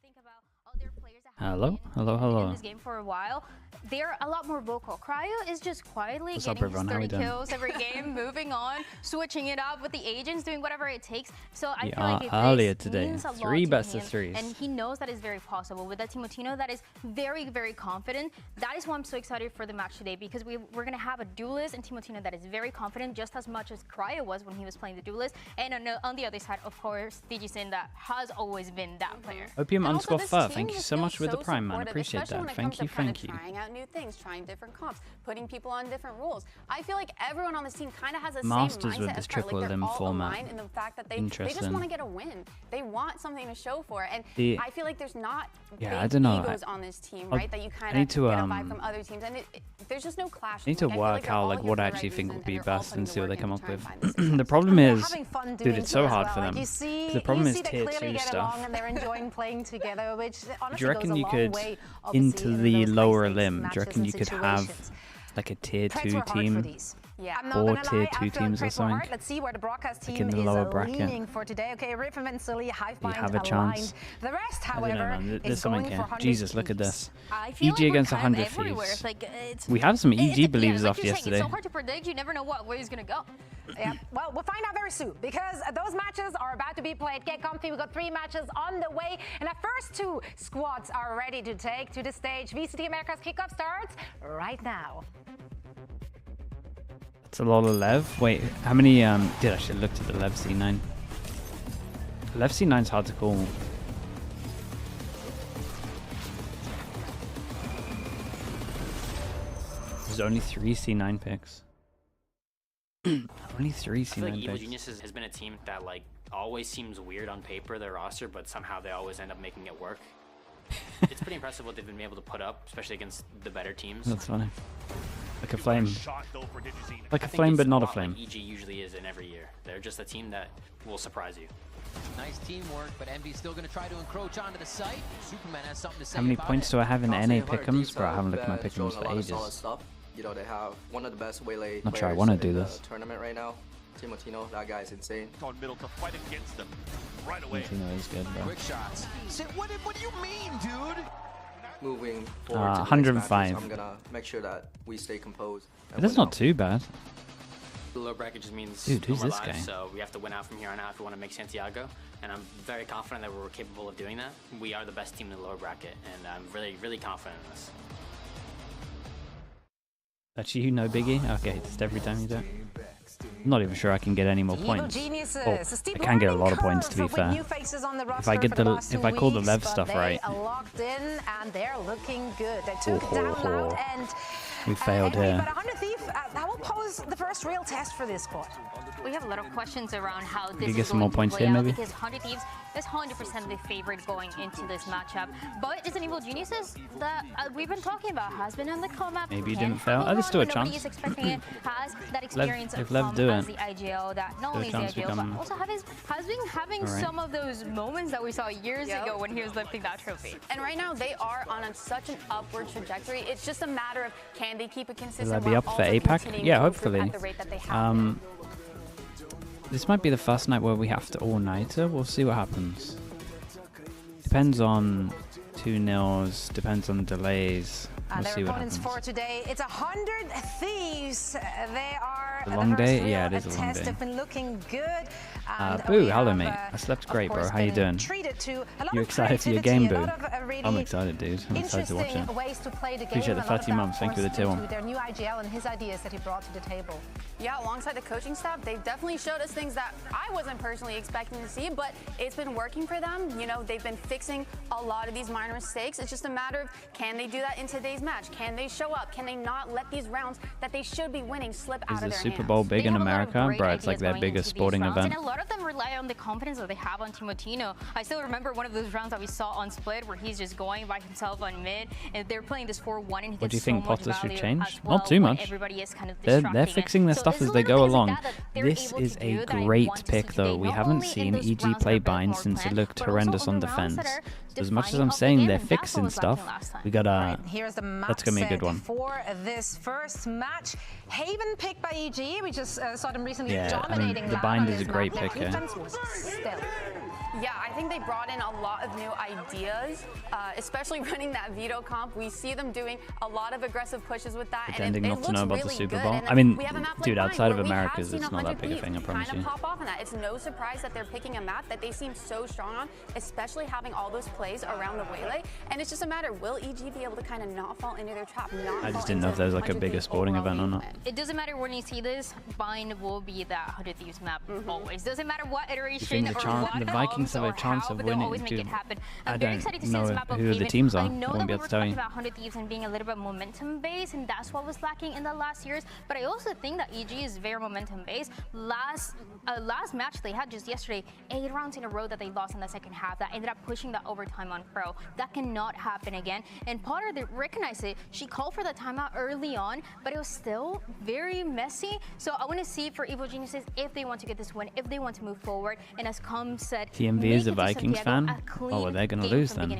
think about other players that have Hello, been hello, hello. in this game for a while, they're a lot more vocal. Cryo is just quietly What's up, getting his everyone? How we 30 doing? kills every game, moving on, switching it up with the agents, doing whatever it takes. So I We feel are like earlier this today. means a lot 3 to best of him, 3s. and he knows that is very possible. With that Timotino that is very, very confident, that is why I'm so excited for the match today, because we're going to have a duelist and Timotino that is very confident, just as much as Cryo was when he was playing the duelist. And on the other side, of course, DGSIN that has always been that player. Opium_fur, thank you so much with the prime, man. Appreciate that. Thank you, thank you. Trying out new things, trying different comps, putting people on different rules. I feel like everyone on this team kind of has the Masters same with mindset this as Cryo. triple Like they're limb all format. aligned in the fact that they just Interesting. want to get a win. They want something to show for it. And I feel like there's not Yeah, big I don't know. egos on this team, right? That you kind I need of to, get a vibe from other teams. And there's just no clash. I need to Like, I feel work like they're out all like here what for I the actually right think reason, would be and they're all best and putting see what the they work come in up to try with. and find the success. The problem They're is, having fun dude, doing it's so so as hard well. for Like, them. you see, The problem is that tier clearly 2 get stuff. along and they're enjoying playing together, which honestly Do you reckon goes a you long could, way, into obviously, in the those lower high-stakes limb, do you matches reckon and you could situations. have like a tier Threats 2 were hard for team? these. Yeah, I'm Or not gonna tier lie, 2 I feel teams or threats were something? hard. Let's see where the broadcast Like team in the lower is bracket. leaning for today. Okay, Riffin and Sully, Hive Mind have a aligned. chance? The rest, I don't know, however, man. There's is something going here. for 100 Jesus, look at thieves. this. I feel EG like against we're kind of 100 everywhere. thieves. Like, it's, We have some EG believers like after you're saying, yesterday. It's so hard to predict. You never know what way he's going to go. Yeah, well, we'll find out very soon because those matches are about to be played. Get comfy. We've got 3 matches on the way, and our first 2 squads are ready to take to the stage. VCT Americas Kickoff starts right now. It's a lot of Lev. Wait, how many? Dude, I should have looked at the Lev C9. Lev C9's hard to call. There's only 3 C9 picks. Only 3 I feel like C9 Evil picks. Geniuses has been a team that like always seems weird on paper, their roster, but somehow they always end up making it work. It's pretty impressive what they've been able to put up, especially against the better teams. That's funny. Like a flame. Like I a think flame, it's but not a lot flame. like EG usually is in every year. They're just a team that will surprise you. Nice teamwork, but MB's still going to try to encroach onto the site. Superman has something to say. How many about points it. do I have in I'll say NA 100 pick'ems? Thieves Bro, I haven't have looked at my been pick'ems showing a for lot of solid ages. stuff. You know, they have one of the best waylay Not sure I players wanna in do the this. tournament right now. Timotino, that guy's insane. On middle to fight against them right away. Timotino is good, bro. Quick shots. What do you mean, dude? Moving forward to the next 105. matches, I'm gonna make sure that we stay composed. and That's win not out. too bad. The low bracket just means Dude, who's no more this lives, guy? so we have to win out from here on out if we want to make Santiago. And I'm very confident that we're capable of doing that. We are the best team in the lower bracket, and I'm really, really confident in this. That's you, no biggie? Okay, just every time you do it. I'm not even sure I can get any more Evil points. Geniuses. Oh, A steep I can get a learning lot of points, to be curve with fair. new faces on the If roster I get for the the, last if 2 I call the weeks, Lev but stuff they right, are locked in and they're looking good. They took Oh, it down ho, ho. loud and we failed anyway, here. but 100 Thief, that will pose the first real test for this squad. We have a lot of questions around how this you is get some going more to points play here, out, maybe? because 100 Thieves is 100% the favorite going into this matchup. But it's an Evil Geniuses that we've been talking about, has been on the come up. Maybe you can didn't fail. have Oh, there's still a run when chance. Nobody is expecting it. Has that experience if from Lev do as it, the IGL, that not there's only a is the chance we IGL, come- but also has been having Alright. some of those moments that we saw years ago when he was lifting that trophy. And right now, they are on such an upward trajectory. It's just a matter of can they keep it consistent. Will I be while up for also APAC? continuing Yeah, to improve hopefully. at the rate that they have been. This might be the first night where we have to all-nighter. We'll see what happens. Depends on 2-0s, depends on delays. We'll Their see what opponents happens. for today, it's 100 Thieves. They are A long the first day? real Yeah, it is a long test. day. They've been looking good. And Boo, we hello have, mate. I slept of great, bro. course, How you been doing? treated to a lot You of excited for your creativity, game, a Boo? lot of, really I'm excited, dude. I'm excited to watch it. interesting ways to play the game. Appreciate the and a lot of 30 that, months. of Thank you for the course, tier due 1. to their new IGL and his ideas that he brought to the table. Yeah, alongside the coaching staff, they've definitely showed us things that I wasn't personally expecting to see, but it's been working for them. You know, they've been fixing a lot of these minor mistakes. It's just a matter of can they do that in today's match? Can they show up? Can they not let these rounds that they should be winning slip out Is of the their Super hands? Bowl big They in have a lot of America? great Bro, it's like ideas their going biggest into these sporting rounds, event. And a lot of them rely on the confidence that they have on Timotino. I still remember one of those rounds that we saw on Split where he's just going by himself on mid, and they're playing this 4-1, and he What do you gets think so much Potters should value change? as well Not too when much. Everybody is kind of They're distracting fixing their it. stuff So as there's they little go things like along. that they're This able is to a do that I great want to see pick, though. today, We not haven't only in seen those EG rounds that play are a bit bind more since it planned, looked but also horrendous on on the rounds defense. that are As much as defining I'm of the saying game, they're and that's what fixing was lacking stuff, last time. we got Right, here's the map that's gonna be a good set one. for this first match. Haven picked by EG. We just saw them recently Yeah, I mean, dominating the Loud bind on is a this great map. Their pick here. defense was stellar. Yeah, I think they brought in a lot of new ideas, especially running that veto comp. We see them doing a lot of aggressive pushes with that. Pretending and not to know about the really Super good. Bowl. And I mean, we have a map dude, like outside of Vine, where we Americas, have it's seen not that 100 big a Thieves thing, I promise kind you. of pop off on that. It's no surprise that they're picking a map that they seem so strong on, especially having all those plays around the waylay. And it's just a matter, will EG be able to kind of not fall into their trap? I just didn't know if there was like a bigger sporting event or not. It doesn't matter when you see this, Vine will be that 100 Thieves map always. Doesn't matter what You iteration think or what the Vikings have a chance of they'll winning? always make Dude, it happen. I I'm very don't excited to see know this map of who the Haven. teams are. I know I won't that be we able were to tell talking you. about 100 Thieves and being a little bit momentum based, and that's what was lacking in the last years. But I also think that EG is very momentum based. Last match they had just yesterday, 8 rounds in a row that they lost in the second half. That ended up pushing the overtime on Pro. That cannot happen again. And Potter, they recognized it. She called for the timeout early on, but it was still very messy. So I want to see for Evil Geniuses if they want to get this win, if they want to move forward. And as Com said, TMV is a Vikings fan? Oh, well, they're going to lose then.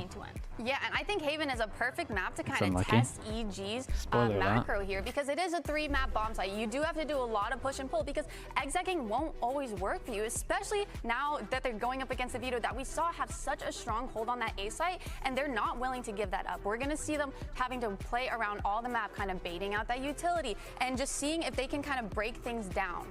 Yeah, and I think Haven is a perfect map to kind of unlucky. test EG's Spoiler macro here, because it is a 3-map bomb site. You do have to do a lot of push and pull, because execing won't always work for you, especially now that they're going up against a veto that we saw have such a strong hold on that A site, and they're not willing to give that up. We're going to see them having to play around all the map, kind of baiting out that utility, and just seeing if they can kind of break things down.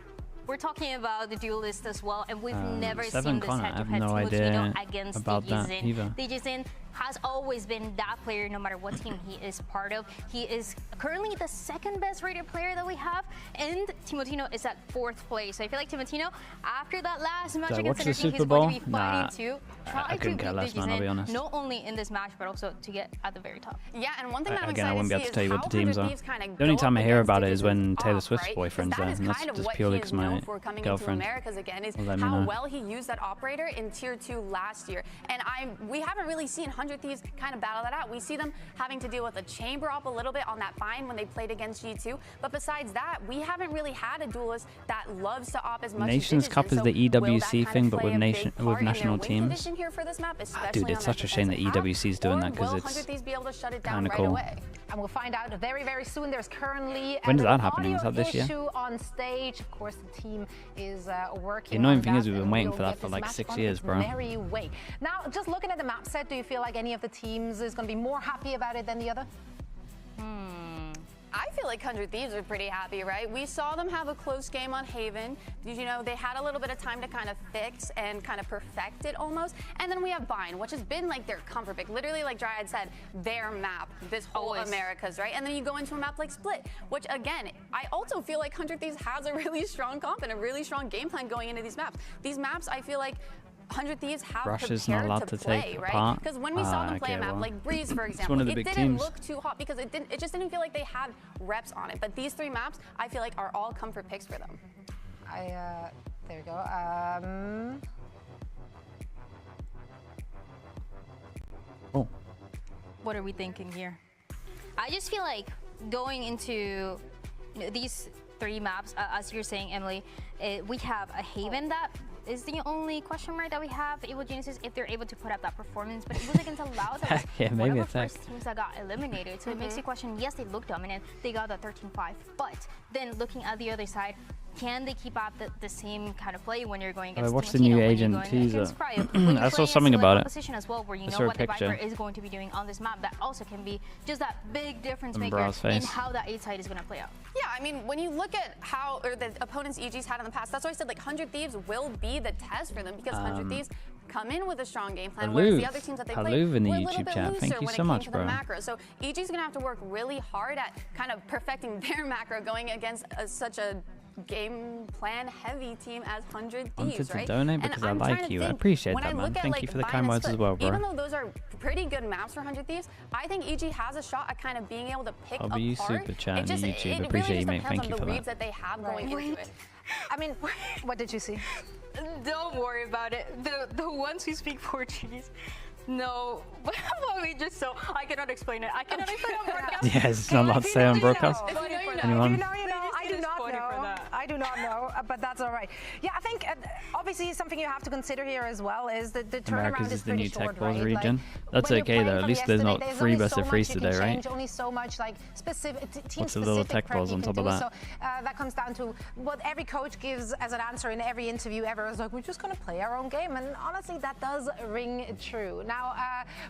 We're talking about the duelist as well, and we've never Seven seen this Connor, I head-to-head have no idea against about that either. DJZin has always been that player no matter what team he is part of. He is currently the 2nd best rated player that we have, and Timotino is at 4th place. So I feel like Timotino, after that last match against watch the Energy, Super he's Bowl? going to be fighting to try I couldn't to care beat less, man, I'll be DJZin, honest. not only in this match, but also to get at the very top. Yeah, and one thing that I'm Again, I excited wouldn't be to able see to tell is you how what the teams 100 are. Thieves kind of The only go time I up hear against about it is DJZin when Taylor off, Swift's right? boyfriend's there, That is and that's kind of just what purely he because is known my for coming girlfriend into Americas again, is will let me how know. well he used that operator in Tier 2 last year. And we haven't really seen 100 Thieves kind of battle that out. We see them having to deal with a chamber op a little bit on that Vine when they played against G2. But besides that, we haven't really had a duelist that loves to op as much Nations as Cup is so the will that EWC kind thing, of but play with a big nation part with in their national win teams. condition here for this map, especially Dude, on it's their such a shame that defensive half? EWC's doing Or that because will it's 100 Thieves be able to shut it down kinda right cool. away? And we'll find out very, very soon. There's currently When is an that happening? Is audio that this year? issue on stage. Of course, the team is working. The annoying on thing is that, we've been and waiting we'll for that get for this like match 6 on years, its bro. merry way. Now, just looking at the map set, do you feel like any of the teams is going to be more happy about it than the other? I feel like 100 Thieves are pretty happy, right? We saw them have a close game on Haven. You know, they had a little bit of time to kind of fix and kind of perfect it almost. And then we have Vine, which has been like their comfort pick. Literally, like Dryad said, their map, this whole Always. Americas, right? And then you go into a map like Split, which again, I also feel like 100 Thieves has a really strong comp and a really strong game plan going into these maps. These maps, I feel like 100 Thieves have Russia's prepared not allowed to to play, take right? part? Because when we saw them play Okay, a map well, like Breeze, for it's example, one of the it big didn't teams. look too hot because it just didn't feel like they had reps on it. But these 3 maps, I feel like, are all comfort picks for them. There we go. Oh, What are we thinking here? I just feel like going into these 3 maps, as you're saying, Emily, we have a Haven that is the only question mark that we have. Evil Geniuses, if they're able to put up that performance, but it was against a Loud that was Yeah, one maybe of the it's first teams that got eliminated. So it makes you question, yes, they look dominant, they got that 13-5, but then looking at the other side, can they keep up the same kind of play when you're going against watched the Timotino, new when you're agent going teaser. against Cryo, when you're I saw playing something a about it. position as well, where you I know saw a what the picture. Viper is going to be doing on this map. That also can be just that big difference And maker Bra's in face. how that 8 side is going to play out. Yeah, I mean, when you look at how the opponents EG's had in the past, that's why I said like 100 Thieves will be the test for them, because 100 Thieves come in with a strong game plan, whereas the other teams that they play Hello in the were a little YouTube bit chat. looser Thank you when so it much, came to the bro. macro. So EG's gonna have to work really hard at kind of perfecting their macro going against such a game plan heavy team as 100 Wanted Thieves, to right? donate And because I I'm like trying to you. I think, appreciate when that, I man. look at, Thank like, you for the Vine kind and words as Split, well, bro. Even though those are pretty good maps for 100 Thieves, I think EG has a shot at kind of being able to pick I'll apart. be super chatting It just, to YouTube. it Appreciate really you, just mate. depends Thank on you the for reads that. that they have going into it. I mean, what did you see? Don't worry about it. The ones who speak Portuguese, No, we just so I cannot explain it. I cannot explain on broadcast. Yes, it's not allowed to say on broadcast. If you know, you know. Anyone? If you know, you know. I do not know. I do not know, but that's all right. Yeah, I think obviously something you have to consider here as well is that the turnaround Americas is is the pretty new short, tech balls right? region. Like, That's when you're okay playing though. At from least there's yesterday, not there's 3 only best so of 3s much you can today, right? change, only so much like specific What's a little tech balls on top of that? So that comes down to what every coach gives as an answer in every interview ever. Is like, we're just going to play our own game, and honestly, that does ring true. Now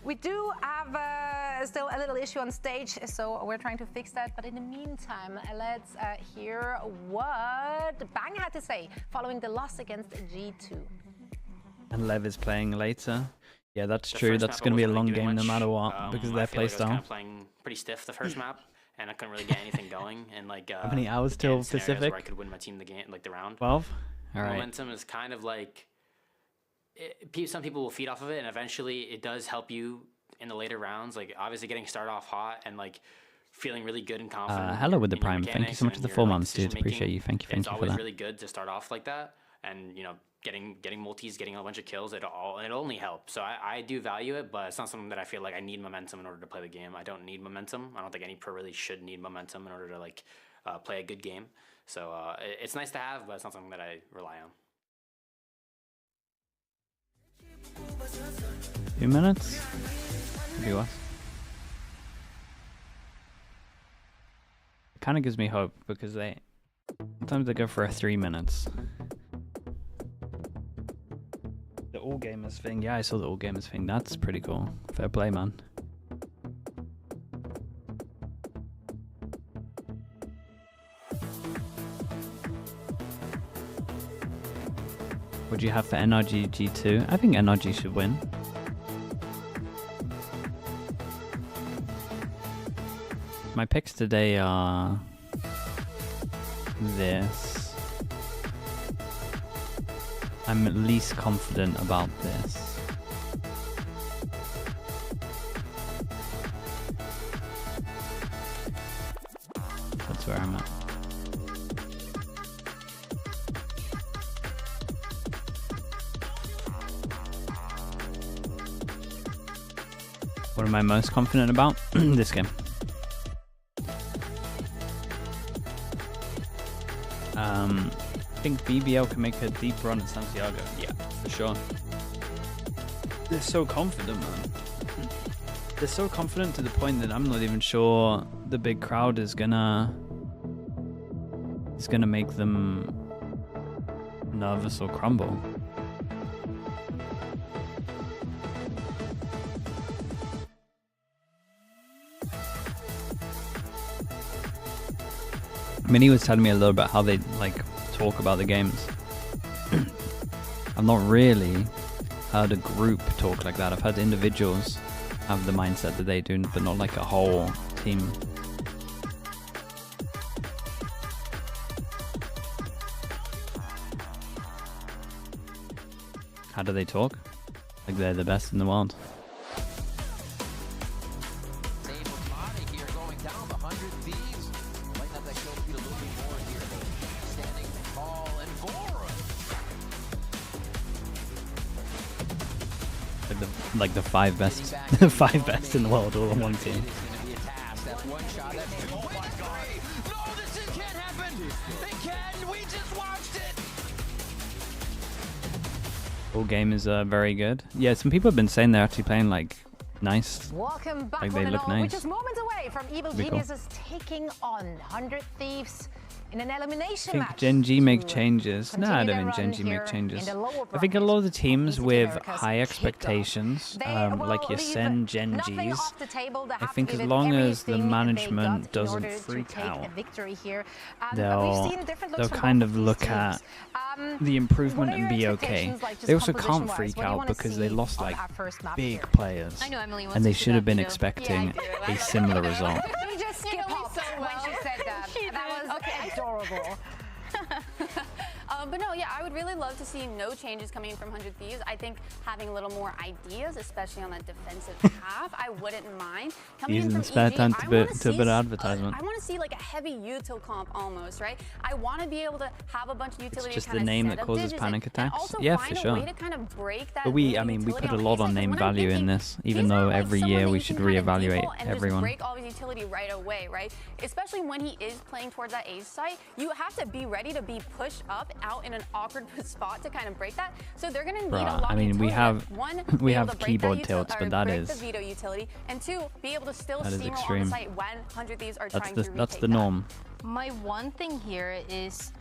we do have still a little issue on stage, so we're trying to fix that. But in the meantime, let's hear what Bang had to say following the loss against G2. And Lev is playing later. Yeah, that's The true. first That's map going to be a wasn't long really doing game no much. matter what because of I their feel like I was kind playstyle. of playing pretty stiff the first map, and I couldn't really get anything going. And like How many hours again, till scenarios Pacific? where I could win my team the game, like the round. 12? All right. Momentum is kind of like some people will feed off of it, and eventually it does help you in the later rounds. Like obviously getting started off hot and like feeling really good and confident. Hello with the in your Prime. Thank you so much mechanics for the and 4 your, months, dude. decision-making. Appreciate you. Thank you It's for always that. really good to start off like that, and you know, getting multis, getting a bunch of kills. It only helps. So I do value it, but it's not something that I feel like I need momentum in order to play the game. I don't need momentum. I don't think any pro really should need momentum in order to like play a good game. So it's nice to have, but it's not something that I rely on. 2 minutes? Maybe less. It kind of gives me hope because sometimes they go for 3 minutes. The all gamers thing, yeah, I saw the all gamers thing. That's pretty cool. Fair play, man. Would you have for NRG G2? I think NRG should win. My picks today are this. I'm at least confident about this. That's where I'm at. What am I most confident about? This game. I think BBL can make a deep run at Santiago. Yeah, for sure. They're so confident, man. They're so confident to the point that I'm not even sure the big crowd is gonna make them nervous or crumble. Minnie was telling me a little about how they like talk about the games. I've not really heard a group talk like that. I've heard individuals have the mindset that they do, but not like a whole team. How do they talk? Like they're the best in the world. Like the 5 best, the 5 best in the world all on one team. All game is very good. Yeah, some people have been saying they're actually playing like nice. Welcome back, like they look nice. We're just moments away from Evil Cool. Geniuses taking on 100 Thieves in an elimination I think match. Gen G make changes. No, I continue don't their think Gen run G make here changes. in the lower I think a lot of the teams VCT with Americas high Kickoff. expectations, They like will your leave Sen Gen nothing Gs, off the table. They I have to think give as it long as the everything management they got in doesn't order to freak take out, a victory here. they'll We've seen different looks from kind both of these look teams. at the What improvement are and your be okay. expectations, like, just They also can't composition-wise? freak What do you out wanna because they see lost on like our first map big here? players, I know Emily wants and they to see should have that been too. expecting Yeah, I do. a similar result. She just skip hopped when she said that. She That did. was adorable. But no, yeah, I would really love to see no changes coming in from 100 Thieves. I think having a little more ideas, especially on that defensive half, I wouldn't mind. Coming Using in from the spare EG, time I to wanna bit see of advertisement. I want to see like a heavy util comp almost, right? I want to be able to have a bunch of utility. It's just kind the of name set that up causes digits panic and attacks. also Yeah, find for a sure. way to kind of break that But we, lane I mean, we utility put a on lot his on side. name When I'm value in thinking, this, even he's though not like every someone year that we you should can kind of reevaluate default and everyone. just break all his utility right away, right? Especially when he is playing towards that ace site, you have to be ready to be pushed up out in an awkward spot to kind of break that. So they're going to need a lot I of mean, we utility. have One, we be able have to break keyboard that tilts, or but that break is the veto utility, and two, be able to still that is steamroll on extreme. the site when 100 Thieves are trying to retake That's the that. norm. My one thing here is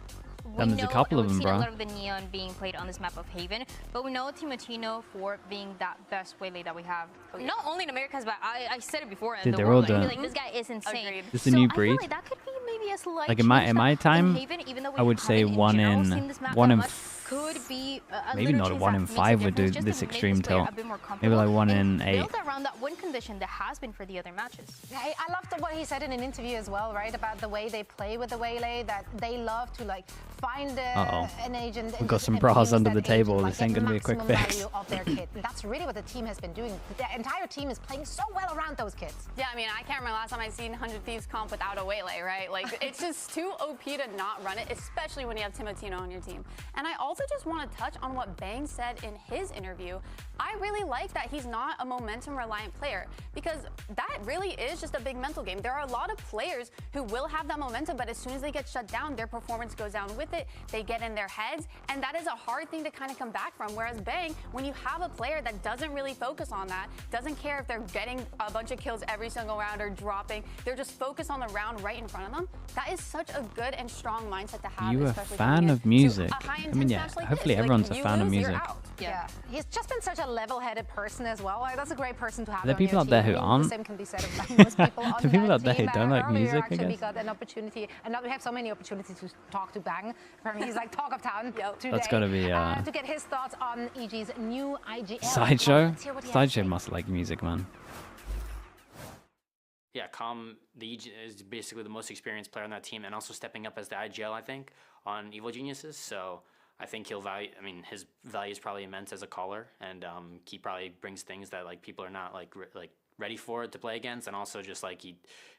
And there's a couple of them, we've seen bro. a lot of the Neon being played on this map of Haven, but we know Timotino for being that best waylay that we have. Not only in Americas, but I said it before in Dude, the they're world. all I feel doing like this guy is insane. Agreed. This is a new I feel breed. like that could be maybe a slight Like in my change time, in Haven, even though we I would say haven't one general in seen this map one that in much, could be a maybe little not a change 1 that in makes a 5 would do difference just this to make extreme player tilt. a bit more Maybe like comfortable 1 and in 8. build around that win condition that has been for the other matches. I loved what he said in an interview as well, right? About the way they play with the waylay, that they love to like find an agent. We've got some bras under the table. Like, This ain't going to be a quick maximum fix. value of their kit. And that's really what the team has been doing. The entire team is playing so well around those kits. Yeah, I mean, I can't remember last time I've seen 100 Thieves comp without a waylay, right? Like, it's just too OP to not run it, especially when you have Timotino on your team. And I also just want to touch on what Bang said in his interview. I really like that he's not a momentum-reliant player, because that really is just a big mental game. There are a lot of players who will have that momentum, but as soon as they get shut down, their performance goes down with it. They get in their heads, and that is a hard thing to kind of come back from. Whereas Bang, when you have a player that doesn't really focus on that, doesn't care if they're getting a bunch of kills every single round or dropping, they're just focused on the round right in front of them. That is such a good and strong mindset to have. You a especially fan coming of into music? a high I mean, intense yeah, match like hopefully this. Like, everyone's a you fan of lose, you're music. out. Yeah, he's just been such a level-headed person as well. Like, that's a great person to have. Are there on your people out there team. who I mean, aren't? The same can be said about most people on The people that out there who team. don't like Earlier, music, I actually, we guess. got an opportunity, and now we have so many opportunities to talk to Bang. Apparently, he's like talk of town today. That's gotta be, to get his thoughts on EG's new IGL. Sideshow? Let's hear what he has to Sideshow say. must like music, man. Yeah, the EG is basically the most experienced player on that team, and also stepping up as the IGL, I think, on Evil Geniuses. So I think he'll value. I mean, his value is probably immense as a caller, and he probably brings things that like people are not like ready for to play against, and also just like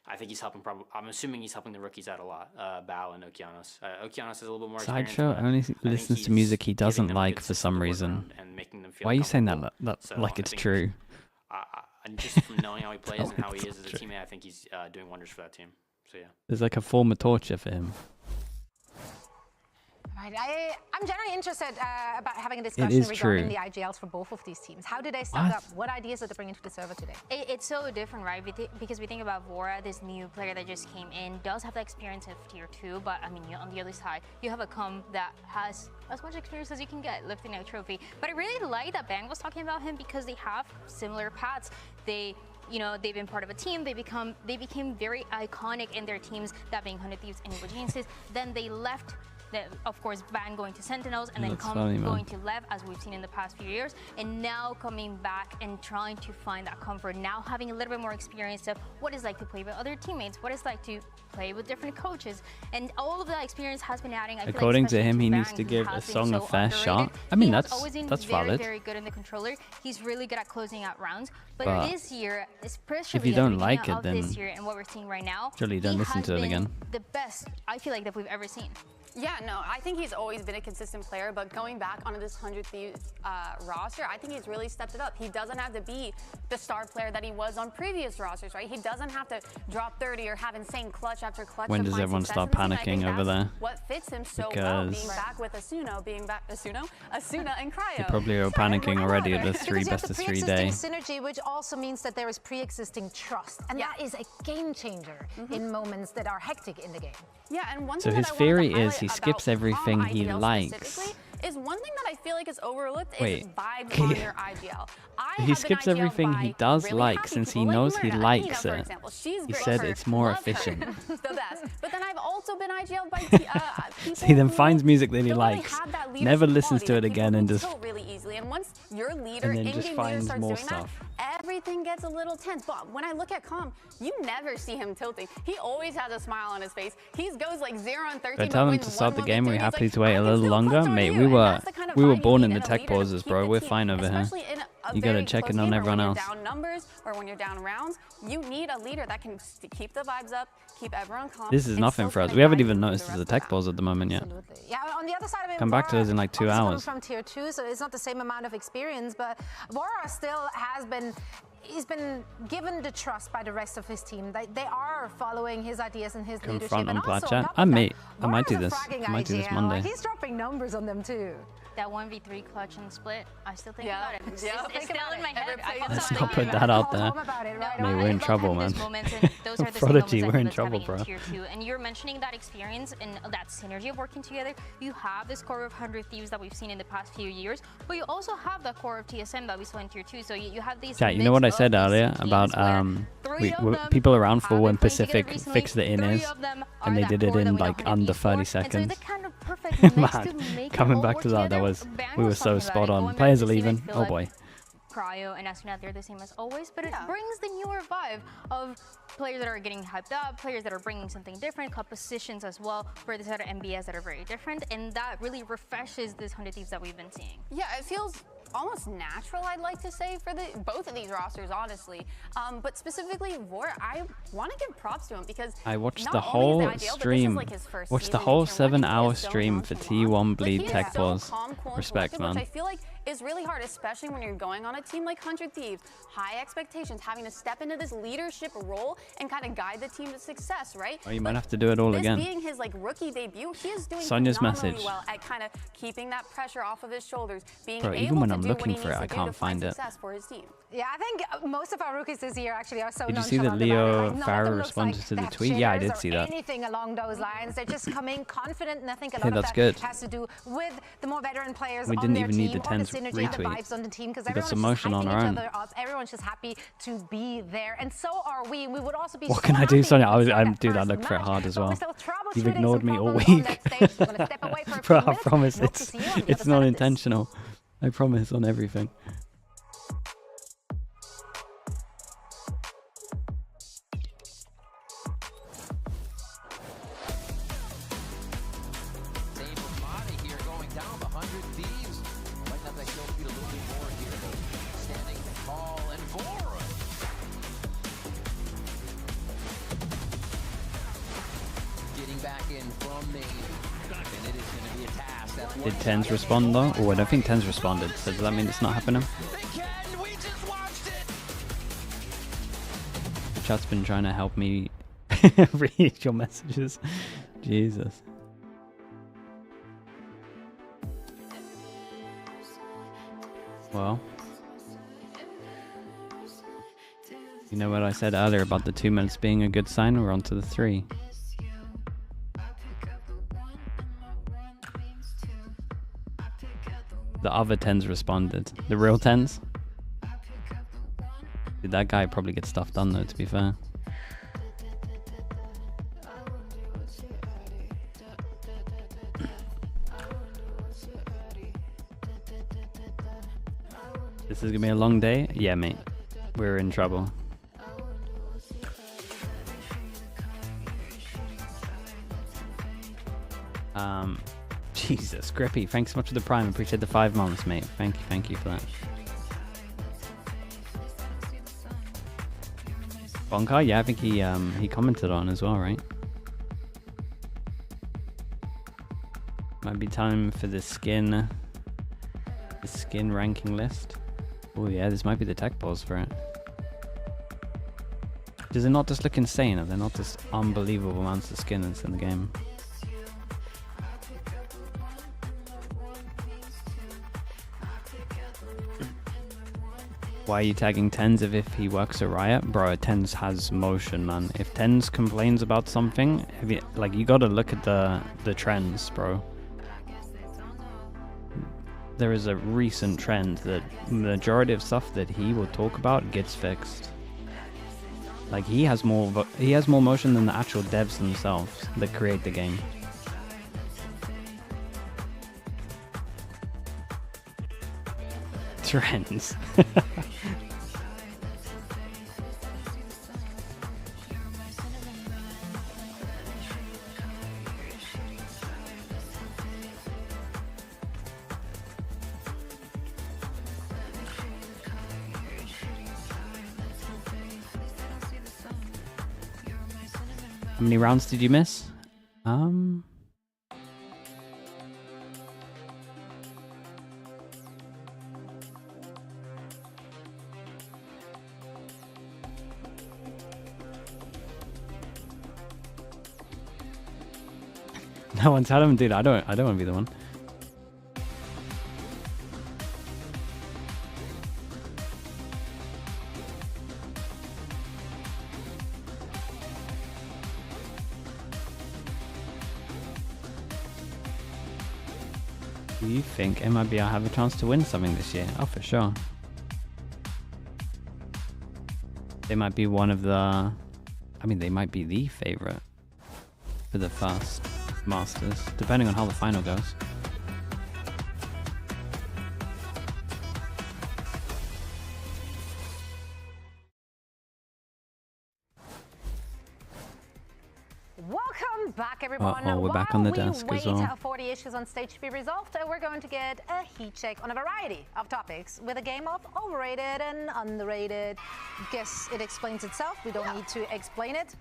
I think he's helping. I'm assuming he's helping the rookies out a lot. Bao and Okeanos. Okeanos is a little bit more. Sideshow experienced, only but I think listens to he's music he giving doesn't them a like good for system some to work reason. around and making them feel Why are you saying that? comfortable. So Like I it's think, true. And just from knowing how he plays and how he is as a teammate, I think he's doing wonders for that team. So yeah. There's like a form of torture for him. Right. I'm generally interested about having a discussion is regarding true. the IGLs for both of these teams. How did they start What? up? What ideas did they bring into the server today? It's so different, right? Because we think about Vora, this new player that just came in, does have the experience of tier 2, but I mean, on the other side, you have a comp that has as much experience as you can get lifting a trophy. But I really like that Bang was talking about him because they have similar paths. They've been part of a team. They became very iconic in their teams, that being 100 Thieves and Evil Geniuses. Then they left. Of course, Bang going to Sentinels, and then That's funny, man. going to LEV, as we've seen in the past few years, and now coming back and trying to find that comfort, now having a little bit more experience of what it's like to play with other teammates, what it's like to play with different coaches, and all of that experience has been adding. I feel According like to him, he Bang, needs to who give has a been song so a fair underrated. shot. I mean, He has that's always been valid. very, very good in the controller. He's really good at closing out rounds, but But this year, especially if you at the don't beginning like it, of this then year and what we're seeing right now, surely you don't he listen has to it been again. the best I feel like that we've ever seen. Yeah, no, I think he's always been a consistent player, but going back onto this 100 Thieves roster, I think he's really stepped it up. He doesn't have to be the star player that he was on previous rosters, right? He doesn't have to drop 30 or have insane clutch after clutch. When to does find everyone success start in this team. I think panicking over that's there? What fits him so well, Because- being back with Asuna and Cryo. They probably are panicking already at the Because you have best the of 3 pre-existing day. synergy, which also means that there is pre-existing trust, and that is a game changer in moments that are hectic in the game. Yeah, and one So thing his that I wanted theory to is highlight he about skips everything Calm he IGL likes. specifically is one thing that I feel like is overlooked is Wait. vibes on your IGL. I He have skips been IGL'd everything he by does really like happy since he people like knows he Marina, likes for it. example. She's He great. said Her. it's more Love her. efficient. The best. But then I've also been IGL'd by people He then who finds music that he don't really likes, have that never leadership listens quality to that it people again, can and just tilt really easily. And once your leader, and then in-game just leader finds starts more doing stuff. that, everything everything gets a little tense. But when I look at Calm, you never see him tilting. He always has a smile on his face. He goes like 0 on 13. I tell him to start the game. We're happy to wait a little longer, mate. We were born in the tech pauses, bro. We're fine over here. You gotta check in on everyone else. Down numbers or when you're down rounds, you need a leader that can keep the vibes up, keep everyone calm. This is nothing for us. We haven't even noticed the tech pause at the moment yet. Yeah, on the other side of it, Come back to us in like 2 hours. From tier 2, so it's not the same amount of experience, but Vora still has been. He's been given the trust by the rest of his team. They are following his ideas and his leadership. Confront on And also, Platchat. I might do this. I might do this Monday. He's dropping numbers on them too. That 1v3 clutch and split, I still think Yeah. about it. It's, Yeah. it's still in my head. Let's not put that out there. Mate, we're in trouble, man. Prodigy, we're in trouble, bro. Tier 2. And you're mentioning that experience and that synergy of working together. You have this core of 100 Thieves that we've seen in the past few years, but you also have that core of TSM that we saw in tier 2. So you have these. Chat, you know what I said earlier about people around for when Pacific fixed the inners, and they did it in like under 30 seconds. Man, coming back to that, we were so spot on. Players are leaving. Oh boy. Cryo and Astronaut, they're the same as always, but it brings the newer vibe of players that are getting hyped up, players that are bringing something different, compositions as well for this other MBS that are very different, and that really refreshes this 100 Thieves that we've been seeing. Yeah, it feels almost natural, I'd like to say, for both of these rosters, honestly. But specifically, Vor, I want to give props to him because I watched the whole stream. Watched the whole 7-hour stream for T1 Bleed Tech Pause. Respect, man. Which I feel like is really hard, especially when you're going on a team like 100 Thieves, high expectations, having to step into this leadership role and kind of guide the team to success, right? Oh, you might have to do it all again. Being his rookie debut, he is doing Sonia's phenomenally message. well at kind of keeping that pressure off of his shoulders, being Bro, able even when to I'm do looking what he for it, needs I to do can't to find find it. success for his team. Yeah, I think most of our rookies this year actually are so Did you see that Leo Farah responded to the tweet? Yeah, I did see that. Anything along those lines. They're just coming confident, and I think a Hey, lot of that's that good. has to do with the more veteran players We on didn't their even need team, the or the 10s synergy, the retweet. vibes on the team, because We got everyone's some just motion on hyping our each own. other up. Everyone's just happy to be there, and so are we. We would also be What so can I do, happy Sonia? if we saw I'm that dude, I first look for it match, hard as but we're well. still You've troubleshooting ignored some me all problems on week. that stage. We're gonna step away for a few Bro, I minutes. promise Hope to see you on the it's other not side of this. intentional. I promise on everything. Did 10s respond though? Oh, I don't think 10s responded. So does that mean it's not happening? The chat's been trying to help me read your messages. Jesus. Well, you know what I said earlier about the 2 minutes being a good sign? We're on to the 3. The other 10s responded. The real 10s? Dude, that guy probably gets stuff done though, to be fair. This is gonna be a long day? Yeah, mate. We're in trouble. Jesus, Grippy, thanks so much for the Prime. Appreciate the 5 months, mate. Thank you for that. Bonkai, yeah, I think he commented on as well, right? Might be time for the skin ranking list. Oh yeah, this might be the tech pause for it. Does it not just look insane? Are there not just unbelievable amounts of skin that's in the game? Why are you tagging 10s if he works at Riot? Bro, 10s has motion, man. If 10s complains about something, you gotta look at the trends, bro. There is a recent trend that the majority of stuff that he will talk about gets fixed. Like he has more motion than the actual devs themselves that create the game. Trends. How many rounds did you miss? No one tell him, dude. I don't want to be the one. Do you think MIBR have a chance to win something this year? Oh, for sure. They might be one of the... I mean, they might be the favorite for the first Masters, depending on how the final goes. Welcome back, everyone. We're back on the desk as well. While we wait for the issues on stage to be resolved, we're going to get a heat check on a variety of topics with a game of overrated and underrated. Guess it explains itself. We don't need to explain it.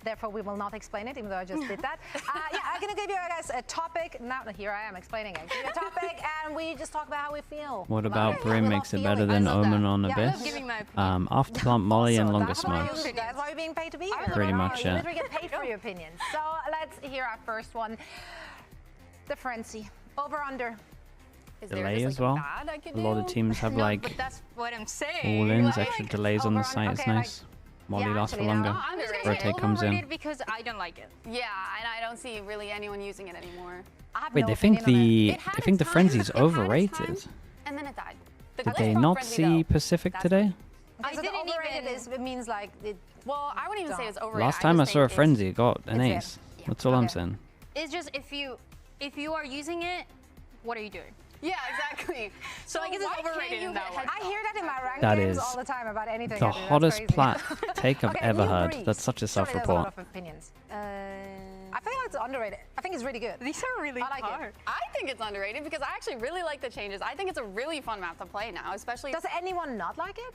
Therefore, we will not explain it, even though I just did that. Yeah, I'm going to give you guys a topic. Now, here I am explaining it. Give you a topic, and we just talk about how we feel. What about Brim makes it better than Omen on Abyss? After Plant Molly and Longer Smokes. That's why you're being paid to be here. Pretty much, You yeah. literally get paid for your opinions. So let's hear our first one. The Frenzy. Over, under. Delay as well. A lot of teams have like but that's what I'm saying. all-ins, extra delays on the site. It's nice. Molly lasts for longer. Rotate comes in. Because I don't like it. Yeah, and I don't see really anyone using it anymore. Wait, they think the Frenzy's overrated. And then it died. Did they not see Pacific today? I didn't even. It means like it. Well, I wouldn't even say it's overrated. Last time I saw a Frenzy, it got an ace. That's all I'm saying. It's just if you are using it, what are you doing? Yeah, exactly. So I guess it's overrated in that one. I hear that in my ranked That games is all the time about anything. the I do. That's hottest crazy. plat take I've ever heard. Breeze. That's such a Surely there's a self-report. lot of opinions. I feel like it's underrated. I think it's really good. These are really I like hard. it. I think it's underrated because I actually really like the changes. I think it's a really fun map to play now, especially. Does anyone not like it?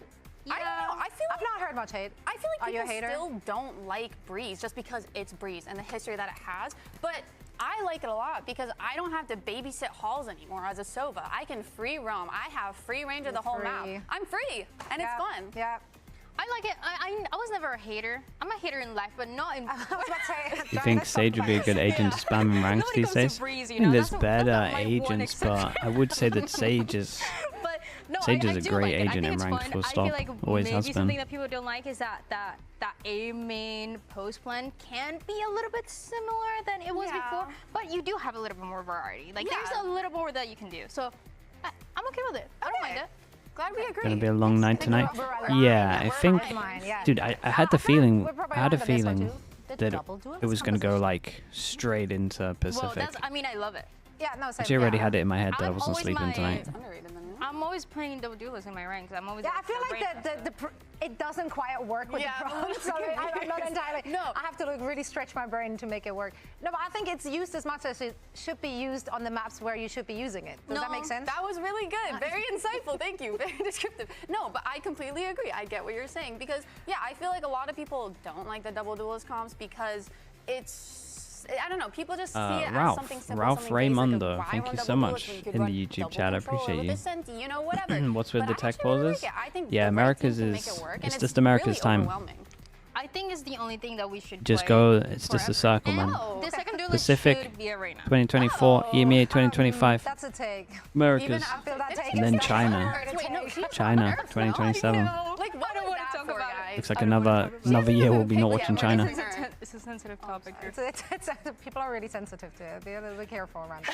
I don't know. I feel I've not heard much hate. I feel like Are you a people hater? still don't like Breeze just because it's Breeze and the history that it has. But I like it a lot because I don't have to babysit halls anymore as a Sova. I can free roam. I have free range of the whole map. I'm free, and it's fun. Yeah. I like it. I was never a hater. I'm a hater in life, but not in. I was about to say. Do you think Sage would be a good agent to spam in ranks these days? I think there's better agents, but I would say that Sage is. No, Sage is a do great like it. agent in it's ranked, fun. full I stop. feel like Always maybe has been. something that people don't like is that A main post plan can be a little bit similar than it was before, but you do have a little bit more variety. Like there's a little more that you can do. So I'm okay with it. I don't mind it. Glad we agree. Gonna be a long night tonight. Yeah, I think, dude, I had the feeling, that it was gonna go like straight into Pacific. Well, I mean, I love it. Yeah, no, same. Actually, I already had it in my head that I wasn't always sleeping tonight. I'm always playing double duelists in my ranks. I'm always. Yeah, I feel like it doesn't quite work with the prompts. So I'm not entirely. No, I have to like really stretch my brain to make it work. No, but I think it's used as much as it should be used on the maps where you should be using it. Does that make sense? That was really good. Very insightful. Thank you. Very descriptive. No, but I completely agree. I get what you're saying because yeah, I feel like a lot of people don't like the double duelist comps because it's. I don't know. People just see it as something simple. Ralph something Raymondo, basic, thank you so much in the YouTube chat. I appreciate you. You know, whatever. What's with but the tech really pauses? like Yeah, America's is. It's just America's time. I think it's the only thing that we should Just play go. It's just a circle, man. The second duelist Pacific should be Arena. 2024, EMEA 2025. That's a take. Americas. I feel that take. And then China. China 2027. Like, what do we talk about, guys? Looks like another year we'll be not watching China. It's a sensitive topic here. People are really sensitive to it. Be careful around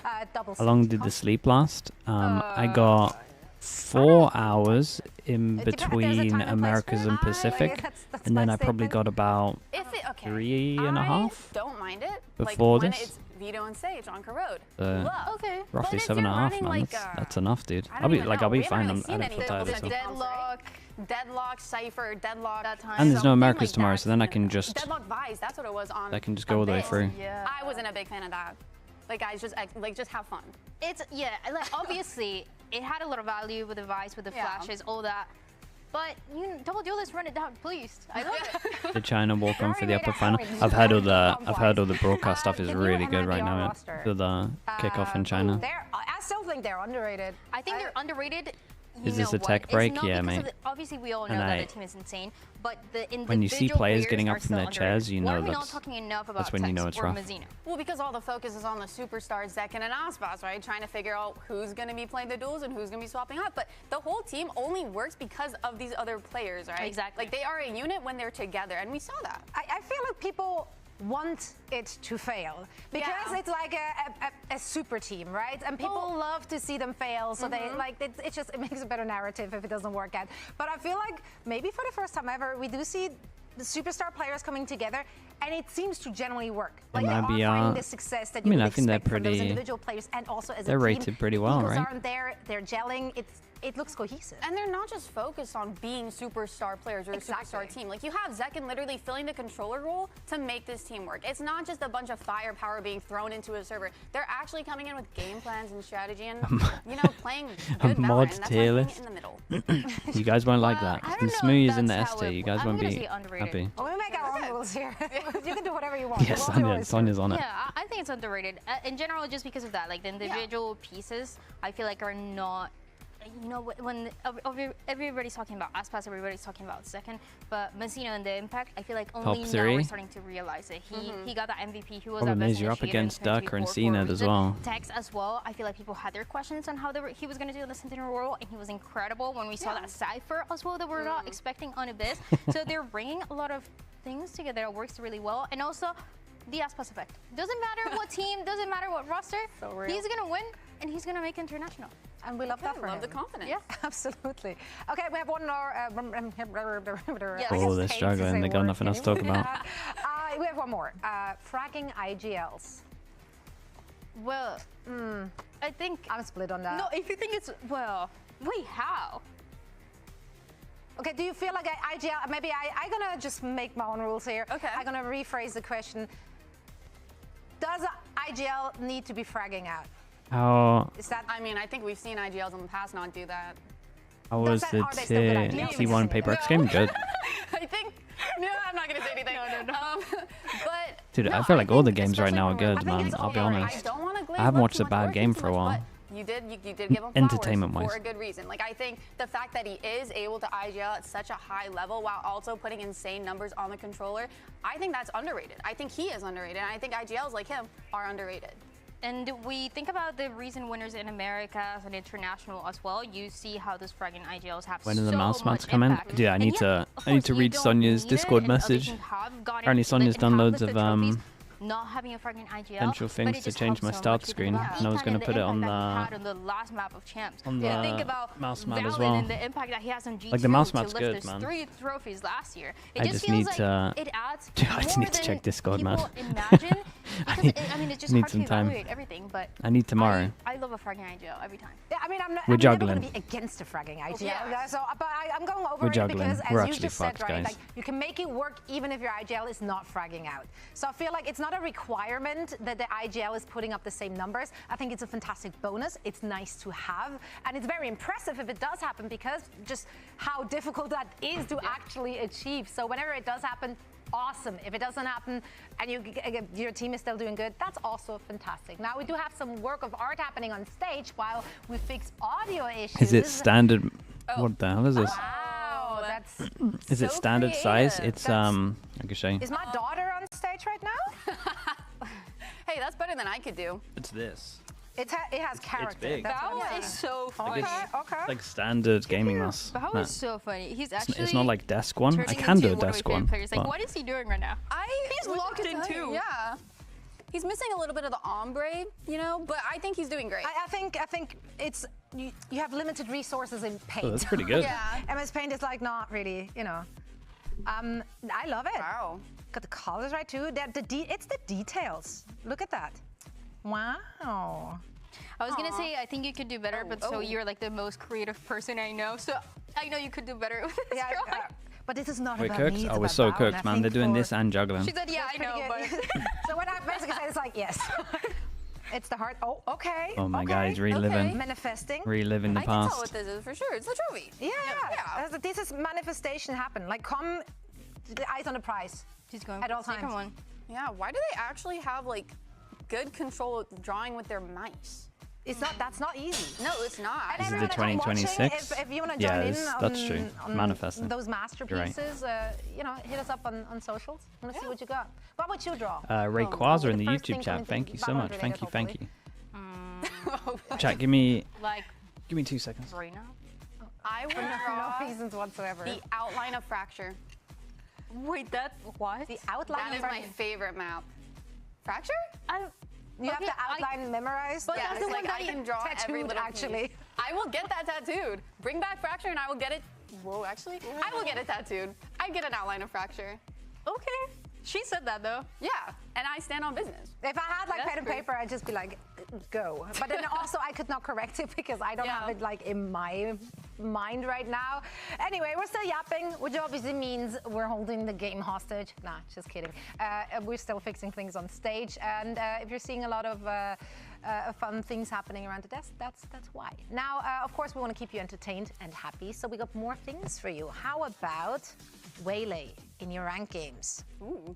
that. Double. How long did the sleep last? I got 4 hours in between Americas and Pacific, and then I probably got about 3.5 don't mind it before when this. it's Vito and Sage on Corrode. Okay. Roughly 7.5, man. That's enough, dude. I'll be fine. I don't feel tired at all. Deadlock, Cypher, Deadlock. That time. And there's no Americas tomorrow, so then I can just. Deadlock Vice, that's what it was on. I can just go all the way through. Yeah. I wasn't a big fan of that. Like, guys, just have fun. It's like obviously it had a lot of value with the Vice, with the flashes, all that. But double duelist, run it down, please. I love it. The China walk on for the upper final. I've heard all the broadcast stuff is really good right now. For the kickoff in China. I still think they're underrated. I think they're underrated. Is this a tech break? Yeah, mate. Obviously, we all know that the team is insane, but the individual when you see players getting up from their chairs, you know that's when you know it's rough. Well, because all the focus is on the superstars, Zekin and Aspas, right? Trying to figure out who's going to be playing the duels and who's going to be swapping up. But the whole team only works because of these other players, right? Exactly. Like, they are a unit when they're together, and we saw that. I feel like people want it to fail because it's like a super team, right? And people love to see them fail, so they like it makes a better narrative if it doesn't work out. But I feel like maybe for the first time ever, we do see the superstar players coming together, and it seems to generally work. Like, they are finding the success that you would expect from those individual players, and also as a team. They're rated pretty well, right? Eagles aren't there, they're gelling. It looks cohesive. And they're not just focused on being superstar players or a superstar team. Like, you have Zekin literally filling the controller role to make this team work. It's not just a bunch of firepower being thrown into a server. They're actually coming in with game plans and strategy and, playing good Valorant. That's why in the middle. You guys won't like that. And Smooth is in the S tier. You guys won't be happy. Well, we make our own rules here. You can do whatever you want. Yes, Sonya's on it. Yeah, I think it's underrated. In general, just because of that. Like, the individual pieces, I feel like are not... when everybody's talking about Aspas, everybody's talking about Zekin, but Messina and the impact, I feel like only now we're starting to realize it. He got that MVP. He was our best you're up against Ducker and Cena as well. Tex as well. I feel like people had their questions on how he was going to do in the Sentinel role, and he was incredible. When we saw that Cypher as well that we're not expecting on Abyss. So they're bringing a lot of things together that works really well, and also the Aspas effect. Doesn't matter what team, doesn't matter what roster, he's going to win, and he's going to make international. And we love that for him. Love the confidence. Yeah, absolutely. Okay, we have one more. Oh, they're struggling. They got nothing else to talk about. We have one more. Fragging IGLs. Well, I think... I'm split on that. No, if you think it's... Well, wait, how? Okay, do you feel like IGL... Maybe I'm going to just make my own rules here. Okay. I'm going to rephrase the question. Does IGL need to be fragging out? Is that... I mean, I think we've seen IGLs in the past not do that. How was the T1 Paper X game? Good. I think... No, I'm not going to say anything. No. But... Dude, I feel like all the games right now are good, man. I'll be honest. I haven't watched a bad game for a while. You did give him flowers entertainment-wise for a good reason. Like, I think the fact that he is able to IGL at such a high level while also putting insane numbers on the controller, I think that's underrated. I think he is underrated, and I think IGLs like him are underrated. And we think about the recent winners in Americas and international as well. You see how those fragging IGLs have when are the mouse mats come in? Dude, I need to read Sonya's Discord message. Apparently Sonya's done loads of not having a fragging IGL, potential things to change my start screen, and I was going to put it on the last map of champs. On the think about mouse mat as well. And the impact that he has on G2 like the mouse mat's good, man. 3 trophies last year. I just need to. It adds I just need to check Discord, man. Imagine. I mean, it's just need hard some to time. evaluate everything, but I need tomorrow. I love a fragging IGL every time. Yeah, I mean, I'm never going to be against the fragging IGL. Yeah. So, but I'm going over it because, as you just said, right, like, you can make it work even if your IGL is not fragging out. So I feel like it's not a requirement that the IGL is putting up the same numbers. I think it's a fantastic bonus. It's nice to have, and it's very impressive if it does happen because just how difficult that is to actually achieve. So whenever it does happen, awesome. If it doesn't happen and your team is still doing good, that's also fantastic. Now, we do have some work of art happening on stage while we fix audio issues. Is it standard? What the hell is this? Wow, that's Is it standard size? It's I can show you. Is my daughter on stage right now? Hey, that's better than I could do. It's this. It has character. It's big. That is so funny. Okay. Like standard gaming mouse. Bao is so funny. He's actually. It's not like desk one. I can do a desk one. Like, what is he doing right now? He's locked in too. Yeah. He's missing a little bit of the ombre, but I think he's doing great. I think it's you have limited resources in Paint. Oh, that's pretty good. Yeah. MS Paint is like not really, I love it. Wow. Got the colors right too. It's the details. Look at that. Wow. I was gonna say I think you could do better, but so you're like the most creative person I know, so I know you could do better with this drawing. But this is not we're about cooked? me. Oh, we're so cooked, man. They're doing this and juggling. She said, yeah, I know, but... So what I basically said is like, yes. It's the heart. Oh, okay. Oh my okay. God, he's reliving. Okay. Manifesting. Reliving the I can tell past. what this is for sure. It's a trophy. Yeah. This is manifestation happen. Like, come, the eyes on the prize. She's going at for all the second times. one. Yeah, why do they actually have like good control of drawing with their mice? It's not. That's not easy. No, it's not. And Is it everyone the at home watching, 2026? If you want to Yeah, join in that's true. on Manifesting. those You're right. masterpieces, you know, hit us up on socials. I want to see what you got. What would you draw? Ray Quasar in the the first YouTube thing chat. coming Thank to you so Valorant much. Thank you. related, Thank you. Chat, give me Like 2 seconds. right now. I would For no draw reasons whatsoever. the outline of Fracture. Wait, that what? The outline That is of my favorite map. Fracture? You have Okay, the outline memorized. But Yeah, that's it's the one like that I you can draw every tattooed, little actually. piece. I will get that tattooed. Bring back Fracture and I will get it. Whoa, actually, I will get it tattooed. I get an outline of Fracture. Okay. She said that though. Yeah, and I stand on business. If I had like That's pen and true. paper, I'd just be like, go. But then also I could not correct it because I don't Yeah. have it like in my mind right now. Anyway, we're still yapping, which obviously means we're holding the game hostage. Nah, just kidding. We're still fixing things on stage. And if you're seeing a lot of fun things happening around the desk, that's why. Now, of course, we want to keep you entertained and happy. So we got more things for you. How about Waylay in your ranked games? Ooh.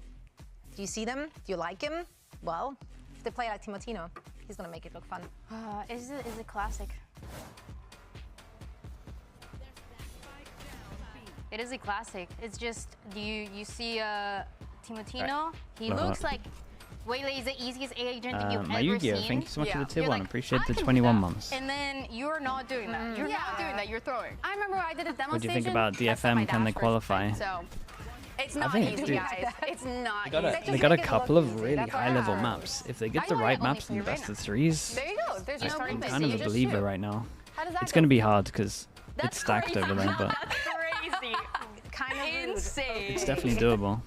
Do you see them? Do you like him? Well, if they play like Timotino, he's gonna make it look fun. Is it classic? It is a classic. It's just you see Timotino. He looks like Waylay is the easiest agent that you've My ever Yu-Gi-Oh! seen. Thank you so much for Yeah. the tier You're 1. like, Appreciate I the can do 21 that. months. And then you're not doing that. You're not doing that. You're throwing. I remember I did a demo What do you think station. about That's what my DFM? Can they dash first qualify? went, So it's not think easy, it's guys. It's not They got a, easy. they got a make it couple look of easy, really that's high-level all. maps. If they get I the know right it only maps in the for best Arena. of threes, There you go. There's your starting I'm base. kind of You a just believer shoot. right now. How does that It's go going to for be you? hard because it's stacked crazy. over there, but That's crazy. Kind of rude. Insane. it's definitely doable.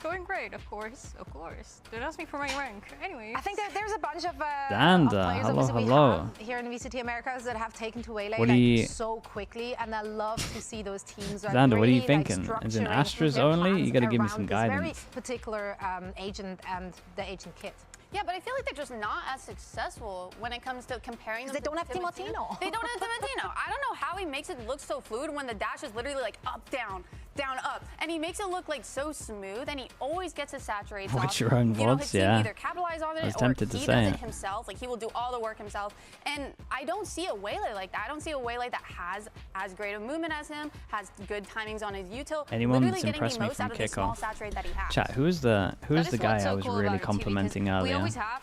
Going great, of course. Of course. Don't ask me for my rank. Anyway. I think that there's a bunch of Dander, players hello, obviously we hello. have here in VCT Americas that have taken to Waylay What do you- like, so quickly, and I love to see those teams. Like, Xander, what are you really, thinking? Like, Is it structuring Astros their only? plans You gotta give me around some this very guidance. particular agent and the agent kit. Yeah, but I feel like they're just not as successful when it comes to comparing them They to don't have Timotino. They don't have Timotino. I don't know how he makes it look so fluid when the dash is literally like up, down, down, up. And he makes it look like so smooth, and he always gets his saturates Watch off. your own You know, VODs, his team yeah. either capitalize on it I was or tempted to he say does it. it himself. Like, he will do all the work himself. And I don't see a Waylay like that. I don't see a Waylay that has as great a movement as him, has good timings on his util. Anyone literally that's getting impressed the me most from out of the small kickoff? saturate that he has. Chat, who's the That is guy what's so I was cool really about it, too, complimenting because we earlier? always have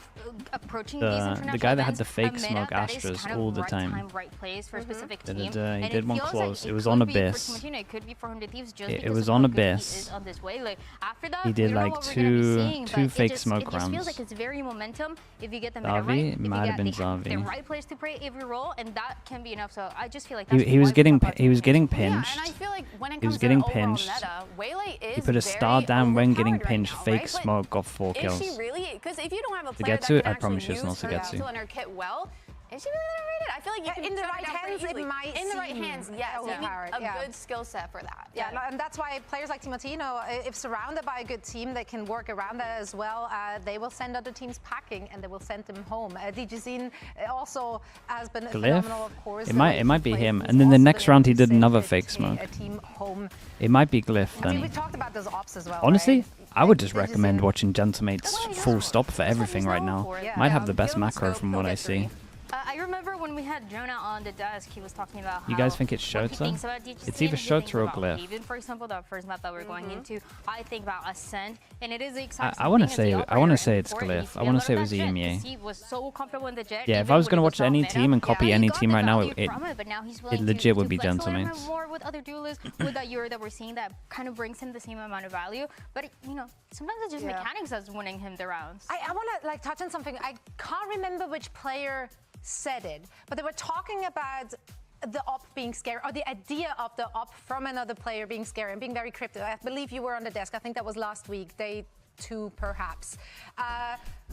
approaching The- these the international guy that had events, the fake a meta smoke that is Astros kind of all the right time. right place for a specific Da, da, team. da, he And did it one feels close. Like It was could on be Abyss. For Timotino, it could be for him to Thieves just It because was of on how good Abyss. He is on this way. Like, after that, He did we don't know like what we're gonna be seeing, two but fake it just smoke feels rounds. like it's very momentum if you get the meta Zavi? right. If you Might have get been the Zavi. right place to play every role, and that can be enough. So I just feel like He, that's he was why we getting talk about he was getting Yeah, pinched. and I feel like when it He was comes getting to the overall pinched. meta, Waylay is He put a star very down when getting overpowered right pinched. now, Fake right? But smoke got 4 Is kills. she really? Because if you don't have a To player get that to it, can I promise actually you it's use not her to get to. util and her kit well, is she really underrated? I feel like you can In the shut her right down pretty hands, it easily. might In the right seem hands, yes. You need overpowered, a yeah. good skill set for that. Yeah, and that's why players like Timotino, if surrounded by a good team that can work around that as well, they will send other teams packing and they will send them home. DJZine also has been phenomenal, of course. It might be He's him. also And then the been next able round to he did send another a fake smoke. A team home. It might be Glyph I mean, then. we talked about those ops as well. Honestly, right? I would just DJZine recommend watching Gentamate's full stop for everything right now. Yeah. Might have the Give best him a macro scope, from he'll what I get see. three. I remember when we had Jonah on the desk, he was talking about how You guys think it's what he Shota? thinks about DJZ, It's either he thinks Shota or about Glyph. Haven, for example, the first map that we're going into. I think about Ascent, and it is the exact I same wanna thing as say- the I operator, wanna and say it's before it Glyph. used to I be a wanna lot say of it was that jet, EMEA. 'cause he was so comfortable in the jet. Yeah, if even I was when gonna he watch off any meta. team and copy He any got team the right now, value it from but now he's willing legit to would be flex a little bit Gentamates. more with other duelists with that Euro that we're seeing that kind of brings him the same amount of value. But you know, sometimes it's just Yeah. mechanics that's winning him the rounds. I want to like touch on something. I can't remember which player said it, but they were talking about the op being scary, or the idea of the op from another player being scary and being very cryptic. I believe you were on the desk. I think that was last week. They 2 perhaps.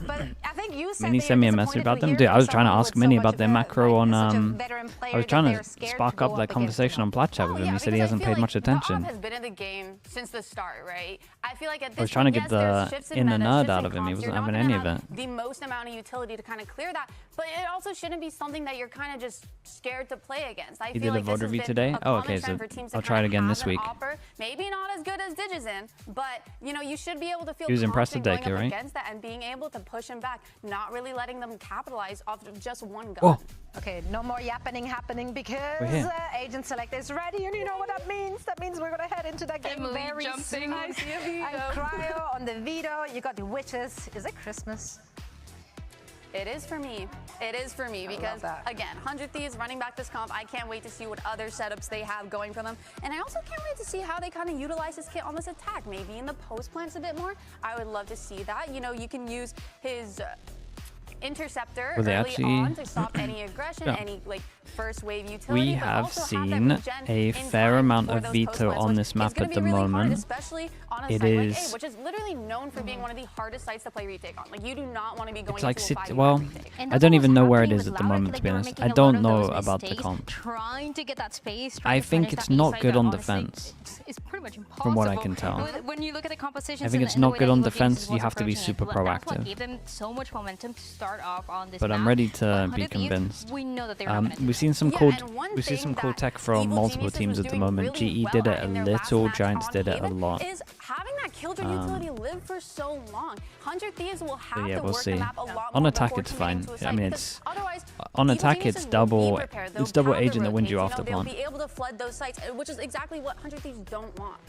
But I think you said Minnie sent me a message about them. Dude, I was trying to ask Minnie about their macro on I was trying to spark up that conversation on Plat Chat with him. He said he hasn't paid much attention. Has been in the game since the start, right? I feel like at this I was trying to get the inner nerd out of him. He wasn't wasn't having any of it. The most amount of utility to kind of clear that, but it also shouldn't be something that you're kind of just scared to play against. I He feel did a like VOD review today? Oh, okay, so I'll try it again this week. Maybe not as good as Digizin, but you know, you should be able to feel He was impressed with confident Deku, going up right? against that and being able to push him back, not really letting them capitalize off of just one gun. Oh. Okay, no more yapping happening because Agent Select is ready, and you know what that means? That means we're gonna head into that game very soon. I see a veto. And Cryo on the veto. You got the witches. Is it Christmas? It is for me. It is for me because, again, 100 Thieves running back this comp. I can't wait to see what other setups they have going for them. And I also can't wait to see how they kind of utilize his kit on this attack. Maybe in the post plants a bit more. I would love to see that. You know, you can use his interceptor early on to stop any aggression, any like first wave utility. We have seen a fair amount of veto on this map at the moment. Especially on a it site is like A, which is literally known for being one of the hardest sites to play retake on. Like you do not want to be going it's like into a 5v5 well, I don't even know where it is at the moment, to be honest. I don't know about the comp. Trying to get that space. I think it's not good on defense. It's pretty much impossible. From what I can tell. When you look at the compositions, I think it's not good on defense. You have to be super proactive. Gave them so much momentum to start off on this but I'm ready to be convinced. We know that they're we've seen some cool tech from multiple teams at the moment. GE did it a little, Giants did it a lot. Is having that killjoy utility live for so long. 100 Thieves will have to we'll work see. the map a lot On more attack, it's before fine. committing to a I mean, site, it's otherwise, on Evil attack. Geniuses It's will double. be prepared. It's They'll double counter agent that wins you rotate, off the They'll plant. be able to flood those sites, which is exactly what 100 Thieves don't want.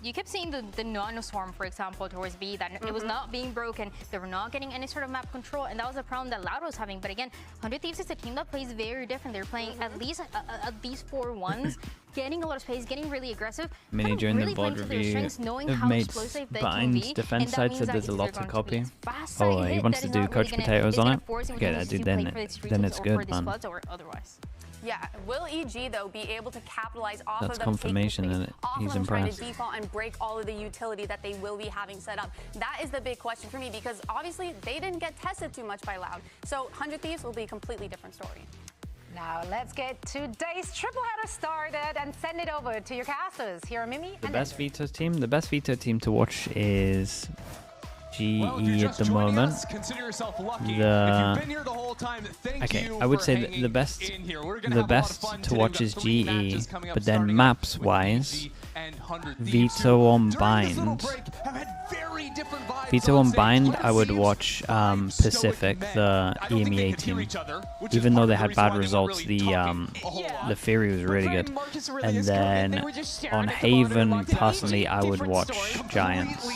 You kept seeing the Nano Swarm, for example, towards B, that it was not being broken. They were not getting any sort of map control, and that was a problem that Loud was having. But again, 100 Thieves is a team that plays very different. They're playing at least 4 ones, getting a lot of space, getting really aggressive. Mini during really the VOD review of mates behind defense side said there's a lot to copy. Oh, he wants to do Coach Potatoes on it? Okay, then it's good, man. Yeah, will EG though be able to capitalize off That's of them confirmation that he's impressed. Trying to default and break all of the utility that they will be having set up? That is the big question for me because obviously they didn't get tested too much by Loud. So 100 Thieves will be a completely different story. Now let's get today's triple header started and send it over to your casters. Here are Mimi The and best veto team to watch is GE at the moment. I would say the best to watch is GE, but then maps wise, Veto on Bind. Veto on Bind, I would watch Pacific, the EMEA team. Even though they had bad results, the Fury was really good. And then on Haven, personally, I would watch Giants.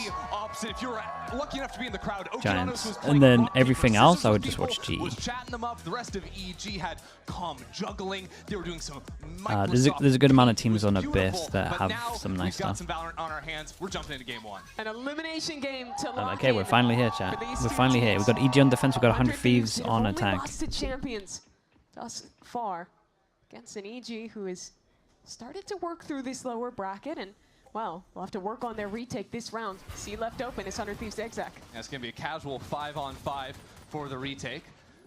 If you're lucky enough to be in the crowd, Giants. And then everything else, I would just watch GE. The rest of EG had calm juggling. They were doing some there's a good amount of teams on Abyss that have some nice stuff. Some Valorant on our hands. We're jumping into game 1. An elimination game to okay, we're finally here, chat. We're finally here. We've got EG on defense. We've got 100 Thieves on attack. Lost to champions thus far against an EG who has started to work through this lower bracket, and well, we'll have to work on their retake this round. C left open is 100 Thieves Zigzag. Yeah, it's going to be a casual 5-on-5 for the retake.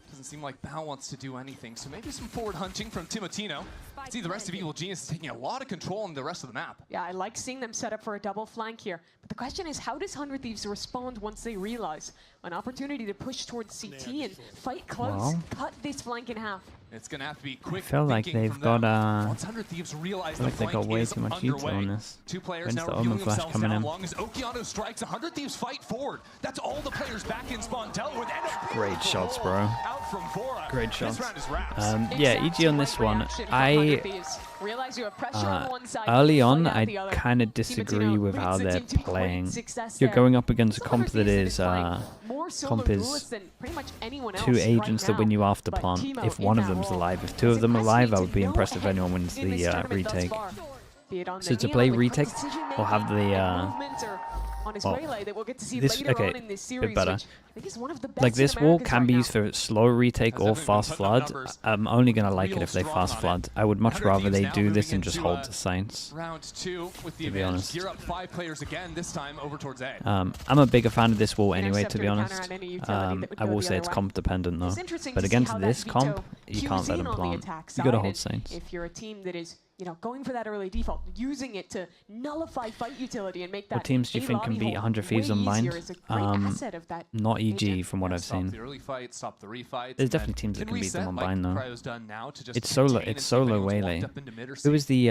Doesn't seem like Bao wants to do anything, so maybe some forward hunting from Timotino. See, the rest of Evil Genius is taking a lot of control on the rest of the map. Yeah, I like seeing them set up for a double flank here. But the question is, how does 100 Thieves respond once they realize an opportunity to push towards CT and fight close, cut this flank in half? It's going to have to be quick. I feel like they've got they got way too much veto on this. Two players now the Omen Flash coming in. Long as Okeano strikes, 100 Thieves fight forward. That's all the players back in spawn. With great shots, bro. Out from Bora. Great shots. This round is wraps. Yeah, EG on this one. Early on, I kind of disagree with how they're playing. You're going up against a comp that is 2 agents that win you after plant. If one of them's alive, if 2 of them are alive, I would be impressed if anyone wins the retake. So to play retake or have the on his Well, waylay that we'll get to see this- later okay, on in this bit series, better. which I think is one of the best Like in this wall Americas can right be now. used for slow retake Has or everyone fast putting up flood. numbers I'm only gonna like it real if they strong fast on it. flood. I would much 100 rather Thieves they now do this moving and just into, hold the Saints. Round 2 with the To be advantage. honest. Gear up 5 players again, this time over towards A. I'm a bigger fan of this wall anyway, to Interceptor be to honest. counter on any utility that would I go will the say other it's way. comp dependent though. It's interesting But to see against how this that comp, veto you can't cues let in them on the plant. attack You gotta side, hold and Saints. If you're a team that is, you know, going for that early default, using it to nullify fight utility and make that What teams do you think can lobby beat hole 100 Thieves way unbind? easier is a great asset of that Not EG agent. from what I've Stop seen. the early fight, stop the refights. There's definitely teams that can beat them on bind though. It's solo waylay. Who was the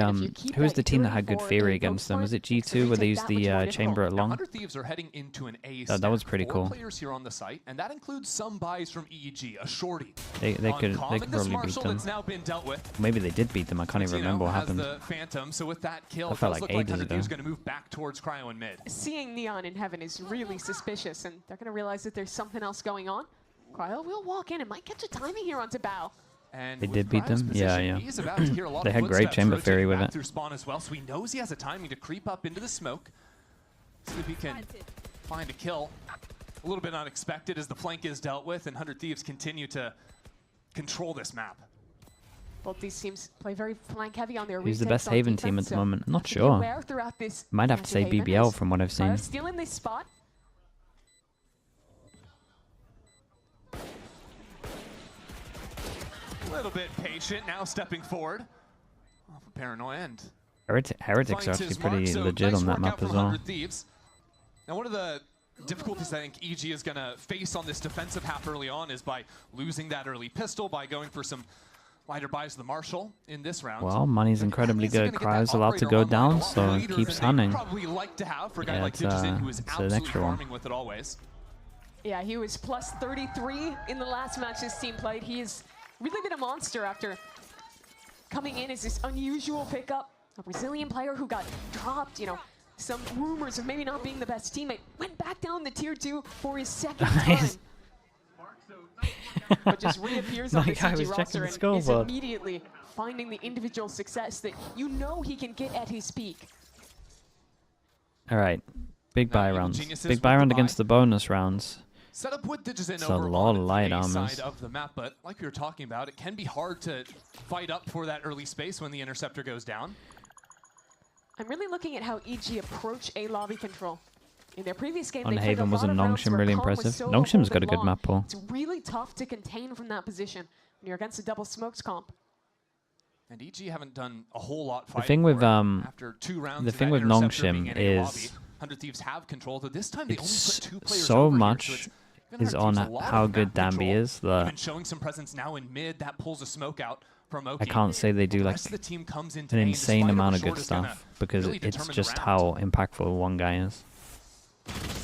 who was the team that had good theory against them? Was it G2 where they used the chamber at long? 100 Thieves are heading into an A That was pretty 4 cool. players here on the site, and that includes some buys from EEG, a shorty. They could Uncommon, this probably beat Marshall them. that's now been dealt with. Maybe they did beat them. I can't even remember what has happened. the Phantom, so with that kill, That it felt does like look like ages 100 ago. Thieves going to move back towards Cryo and mid. Seeing Neon in heaven is really suspicious, and they're going to realize that there's something else going on. Cryo will walk in and might catch a timing here onto Bao. And They with did beat Cryo's them? Yeah, position, yeah. he's about to hear a lot They of had great footsteps chamber rotating theory with back it. through spawn as well, so he knows he has a timing to creep up into the smoke. See if he can find a kill. A little bit unexpected as the flank is dealt with, and 100 Thieves continue to control this map. Both these teams play very flank heavy on their Who's the retakes best on Haven defense, team at the so moment? I'm not have to be sure. aware throughout this Might have to say Haven BBL as from what I've seen. Cryo still in this spot. A little bit patient, now stepping forward. Off of Paranoia end. Heretics are Finds actually his pretty mark, so legit nice on that work map out from as well. 100 Thieves. Now, one of the difficulties I think EG is going to face on this defensive half early on is by losing that early pistol, by going for some lighter buys of the Marshal in this round. Well, money's incredibly good. Cryo's allowed to go down, so it keeps hunting. Probably like to have for a guy Yeah, like it's, Digizin, who is it's an absolutely extra one. farming with it always. Yeah, he was plus 33 in the last match this team played. He has really been a monster after coming in as this unusual pickup. A Brazilian player who got dropped, you know, some rumors of maybe not being the best teammate. Went back down to tier 2 for his second time. But just reappears on the Like, I CG was checking roster the and is scoreboard. immediately finding the individual success that you know he can get at his peak. All right, big Now, buy Evil rounds. Geniuses Big with buy the round buy. against the bonus rounds. Set up with Digizin It's a over lot on of light the A armors. side of the map, but like we were talking about, it can be hard to fight up for that early space when the interceptor goes down. I'm really looking at how EG approach A lobby control. In their previous game, On they played Haven a wasn't lot of rounds Nongshim where really Calm was impressive? solo Nongshim's got a holding good long. map pool. It's really tough to contain from that position when you're against a double smokes comp. And EG haven't done a whole lot The fighting thing with for it. After 2 rounds the of thing that with interceptor being Nongshim in A lobby, is 100 Thieves have control, though this time they only it's put 2 players so over much here, so it's gonna is hurt on Thieves a lot how of good map Danby control. is that Even showing some presence now in mid, that pulls a smoke out from Oki. I can't say they do The like rest of the team comes into an main insane despite amount how of good short is gonna stuff because really it's determine the just round. how impactful one guy is.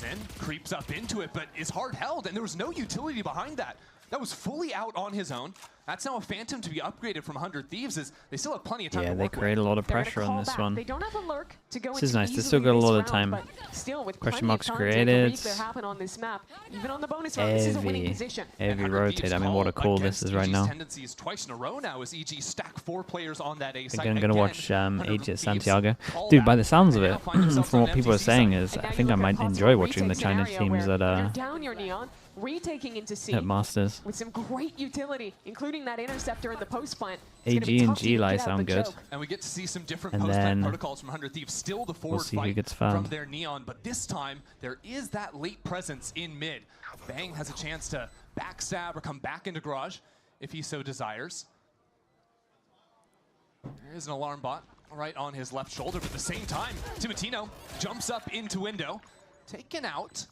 Zen creeps up into it, but is hard held, and there was no utility behind that. That was fully out on his own. That's now a Phantom to be upgraded from 100 Thieves, as they still have plenty of time Yeah, to they work create a lot of They're gonna pressure on call this back. one. They don't have a lurk to go This is into nice. They easily still got a this lot of round, time. but still with Question plenty of marks time created. To make their happen on this map. Even on the bonus round, this is a winning position. Heavy rotate. I mean, what a call this is right now. Tendencies twice in a row now as EG stack 4 players on that A site. Again, I'm gonna Again, watch 100 AJ Thieves Santiago. call Dude, by back. the sounds of They it, now find themselves from on what an people are empty saying site. is, And I now think you I look at might possible enjoy watching the retake China scenario teams where at you're down your Neon, retaking into C Masters. with some great utility, including that interceptor in the post plant. AG and G-Lai sound good. And we get to see some different And post-plant then protocols from 100 Thieves. Still the forward see who fight gets from found. their Neon, but this time there is that late presence in mid. Bang has a chance to backstab or come back into garage if he so desires. There is an alarm bot right on his left shoulder, but at the same time, Timotino jumps up into window, taken out.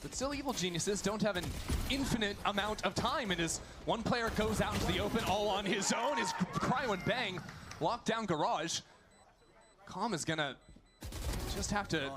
But still, Evil Geniuses don't have an infinite amount of time, and as one player goes out into the open all on his own, is Cryo and Bang lock down garage. Calm is gonna just have to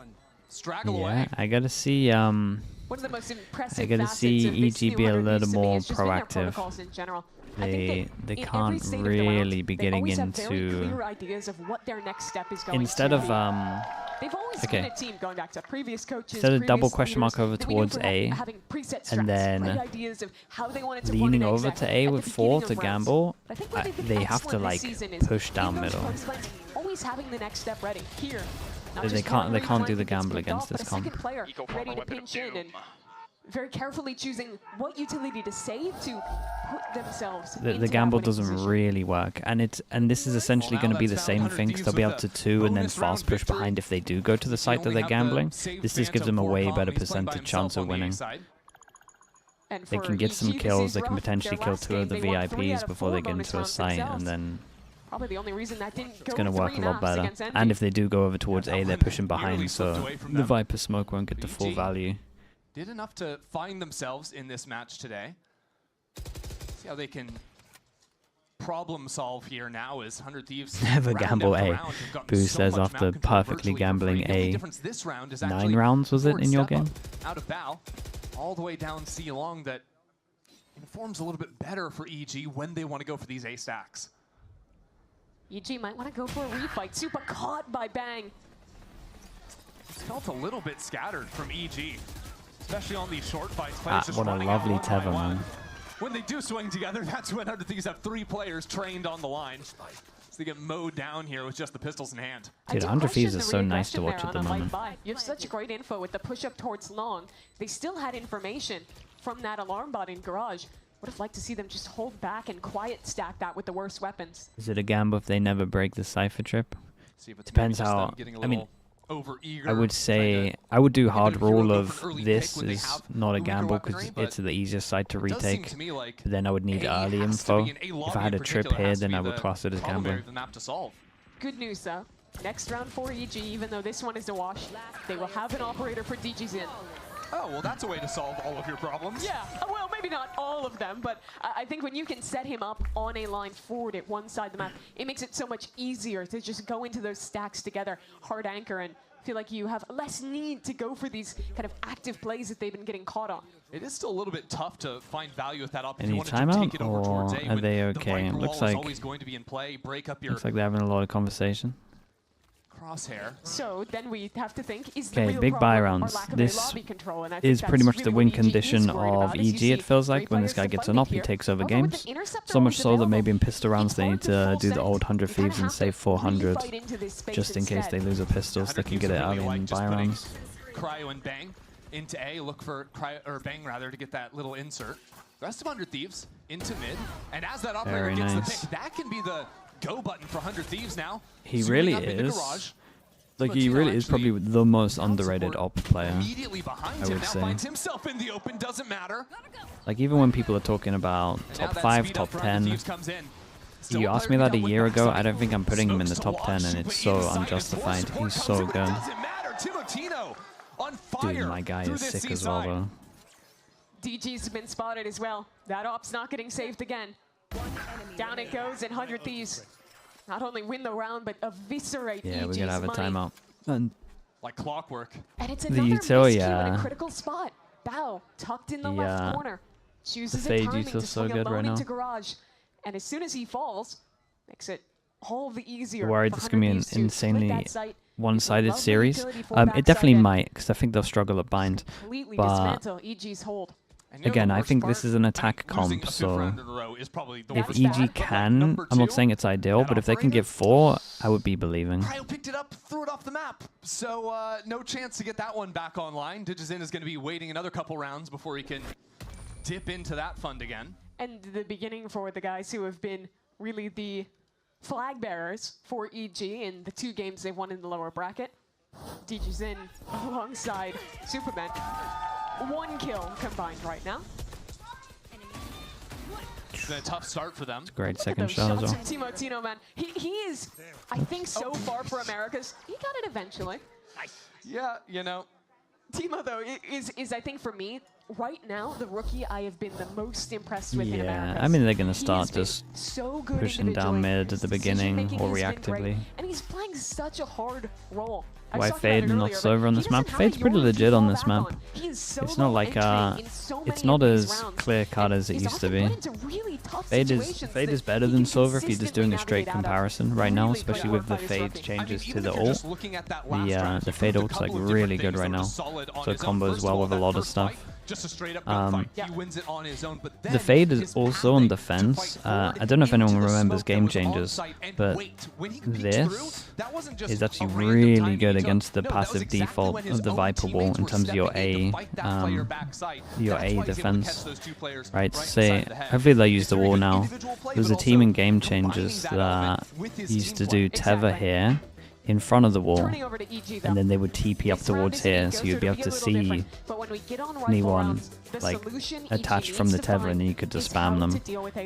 straggle Yeah, away. I gotta see. One of the most impressive I gotta facets see of this EG new be a 100 little Thieves to me more has just been their proactive. protocols in general. I think They that in every can't state of the round, really be they getting always have very into clear ideas of what their next step is going instead to of be. They've always okay. been a team going back to previous coaches, Instead of double previous question mark leaders, over that we knew towards for A, having preset and strats, then right ideas of how they wanted to leaning run an over exec to A at with the 4 beginning to of rounds. gamble, But I think where they've been they have to excellent like this season is push in down those middle. post fights, always having the next step ready. Here, They can't do the gamble against this comp. Second player ready to pinch in and very carefully choosing what utility to save to put themselves. The gamble doesn't really work, and this is essentially going to be the same thing, because they'll be able to 2 and then fast push behind if they do go to the site that they're gambling. This just gives them a way better percentage chance of winning. They can get some kills. They can potentially kill 2 of the VIPs before they get into a site, and then probably the only reason that didn't go it's going to work a lot better. And if they do go over towards A, they're pushing behind, so the Viper smoke won't get the full value. Did enough to find themselves in this match today. See how they can problem solve here now as 100 Thieves never gamble A. Boo says after perfectly gambling A. 9 rounds was it in your game? Out of bow, all the way down C long, that informs a little bit better for EG when they want to go for these A stacks. EG might want to go for a refight. Super caught by Bang. It's felt a little bit scattered from EG. Especially on these short fights. What a lovely tether, man. When they do swing together, that's when 100 Thieves have 3 players trained on the line. So they get mowed down here with just the pistols in hand. Dude, 100 Thieves is so nice to watch at the moment. You have such great info with the push-up towards long. They still had information from that alarm bot in garage. Would have liked to see them just hold back and quiet stack that with the worst weapons. Is it a gamble if they never break the Cypher trip? Depends how... I mean, I would say I would do hard rule of this is not a gamble because it's the easiest side to retake. But then I would need early info. If I had a trip here, then I would class it as gambling. Good news though. Next round for EG, even though this one is a wash, they will have an operator for DG's in. Oh, well, that's a way to solve all of your problems. Yeah, well, maybe not all of them, but I think when you can set him up on a line forward at one side of the map, it makes it so much easier to just go into those stacks together, hard anchor, and feel like you have less need to go for these kind of active plays that they've been getting caught on. It is still a little bit tough to find value with that option. Any timeout, or are they okay? It looks like they're having a lot of conversation. Crosshair. So then we have to think, is the real big buy rounds. This is pretty much the win condition of EG, it feels like. When this guy gets an op, he takes over games. So much so that maybe in pistol rounds they need to do the old 100 Thieves and save 400, just in case they lose a pistol, so they can get it early in buy rounds. Cryo and Bang into A, look for Cryo, or Bang rather, to get that little insert. The rest of 100 Thieves into mid, and as that operator gets the pick, that can be the go button for 100 Thieves now. He really is. Like, he really is probably the most underrated op player, I would say. Himself in the open, doesn't matter. Like, even when people are talking about top 5, top 10, you asked me that a year ago, I don't think I'm putting him in the top 10, and it's so unjustified. He's so good. Dude, my guy is sick as well, though. DG's been spotted as well. That op's not getting saved again. Down it goes, and 100 Thieves not only win the round, but eviscerate EG's we're gonna have a timeout. And like clockwork. And it's another miscue in a critical spot. Bow tucked in the left corner. Chooses a timing to swing alone into garage. And as soon as he falls, makes it all the easier. I'm worried this is gonna be an insanely one-sided series. It definitely might, because I think they'll struggle at bind. But EG's hold. again, I think this is an attack comp, so if EG can, I'm not saying it's ideal, but if they can get 4, I would be believing. Cryo picked it up, threw it off the map, so no chance to get that one back online. Digizin is going to be waiting another couple rounds before he can dip into that fund again. And the beginning for the guys who have been really the flag bearers for EG in the 2 games they've won in the lower bracket. Digizin alongside Superman. 1 kill combined right now. It's been a tough start for them. It's a great second shot as well. Timotino, man. He is, I think, so far for Americas. He got it eventually. Yeah, you know. Timo, though, is I think for me, right now, the rookie I have been the most impressed with in Americas. I mean, they're going to start just pushing down mid at the beginning or reactively. And he's playing such a hard role. Why Fade not Silver on this map? Fade's pretty legit on this map. It's not like it's not as clear cut as it used to be. Fade is better than Silver if you're just doing a straight comparison right now, especially with the Fade changes to the ult. The Fade ult's like really good right now, so it combos well with a lot of stuff. just a straight up gunfight. He wins it on his own. But then the fade is also on defense. I don't know if anyone remembers Game Changers, but this is actually really good against the passive default of the Viper wall in terms of your A defense. Right, say, hopefully they use the wall now. There was a team in Game Changers that used to do tether here in front of the wall, and then they would TP up towards here, so you'd be able to see anyone like attached from the tether, and then you could just spam them.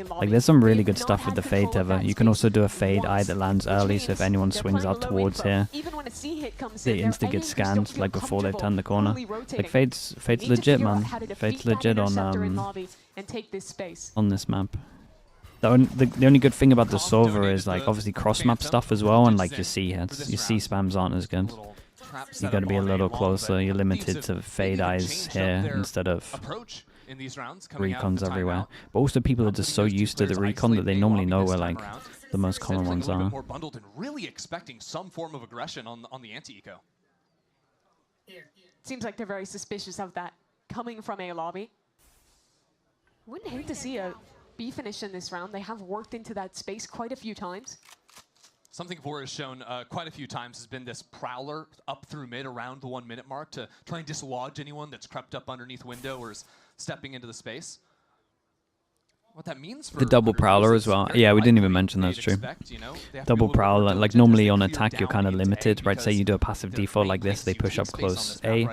Like, there's some really good stuff with the fade tether. You can also do a fade eye that lands early, so if anyone swings out towards here, they insta get scanned like before they've turned the corner. Like, fade's legit, man. Fade's legit on this map. The only good thing about the Sova is, like, obviously cross-map stuff as well, and, like, your C-hits. Your C-spams aren't as good. You got to be a little closer. You're limited to fade eyes here instead of recons everywhere. But also people are just so used to the recon that they normally know where, like, the most common ones are. More bundled and really expecting some form of aggression on the anti-eco. Seems like they're very suspicious of that coming from a lobby. Wouldn't hate to see a B finish in this round. They have worked into that space quite a few times. Something Vor has shown quite a few times has been this prowler up through mid around the 1 minute mark to try and dislodge anyone that's crept up underneath window or is stepping into the space. What that means for the double prowler as well. Yeah, we didn't even mention that's true. Double prowler, like normally on attack you're kind of limited, right? Say you do a passive default like this, they push up close A,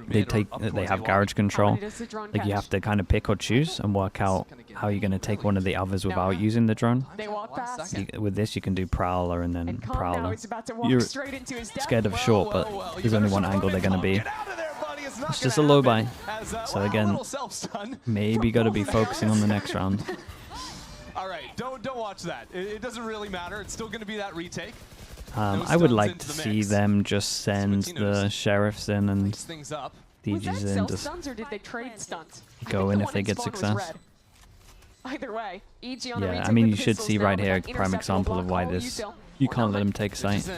they have garage control. Like, you have to kind of pick or choose and work out how you're going to take one of the others without using the drone. With this you can do prowler and then prowler. You're scared of short, but there's only one angle they're going to be. It's just a low buy. So again, maybe got to be focusing on the next round. All right, don't watch that. It doesn't really matter. It's still going to be that retake. I would like to see them just send the sheriffs in and DGs in. Just go in if they get success. Either way, EG on the I mean, you should see right here a prime example of why this. You can't let him take sight.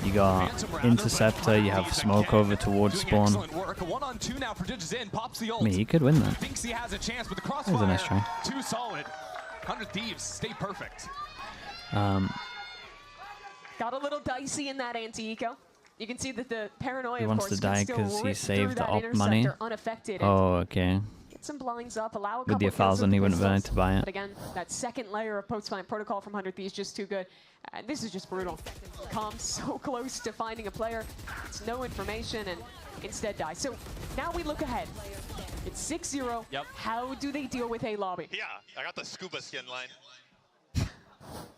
You got Interceptor, you have smoke over towards spawn. I mean, he could win that. That was a nice try. Too solid. 100 Thieves, stay perfect. Got a little dicey in that anti-eco. You can see that the paranoia, he wants to die because he saved the op money. Oh, okay. Some blinds up, allow a with the 1,000 he wouldn't have been able to buy it. But again, that second layer of post-find protocol from 100 Thieves just too good. This is just brutal. Come so close to finding a player. It's no information and instead die. So now we look ahead. It's 6-0. Yep. How do they deal with a lobby? Yeah, I got the scuba skin line.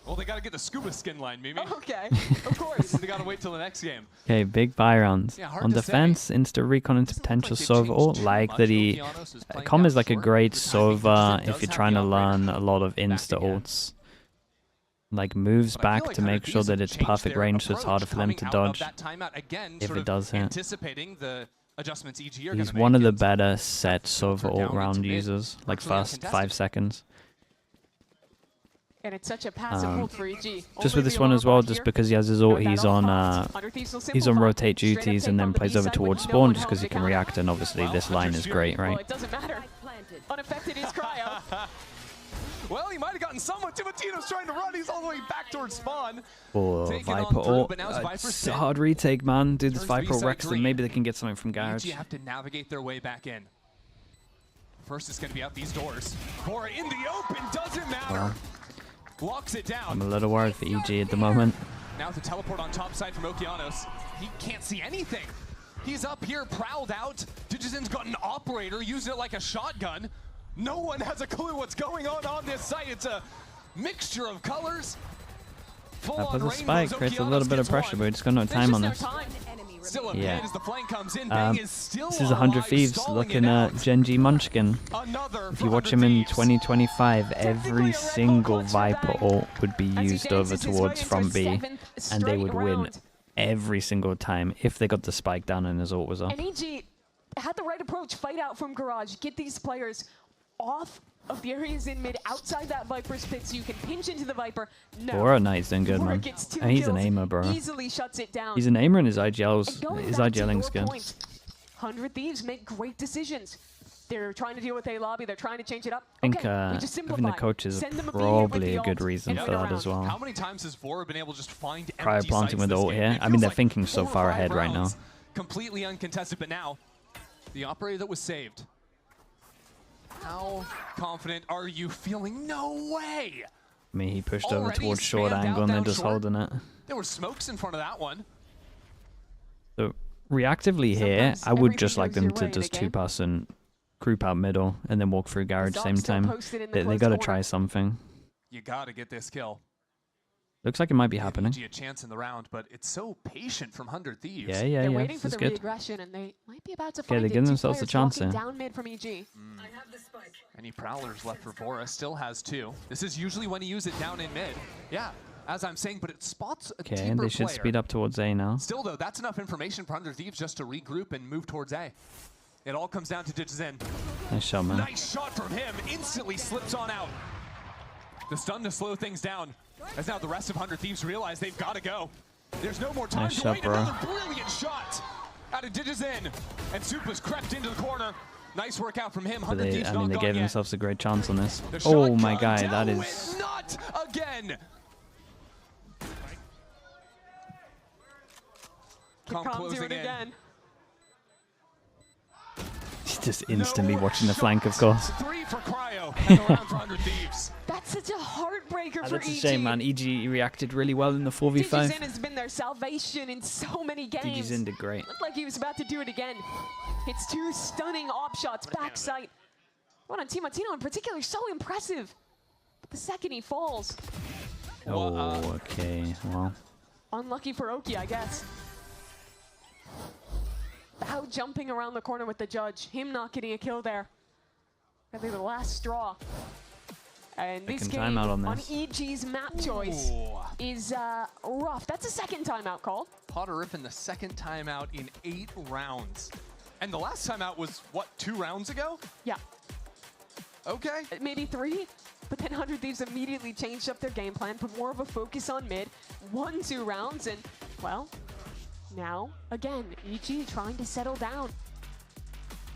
Well, they got to get the scuba skin line, Mimi. Oh, okay, of course. They got to wait till the next game. Okay, big buy rounds. Yeah, on defense, insta recon into potential Sova ult. Like that he... Com is like a great Sova if you're trying to learn a lot of insta ults. Like, moves back to make sure that it's perfect range so it's harder for them to dodge if it does hit. He's one of the better set Sova ult round users, like first 5 seconds. And it's such a passive hold for EG. Just with this one as well, just because he has his ult, he's on rotate duties and then plays over towards spawn just because he can react, and obviously this line is great, right? Well, it doesn't matter. Unaffected is cryo. Well, he might have gotten someone. Timotino's trying to run. He's all the way back towards spawn. Oh, Viper ult. It's a hard retake, man. Dude, this Viper wrecks them. Maybe they can get something from garage. EG have to navigate their way back in. First, it's going to be out these doors. Or in the open, doesn't matter. Locks it down. I'm a little worried for EG at the moment. Now the teleport on top side from Okeanos. He can't see anything. He's up here, prowled out. Digizen's got an operator, using it like a shotgun. No one has a clue what's going on this site. It's a mixture of colors. That was a spike, creates a little bit of pressure, but we just got no time on this. Yeah. This is 100 Thieves looking at Genji Munchkin. If you watch him in 2025, every single Viper ult would be used over towards from B, and they would win every single time if they got the spike down and his ult was up. And EG had the right approach, fight out from garage, get these players off of the areas in mid, outside that Viper's pit, so you can pinch into the Viper. No. Bora Knight's doing good, man. And he's an aimer, bro. Easily shuts it down. He's an aimer and his IGLing's good. 100 Thieves make great decisions. They're trying to deal with a lobby. They're trying to change it up. I think we just having the simplify. coaches Send them are a beat with probably the a good ult reason and for go that around. as well. How many times has Vora been able to just find Prior empty planting sites with this ult game? here. It I mean, feels they're like thinking so 4 or far 5 ahead right now. rounds, completely uncontested, but now the operator that was saved. How confident are you feeling? No way! I mean, he pushed over Already towards short spammed angle out and they're down just short. holding it. There were smokes in front of that one. So reactively here, Sometimes I would everything just like goes them your to way in a just game. two-pass and group out middle and then walk through garage Stop same still time. posted in the They close got to corner. try something. You gotta get this kill. Looks like it might be Give happening. EG a chance in the round, but it's so patient from 100 Thieves. Yeah, yeah, They're yeah. waiting for This the is good. reaggression, and they might be about to Okay, find they're it. giving Two themselves a players chance walking here. down mid from EG. Any prowlers left for Vora? Still has 2. This is usually when you use it down in mid. Yeah, as I'm saying, but it spots a Okay, deeper and they should player. speed up towards A now. Still, though, that's enough information for 100 Thieves just to regroup and move towards A. It all comes down to Digizin. Nice shot, man. Nice shot from him. Instantly slips on out. The stun to slow things down. As now the rest of 100 Thieves realize they've got to go. There's no more time Nice to shot, wait. bro. Another brilliant shot out of Digizin. And Supa's crept into the corner. Nice work out from him. But 100 they, Thieves I not mean, they gone gave yet. themselves a great chance on this. The Oh my shotgun guy, that to is... win. Not again. Comp Can't do closing it in. again. He's just instantly watching the flank, of course. 3 for Cryo and the round for 100 Thieves. That's such a heartbreaker for That's a EG. shame, man. EG reacted really well in the 4v5. Digizin has been their salvation in so many games. Digizin did great. Looked like he was about to do it again. It's 2 stunning op shots, backside. What on TMOTINO in particular, so impressive. But the second he falls, Oh, okay. Well, unlucky for Oki, I guess. Bao jumping around the corner with the judge, him not getting a kill there. I think the last straw. And this Second game timeout on this. EG's map choice is rough. That's a second timeout called. Potter Riffin the second timeout in 8 rounds. And the last timeout was, what, 2 rounds ago? Yeah, Okay. maybe 3. But then 100 Thieves immediately changed up their game plan, put more of a focus on mid, won 2 rounds, and, well, now, again, EG trying to settle down.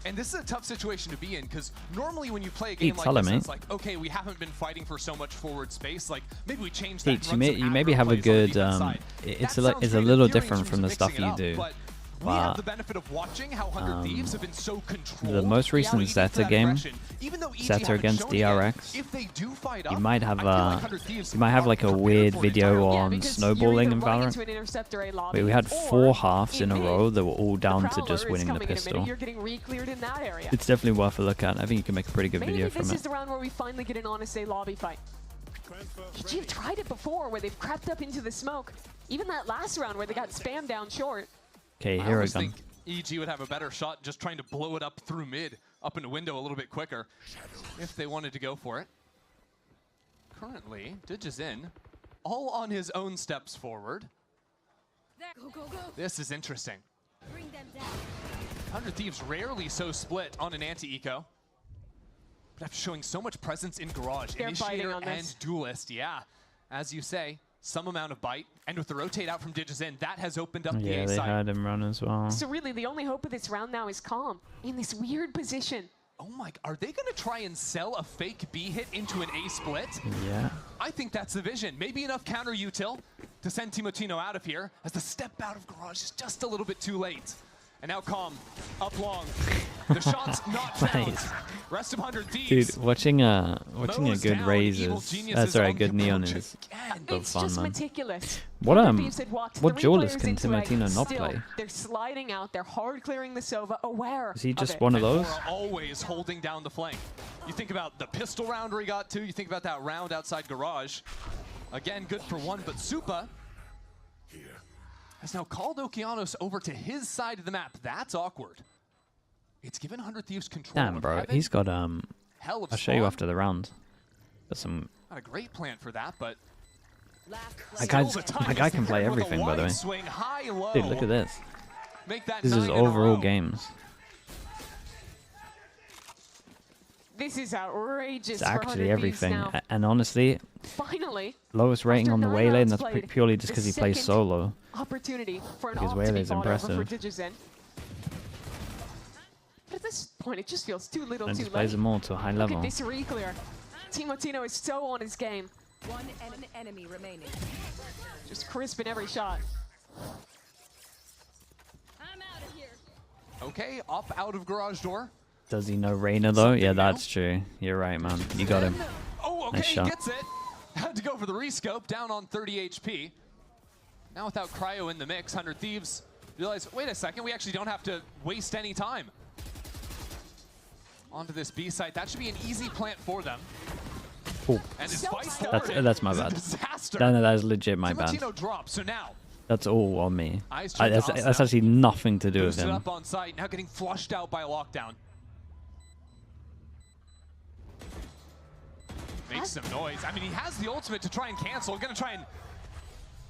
And this is a tough situation to be in, because normally when you play a game like solid, this, mate. it's like, okay, we haven't been fighting for so much forward space, like, maybe we change that. Peach, and run you some maybe aggro have a plays on the good, defense side. it's That a sounds little great in theory in different terms from of the stuff mixing you it up, do. But we have the benefit of watching how 100 Thieves have been so controlled. The most recent without Zeta that game, aggression. Even though EG Zeta haven't against shown it yet, DRX, if they do fight up, you might have I feel like 100 Thieves like a are weird prepared for it video entirely. Yeah, on because snowballing you're in either running Valorant. into an interceptor A lobby, We had or 4 halves in a mid, row that were all the down to Prowler just is winning the coming in a minute, pistol. You're getting re-cleared in that area. It's definitely worth a look at. I think you can make a pretty good Maybe video this from is it. the round where we finally get an honest A lobby fight. You've tried it before, where they've crept up into the smoke. Even that last round where they got spammed down short. Okay, I here we always go. think EG would have a better shot just trying to blow it up through mid, up into window a little bit quicker, if they wanted to go for it. Currently, Digizin, all on his own steps forward. This is interesting. 100 Thieves rarely so split on an anti-eco. But after showing so much presence in Garage, They're fighting Initiator on and this. Duelist, yeah. As you say, some amount of bite. And with the rotate out from Digizin, that has opened up the Yeah, A they side. had him run as well. So really, the only hope of this round now is Calm in this weird position. Oh my, are they gonna try and sell a fake B hit into an A split? Yeah. I think that's the vision. Maybe enough counter util to send TMOTINO out of here, as the step out of Garage is just a little bit too late. And now Calm, up long. The shot's not found. Nice. Rest of 100 Thieves. Dude, watching a mows good down raise Evil is Geniuses sorry, on good the neon approach is again. so It's fun, just man. meticulous. What 100 Thieves had walked what 3 duelist players can into A. TMOTINO not Still, play? They're sliding out. They're hard clearing the Sova, aware. Is he of just it. one of those? Vora always holding down the flank. You think about the pistol round where he got 2. You think about that round outside Garage. Again, good for 1, but Supa has now called Okeanos over to his side of the map. That's awkward. It's given 100 Thieves control. Damn, of bro. heaven. He's got Hell of I'll show you spawn. after the round. Got some. Not a great plan for that, but My guy can play everything, by the way. Swing, high, low. Dude, look at this. Make that This is 9 in a overall row. games. This is outrageous. It's for actually 100 Thieves everything. now. And honestly, Finally, lowest rating after on the 9 Waylay, and rounds that's played, purely just the because he plays second solo. opportunity for an Because op to be Waylay's fought over for impressive. Digizin. at this point, it just feels too little, And too displays late. them all to a high Look level. at this re-clear. Timotino is so on his game. One enemy remaining. Just crisp in every shot. I'm out of here. Okay, up out of garage door. Does he know Reyna though? Yeah, that's true. You're right, man. You got him. Oh, okay, Nice he shot. gets it. Had to go for the rescope, down on 30 HP. Now without Cryo in the mix, 100 Thieves realize, wait a second, we actually don't have to waste any time. Onto this B site, that should be an easy plant for them. Ooh. And his fight forward That's my is a bad. disaster. No, that is legit my bad. Timotino drops, so now That's all on me. Eyes turned to us That's now. actually nothing to do with boosted him. up on site, now getting flushed out by a lockdown. Makes some noise. I mean, he has the ultimate to try and cancel. Gonna try and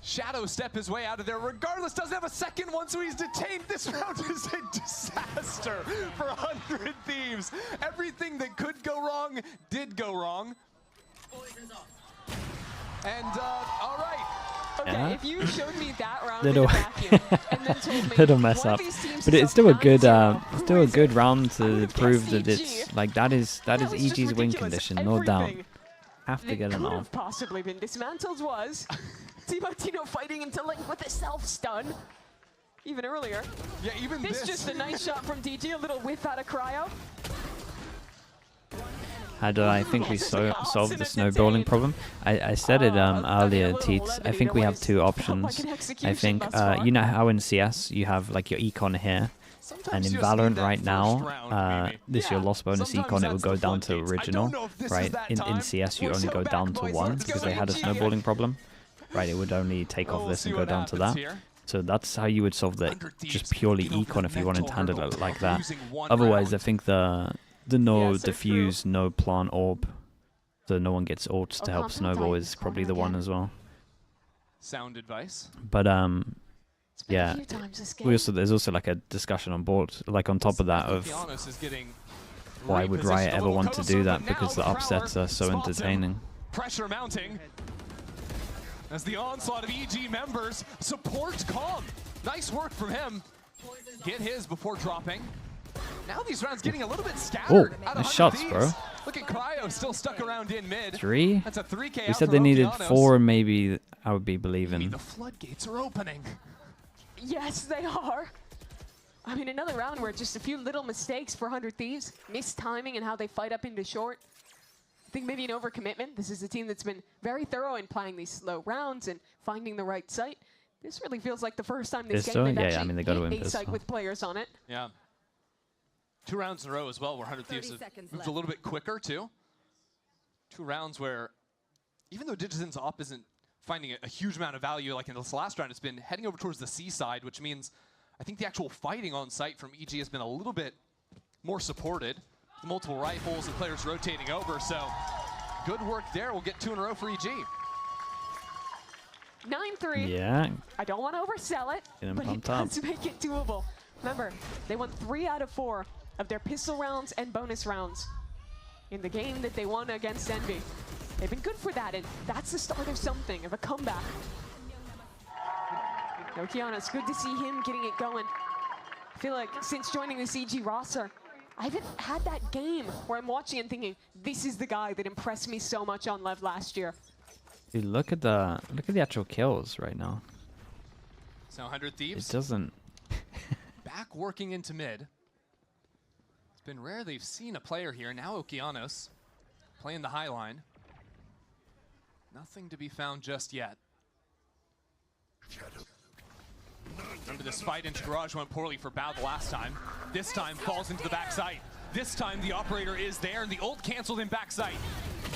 shadow step his way out of there. Regardless, doesn't have a second one, so he's detained. This round is a disaster for 100 Thieves. Everything that could go wrong did go wrong. And, all right. Okay, Yeah. if you showed me that round Little, in a vacuum and then told me little mess one up, of these teams but is it's up still a good, 9-0, still a good round to would've prove guessed that EG. it's like that is was just EG's win ridiculous. condition, no doubt. Everything Have to that get him could off. have possibly been dismantled was Timotino fighting into Link with a self-stun. Even earlier. Yeah, even This just a nice shot from DG, a little whiff out of Cryo. How do I think we This is awesome solve the and snowballing insane. problem? I said it earlier, a little Teets. I levity think we have noise. two Felt options. like an I execution think thus far. you know how in CS you have like your econ here, Sometimes and in you just need Valorant that right first now, round, maybe. this your loss bonus Sometimes econ, it would that's go the down to floodgates. I original, don't know if this is right? that In time. CS you We're only so go back, down to boys. 1 Let's because go they had a EG. snowballing problem. Right, it would only take off We'll this see and go what down to happens that. here. So that's how you would solve that, 100 just Thieves purely getting over econ the if you wanted to mental handle it hurdle like of that. losing one Otherwise, I round. think the no Yeah, so diffuse, no plant orb, so no one gets ults to Oh, help Compound snowball Titan's is probably the corner one again. as well. Sound advice. But It's been yeah, a few times this we game. also there's also like a discussion on board, like on top of that, of Giannis is getting why would repositioned Riot a ever little want to closer, do but that? now Because the Prowler upsets are so spots him. entertaining. Pressure mounting as the onslaught of EG members support Calm. Nice work from him. Get his before dropping. Now these rounds getting a little bit scattered. Oh, out of nice 100 shots, bro. Thieves. Look at Cryo still stuck around in mid. 3? That's a 3K We out said for they needed Okeanos. 4, maybe I would be Maybe believing. the floodgates are opening. Yes, they are. I mean, another round where just a few little mistakes for 100 Thieves, missed timing and how they fight up into short. I think maybe an overcommitment. This is a team that's been very thorough in playing these slow rounds and finding the right site. This really feels like the first time this Pistol? game they've Yeah, I actually mean, they gotta hit win a site pistol. with players on it. Yeah. 2 rounds in a row as well where 100 Thieves 30 have seconds moved left. a little bit quicker too. 2 rounds where even though Digizen's op isn't finding a huge amount of value like in this last round, it's been heading over towards the C side, which means I think the actual fighting on site from EG has been a little bit more supported. Multiple rifles and players rotating over, so good work there. We'll get 2 in a row for EG. 9-3. Yeah, I don't want to oversell it, Get 'em but it pumped up. does make it doable. Remember, they won 3 out of 4 of their pistol rounds and bonus rounds in the game that they won against Envy. They've been good for that, and that's the start of something, of a comeback. Okeanos, good to see him getting it going. I feel like since joining the CG roster, I haven't had that game where I'm watching and thinking, this is the guy that impressed me so much on LEV last year. dude, look at the actual kills right now. So 100 It Thieves doesn't. back working into mid. It's been rare they've seen a player here. Now Okeanos playing the high line. Nothing to be found just yet. Remember this fight into garage went poorly for Bao the last time. This time falls into the backside. This time the operator is there and the ult canceled in backside.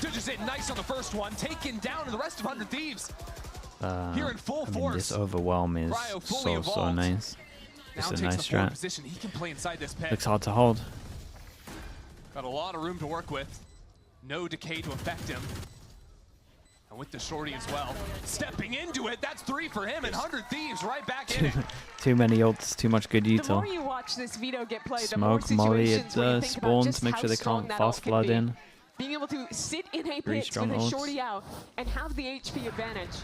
Dodges it nice on the first one, taken down, and the rest of 100 Thieves here in full I mean, force. this overwhelm is Cryo fully so evolved. nice. Now It's a takes nice the forward strat. position. He can play inside this pit. Looks hard to hold. Got a lot of room to work with. No decay to affect him. And with the shorty as well. Stepping into it, that's 3 for him, and 100 Thieves right back in it. Too many ults, too much good The util. more you watch this Vito get played, the more Smoke, molly, situations it where you think about spawns, just make how sure they strong can't that fast ult can flood be. in. Being able to sit in a Three pit strong with a ults. shorty out and have the HP advantage.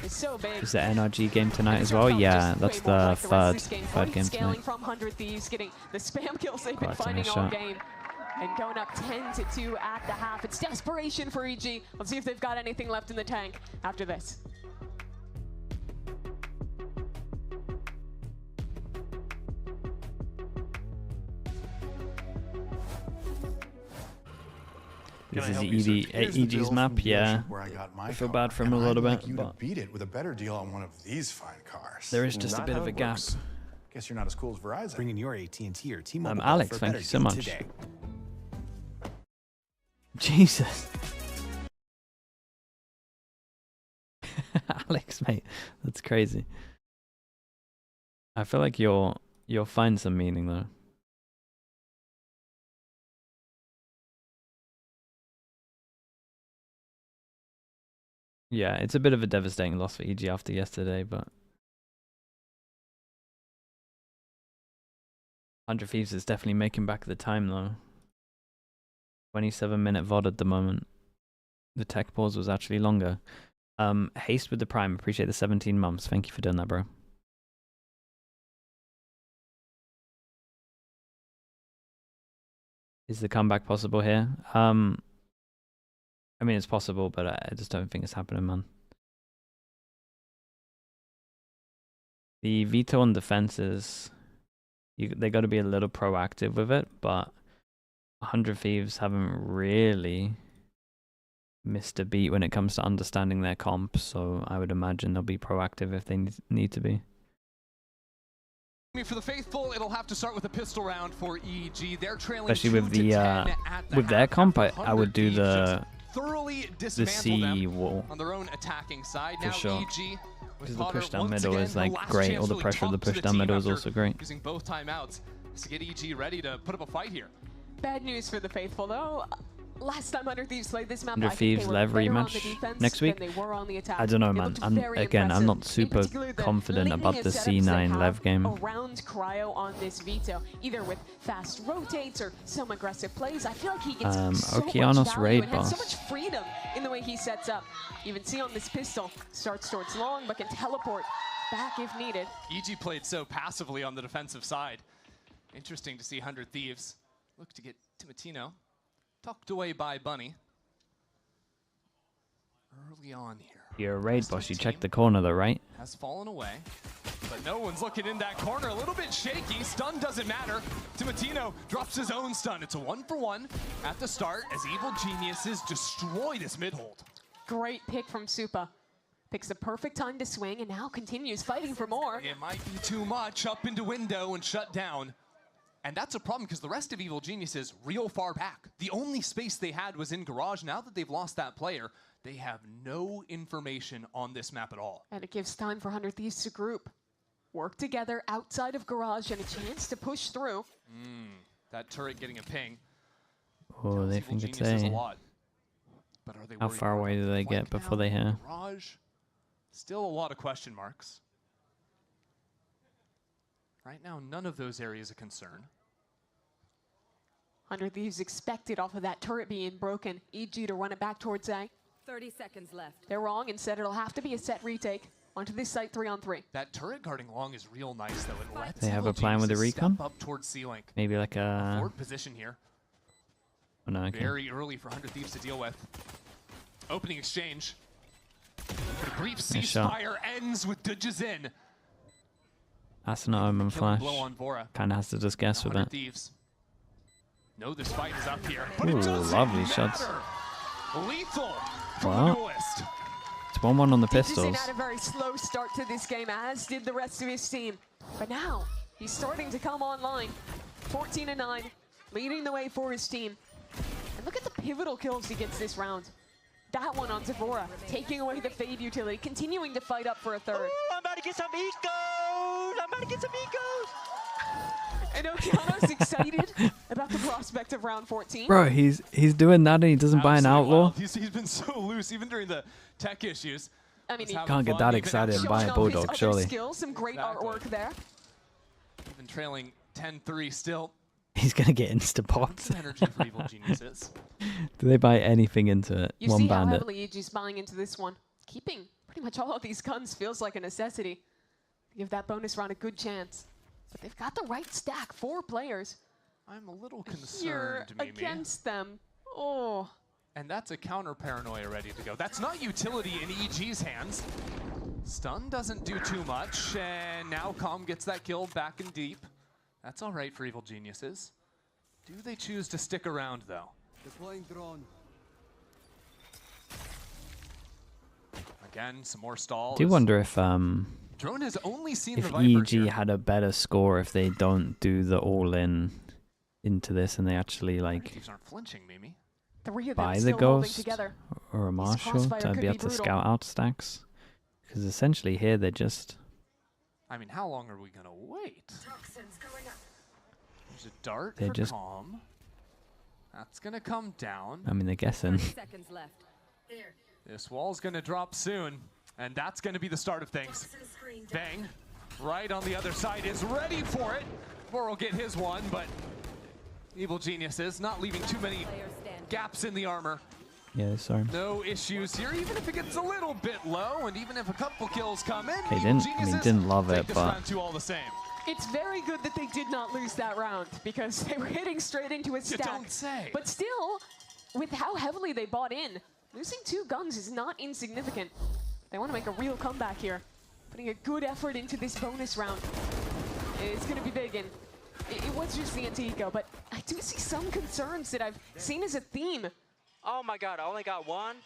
is so big. Is the NRG game tonight as well? Yeah, that's the third game Scaling tonight. from 100 Thieves, getting the spam kills they've been That's a finding nice all shot. game. And going up 10-2 at the half. It's desperation for EG. Let's see if they've got anything left in the tank after this. This is EG's map, yeah. I feel bad for him a little bit, but beat it with a better deal on one of these fine cars. there is just a bit of a gap. Guess you're not as cool as Verizon. Bringing your AT&T or T-Mobile. Alex, thank you so much. Jesus. Alex, mate, that's crazy. I feel like you'll find some meaning though. Yeah, it's a bit of a devastating loss for EG after yesterday, but 100 Thieves is definitely making back the time though. 27-minute VOD at the moment. The tech pause was actually longer. Haste with the Prime, appreciate the 17 months. Thank you for doing that, bro. Is the comeback possible here? I mean, it's possible, but I just don't think it's happening, man. The veto on defenses, they got to be a little proactive with it, but 100 Thieves haven't really missed a beat when it comes to understanding their comp, so I would imagine they'll be proactive if they need to be. For the faithful, it'll have to start with a pistol round for EG. They're trailing Especially with their comp, I would do the C wall on their own attacking side. for now sure. EG because the push down middle is like great. All the pressure of the push down middle is also great. Using both timeouts to get EG ready to put up a fight here. Bad news for the faithful though. Last time 100 Thieves played this map, 100 Thieves LEV rematch next week. I don't know, man. I'm not super confident about the C9 LEV game. Around Cryo on this veto, either with fast rotates or some aggressive plays. I feel like he gets so Okeanos much value raid and has so boss. much freedom in the way he sets up. You can see on this pistol, starts towards long, but can teleport back if needed. EG played so passively on the defensive side. Interesting to see 100 Thieves look to get Timotino tucked away by Bunny early on here. You're a raid boss. You checked the corner though, right? Has fallen away, but no one's looking in that corner. A little bit shaky. Stun doesn't matter. Timotino drops his own stun. It's a 1-for-1 at the start as Evil Geniuses destroy this mid-hold. Great pick from Supa. Picks the perfect time to swing and now continues fighting for more. It might be too much. Up into window and shut down. And that's a problem because the rest of Evil Geniuses real far back. The only space they had was in Garage. Now that they've lost that player, they have no information on this map at all. And it gives time for 100 Thieves to group. Work together outside of Garage and a chance to push through. That turret getting a ping. Oh, they think it's A. But are they How far away do they get before they hear? Garage, still a lot of question marks. Right now, none of those areas a concern. 100 Thieves expected off of that turret being broken. EG to run it back towards A. 30 seconds left. They're wrong and said it'll have to be a set retake. Onto this site 3-on-3. That turret guarding long is real nice, though. It lets They have a plan with the recon? step up towards C-Link. Maybe like a... Forward position here. Oh, no, okay. Very early for 100 Thieves to deal with. Opening exchange. The brief Nice shot. ceasefire ends with Dudges in. That's an Omen flash. blow on Vora. Kind of has to just guess with 100 it. Thieves. No, this fight is up here. But Ooh, it doesn't lovely matter. shots. Lethal from Wow. the duelist. It's 1-1 on the Dudgesin pistols. had a very slow start to this game, as did the rest of his team. But now, he's starting to come online. 14-9, leading the way for his team. And look at the pivotal kills he gets this round. That one on Zavora, taking away the Fade utility, continuing to fight up for a third. Ooh, I'm about to get some ecos! I'm about to get some ecos! And Okeanos excited about the prospect of round 14. Bro, he's doing that and he doesn't buy an Absolutely outlaw. wild. He's been so loose, even during the tech issues. I mean, he Can't get that excited and buy a bulldog, surely. Skills, some great artwork there. Even trailing 10-3 still. He's gonna get insta-popped. Energy for Evil Geniuses. Do they buy anything into it? You One see how bandit. heavily EG's buying into this one. Keeping pretty much all of these guns feels like a necessity to give that bonus round a good chance. But they've got the right stack, 4 players. I'm a little Here concerned, Mimi. against them. Oh. And that's a counter paranoia ready to go. That's not utility in EG's hands. Stun doesn't do too much, and now Calm gets that kill back and deep. That's all right for Evil Geniuses. Do they choose to stick around, though? Deploying drone. Again, some more stalls. I do wonder if Drone has only seen if the Viper EG had a better score if they don't do the all-in into this and they actually like Thieves aren't flinching, Mimi. 3 of them buy the still holding Ghost together. or a Marshal crossfire to could be be able to brutal. scout out stacks. Because essentially here they're just... I mean, how long are we going to wait? There's a dart They're for just- Calm. That's going to come down. I mean, they're guessing. Seconds left. This wall's going to drop soon, and that's going to be the start of things. Bang. Right on the other side is ready for it. Bor will get his one, but Evil Geniuses not leaving too many gaps in the armor. Yeah, sorry. No issues here, even if it gets a little bit low, and even if a couple kills come in, They Evil didn't Geniuses love take it, this but round 2 all the same. It's very good that they did not lose that round because they were hitting straight into a stack. don't say. But still, with how heavily they bought in, losing 2 guns is not insignificant. They want to make a real comeback here, putting a good effort into this bonus round. It's going to be big, and it was just the anti-eco, but I do see some concerns that I've seen as a theme. Oh my god, I only got 1.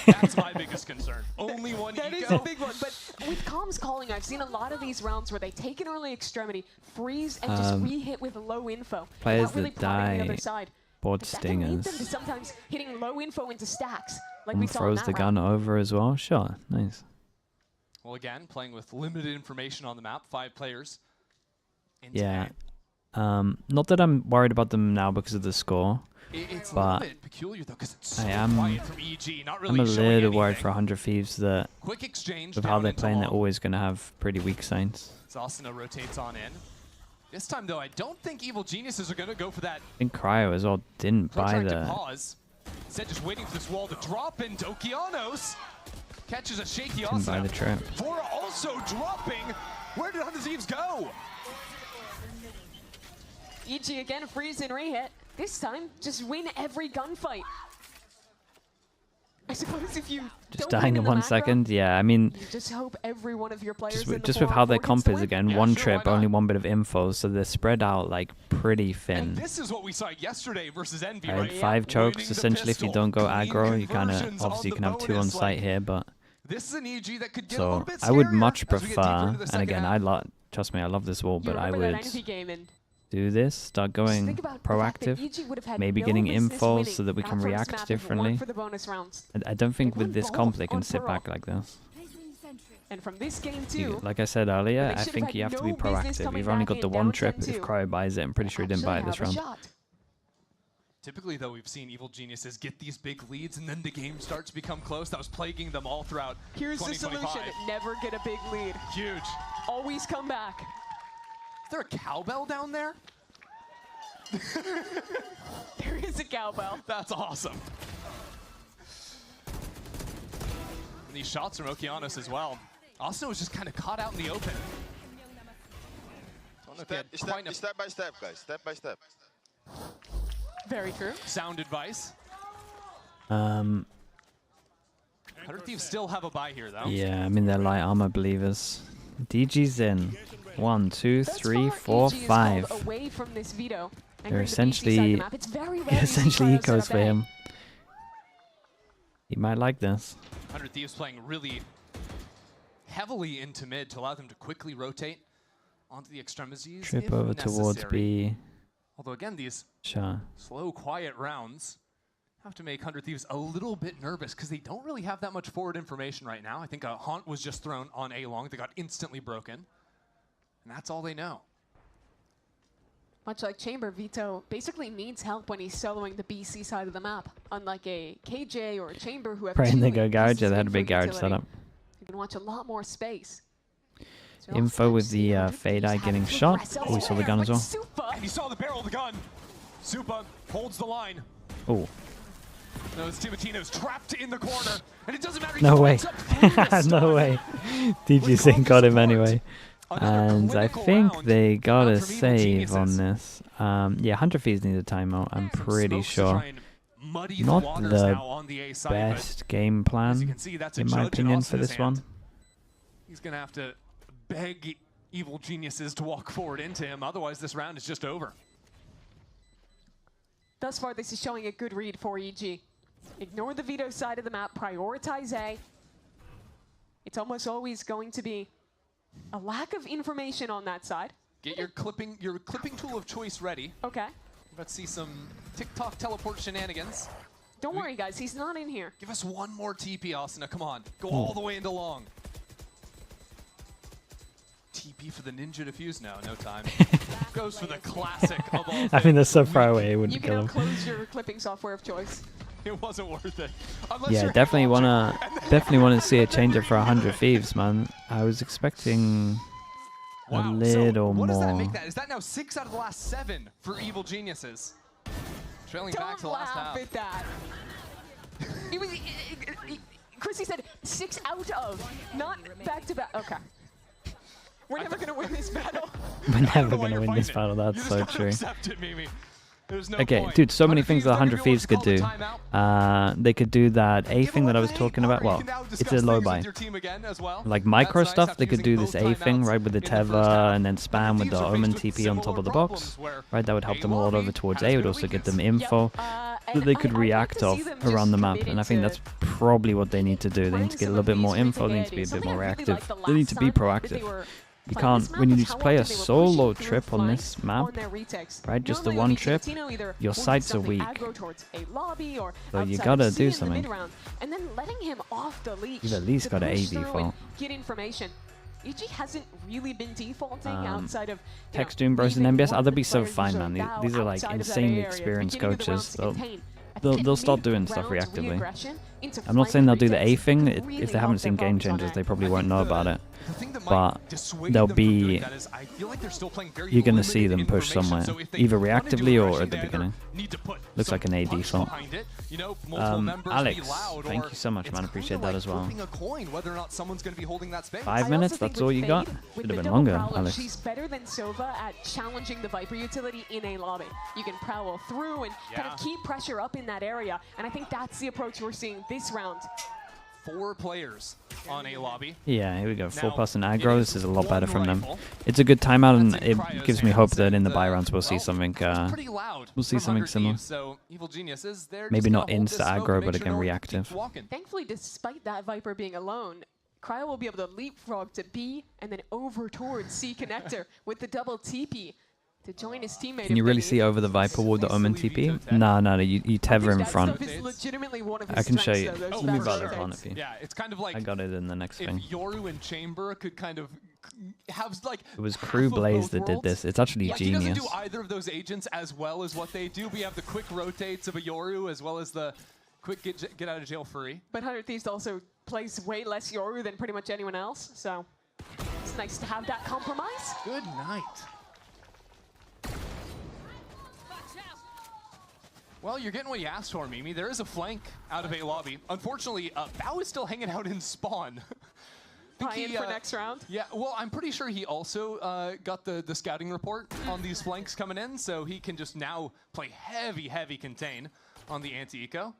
That's my biggest concern. Only one That eco. is a big one, but with Calm's calling, I've seen a lot of these rounds where they take an early extremity, freeze, and just re-hit with low info. Players without really that plotting the die other side. board That can lead them to stingers sometimes hitting low info into stacks, like we and saw in throws that the round. gun over as well. Sure, nice. Well, again, playing with limited information on the map, 5 players. Yeah. Not that I'm worried about them now because of the score, It's a but little bit peculiar, though, because it's so I am quiet from EG, not I'm really a showing little worried anything. for 100 Thieves that Quick exchange with how down they're into playing, they're long. always going to have pretty weak sides. Zasana rotates on in. This time, though, I don't think Evil Geniuses are going to go for that. I think Cryo as well didn't buy Protracted the... pause. Instead, just waiting for this wall to drop, and Okeanos catches a shaky Didn't buy the Asuna. trap. Vora also dropping. Where did 100 Thieves go? EG again, freeze and re-hit. This time, just win every gunfight. I suppose if you Just don't dying win in the 1 macro, second, yeah, I mean, you just hope every one of your players just in with, the just with how their 4-on-4 comp gets is the win. again, Yeah, one sure, trip, why not? only 1 bit of info, so they're spread out like pretty thin. And this is what we saw yesterday versus Envy, I had right? 5 chokes, Winning the essentially, if you pistol, don't go clean aggro, you kind of, conversions obviously you on can the have 2 on bonus, site like, here, but... This is an EG that could get a little So, bit I would scarier much as we get deeper prefer, into the and second again, half. trust me, I love this wall, You but I remember that would Envy game and do this, start just going think about the fact that proactive, EG would have had maybe no getting business info winning so that we that can first react map if it weren't differently. for the bonus rounds. I don't think They with won this both comp they on can sit Pearl. back like this. And from this game You- too, like I said earlier, they I should have think had you have to no be business proactive. coming You've only back got the in, one down trip. If 10-2. Cryo buys it, I'm pretty sure he didn't buy it this Actually have a round. shot. Typically, though, we've seen Evil Geniuses get these big leads, and then the game starts to become close. That was plaguing them all throughout Here's the 2025. solution: never get a big lead. Huge. Always come back. Is there a cowbell down there? There is a cowbell. That's awesome. And these shots from Okeanos as well. Asuna was just kind of caught out in the open. Don't know if he had quite enough Step by step, guys. Step by step. Very true. sound advice. 100 Thieves still have a buy here, though. Yeah, I mean they're light armor believers. DG's in. 1, 2, 3, 4, 5. Away from this veto. They're essentially essentially ecos for him. He might like this. 100 Thieves playing really heavily into mid to allow them to quickly rotate onto the extremities. Trip if over towards necessary. B. Although again, these Sure. slow, quiet rounds have to make 100 Thieves a little bit nervous because they don't really have that much forward information right now. I think a Haunt was just thrown on A long. They got instantly broken. And that's all they know. Much like Chamber, Vito basically needs help when he's soloing the BC side of the map. Unlike a KJ or a Chamber who have Praying two they go lead garage. pieces Yeah, they had a in big for garage utility. setup. You can watch a lot more space. So Info with the Fade Eye getting shot. Oh, we saw the gun as well. And you saw the barrel of the gun. Supa holds the line. Oh. No, Timatino's trapped in the corner, and it doesn't matter. No way. No way. DG Singh got him anyway. And I think they got a save on this. Yeah, 100 Thieves need a timeout, I'm pretty sure. Not the best game plan, in my opinion, for this one. He's going to have to beg Evil Geniuses to walk forward into him, otherwise this round is just over. Thus far, this is showing a good read for EG. Ignore the veto side of the map, prioritize A. It's almost always going to be a lack of information on that side. Get your clipping tool of choice ready. Okay. Let's see some TikTok teleport shenanigans. Don't worry, guys. He's not in here. Give us one more TP, Asuna. Come on. Go all the way into long. TP for the ninja defuse? No, no time. Goes for the classic of all I mean, they're so far away, it wouldn't kill him. You can close your clipping software of choice. It wasn't worth it. Yeah, definitely wanna see a change up for 100 Thieves, man. I was expecting a little what does that more. make that? Is that now 6 out of the last 7 for Evil Geniuses? Trailing back to the last half. At that. Chrissy said 6 out of, not back to back. Okay. We're never going to win this battle. We're never going to win this battle, that's so true. Accept it, Mimi. No okay, point. dude, so many things that 100 Thieves could do. They could do that A thing that I was talking about. Well, it's a low buy. Like micro stuff, they could do this A thing, right, with the Teva and then spam with the Omen TP on top of the box. Right, that would help them a lot over towards A. It would also get them info that they could react off around the map. And I think that's probably what they need to do. They need to get a little bit more info. They need to be a bit more reactive. They need to be proactive. You can't, when you just play a solo trip on this map, right, just the one trip, your sights are weak. So you gotta do something. You've at least got an A default. Get information. EG hasn't really been defaulting outside of Text Doom Bros and MBS, they'll be so fine, man. These are like insanely experienced coaches. They'll start doing stuff reactively. I'm not saying they'll do the A thing. If they haven't seen game changers, they probably won't know about it. But they'll be... You're going to see them push somewhere, either reactively or at the beginning. Looks like an A default. Alex, thank you so much, man. Appreciate that as well. 5 minutes? That's all you got? Should have been longer, Alex. She's better than Sova at challenging the Viper utility in a lobby. You can prowl through and kind of keep pressure up in that area. And I think that's the approach we're seeing this round. 4 players on a lobby. Yeah, here we go. 4-person aggro. This is a lot better from them. It's a good timeout, and it gives me hope that in the buy rounds we'll see something. We'll see something similar. Maybe not insta aggro, but again reactive. Thankfully, despite that Viper being alone, Cryo will be able to leapfrog to B and then over towards C connector with the double TP. To join his teammate. Can you really see over the Viper wall the Omen TP? No, you Teva in front. I can show you. Let me buy the plant if you. Yeah, it's kind of like I got it in the next thing. Yoru and Chamber could kind of have like. It was Crew Blaze that did this. It's actually genius. He doesn't do either of those agents as well as what they do. We have the quick rotates of a Yoru as well as the quick get out of jail free. But 100 Thieves also plays way less Yoru than pretty much anyone else, so it's nice to have that compromise. Good night. Well, you're getting what you asked for, Mimi. There is a flank out of A lobby. Unfortunately, Bao is still hanging out in spawn. Buy-in for next round? Yeah, well, I'm pretty sure he also got the scouting report on these flanks coming in, so he can just now play heavy contain on the anti-eco.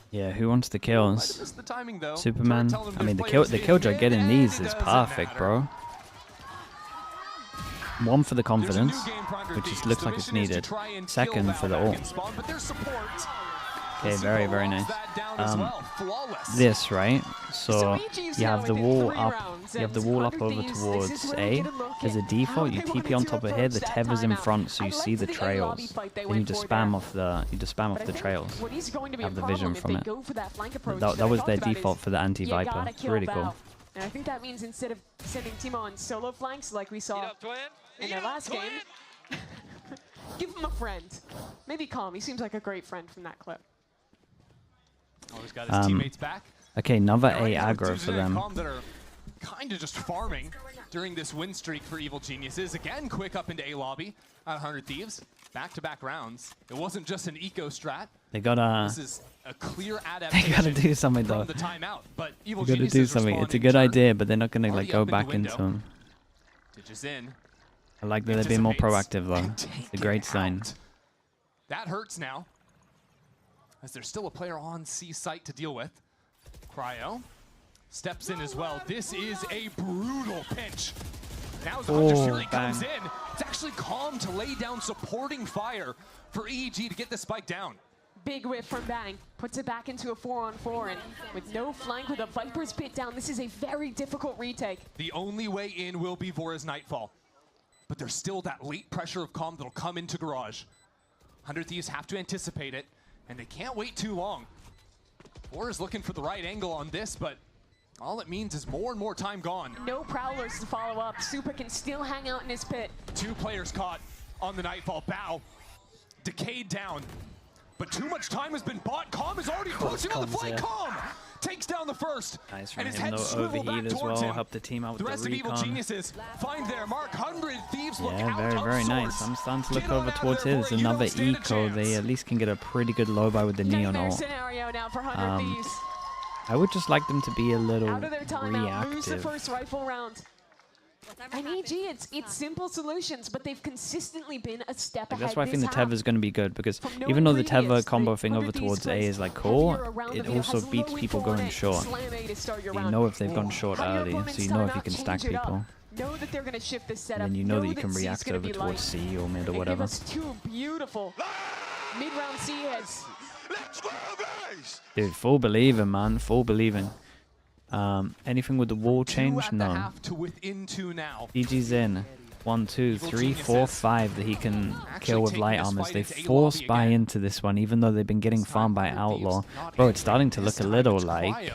Yeah, who wants the kills? The timing, though. Superman. I mean, the killjoy getting these is perfect, bro. 1 for the confidence, which just looks like it's needed. 2nd for the ult. Okay, very nice. This, right? So you have the wall up. You have the wall up over towards A. There's a default. You TP on top of here. The Teva's in front, so you see the trails. Then you just spam off the trails. Have the vision from it. That was their default for the anti-Viper. It's really cool. And I think that means instead of sending Timo on solo flanks like we saw in their last game, give him a friend. Maybe Calm. He seems like a great friend from that clip. Always got his teammates back. Okay, another A aggro for them. kind of just farming during this win streak for Evil Geniuses. Again, quick up into A lobby at 100 Thieves. Back-to-back rounds. It wasn't just an eco strat. They gotta. This is a clear adaptation. They gotta do something though. From the timeout, but Evil They gotta do something. It's a good idea, but they're not gonna like go back into them. In. I like that they're being more proactive though. It's a great sign. That hurts now, as there's still a player on C site to deal with. Cryo steps in as well. This is a brutal pinch. Now as Hunter Fury comes in, it's actually Calm to lay down supporting fire for EEG to get the spike down. Big whiff from Bang. Puts it back into a 4-on-4, and with no flank with a Viper's pit down, this is a very difficult retake. The only way in will be Vora's Nightfall. But there's still that late pressure of Calm that'll come into Garage. 100 Thieves have to anticipate it, and they can't wait too long. Vora's looking for the right angle on this, but all it means is more and more time gone. No Prowlers to follow up. Super can still hang out in his pit. 2 players caught on the Nightfall. Bow decayed down, but too much time has been bought. Calm is already pushing on the flank. Calm takes down the first, nice and his him, head no swivel back overheat as towards well. him. Help the team out with The rest of Evil recon. Geniuses find their mark. 100 Thieves look out Yeah, very of nice. sorts. I'm starting to look Get on over out of towards there, his. Vora. You Another don't stand a eco. They chance. at least can get a pretty good low buy with the Neon Nightmare ult. scenario now for 100 Thieves. I would just like them to be a little Out of their timeout, lose the reactive. first rifle round. And EG, it's simple solutions, but they've consistently been a step ahead. That's why I think this the half. Tether is going to be good, because From no even though the Tether previous, combo the thing over 100 Thieves towards A plays is like cool, heavier around it the also has beats low people info on going it. short. Slam A to start your You round. know if they've gone short How your early, opponent's so you know if you timeout, can stack change it up. people. Know that they're going to shift this setup. And then you know that you that can C's react gonna over be towards light. C or mid or They give whatever. us 2 beautiful mid-round C heads. Dude, full believing, man. Full believing. Anything with the wall change? No. Half to within 2 now. EG's in. 1, 2, 3, 4, 5 that he can kill with light armors. They force buy into this one, even though they've been getting farmed by Outlaw. Bro, it's starting to look a little like...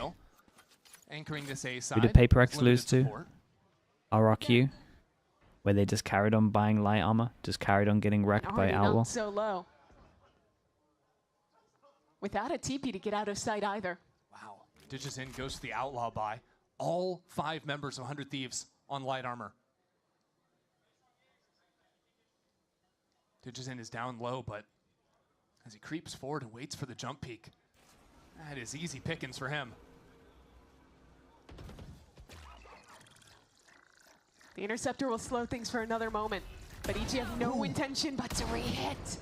Anchoring this A side. Who did Paper X lose to? support. RRQ, where they just carried on buying light armor, just carried on getting wrecked by Already Outlaw. not so low. Without a TP to get out of sight either. Wow. Digits in goes to the Outlaw buy. All 5 members of 100 Thieves on light armor. Digits in is down low, but as he creeps forward and waits for the jump peak, that is easy pickings for him. The interceptor will slow things for another moment, but EG have no intention but to re-hit.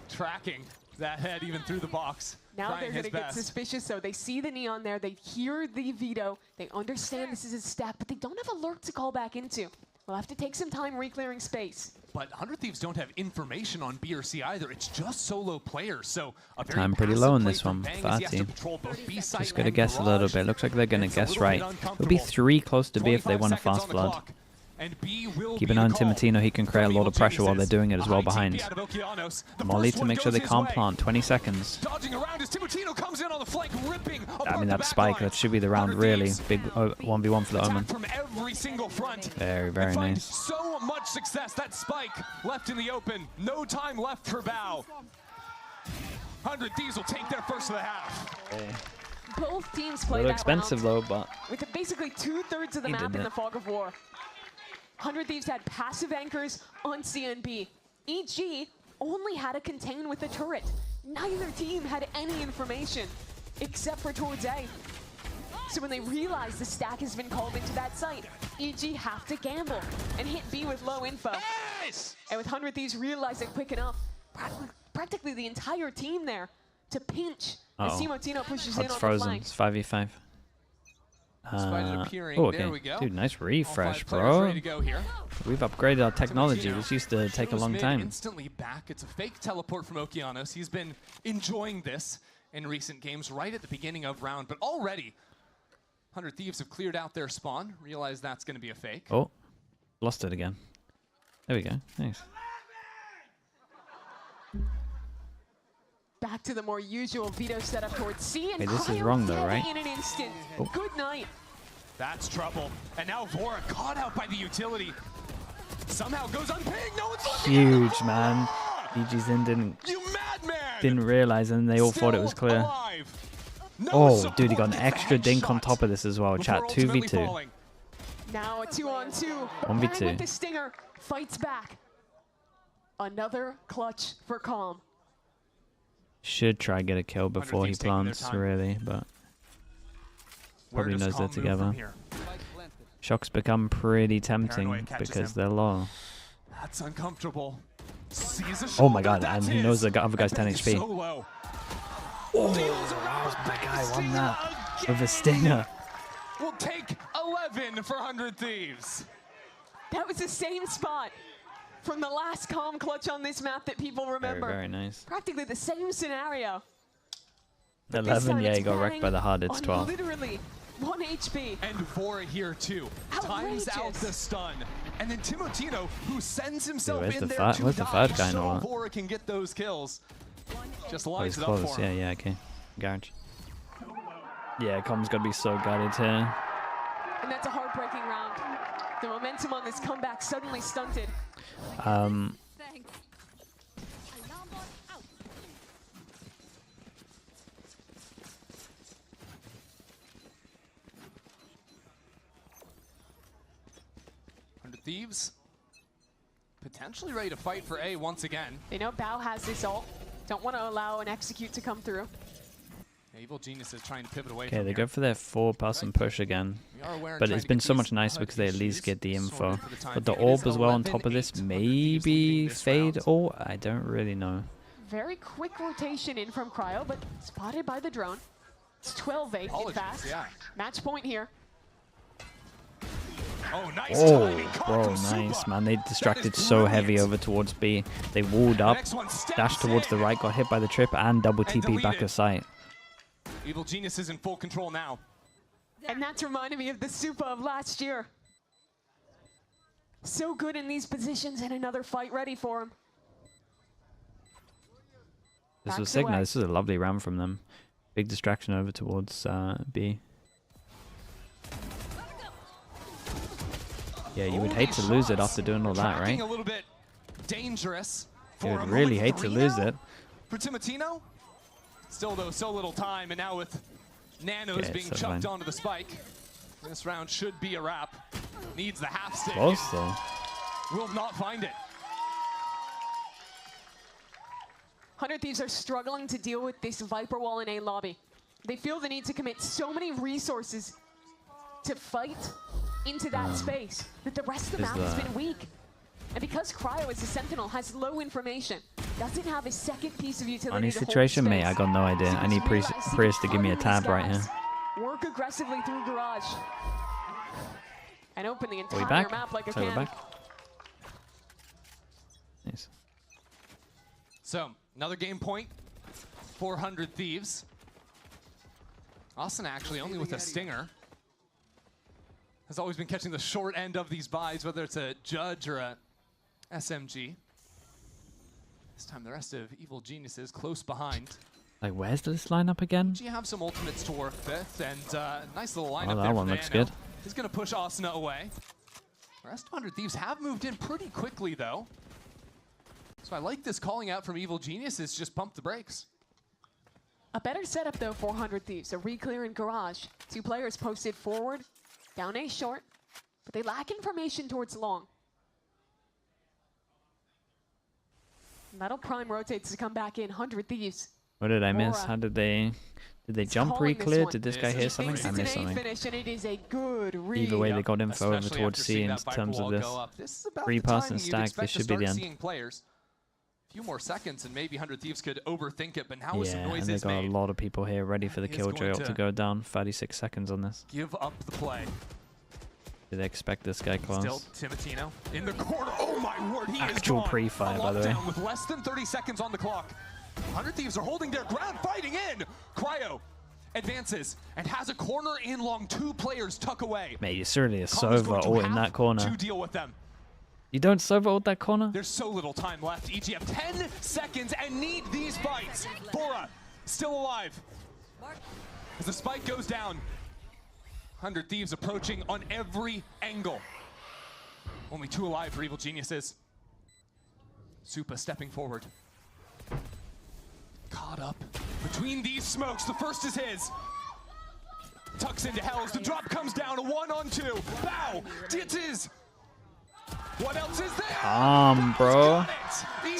Tracking that head even through the box. Now trying they're his going to get best. suspicious, so they see the neon there, they hear the veto, they understand this is a stack, but they don't have a lurk to call back into. We'll have to take some time re-clearing space. But 100 Thieves don't have information on B or C either. It's just solo players, so a very Time pretty passive low in play this from one. Bang as he has to 30. control both B site Just gotta and guess a little Garage. bit. Looks like they're gonna It's a guess little right. bit It'll be uncomfortable. 3 close to B if they 25 want a seconds fast on the flood. clock, and B will Keep be an eye on the call. Timotino. He can create a lot of pressure while they're doing it as well A high behind. TP out of Okeanos. The Molly first to one make sure goes they his can't way. plant. 20 seconds. Dodging around as Timotino comes in on the flank, ripping I apart mean, the that spike, back line. that should be the round, 100 really. Thieves Big 1v1 for the Omen. attack from every single front. Very, very and find nice. so much success. That spike left in the open. No time left for Bow. 100 Thieves will take their first of the half. Both teams A play little that expensive round though, but with basically 2/3 of the He map did in it. the fog of war. 100 Thieves had passive anchors on CNB. EG only had a contain with a turret. Neither team had any information except for towards A. So when they realize the stack has been called into that site, EG have to gamble and hit B with low info. And with 100 Thieves realizing quick enough, practically the entire team there to pinch as Timotino pushes in Odds on frozen. the flank. It's 5v5. Despite it appearing, Oh, there okay. we go. Dude, nice All refresh, 5 players bro. ready to go here. We've upgraded our technology. Timotino This used to take a shows long mid time. Instantly back. It's a fake teleport from Okeanos. He's been enjoying this in recent games right at the beginning of round, but already 100 Thieves have cleared out their spawn. Realize that's going to be a fake. Oh, lost it again. There we go. Nice. Back to the more usual veto setup towards C, and Wait, this is Cryo wrong though, dead right? in an instant. Oh. Good night. That's trouble. And now Vora caught out by the utility. Somehow goes unpinged. No one's looking at him. Huge, man. EG's in You madman! didn't realize, and they all thought it was Still clear. alive. Oh, dude, he got an extra dink on top of this as well. Chat, 2v2. Now a 2-on-2. 1v2. With the Stinger fights back. Another clutch for Calm. Should try get a kill before he plants, really, but probably knows they're together. Shots become pretty tempting because they're low. That's uncomfortable. Oh my god, and he knows the other guy's 10 HP. Oh, my guy won that with a stinger. We'll take 11 for 100 Thieves. That was the same spot from the last Calm clutch on this map that people remember. Very nice. Practically the same scenario. 11, yeah, he got wrecked by the hard. It's 12. Literally 1 HP. And Vora here too. Times out the stun. And then Timotino, who sends himself in there to die, so Vora can get those kills. Just lines it up for him. Yeah, okay. Garage. Yeah, Com's got to be so gutted here. And that's a heartbreaking round. The momentum on this comeback suddenly stunted. Thieves potentially ready to fight for A once again. They know Bao has this ult. Don't want to allow an execute to come through. Evil Genius is trying to pivot away. Okay, they go for their 4-person push again. But it's been so much nicer because they at least get the info. But the orb as well on top of this, maybe fade ult? I don't really know. Very quick rotation in from Cryo, but spotted by the drone. It's 12-8 in fast. Yeah. Match point here. Oh, nice bro, nice, man. They distracted so heavy over towards B. They walled up, dashed towards the right, got hit by the trip, and double TP back of sight. Evil Genius is in full control now. And that's reminded me of the Supa of last year. So good in these positions, and another fight ready for him. This was sick. Now, this was a lovely round from them. Big distraction over towards B. Yeah, you would hate to lose it after doing all that, right? A little bit dangerous. You would really hate to lose it. For Timotino, still though, so little time, and now with Nanos being chucked onto the spike, this round should be a wrap. Needs the half stick. Close though. Will not find it. 100 Thieves are struggling to deal with this Viper wall in A lobby. They feel the need to commit so many resources to fight into that space that the rest of the map has been weak. And because Cryo as a Sentinel has low information, doesn't have a second piece of utility. Funny situation, mate. I got no idea. I need Prius to give me a tab right here. Work aggressively through Garage and open the entire map like a can. We're back. Nice. So another game point. 400 Thieves. Austin actually only with a stinger. Has always been catching the short end of these buys, whether it's a Judge or a SMG. This time the rest of Evil Geniuses close behind. Like, where's this lineup again? You have some ultimates to work with, and nice little lineup there. that one looks good. He's going to push Asuna away. The rest of 100 Thieves have moved in pretty quickly, though. So I like this calling out from Evil Geniuses, just pump the brakes. A better setup, though, for 100 Thieves. A re-clear in Garage. Two players posted forward. Down A short, but they lack information towards long. Metal Prime rotates to come back in. 100 Thieves. What did I miss? How did they jump re-clear? Did this guy hear something? I missed something. And it is a good read. Either way, they got info over towards C in terms of this 3-person stack. This should be the end. A few more seconds and maybe 100 Thieves could overthink it, but now with some noise and they got a lot of people here ready for the Killjoy ult to go down. 36 seconds on this. Give up the play. Did they expect this guy close? Still Timotino in the corner. Oh my word, he Actual pre-fire, by the way. With less than 30 seconds on the clock. 100 Thieves are holding their ground, fighting in. Cryo advances and has a corner in long. Two players tuck away. Mate, you certainly are Sova ult in that corner. To deal with them. You don't Sova ult that corner? There's so little time left. EGF 10 seconds and need these fights. Bora still alive. As the spike goes down, 100 Thieves approaching on every angle. Only 2 alive for Evil Geniuses. Supa stepping forward. Caught up between these smokes. The first is his. tucks into Hells. The drop comes down, a 1-on-2. Bow, THIEVES. What else is there? Calm, bro.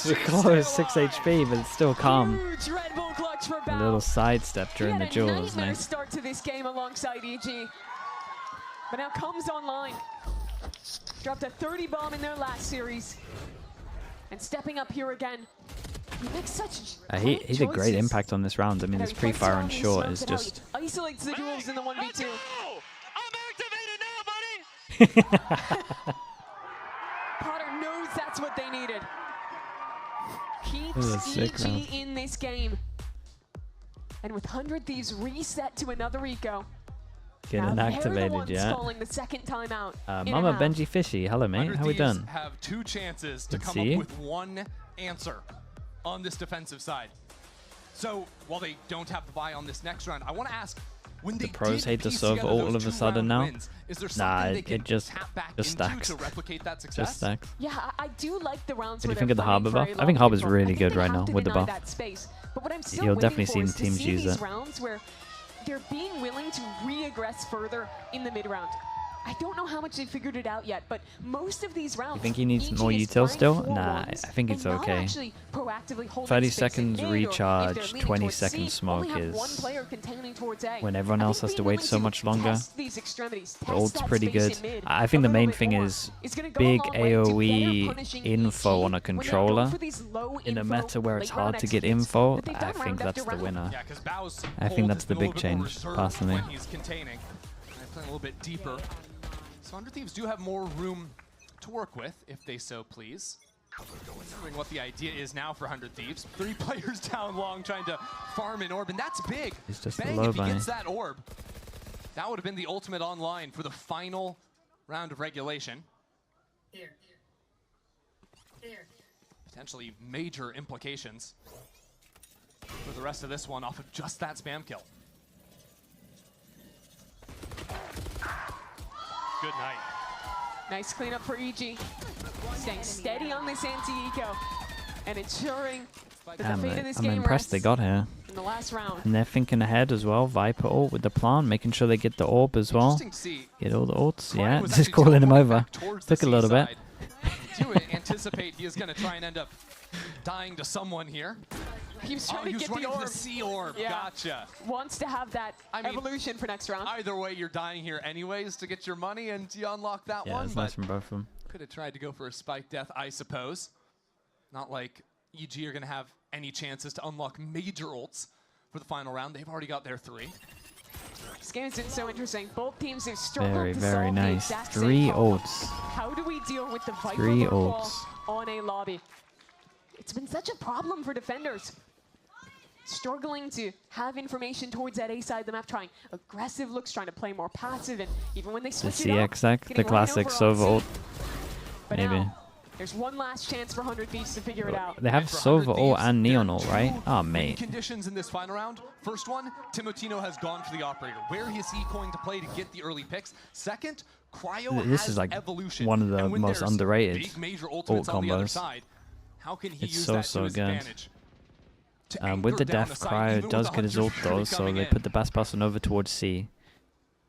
The core is 6 HP, but it's still calm. Huge Red Bull clutch for A Bow. little sidestep during the duel was Nightmare nice. start to this game alongside EG. But now comes online. Dropped a 30 bomb in their last series. And stepping up here again. He makes such He did great impact on this round. I mean, his pre-fire and short is just... isolates the duels in the 1v2. I'm activated now, buddy! Potter knows that's what they needed. This is a Keeps sick round. EG in this game. And with 100 Thieves reset to another eco. Getting now activated, yeah. Calling the second time out in Mama a half. Benji Fishy, hello mate, how we done? Have 2 chances to Good come to see up you. with one answer on this defensive side. So while they don't have the buy on this next round, I want to ask, when The pros hate to serve all of a sudden now. is there Nah, something they can it just tap back stacks. into to replicate that success? Just stacks. Yeah, I do like the rounds. What do you where think they're of the Harbor fighting buff? for a I think long Harbor's control. really I think good they right have now to with the deny buff. that space. But what I'm still You'll waiting definitely for see is to teams see use these it. rounds where they're being willing to re-aggress further in the mid-round. I don't know how much they figured it out yet, but most of these rounds. You think he needs EG more is util flying still? for Nah, ones I think it's and not okay. actually proactively holding 30 space in seconds mid, or if they're recharge, leaning 20 towards C, seconds smoke only have one is player containing towards A. when everyone I else think has to being wait willing so much longer. test these extremities, The test ult's that pretty space good. in mid I think a the main little bit thing more is gonna go a big long way to better AoE punishing info EG on a when they go controller for these low in a info meta where it's late round hard to get executes info. that they've I done think round that's after the round. winner. Yeah, because Bow's I think hold that's has the been a big little bit more change, reserved personally. when he's containing. And playing a little bit deeper. So Under Thieves do have more room to work with, if they so please. Wondering what the idea is now for 100 Thieves. 3 players down long trying to farm an orb, and that's big. It's just a Bang, low if he buy. gets that orb, that would have been the ultimate online for the final round of regulation. Potentially major implications for the rest of this one off of just that spam kill. Good night. Nice cleanup for EG. Staying steady on this anti-eco and ensuring that the fate of this I'm game impressed they rests got here. in the last round. And they're thinking ahead as well. Viper ult with the plan, making sure they get the orb as well. Interesting to see. Get all the ults, Brian yeah. was Just actually calling him teleporting over. back towards the Took a little bit. seaside. Do anticipate he is going to try and end up dying to someone here. He was trying to was get running the for orb. the sea orb. Yeah. Gotcha. Wants to have that I mean, evolution for next round. Either way, you're dying here anyways to get your money, and you unlock that Yeah, one. it's But nice from both of them. could have tried to go for a spike death, I suppose. Not like EG are going to have any chances to unlock major ults for the final round. They've already got their 3. This game has been so interesting. Both teams have struggled Very, to very solve the nice. exact 3 same problem. ults. How do we deal with the Viper 3 lurk wall ults. on a lobby? It's been such a problem for defenders. Struggling to have information towards that A side of the map, trying aggressive looks, trying to play more passive, and even when they The switch it up, CX deck, the getting ran classic over on Sova C. ult. But Maybe. now, there's one last chance for 100 Thieves to figure it out. They have And for 100 Sova ult Thieves, and there are Neon ult, right? 2 Oh, win mate. conditions in this final round. First one, Timotino has gone for the operator. Where is he going to play to get the early picks? Second, Cryo This has is like evolution. one of the And when most there's underrated big major ult ultimates on the other combos. side, how can he It's use so, that so to his good. advantage? To With anchor the down Death site, Cryo, even it with does the get his 100 ult though, so coming they in. put the best person over towards C.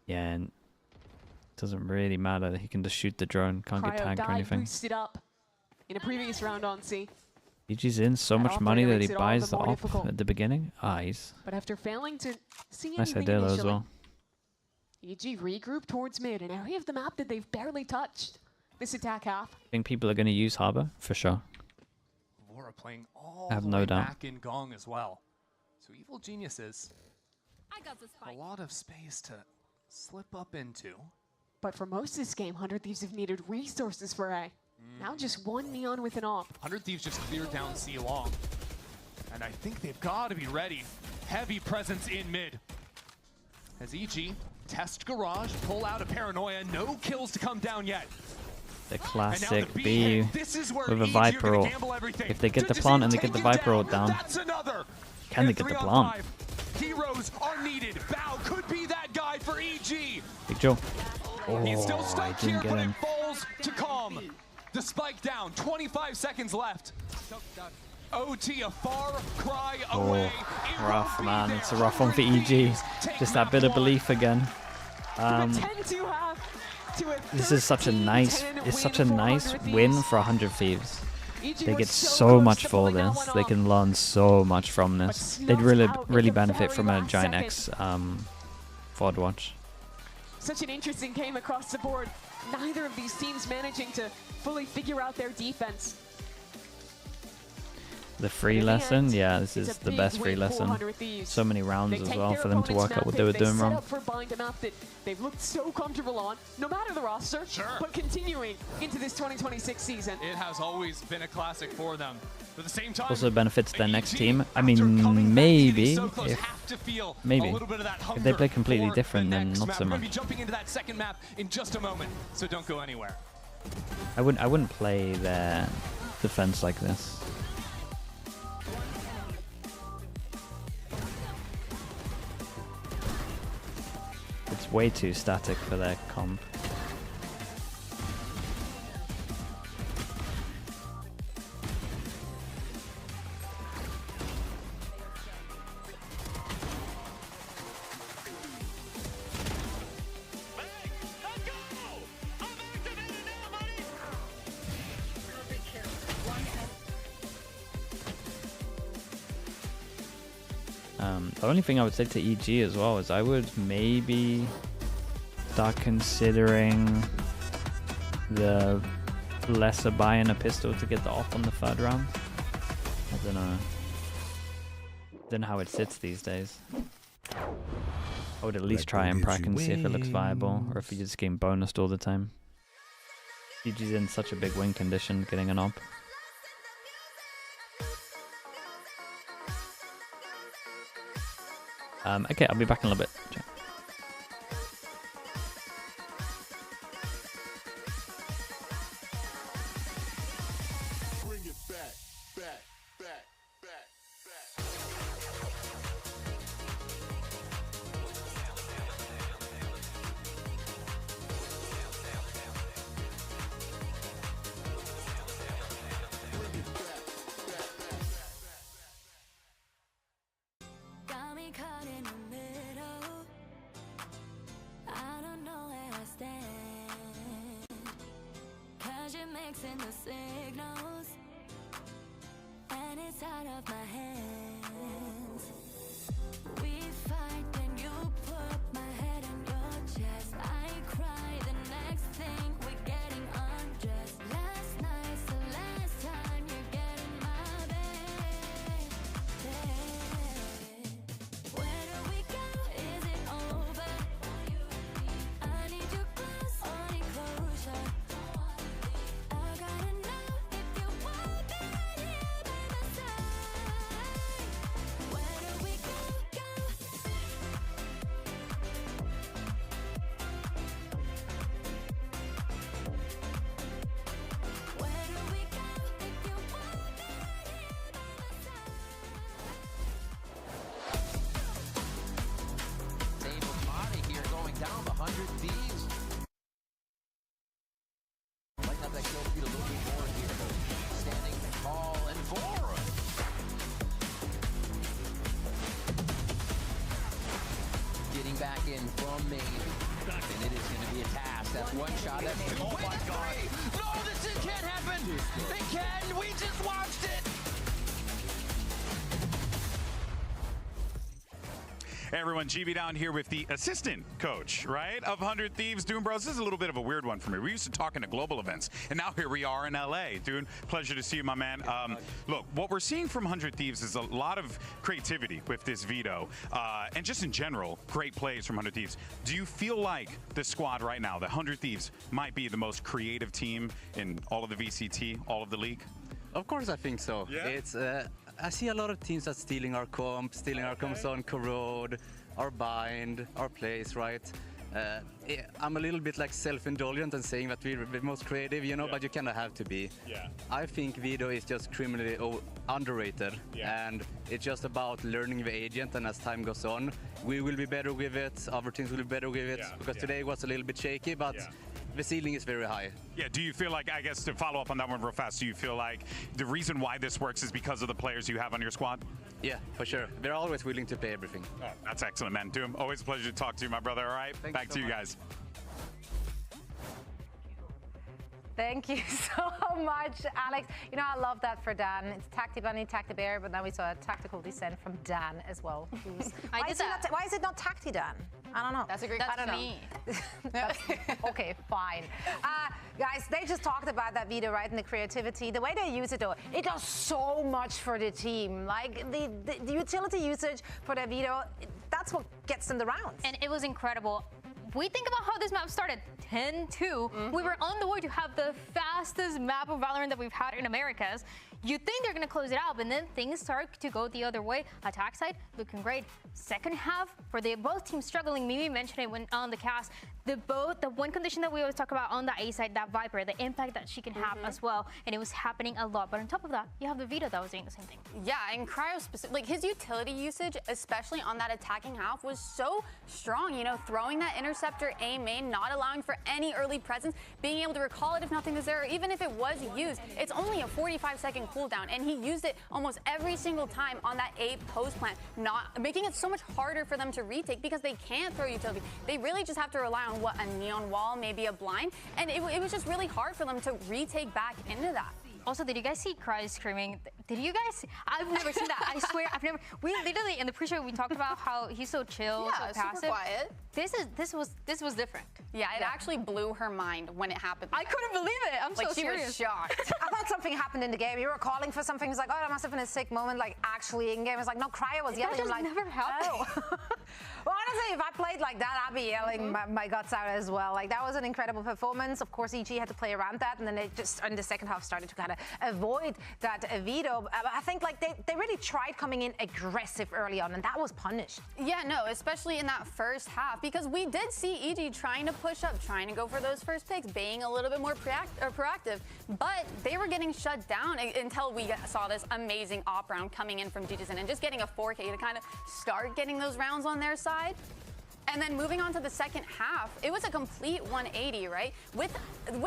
Yeah, and it doesn't really matter. He can just shoot the drone, can't get Cryo tagged or died anything. boosted up in a previous round on C, EG's in so That much money operator that he makes it all buys the the more op difficult. at the beginning. Ah, he's but after failing to see nice anything idea though as initially, well. EG regroup towards mid, an area of the map that they've barely touched this attack half. I think people are going to use Harbor for sure. Vora playing all I have the no way doubt. back in Gong as well. So Evil Geniuses, I got the a spike. lot of space to slip up into. But for most of this game, 100 Thieves have needed resources for A. Now just one Neon with an op. 100 Thieves just cleared down C long. And I think they've got to be ready. Heavy presence in mid. As EG test garage, pull out a paranoia, no kills to come down yet. The And now classic the B this is where with a EG are Viper gonna ult. gamble everything. If they get the Just plant and they take get the it Viper ult down, That's another. can they And get the 3 on plant? 5. Heroes are needed. Bow could be that guy for EG. Big Joe. He's still Oh, I stuck here, didn't get but him. it falls to calm. The spike down, 25 seconds left. OT, a far cry away. Rough, man. It's a rough one for EG. Just that bit of belief again. This is such a nice, win for 100 Thieves. They get so much for this. They can learn so much from this. They'd really benefit from a Giant X forward watch. Such an interesting game across the board. Neither of these teams managing to fully figure out their defense. The free lesson, yeah, this is the best free lesson. So many rounds as well for them to work out what they were doing wrong. For bind a map that they've looked so comfortable on, no matter the roster, but continuing into this 2026 season. It has always been a classic for them. But at the same time, Also benefits their next team. I mean, maybe if they play completely different, then not so much. Jumping into that second map in just a moment, so don't go anywhere. I wouldn't play their defense like this. It's way too static for their comp. The only thing I would say to EG as well is I would maybe start considering the lesser buy in a pistol to get the off on the third round. I don't know. Don't know how it sits these days. I would at least try and prac and see if it looks viable, or if you're just getting bonused all the time. EG's in such a big win condition getting an op. Okay, I'll be back in a little bit. Ciao. mixing the signals, and it's out of my hands. We fight and you put my head on your chest. I cry the next thing we're getting undressed. Last night's the last time you're getting my bed. Where do we go? Is it over? I need you close, I need closure. I gotta know if you want me here by my side. Where do we go? Where do we go if you want me here by my side? Table Marty here going down the 100 Thieves. Lighten up that kill feed a little bit more here. Standing tall and forward. Getting back in from main. And it is going to be a task. That's one shot. That's oh my god. No, this can't happen. It can. We just watched it. Hey everyone, GB down here with the assistant coach, right, of 100 Thieves. Doom Bros, this is a little bit of a weird one for me. We used to talk into global events, and now here we are in LA. Dude, pleasure to see you, my man. Look, what we're seeing from 100 Thieves is a lot of creativity with this veto, and just in general, great plays from 100 Thieves. Do you feel like the squad right now, the 100 Thieves, might be the most creative team in all of the VCT, all of the league? Of course I think so. Yeah. It's I see a lot of teams that's stealing our comp, stealing our comps on Corrode, our bind, our plays, right? I'm a little bit like self-indulgent and saying that we're the most creative, you know, but you kind of have to be. Yeah. I think Vido is just criminally underrated, and it's just about learning the agent, and as time goes on, we will be better with it, other teams will be better with it, because today was a little bit shaky, but the ceiling is very high. Yeah, do you feel like, I guess to follow up on that one real fast, do you feel like the reason why this works is because of the players you have on your squad? Yeah, for sure. They're always willing to pay everything. Oh, that's excellent, man. Doom, always a pleasure to talk to you, my brother, all right? Back to you guys. Thank you so much, Alex. You know, I love that for Dan. It's Tacti Bunny, Tacti Bear, but now we saw a tactical descent from Dan as well. Why is it not Tacti Dan? I don't know. That's a great question. That's me. Okay, fine. Guys, they just talked about that video, right, and the creativity. The way they use it, though, it does so much for the team. Like, the utility usage for the video, that's what gets them the rounds. And it was incredible. We think about how this map started, 10-2. We were on the way to have the fastest map of Valorant that we've had in Americas. You think they're going to close it out, but then things start to go the other way. Attack side, looking great. Second half, for both teams struggling, Mimi mentioned it when on the cast, the one condition that we always talk about on the A side, that Viper, the impact that she can have as well, and it was happening a lot. But on top of that, you have the Vito that was doing the same thing. Yeah, and Cryo, like his utility usage, especially on that attacking half, was so strong. You know, throwing that interceptor A main, not allowing for any early presence, being able to recall it if nothing was there, or even if it was used, it's only a 45-second cooldown, and he used it almost every single time on that A post plant, not making it so much harder for them to retake because they can't throw utility. They really just have to rely on what, a neon wall, maybe a blind, and it was just really hard for them to retake back into that. Also, did you guys see Cry screaming? Did you guys? I've never seen that. I swear, I've never. We literally in the pre-show we talked about how he's so chill, so passive. Super quiet. This was different. Yeah, it actually blew her mind when it happened. I couldn't believe it. I'm like, so serious. She was shocked. I thought something happened in the game. You were calling for something. It was like, oh, that must have been a sick moment. Like actually in game, it was like, no, Cryo was yelling. That just like, never happened. Oh. Well, honestly, if I played like that, I'd be yelling my guts out as well. Like that was an incredible performance. Of course, EG had to play around that, and then they just in the second half started to kind of avoid that veto. I think like they really tried coming in aggressive early on, and that was punished. Yeah, no, especially in that first half, because we did see EG trying to push up, trying to go for those first picks, being a little bit more proactive, but they were getting shut down until we saw this amazing op round coming in from G2 and just getting a 4K to kind of start getting those rounds on their side. And then moving on to the second half, it was a complete 180, right? With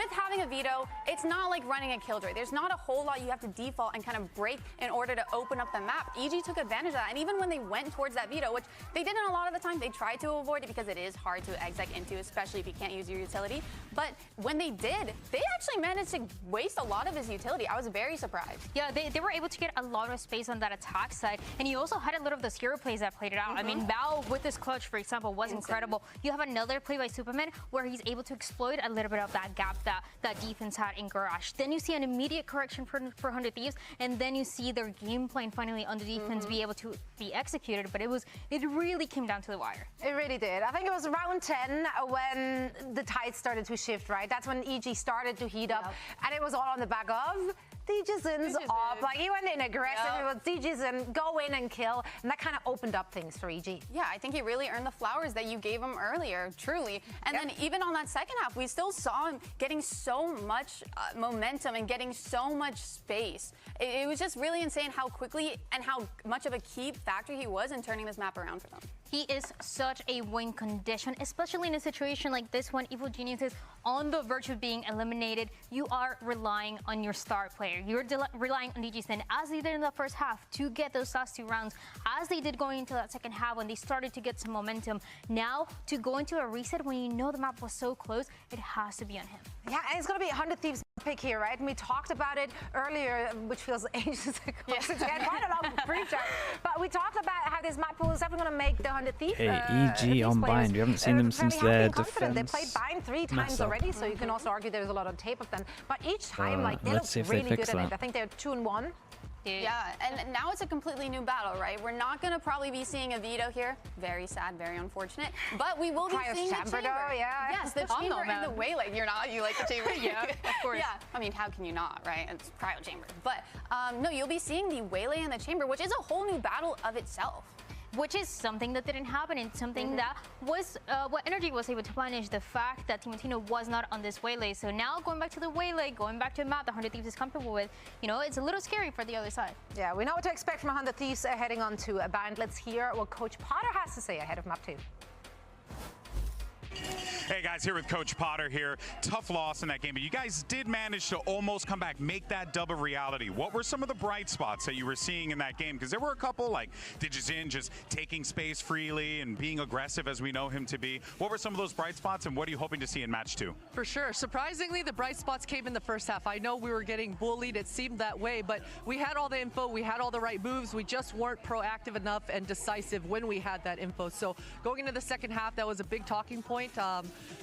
having a veto, it's not like running a killjoy. There's not a whole lot you have to default and kind of break in order to open up the map. EG took advantage of that, and even when they went towards that veto, which they didn't a lot of the time, they tried to avoid it because it is hard to exec into, especially if you can't use your utility. But when they did, they actually managed to waste a lot of his utility. I was very surprised. Yeah, they were able to get a lot of space on that attack side, and you also had a lot of those hero plays that played it out. I mean, Val with this clutch, for example, was incredible. You have another play by Superman where he's able to exploit a little bit of that gap that defense had in Garage. Then you see an immediate correction for 100 Thieves, and then you see their game plan finally on the defense be able to be executed. But it really came down to the wire. It really did. I think it was round 10 when the tide started to shift, right? That's when EG started to heat up, and it was all on the back of DJzin's up. Like he went in aggressive. It was DJzin go in and kill, and that kind of opened up things for EG. Yeah, I think he really earned the flowers that you gave him earlier, truly. And then even on that second half, we still saw him getting so much momentum and getting so much space. It was just really insane how quickly and how much of a key factor he was in turning this map around for them. He is such a win condition, especially in a situation like this one. Evil Geniuses on the verge of being eliminated. You are relying on your star player. You're relying on DJzin, as they did in the first half, to get those last 2 rounds, as they did going into that second half when they started to get some momentum. Now, to go into a reset when you know the map was so close, it has to be on him. Yeah, and it's going to be 100 Thieves pick here, right? And we talked about it earlier, which feels ages ago. Yes. We had quite a long pre-show. But we talked about how this map pool is definitely going to make the 100 Thieves. EG on Bind. We haven't seen them since their defense. They played Bind 3 times already, so you can also argue there's a lot of tape of them. But each time, like, they look really good at it. I think they're 2-1. Yeah, and now it's a completely new battle, right? We're not going to probably be seeing a veto here. Very sad, very unfortunate. But we will be seeing the chamber. Yes, the chamber and the waylay. You like the chamber? Yeah, of course. Yeah, I mean, how can you not, right? It's cryo chamber. But no, you'll be seeing the waylay and the chamber, which is a whole new battle of itself. Which is something that didn't happen, and something that was what NRG was able to punish, the fact that Timotino was not on this waylay. So now going back to the waylay, going back to a map that 100 Thieves is comfortable with, you know, it's a little scary for the other side. Yeah, we know what to expect from 100 Thieves heading on to a Bind. Let's hear what Coach Potter has to say ahead of map 2. Hey guys, here with Coach Potter here. Tough loss in that game, but you guys did manage to almost come back, make that dub a reality. What were some of the bright spots that you were seeing in that game? Because there were a couple, like Digizin just taking space freely and being aggressive as we know him to be. What were some of those bright spots, and what are you hoping to see in match 2? For sure. Surprisingly, the bright spots came in the first half. I know we were getting bullied. It seemed that way, but we had all the info. We had all the right moves. We just weren't proactive enough and decisive when we had that info. So going into the second half, that was a big talking point.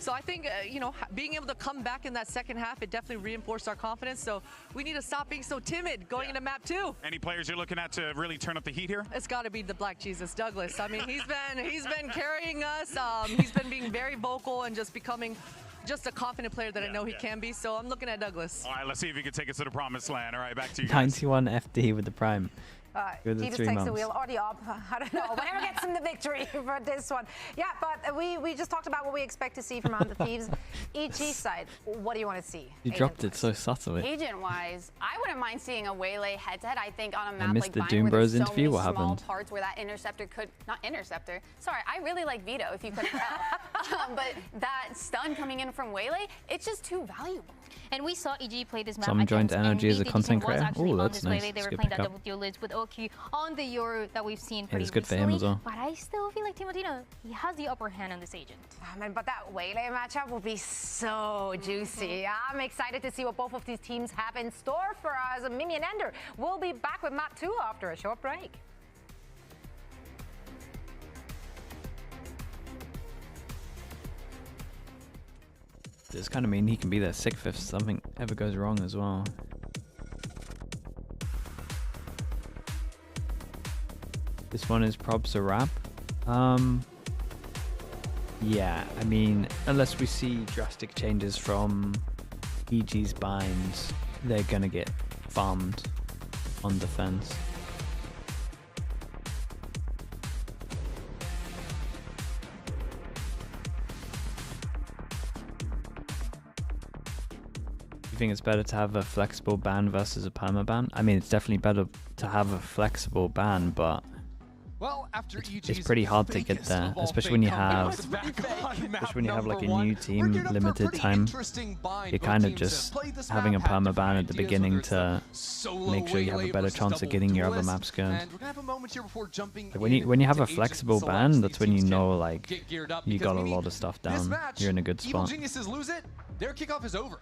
So I think, you know, being able to come back in that second half, it definitely reinforced our confidence. So we need to stop being so timid going into map 2. Any players you're looking at to really turn up the heat here? It's got to be the Black Jesus, Douglas. I mean, he's been carrying us. He's been being very vocal and just becoming just a confident player that I know he can be. So I'm looking at Douglas. All right, let's see if he can take us to the promised land. All right, back to you guys. 91 FD with the prime. THIEVES takes the wheel already up. I don't know. Whatever gets him the victory for this one. Yeah, but we just talked about what we expect to see from on the THIEVES. EG side, what do you want to see? You dropped it so subtly. Agent-wise, I wouldn't mind seeing a Waylay head-to-head. I think on a map missed like the Vine Doom where Bros there's so interview. many What small happened? parts where that interceptor could, not interceptor, sorry, I really like Vito, if you couldn't tell. But that stun coming in from Waylay, it's just too valuable. And we saw EG play this map. Some joined energy as a content creator. Oh, that's nice. They were Good playing that pickup. double duelids with OQ on the Euro that we've seen pretty it's good for recently. him as well. But I still feel like Timotino, he has the upper hand on this agent. Oh, man, but that Waylay matchup will be so juicy. I'm excited to see what both of these teams have in store for us. Mimi and Ender will be back with map 2 after a short break. Does kind of mean he can be there 6th if something ever goes wrong as well. This one is props a wrap. Yeah, I mean, unless we see drastic changes from EG's binds, they're gonna get farmed on defense. You think it's better to have a flexible ban versus a perma ban? I mean, it's definitely better to have a flexible ban, but well, after it's pretty hard to get there, especially when you have like a new team, limited time. You're kind of just having a perma ban at the beginning to make sure you have a better chance of getting your other maps going. Like when you have a flexible ban, that's when you know like you got a lot of stuff down. You're in a good spot. Evil Geniuses lose it, their kickoff is over.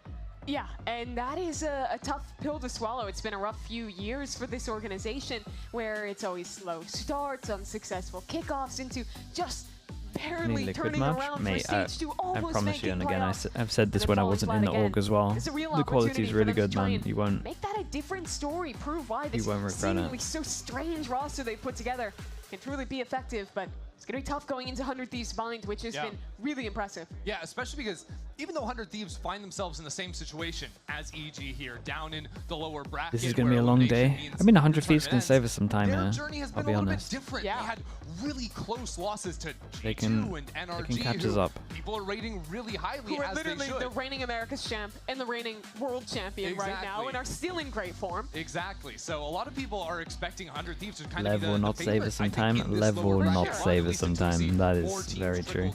Yeah, and that is a tough pill to swallow. It's been a rough few years for this organization where it's always slow starts, unsuccessful kickoffs into just barely turning around for stage 2, I almost promise you, and again, I've said this They're when I falling wasn't flat in the again. org as well. It's a real The quality opportunity is for really them to good, try man. and You won't. make that a different story. Prove why this won't regret it. seemingly so strange roster they put together can truly be effective, but it's going to be tough going into 100 Thieves Bind, which has been really impressive. Yeah, especially because even though 100 Thieves find themselves in the same situation as EG here, down in the lower bracket. This is going to be a long day. I mean, 100 Thieves can save us some time here. I'll be honest. Different. Yeah. They had really close losses to They G2 can and NRG, they can catch us up. People are rating really highly, Who are as literally they should. the reigning America's champ and the reigning world champion right now and are still in great form. Exactly. So a lot of people are expecting 100 Thieves to kind of Lev be will the not save us some time. Lev will not save us some time. That is very true.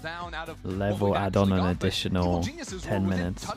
Lev will add on an additional 10 minutes per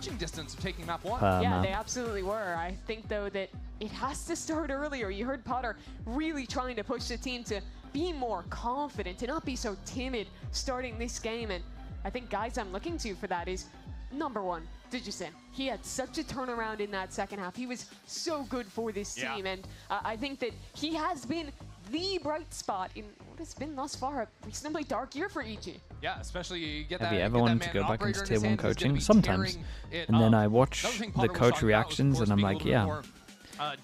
Yeah, map. they absolutely were. I think, though, that it has to start earlier. You heard Potter really trying to push the team to be more confident, to not be so timid starting this game. And I think guys I'm looking to for that is, number one, Digizin. He had such a turnaround in that second half. He was so good for this team. And I think that he has been the bright spot in what has been thus far a reasonably dark year for EG. Yeah, especial you get Have that. you ever wanted to go back into Tier 1 coaching? Sometimes. And then I watch the coach reactions and I'm like, yeah,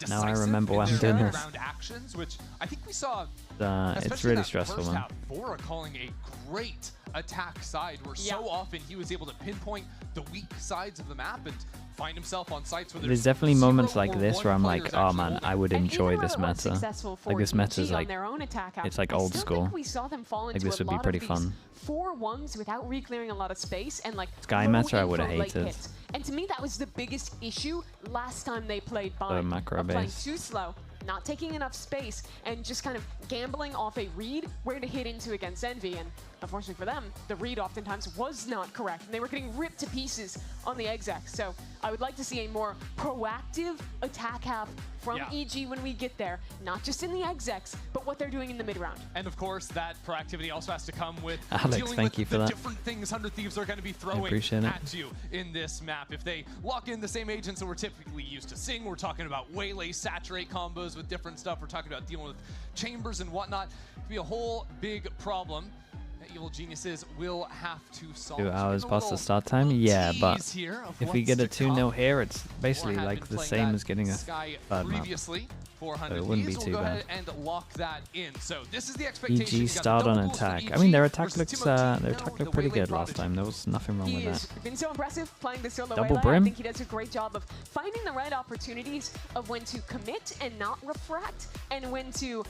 now I remember why I'm doing this. Actions, which I think we saw, it's really stressful, man. Bora calling a great attack side where so often he was able to pinpoint the weak sides of the map and find himself on sites where There's definitely moments like this where I'm like, oh man, I would enjoy this meta. Like this meta's like, it's like old school. We saw them fall Like into this a would be lot pretty of fun. 4-1s without re-clearing a lot of space and like Sky low meta I would have info late hated. hits. And to me that was the biggest issue last time they played The Bind. macro Playing base. too slow. not taking enough space and just kind of gambling off a read where to hit into against Envy. And unfortunately for them, the read oftentimes was not correct, and they were getting ripped to pieces on the execs. So I would like to see a more proactive attack half from EG when we get there, not just in the execs, but what they're doing in the mid-round. And of course, that proactivity also has to come with Alex, dealing thank with you for the that. different things 100 Thieves are going to be throwing at you in this map. If they lock in the same agents that we're typically used to seeing, we're talking about waylay, saturate combos with different stuff. We're talking about dealing with chambers and whatnot. It'll be a whole big problem that Evil Geniuses will have to solve. 2 hours past the start time? Yeah, but if we get a 2-0 here, it's basically like the same as getting a third map. So it wouldn't be too bad. And lock that in. So this is the expectation. EG start on attack. I mean, their attack looked pretty good last time. There was nothing wrong with that. He's been so impressive playing the solo Double waylay. brim? I think he does a great job of finding the right opportunities of when to commit and not refract, and when to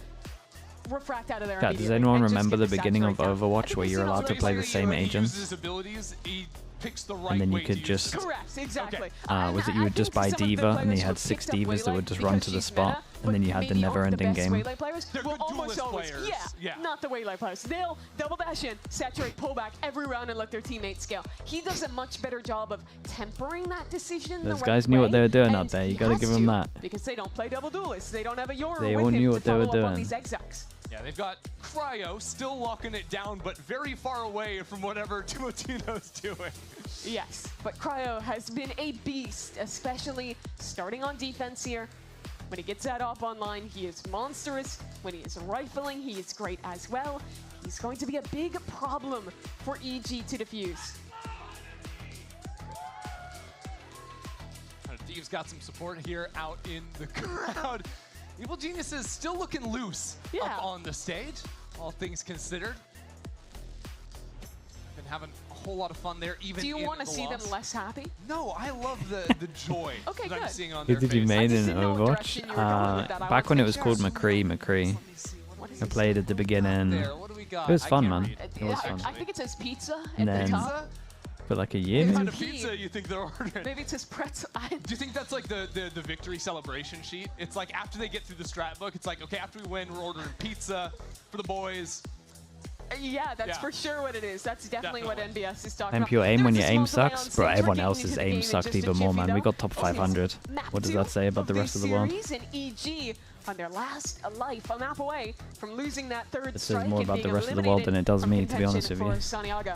refract out of their Yeah, does anyone remember the beginning of Overwatch where you're allowed to play the same agents? And then you could just... Correct, exactly. was it you would just buy D.Va and you had 6 D.Vas that would just run to the spot, and then you had the never-ending game? Well, almost always. Yeah, not the waylay players. They'll double dash in, saturate, pull back every round and let their teammates scale. He does a much better job of tempering that decision. Those guys knew what they were doing out there. You gotta give them that. Because they don't play double duelists. They don't have a Yoru They with all him knew to what they were follow up on doing. these execs. Yeah, they've got Cryo still locking it down, but very far away from whatever Timotino's doing. Yes, but Cryo has been a beast, especially starting on defense here. When he gets that off online, he is monstrous. When he is rifling, he is great as well. He's going to be a big problem for EG to defuse. Thieves got some support here out in the crowd. Evil Geniuses still looking loose up on the stage, all things considered. Been having a whole lot of fun there, even. Do you want to see loss. them less happy? No, I love the joy that I'm seeing on Who their did you faces. made in Overwatch? Back when it was called McCree. I played at the beginning. It was fun, man. It was fun. I think it says pizza And at the then top. for like a year, What kind maybe? of pizza you think they're ordering? Maybe it says pretzel. Do you think that's like the victory celebration sheet? It's like after they get through the strat book, it's like, okay, after we win, we're ordering pizza for the boys. Yeah, that's for sure what it is. That's definitely what NBS is talking And about. pure aim There when was your a aim small delay on sucks? Bro, stage. everyone We're else's getting into the aim game in sucked just a even more, jiffy, man. We though. got top 500. Map What does 2 that say about the of rest of this the world? series, and EG on their last life, a map away from losing that third It says strike more and about the being rest of the world than it does from me, to be honest with contention you. for Santiago.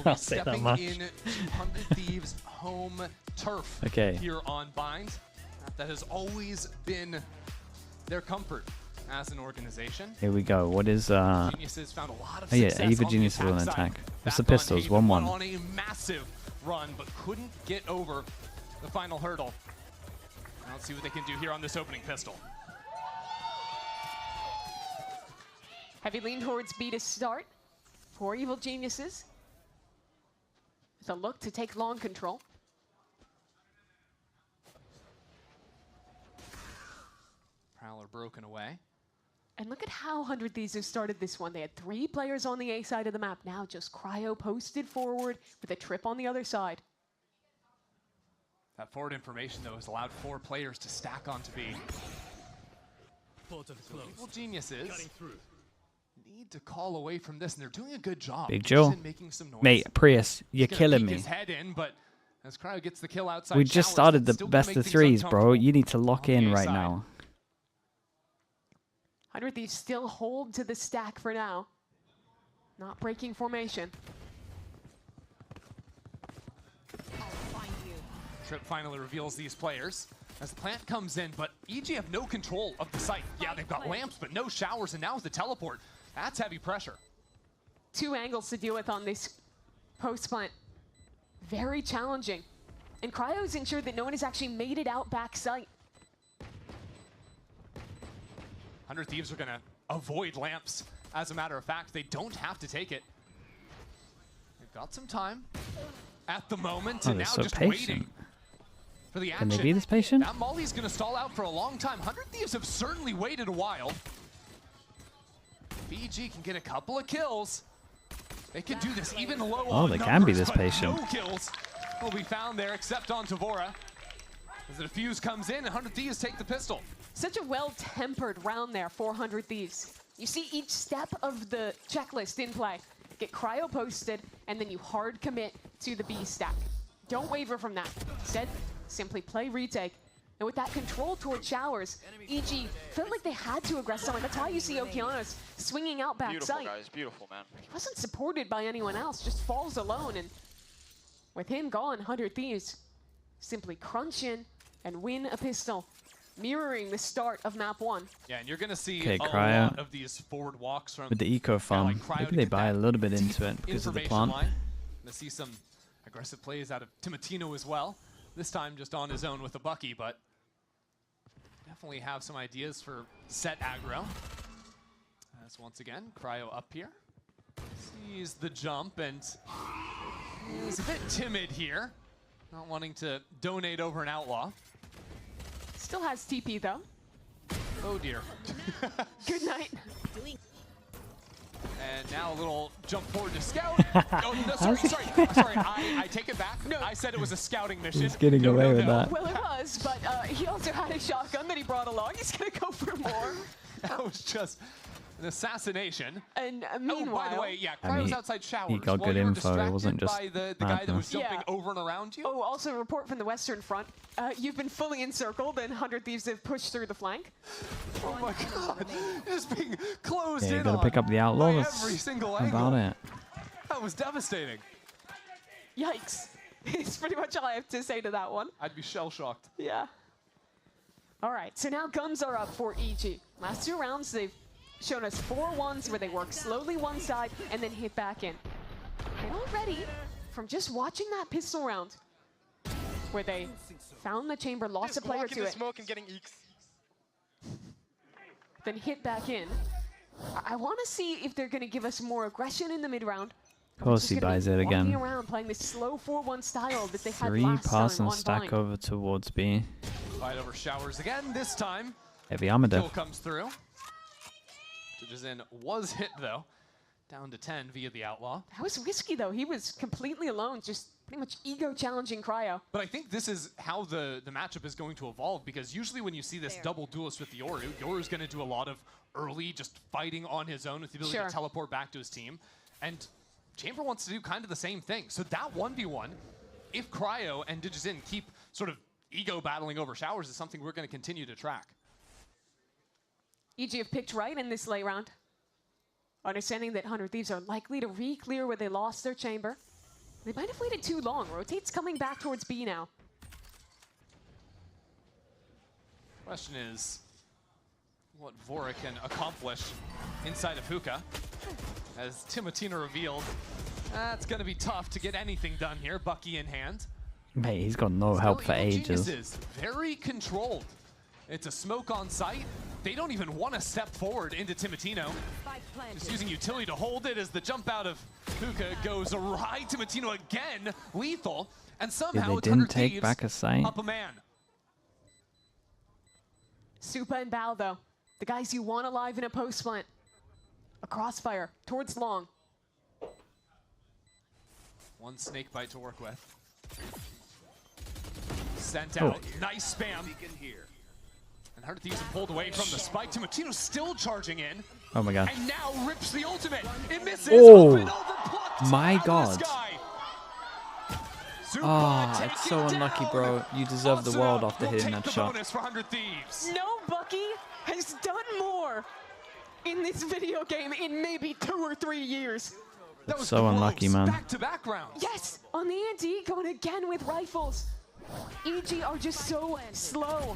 I'll say that Stepping much. in 100 Thieves home turf Okay. here on Bind. That has always been their comfort as an organization. Here we go. What is Geniuses found a lot of oh yeah, success Eva on the Genius will attack attack. side. What's the Back on pistols? Haven, 1-1. on a massive run, but couldn't get over the final hurdle. Now let's see what they can do here on this opening pistol. Heavy lean towards B to start for Evil Geniuses. With a look to take long control. Prowler broken away. And look at how 100 Thieves have started this one. They had 3 players on the A side of the map. Now just Cryo posted forward with a trip on the other side. That forward information, though, has allowed 4 players to stack onto B. Evil Geniuses need to call away from this, and they're doing a good job. Big Joe. Making some noise. Mate, Prius, you're He's gonna killing peek me. his head in, but as Cryo gets the kill outside We just showers, started the still gonna best make of things 3s, bro. uncomfortable. You need to lock in right side. now. 100 Thieves still hold to the stack for now. Not breaking formation. Trip finally reveals these players as the plant comes in, but EG have no control of the site. Yeah, they've got lamps, but no showers, and now with the teleport, that's heavy pressure. 2 angles to deal with on this post plant. Very challenging. And Cryo's ensured that no one has actually made it out back site. 100 Thieves are going to avoid lamps. As a matter of fact, they don't have to take it. They've got some time at the moment, Oh, and they're now so just patient. waiting for the Can action. they be this patient? That Molly's going to stall out for a long time. 100 Thieves have certainly waited a while. BG can get a couple of kills. They could do this even low Oh, on they can be numbers, this but patient. No kills will be found there except on Tavora. As the defuse comes in, and 100 Thieves take the pistol. Such a well-tempered round there, 400 Thieves. You see each step of the checklist in play. Get cryo posted, and then you hard commit to the B stack. Don't waver from that. Instead, simply play retake. And with that control towards showers, EG felt like they had to aggress someone. That's why you see Okeanos swinging out backside. Beautiful, guys. Beautiful, man. He wasn't supported by anyone else, just falls alone. And with him gone, 100 Thieves simply crunch in and win a pistol, mirroring the start of map 1. Yeah, and you're going to see Okay, a Cryo. lot of these forward walks from With the eco farm, like Cryo maybe to they get buy a that little bit deep into it because of the information plant. line. Gonna see some aggressive plays out of Timotino as well. This time just on his own with a Bucky, but definitely have some ideas for set aggro. As once again, Cryo up here. Sees the jump and is a bit timid here. Not wanting to donate over an outlaw. Still has TP though. Oh dear. Good night. And now a little jump forward to scout. Oh, no, sorry. I take it back. No, I said it was a scouting mission. He's getting away with that. Well, it was, but he also had a shotgun that he brought along. He's gonna go for more. That was just an assassination. And meanwhile, oh, by the way, yeah, I Cryo mean, was outside showers. he got while good you were info, it wasn't distracted just by the guy that was madness. jumping over and around you. Oh, also a report from the western front. You've been fully encircled, and 100 Thieves have pushed through the flank. Oh my god, just being closed Yeah, you in gotta on pick up the outlaw. by That's every single about angle. it. That was devastating. Yikes. It's pretty much all I have to say to that one. I'd be shell-shocked. Yeah. All right, so now guns are up for EG. Last 2 rounds, they've shown us 4 ones where they work slowly one side and then hit back in. And already, from just watching that pistol round, where they found the chamber, lost a player to it, smoke and getting eeks. then hit back in. I want to see if they're going to give us more aggression in the mid-round. Of course he buys it again. Walking around playing this slow 4-1 style that they had 3 last pass time and on stack Bind. over towards B. Fight over showers again. This time, Heavy armor kill def. comes through. Jujuzin was hit though, down to 10 via the outlaw. That was risky though. He was completely alone, just pretty much ego challenging Cryo. But I think this is how the matchup is going to evolve, because usually when you see this double duelist with the Yoru's going to do a lot of early just fighting on his own with the ability to teleport back to his team. And Chamber wants to do kind of the same thing. So that 1v1, if Cryo and Jujuzin keep sort of ego battling over showers, is something we're going to continue to track. EG have picked right in this late round, understanding that 100 Thieves are likely to re-clear where they lost their chamber. They might have waited too long. Rotate's coming back towards B now. Question is what Vora can accomplish inside of Hookah. As Timotino revealed, it's going to be tough to get anything done here, Bucky in hand. Mate, he's got no help for ages. Geniuses, very controlled. It's a smoke on site. They don't even want to step forward into Timotino. Just using utility to hold it as the jump out of Hookah goes awry. Timotino again, lethal. And somehow they it's didn't 100 take Thieves back a site. up a man. Supa and Bao though, the guys you want alive in a post plant. A crossfire towards long. One snake bite to work with. Sent out. Nice spam. And 100 Thieves have pulled away from the spike. Timotino still charging in. Oh my god. And now rips the ultimate. It misses. Oh Overplucked my out god. of the sky. Oh, it's so unlucky, bro. You deserve the world after hitting that shot. Bonus for 100 Thieves. No Bucky has done more in this video game in maybe 2 or 3 years. That was so unlucky, man. Back-to-back rounds. Yes, on the ND going again with rifles. EG are just so slow.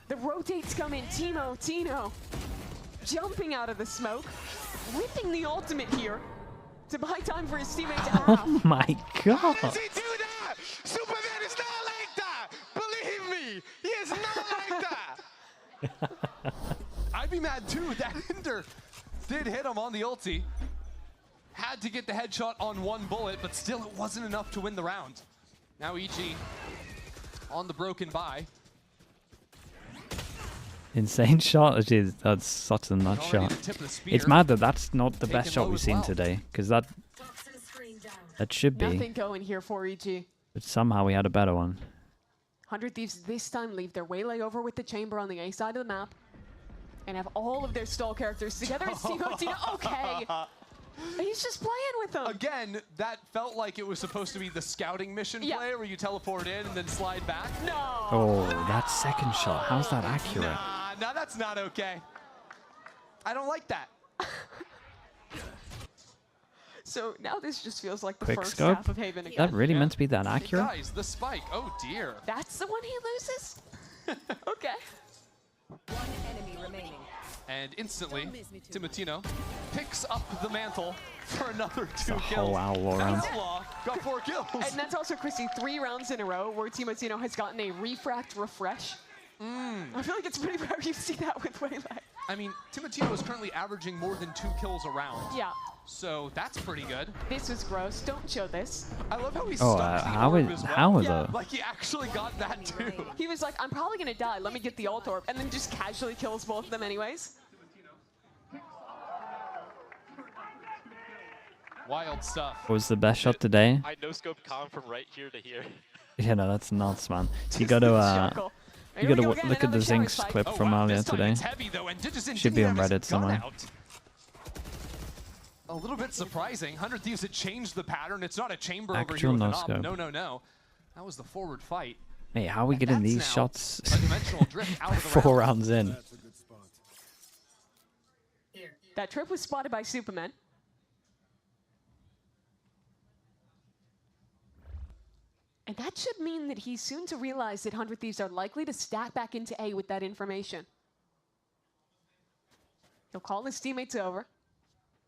The rotates come in. Tino jumping out of the smoke, ripping the ultimate here to buy time for his teammate to have. Oh my god. How does he do that? Superman is not like that. Believe me, he is not like that. I'd be mad too. That Hinder did hit him on the ulti. Had to get the headshot on 1 bullet, but still it wasn't enough to win the round. Now EG on the broken buy. Insane shot. Jeez, that's such a nut shot. It's mad that that's not the best shot we've seen today, because that should be. Nothing going here for EG. But somehow we had a better one. 100 Thieves this time leave their waylay over with the chamber on the A side of the map and have all of their stall characters together. It's TMOTino. Okay. He's just playing with them. Again, that felt like it was supposed to be the scouting mission play where you teleport in and then slide back. No. Oh, that second shot. How's that accurate? Nah, that's not okay. I don't like that. So now this just feels like the Quick first scope? half of Haven Is again. that really meant to be that Hey accurate? guys, the spike. Oh dear. That's the one he loses? Okay. One enemy remaining. And instantly, TMOTino picks up the mantle for another 2 a kills. whole outlaw round. Outlaw got 4 kills. And that's also, Christy, 3 rounds in a row where TMOTino has gotten a refract refresh. I feel like it's pretty rare you see that with Waylay. I mean, TMOTino is currently averaging more than 2 kills a round. Yeah. So that's pretty good. This was gross. Don't show this. I love how he Oh, stuck the how orb is- as well. how Yeah, though? like he actually got that too. He was like, I'm probably going to die. Let me get the ult orb. And then just casually kills both of them anyways. Wild stuff. What was the best shot today? I no-scope Khan from right here to here. Yeah, no, that's nuts, man. You gotta, you gotta look at the Zinx clip from earlier today. Should be on Reddit somewhere. A little bit surprising. 100 Thieves had changed the pattern. It's not a chamber over Actual here with an no-scope. op. No. That was the forward fight. Hey, how are we getting these now shots a dimensional drift out of the 4 round. rounds in? That trip was spotted by Superman. And that should mean that he's soon to realize that 100 Thieves are likely to stack back into A with that information. He'll call his teammates over.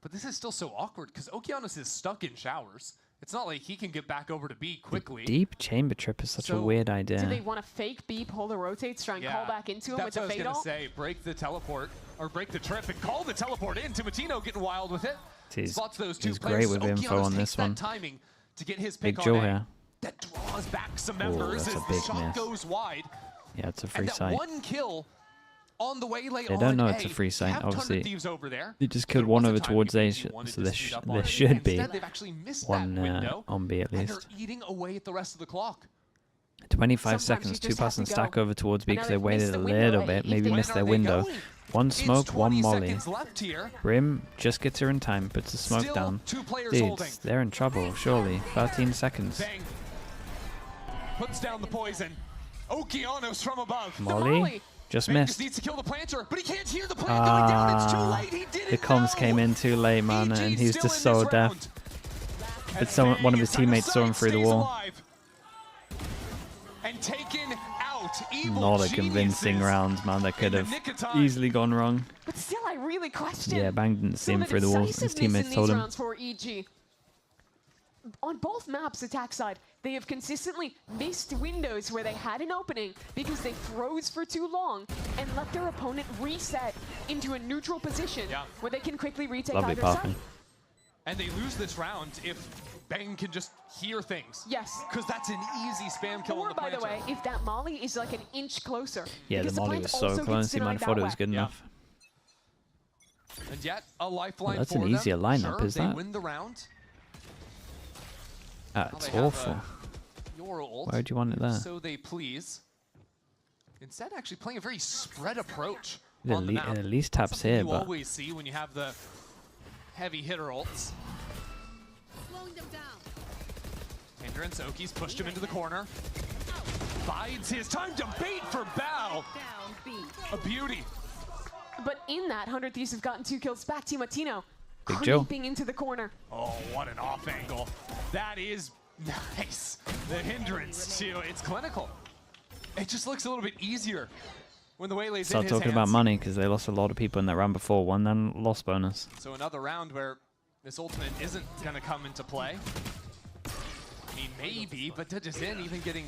But this is still so awkward because Okeanos is stuck in showers. It's not like he can get back over to B quickly. Deep chamber trip is such a weird Do they idea. want to fake B, polar rotates, try and call back into him That's with the what I was fatal? going to say. Break the teleport, or break the trip and call the teleport in. TMOTino getting wild with it. He's, Spots those 2 he's players. great with info Okeanos on takes this that one. timing to get his Big pick Joe on A. here. That draws back some Oh, members that's as a the big shot miss. goes wide. Yeah, it's a And free that sight. 1 kill on the waylay They on don't know A. it's a free sight, Have 100 obviously. Thieves over there. They just killed one over towards A, so there should be Instead, they've actually missed one that window, on B at and least. they're eating away at the rest of the clock. 25 Sometimes seconds, you 2 just have person to stack go. over towards B And now because they they've waited missed a the window, little eh? bit, If maybe they- missed When their are they window. going? 1 It's smoke, 1 20 molly. seconds left here. Brim just gets her in time, puts the smoke Still down. 2 players Dudes, holding. they're in trouble, surely. 13 seconds. Bang. Puts down the poison. Okeanos from above. Molly just Bang missed. needs to kill the planter, but he can't hear the plant going down. It's too late. He didn't The comms know. came in too late, man, and he's still just in so this round. deaf. But one of his teammates saw him through the wall. Alive. And taken out. Evil Not a convincing geniuses. round, man. That could the have nick of time. easily gone wrong. But still, I really question. Yeah, Bang didn't see him the through the wall. His decisiveness teammates in told these him. rounds for EG. On both maps, attack side, they have consistently missed windows where they had an opening because they froze for too long and let their opponent reset into a neutral position where they can quickly retake Lovely either popping. side. And they lose this round if Bang can just hear things. Yes. Because that's an easy spam kill on Or, the by planter. the way, if that molly is like an inch closer. Yeah, the because molly plant was so also close. gets He might denied have thought that it was way. good enough. And yet, a lifeline That's for an easier them. lineup, Sure, is they that? win the round. That's Now they have, awful. your ult, Why would you want it there? So they please. Instead, actually playing a very spread approach It on the map. at least taps Something here, you but always see when you have the heavy hitter ults. Slowing them down. Hindrance, Oki's pushed him into the corner. Bides his time to bait for Bao. Down B. A beauty. But in that, 100 Thieves have gotten 2 kills back. TMOTino Big Joe. creeping into the corner. Oh, what an off angle. That is nice. The hindrance, too. It's clinical. It just looks a little bit easier when the waylay's in start his talking about hands. money because they lost a lot of people in that round before. One then lost bonus. So another round where this ultimate isn't going to come into play. I mean, maybe, but Dejazin even getting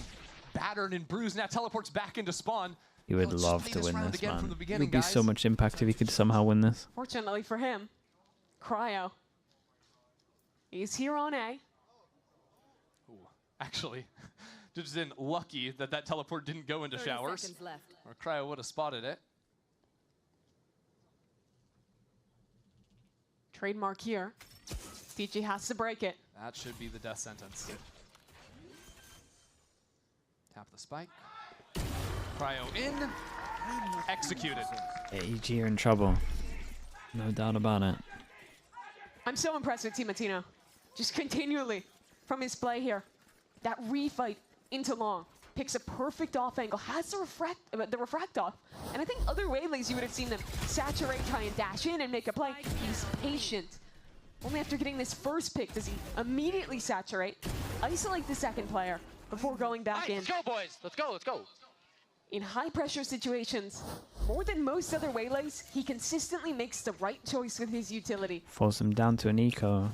battered and bruised now teleports back into spawn. He would Let's love play to this win round this, again from man. the It beginning, would be so guys. much impact if he could somehow win this. Fortunately for him, Cryo is here on A. Ooh, actually, Dejazin lucky that that teleport didn't go into 30 showers. seconds left. Or Cryo would have spotted it. Trademark here. DG has to break it. That should be the death sentence. Tap the spike. Cryo in, executed. Yeah, EG are in trouble. No doubt about it. I'm so impressed with TIMOTINO. Just continually from his play here. That refight into long. Picks a perfect off angle, has the refract off. And I think other waylays you would have seen them saturate, try and dash in and make a play. He's patient. Only after getting this first pick does he immediately saturate, isolate the second player before going back in. Let's go, boys. Let's go, let's go. In high pressure situations, more than most other waylays, he consistently makes the right choice with his utility. Force them down to an eco.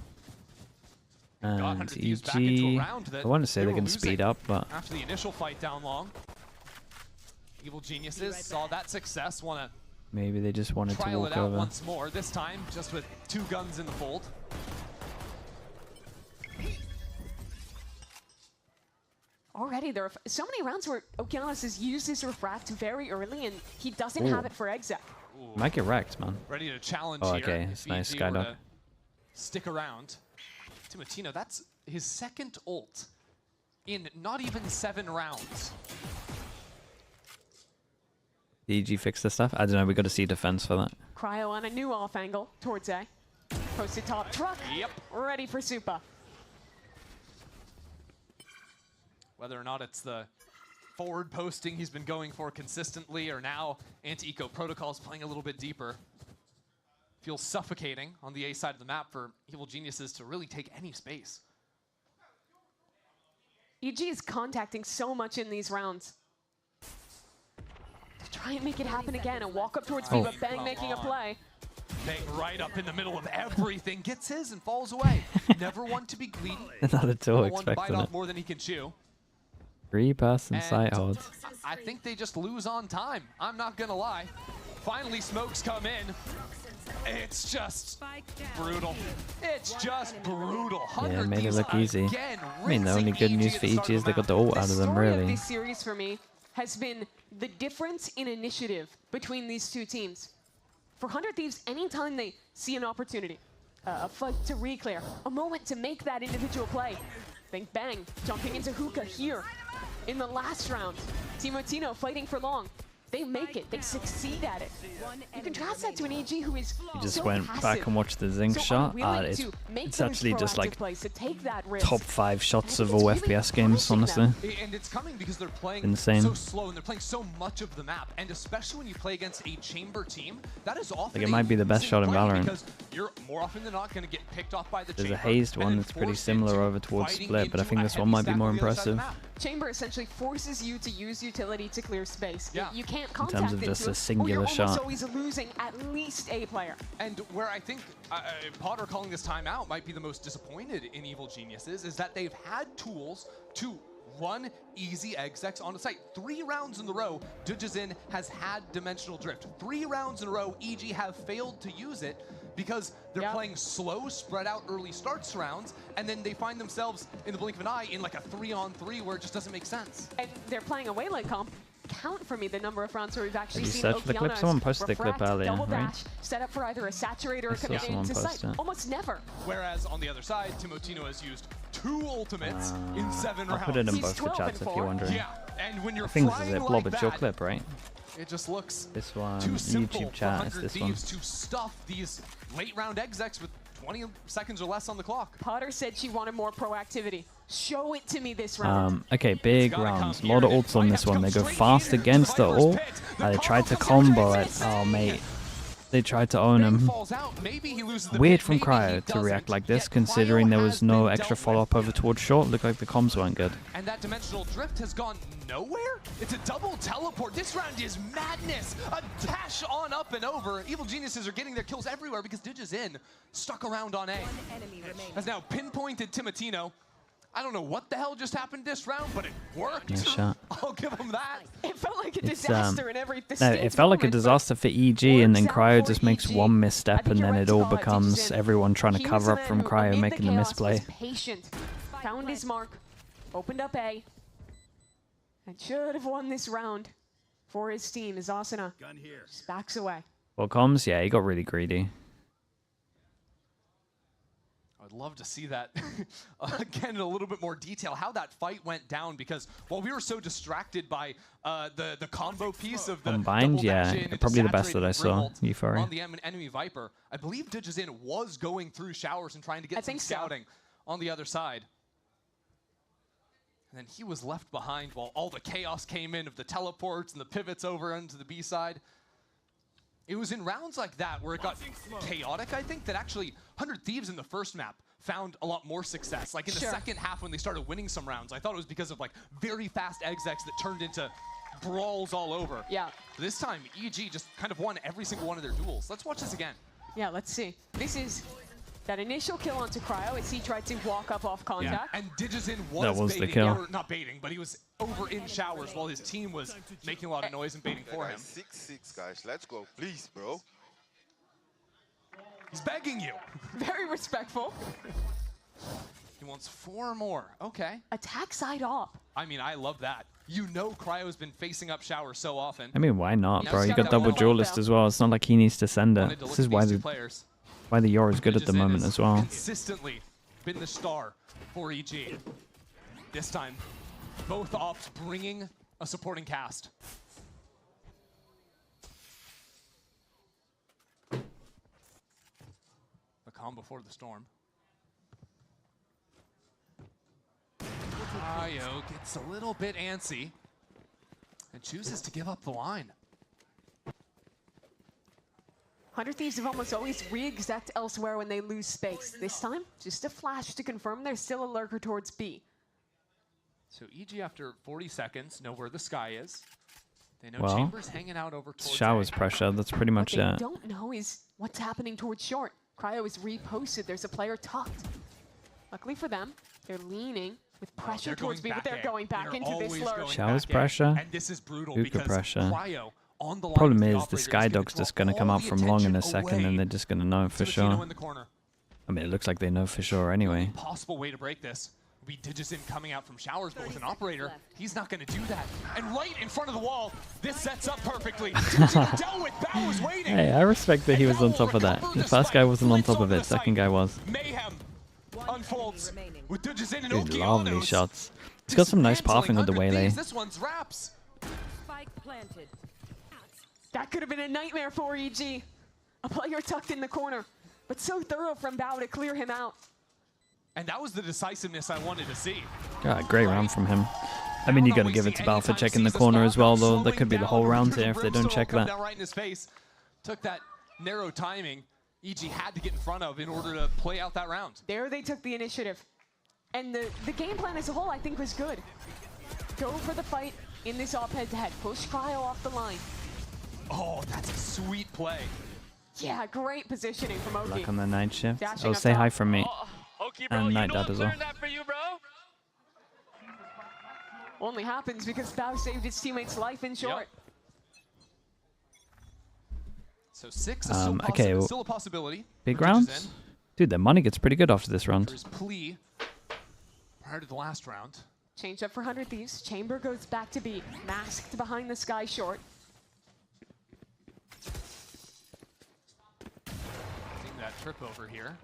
And EG, I want to say they're going to speed up, but after the initial fight down long, Evil Geniuses saw that success, want to maybe they just wanted to trial walk it out over. once more, this time just with 2 guns in the fold. Already, there are so many rounds where Okeanos has used his refract very early, and he doesn't Ooh. have it for exec. Might get wrecked, man. Ready to challenge Oh, here. okay, if it's nice, EG were Skydog. to stick around. TIMOTINO, that's his second ult in not even 7 rounds. EG fixed this stuff? I don't know, we got to see defense for that. Cryo on a new off angle towards A. Posted top truck. Yep. Ready for Supa. Whether or not it's the forward posting he's been going for consistently, or now anti-eco protocols playing a little bit deeper. Feels suffocating on the A side of the map for Evil Geniuses to really take any space. EG is contacting so much in these rounds. To try and make it happen again and walk up towards Viva, bang, making a play. Bang right up in the middle of everything, gets his and falls away. Never one to be greedy. Not at all Never one to bite expecting off it. more than he can chew. 3-person sight And holds. I think they just lose on time. I'm not gonna lie. Finally, smokes come in. It's just brutal. It's just brutal. Yeah, made it look easy. Again, I mean, the only good news for EG is they got the ult out of them, The story of really. this series for me has been the difference in initiative between these two teams. For 100 Thieves, anytime they see an opportunity, a fight to re-clear, a moment to make that individual play, think bang, jumping into hookah here. In the last round, TIMOTINO fighting for long. They make it. They succeed at it. You contrast that to an EG who is You just so went passive, back and watched the Zinc so shot. unwilling to make It's those actually just proactive like plays, to take that risk. top 5 shots of And all it's really FPS games, honestly. And it's coming because they're playing Insane. so slow and they're playing so much of the map. And especially when you play against a chamber team, that is often Like, it might be the best shot in Valorant. because you're more often than not going to get picked off by the There's chamber. a hazed and one then that's pretty forced similar into over towards fighting Split, but I into think a this one heavy might be stack more on the other side of the impressive. map. Chamber essentially forces you to use utility to clear space. Yeah. You can't In contact terms of just into a it, or singular you're shot. almost always losing at least a player. And where I think Potter calling this timeout might be the most disappointed in Evil Geniuses is that they've had tools to run easy execs on the site. 3 rounds in a row, Dujazin has had Dimensional Drift. 3 rounds in a row, EG have failed to use it because they're playing slow, spread out early starts rounds, and then they find themselves in the blink of an eye in like a 3-on-3 where it just doesn't make sense. And they're playing a Waylay comp. Count for me the number of rounds where we've actually Did you seen search for the clip? Okeanos Someone posted the clip refract, earlier, double right? dash, set up for either a saturator or I saw coming someone into post sight. it. Almost never. Whereas on the other side, TIMOTINO has used 2 ultimates in 7 I'll rounds. put it in He's both the 12 chats and if you're 4. wondering. Yeah, and when you're I think this is flying it. Blob, like it's your that, clip, right? it just looks This one, too simple YouTube for chat, it's 100 this one. Thieves to stuff these late round execs with 20 seconds or less on the clock. Potter said she wanted more proactivity. Show it to me this round. Okay, big rounds. A lot of ults on this one. They go fast against the ult. They tried to combo it. Oh, mate. They tried to own him. Weird from Cryo to react like this, considering there was no extra follow-up over towards short. Looked like the comms weren't good. And that Dimensional Drift has gone nowhere? It's a double teleport. This round is madness. A dash on up and over. Evil Geniuses are getting their kills everywhere because Dujazin stuck around on A. Has now pinpointed TIMOTINO. I don't know what the hell just happened this round, but it worked. Nice shot. I'll give him that. It felt like a It's, disaster in every No, distinct it felt like a moment, but disaster for EG, and then works out Cryo for just makes EG. one misstep, and then it all Dujazin. becomes everyone trying to He was cover the up man from who, Cryo, amid making the chaos, misplay. was patient, found his mark, opened up A, and should have won this round for his team as Asuna just backs away. Well, comms, yeah, he got really greedy. I would love to see that again in a little bit more detail, how that fight went down, because while we were so distracted by the combo piece of the Combined, yeah, probably the best that I saw. Euphoria. On the enemy Viper, I believe Digizin was going through showers and trying to get some scouting on the other side. And then he was left behind while all the chaos came in of the teleports and the pivots over into the B side. It was in rounds like that where it got chaotic, I think, that actually 100 Thieves in the first map found a lot more success. Like in the second half when they started winning some rounds, I thought it was because of like very fast execs that turned into brawls all over. Yeah. This time, EG just kind of won every single one of their duels. Let's watch this again. Yeah, let's see. This is that initial kill onto Cryo as he tried to walk up off contact. Yeah. And Digizin That was baiting, the kill. or not baiting, but he was over in showers while his team was making a lot of noise and baiting for him. 6-6, guys. Let's go. Please, bro. He's begging you. Very respectful. He wants 4 more. Okay. Attack side op. I mean, I love that. You know Cryo's been facing up showers so often. I mean, why not, bro? You got double duelist as well. It's not like he needs to send it. This is why the Yor is good at the moment as well. Consistently been the star for EG. This time, both ops bringing a supporting cast. The calm before the storm. Cryo gets a little bit antsy and chooses to give up the line. 100 Thieves have almost always re-exec elsewhere when they lose space. This time, just a flash to confirm there's still a lurker towards B. So EG, after 40 seconds, know where the sky is. They know Well, Chambers hanging out over towards showers pressure. That's pretty much What they it. don't know is what's happening towards short. Cryo is reposted. There's a player tucked. Luckily for them, they're leaning with pressure towards B, but they're going back into this lurk. Showers pressure. And this is brutal Hookah because pressure. Cryo on the line Problem with the is, the operator Sky is gonna Dog's just draw going to come all out the from long in a attention second, away. and they're just going to know for Timatino sure. in the corner. I mean, it looks like they know for sure anyway. Possible way to break this would be Digizin coming out from showers, but with an operator, he's not going to do that. And right in front of the wall, this sets up perfectly. Digizin dealt with, Bauer's waiting. Hey, I respect that he was on top of that. The first guy wasn't on top of it, second guy was. Mayhem unfolds with Digizin and Dude, lovely Okeanos. shots. He's got some nice pathing with the waylay. This one's wraps. Spike planted. That could have been a nightmare for EG. A player tucked in the corner, but so thorough from Bao to clear him out. And that was the decisiveness I wanted to see. God, great round from him. I mean, you got to give it to Bao for checking the corner as well, though. That could be the whole round here if they don't check that. Right in his face. Took that narrow timing EG had to get in front of in order to play out that round. There they took the initiative. And the game plan as a whole, I think, was good. Go for the fight in this off head-to-head. Push Cryo off the line. Oh, that's a sweet play. Yeah, great positioning from Oki. Luck on the night shift. Dashing Oh, up say hi top. from me. Oki, bro, And you Night know Dad I'm as well. clearing that for you, bro. Only happens because Bao saved his teammate's life in short. So 6 is still, okay, well, still a possibility. Big for rounds? Digizin. Dude, their money gets pretty good after this round. His plea prior to the last round. Change up for 100 Thieves. Chamber goes back to B. Masked behind the sky short. Seeing that trip over here.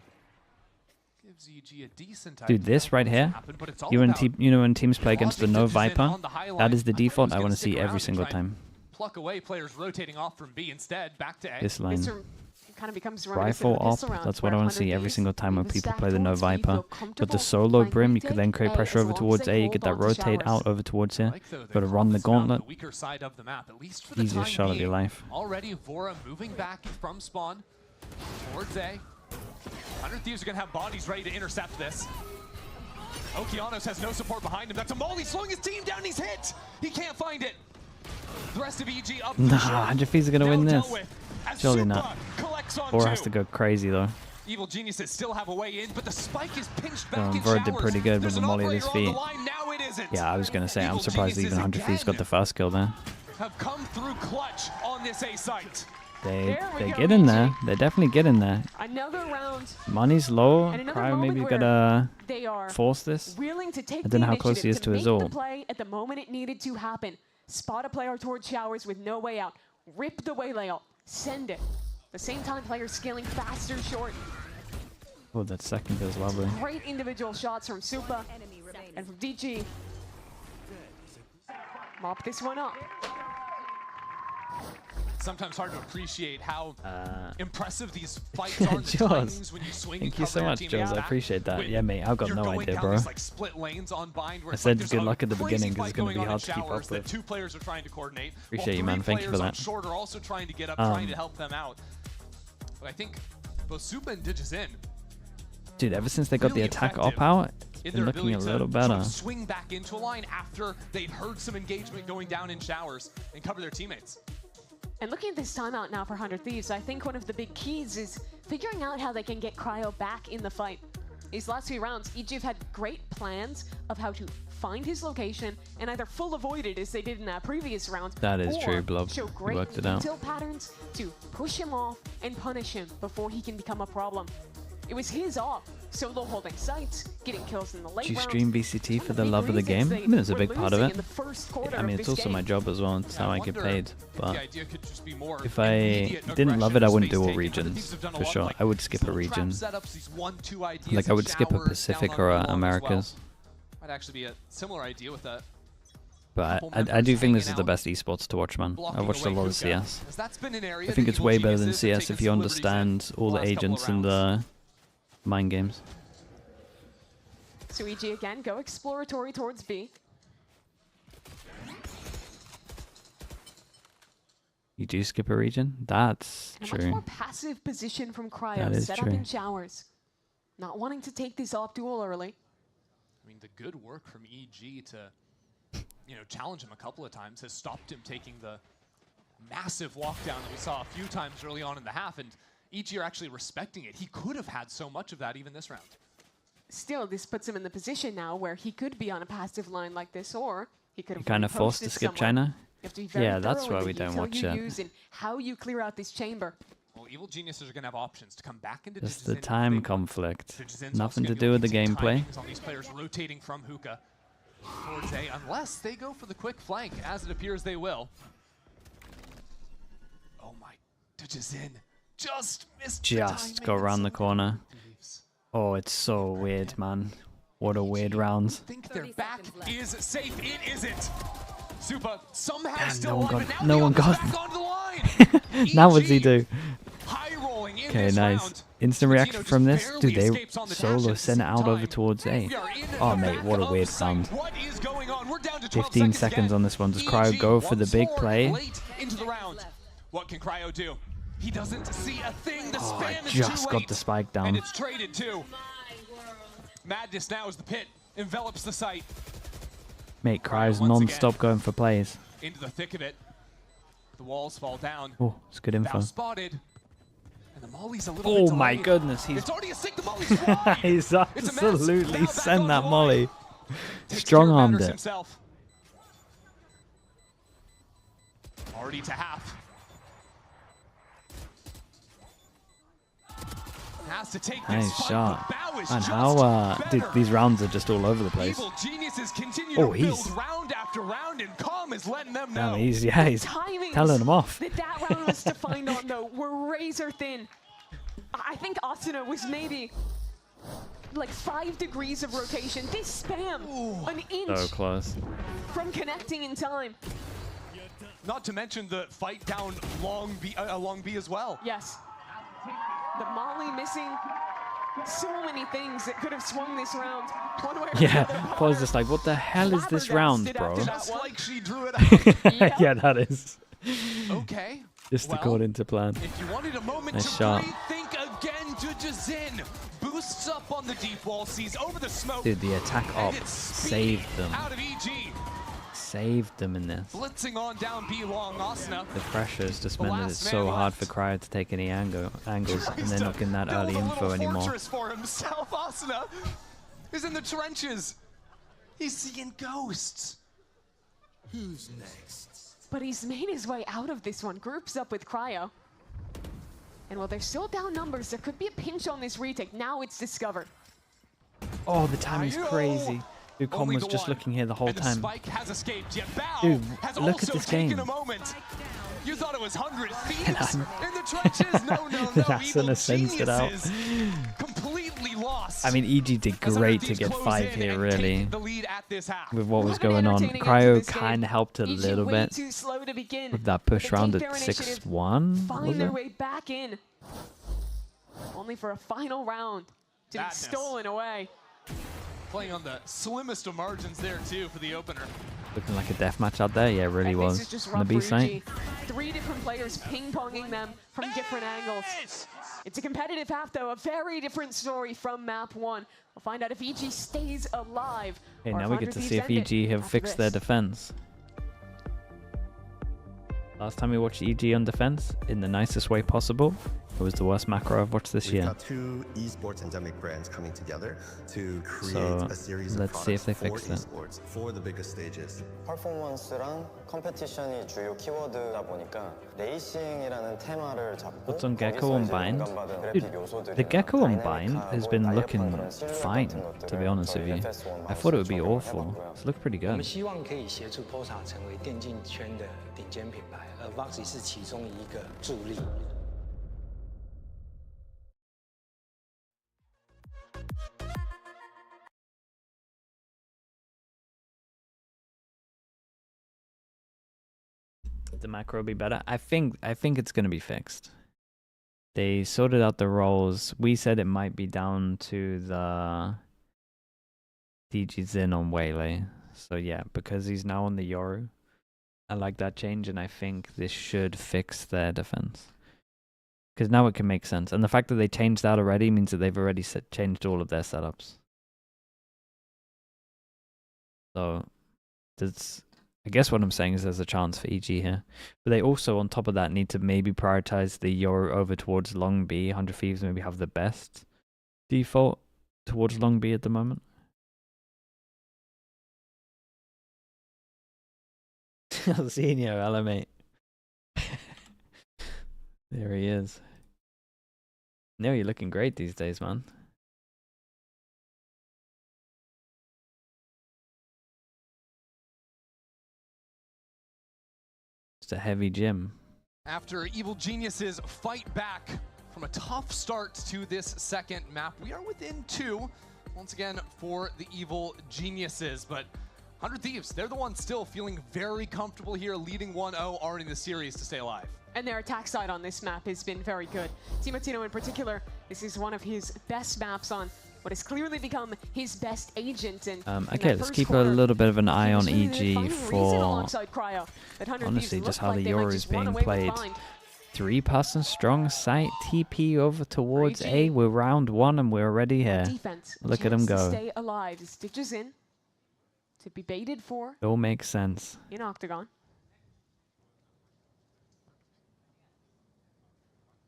Gives EG a decent Dude, idea this of right what's here, happened, but it's all you about know when teams play against the no Digizin Viper, on the high that line. is the I thought default he I was want gonna to see stick around every and single try and time. Pluck away players rotating off from B instead, back to A. This line. Kind of becomes Rifle op, that's what I want to see every single time when people play the no Viper. But the solo brim, you could then create pressure over towards A, you get that rotate out over towards here. Got to run the gauntlet. The weaker side of the map, at least for the Easiest time shot of your being. life. Already Vora moving back from spawn towards A. 100 Thieves are going to have bodies ready to intercept this. Okeanos has no support behind him. That's a molly slowing his team down. He's hit. He can't find it. The rest of EG up. Nah, 100 Thieves are going to win this. Surely not. Vora has to go crazy though. Evil Geniuses still have a way in, but the spike is pinched Oh, back in Vora did showers. pretty good with There's the an molly at his operator on feet. the line. Now it isn't. Yeah, I was going to say, I'm Evil surprised even Geniuses 100 Thieves got again the first kill there. have come through clutch on this A site. They get in there. They definitely get in there. Another round. Money's low. And another Cryo maybe moment gotta they are force this. willing to take I don't know how the close he is initiative to his make ult. the play at the moment it needed to happen. Spot a player towards showers with no way out. Rip the waylay out. Send it. At the same time, players scaling faster short. Oh, that second feels lovely. Great individual shots from Supa and from DG. Mop this one up. Sometimes hard to appreciate how impressive these fights are. Jules, when you swing. Thank you so much, Jules. I appreciate that. Yeah, mate, I've got no idea, bro. Like split lanes on bind I said good luck at the beginning because it's going to be hard to keep up with. Two players are trying to coordinate. Appreciate you, man. Thank you for that. Short are also trying to get up, trying to help them out. But I think both Supa and DigiZin, dude, ever since they got the attack op out, it's been looking a little better. Swing back into a line after they'd heard some engagement going down in showers and cover their teammates. And looking at this timeout now for 100 Thieves, I think one of the big keys is figuring out how they can get Cryo back in the fight. These last few rounds, EG have had great plans of how to find his location and either full avoid it as they did in that previous round. That is true, Blob. Show You great worked it out. detail patterns to push him off and punish him before he can become a problem. It was his off, solo holding sights, getting kills in the late Do you rounds. stream VCT for the love of the game? I mean, it's a big part of it. I mean, it's also my job as well. It's how I get paid. But if I didn't love it, I wouldn't do all regions, for sure. I would skip a region. Like, I would skip a Pacific or a Americas. Might actually be a similar idea with that. But I do think this is the best esports to watch, man. I've watched a lot of CS. I think it's way better than CS if you understand all the agents and the mind games. So EG again, go exploratory towards B. You do skip a region? That's A much true. more passive position from Cryo, That is set true. up in showers. Not wanting to take this off duel early. I mean, the good work from EG to, you know, challenge him a couple of times has stopped him taking the massive walk down that we saw a few times early on in the half, and EG are actually respecting it. He could have had so much of that even this round. Still, this puts him in the position now where he could be on a passive line like this, or he could have Kind of forced to skip China? You have to be very Yeah, that's thorough why in we the don't detail watch you it. use and how you clear out this chamber. Well, Evil Geniuses are going to have options to come back into Just the DigiZin. time conflict. DigiZin's Nothing also to gonna do with the be looking gameplay. timings on these players rotating from Hookah towards A, unless they go for the quick flank, as it appears they will. Oh my, DigiZin just missed the Just timing. go around the corner. Oh, it's so weird, man. What a weird round. I think their back is safe. It isn't. Supa somehow Damn, still no one alive, got. and No now one Beyond's got. back onto the line. Now what's he do? High rolling in Okay, this nice. round. Instant reaction Just from this. barely Dude, they escapes on the solo dash at sent it the out same over time. towards A. We are in Oh, the mate, back what a of weird sight. round. What is going on? We're down to 12 15 seconds again. on this one. Does Cryo go for the big play? Late into the round. What can Cryo do? He doesn't see a thing. The Oh, I spam is just too got late. the spike down. And it's traded too. Madness now as the pit envelops the site. Mate, Cryo's once non-stop going for plays. Into the thick of it. The walls fall down. Oh, it's good info. Now spotted. And the molly's a little Oh bit my delayed. goodness, he's It's already a stick. The molly's wide. he's It's a mess. absolutely Now back sent onto that the molly. line. Takes Strong care of armed matters it. himself. Already to half. Has to take this Nice fight. shot. The bow is And just how, dude, better. these rounds are just all over the place. Evil Geniuses continue Oh, to he's- build round after round, and Calm is letting them Damn, know. he's Timings telling them off. that round was to find on though were razor thin. I think Asuna was maybe like 5 degrees of rotation. This spam, an inch So close. from connecting in time. Not to mention the fight down long B as well. Yes. The molly missing so many things that could have swung this round. One way or Yeah, the other. I was just like, what the hell is this round, bro? Just like she drew it out. Yeah, that is. Okay. Just Well, according to plan. If you wanted a moment Nice to shot. breathe, think again to DigiZin. Boosts up on the deep wall, sees over the smoke. Dude, the attack op and it's speed saved them. Out of EG. Saved them in this. Blitzing on down B long, Asuna. The pressures just The meant that last it's so man hard left. for Cryo to take any angles, and Tries they're to not getting that build early a info little anymore. fortress for himself. Asuna is in the trenches. He's seeing ghosts. Who's next? But he's made his way out of this one. Groups up with Cryo. And while they're still down numbers, there could be a pinch on this retake. Now it's discovered. Oh, the timing's crazy. Dude, Con Only was the just one. looking here the whole And the time. spike has escaped, yet Bao Dude, has look also at this taken game. a moment. You thought it was 100 And Thieves I'm- in the trenches? No, no, no. That's Evil an sensed it out. Geniuses completely just. I mean, EG did great to get 5 here, really, the lead at this half. with what was going on. Cryo kind of helped a little bit too slow to begin, with that push round at 6-1. Find their way back in, only for a final round to be stolen away. Playing on the slimmest of margins there too for the opener. Looking like a deathmatch out there. Yeah, it really was. On the B site. 3 different players ping-ponging them from different angles. It's a competitive half, though. A very different story from map 1. We'll find out if EG stays alive. Okay, now we get to see if EG have fixed their defense. Last time we watched EG on defense, in the nicest way possible, it was the worst macro I've watched this year. We've got 2 esports endemic brands coming together to create a series of let's see if they products fix for esports for the biggest stages. 퍼포먼스랑 컴페티션이 주요 키워드다 보니까 레이싱이라는 테마를 잡고 What's on Gecko Unbind? Dude, the Gecko Unbind has been looking fine, to be honest with you. I thought it would be awful. It's looked pretty 我们 good. 希望可以协助 POSA 成为电竞圈的顶尖品牌，而 Voxy 是其中一个助力。 The macro be better. I think it's gonna be fixed. They sorted out the roles. We said it might be down to the DG Zin on Waylay. So yeah, because he's now on the Yoru, I like that change, and I think this should fix their defense. Because now it can make sense, and the fact that they changed that already means that they've already changed all of their setups. So I guess what I'm saying is there's a chance for EG here. But they also, on top of that, need to maybe prioritize the Yoru over towards Long B. 100 Thieves maybe have the best default towards Long B at the moment. Senior, hello mate. There he is. No, you're looking great these days, man. A heavy gym. After Evil Geniuses fight back from a tough start to this second map, we are within 2 once again for the Evil Geniuses, but 100 Thieves, they're the ones still feeling very comfortable here, leading 1-0 already in the series to stay alive. And their attack side on this map has been very good. Timotino in particular, this is one of his best maps on what has clearly become his best agent. And okay, let's keep a little bit of an eye on EG for honestly just how the Yoru is being played. 3-person strong site, TP over towards A. We're round 1 and we're already here. Look at him go. Stay alive. Stitches in to be baited for. It all makes sense. In Octagon.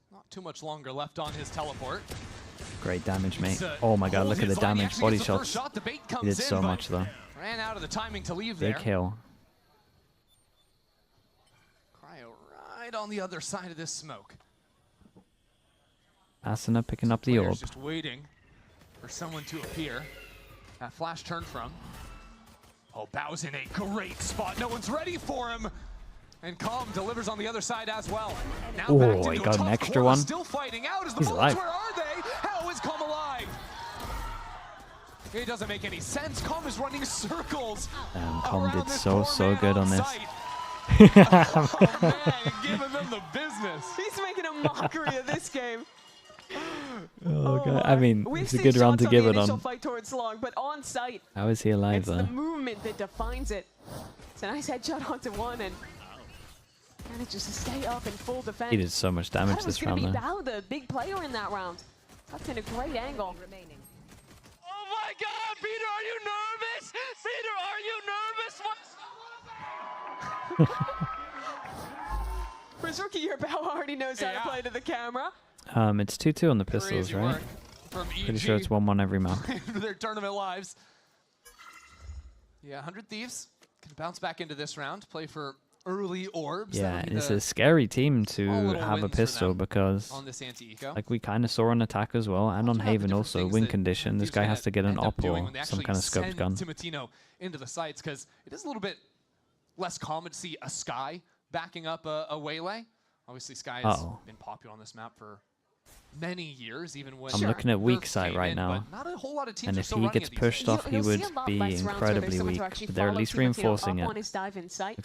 Not too much longer left on his teleport. Great damage, mate. Oh my god, look at the damage. Body shots. He did so much, though. Ran out of the timing to leave there. Big kill. Cryo right on the other side of this smoke. Asuna picking up the orb. Just waiting for someone to appear. That flash turn from. Oh, Bao's in a great spot. No one's ready for him. And Calm delivers on the other side as well. Now oh, he got an extra one. Still fighting out. He's alive. Where are they? How is Calm alive? It doesn't make any sense. Calm is running circles. And Calm did so good on this. Oh man, giving them the business. He's making a mockery of this game. Oh god, I mean, it's a good round to give it on. Fight towards Long, but on site, how is he alive it's though? The movement that defines it. It's a nice headshot onto one and manages to stay up in full defense. He did so much damage this round though. Bao, the big player in that round. That's in a great angle. Oh my god, Peter, are you nervous? Peter, are you nervous? For his rookie year, Bao already knows how to play to the camera. It's 2-2 on the pistols, right? Pretty sure it's 1-1 every map. Their tournament lives. Yeah, 100 Thieves can bounce back into this round, play for early orbs. Yeah, it's a scary team to have a pistol because, like we kind of saw on attack as well, and on Haven also, win condition, this guy has to get an op or some kind of scoped gun. Timotino into the sights because it is a little bit less common to see a Sky backing up a Waylay. Obviously, Sky has been popular on this map for many years, even when I'm looking at weak Nerf side came right in, now. but not a whole lot of teams And are if still he running gets it these pushed days. off, he would be incredibly weak. But they're at least reinforcing it. Looks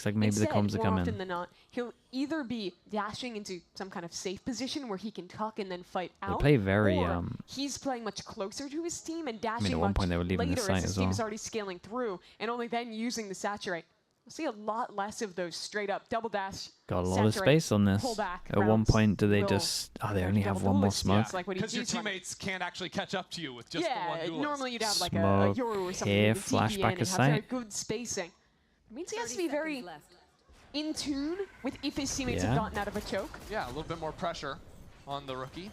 like maybe the comms are coming. Often than not, he'll either be dashing into some kind of safe position where he can tuck and then fight out. play very, or he's playing much closer to his team and I mean, dashing at one much point they were leaving the later site as his as team well. is already scaling through, and only then using the saturate. We'll see a lot less of those straight up double dash. Got a lot of space on this. At one point, do they just... Oh, they only have one more smoke. Because your teammates can't actually catch up to you with just the one duelist. Normally you'd have like a Smoke Yoru or something here, with TP in flashback and have aside. very good spacing. It means he has to be very in tune with if his teammates have gotten out of a choke. Yeah, a little bit more pressure on the rookie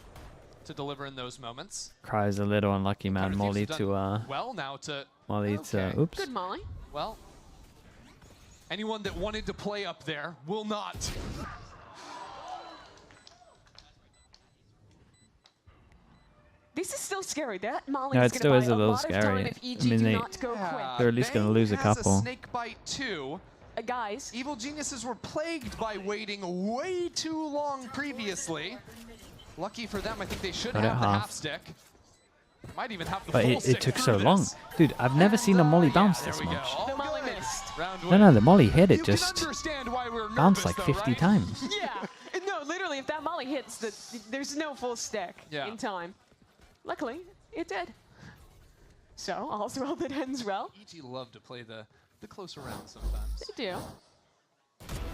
to deliver in those moments. Cry's a little unlucky, man. Molly to... well now to... Molly to... Oops. Good Molly. Well, anyone that wanted to play up there will not. This is still scary. That Molly No, is it going still to is buy a little lot of scary. time if EG I mean, do they- not go quick. They're at least going to lose a has couple. A snake bite too. Guys. Evil Geniuses were plagued by waiting way too long previously. Lucky for them, I think they should Got it have the half. half stick. Might even have the But full it stick took through so this. long. Dude, I've never seen a molly bounce this There we go. much. The Molly missed. Round No, the molly hit it You just can understand why we're bounced nervous, like though, 50 right? times. Yeah. No, literally, if that Molly hits, there's no full stick in time. Luckily, it did. So, all's well that ends well. EG love to play the closer rounds sometimes. They do.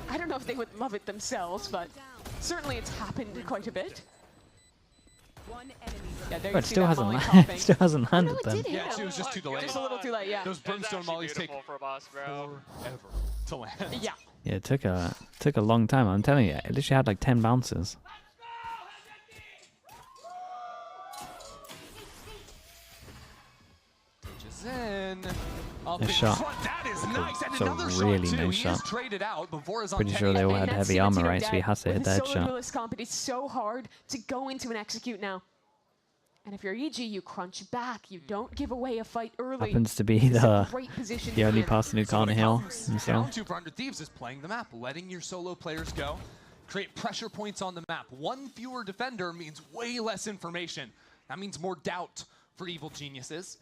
I don't know if they would love it themselves, but certainly it's happened quite a bit. Yeah, there you But it see still that hasn't Molly landed. popping. Still hasn't Oh, no, landed it them. did hit Yeah, him. she was just too delayed. Just a little too late, yeah. Those brimstone mollies take for a boss, bro. forever to land. Yeah. Yeah, it took a long time. I'm telling you, it literally had like 10 bounces. Pitches in. Up Nice in shot. front. That is nice. And It's a another really shot too. nice He shot. is traded out before his Pretty sure they all had heavy armor, right? So he has to hit that solo shot. duelist comp, it is so hard to go into an execute now. And if you're EG, you crunch back. You don't give away a fight early. Happens to be It's a great the position the to only be in. person who So what can't it heal comes himself. down to for 100 Thieves is playing the map, letting your solo players go, create pressure points on the map. One fewer defender means way less information. That means more doubt for Evil Geniuses.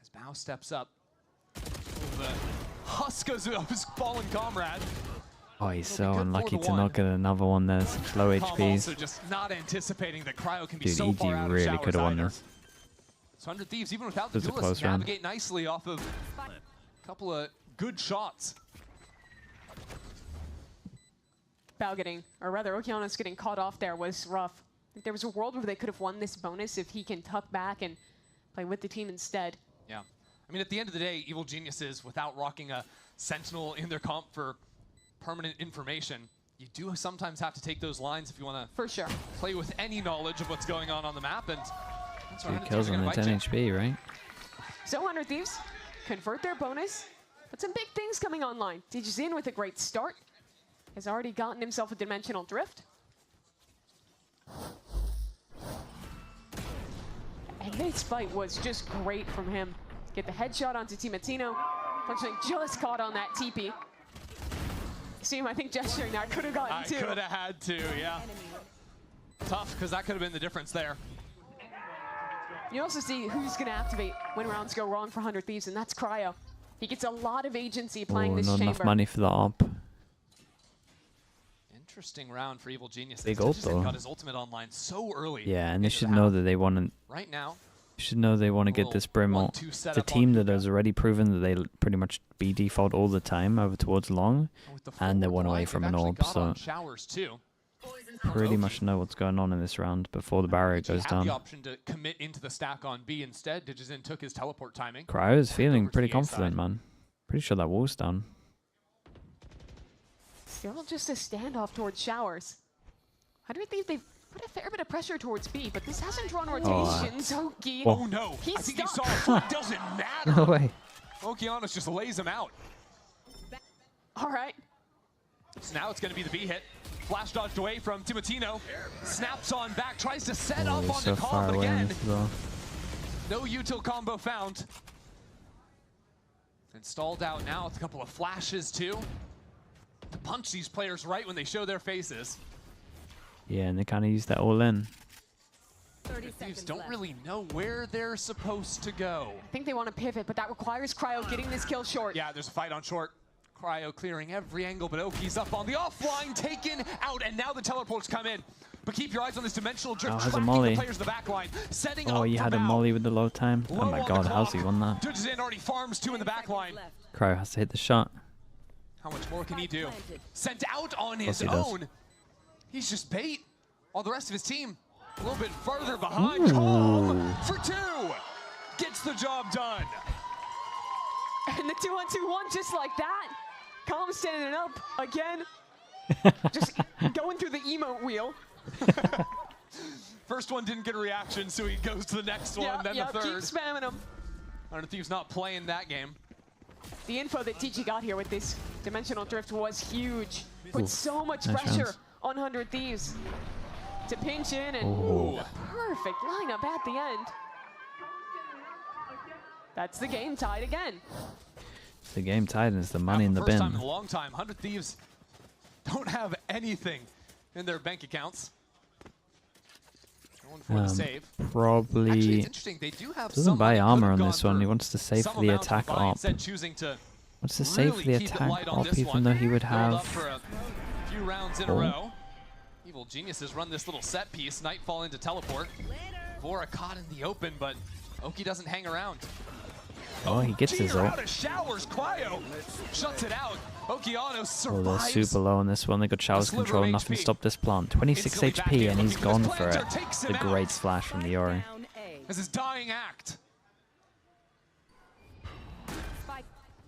As Bao steps up, the husk of his fallen comrade. Oh, he's so unlucky to not get another one. There's low Also HPs. just not anticipating that Cryo can be Dude, so EG far out of really showers could have won either. this. So 100 Thieves, even without the This is a duelists, close round. navigate nicely off of a couple of good shots. Bao getting, or rather Okeanos getting caught off there was rough. There was a world where they could have won this bonus if he can tuck back and play with the team instead. Yeah. I mean, at the end of the day, Evil Geniuses, without rocking a Sentinel in their comp for permanent information, you do sometimes have to take those lines if you want to For sure. play with any knowledge of what's going on the map. And that's where 100 Two kills Thieves are on gonna the bite 10 you. HP, right? So 100 Thieves convert their bonus, but some big things coming online. Dijin with a great start has already gotten himself a dimensional drift. And this fight was just great from him. Get the headshot onto Timatino. Unfortunately, just caught on that TP. See him, I think, gesturing that could have gotten I two. could have had to, yeah. Tough, because that could have been the difference there. You also see who's going to activate when rounds go wrong for 100 Thieves, and that's Cryo. He gets a lot of agency playing Oh, this not chamber. enough money for the op. Interesting round for Evil Geniuses. Big ult, Dijin though. got his ultimate online so early. Yeah, and they into should the know half. that they want to. Right now, Should know they want to get this Brim ult. 1-2 The setup team on that has already proven that they pretty much be default all the time over towards long, and they want away Life, from they've an actually orb, got so on showers too. pretty much know what's going on in this round before the barrier He goes had down. the option to commit into the stack on B instead. Dijin took his teleport timing. Cryo is feeling over to pretty the A confident, side. man. Pretty sure that wall's down. Still just a standoff towards showers. 100 Thieves, they've put a fair bit of pressure towards B, but this hasn't drawn rotations. Oki. Whoa. Oh no! He's I think you stuck. saw it. It doesn't matter. No way. Okeanos just lays him out. All right. So now it's going to be the B hit. Flash dodged away from Timatino. Snaps on back, tries to set up Oh, on so the far call, but away on again, this as well. no util combo found. And stalled out now with a couple of flashes too. To punch these players right when they show their faces. Yeah, and they kind of use that all in. Thieves don't really know where they're supposed to go. I think they want to pivot, but that requires Cryo getting this kill short. Yeah, there's a fight on short. Cryo clearing every angle, but Oki's up on the offline, taken out, and now the teleports come in. But keep your eyes on this dimensional drift, has a tracking molly. the players in the back line, setting Oh, up he for had a Val. molly with the low time. Oh Low my on god, the how's he clock. won that? Dodges in, already farms 2 in the back line. Cryo has to hit the shot. How much more can he do? Sent out on Of course his he does. own. He's just bait. All the rest of his team a little bit further behind. Ooh. Calm for 2. Gets the job done. And the 2-on-2-1 just like that. Calm standing up again. Just going through the emote wheel. First one didn't get a reaction, so he goes to the next one, then the third. Keep spamming him. Thieves not playing that game. The info that TG got here with this dimensional drift was huge. Put Oof, so much nice pressure rounds. on 100 Thieves to pinch in, and Ooh. the perfect lineup at the end. That's the game tied again. The game tied and it's the money in the First time bin. in a long time, 100 Thieves don't have anything in their bank accounts. Going for the save. Actually, Probably it's interesting. They do have doesn't some buy money, armor could've on gone this one. for He wants to save some for the amount of attack buy, op. instead choosing to Wants to save for the really keep it attack light on op, this even one. though he would Build up have. for a few rounds in a row. Evil Geniuses run this little set piece. Nightfall into teleport. Vora caught in the open, but Oki doesn't hang around. Oh, he gets his ult. Out of showers, Cryo shuts it out. Okeanos Oh, survives. they're super low on this one. They got showers Sliver control. of Nothing HP. stopped this plant. 26 Instantly back HP in, and he's looking for gone this for it. planter, takes him The great out. splash from the Yori. As his dying act.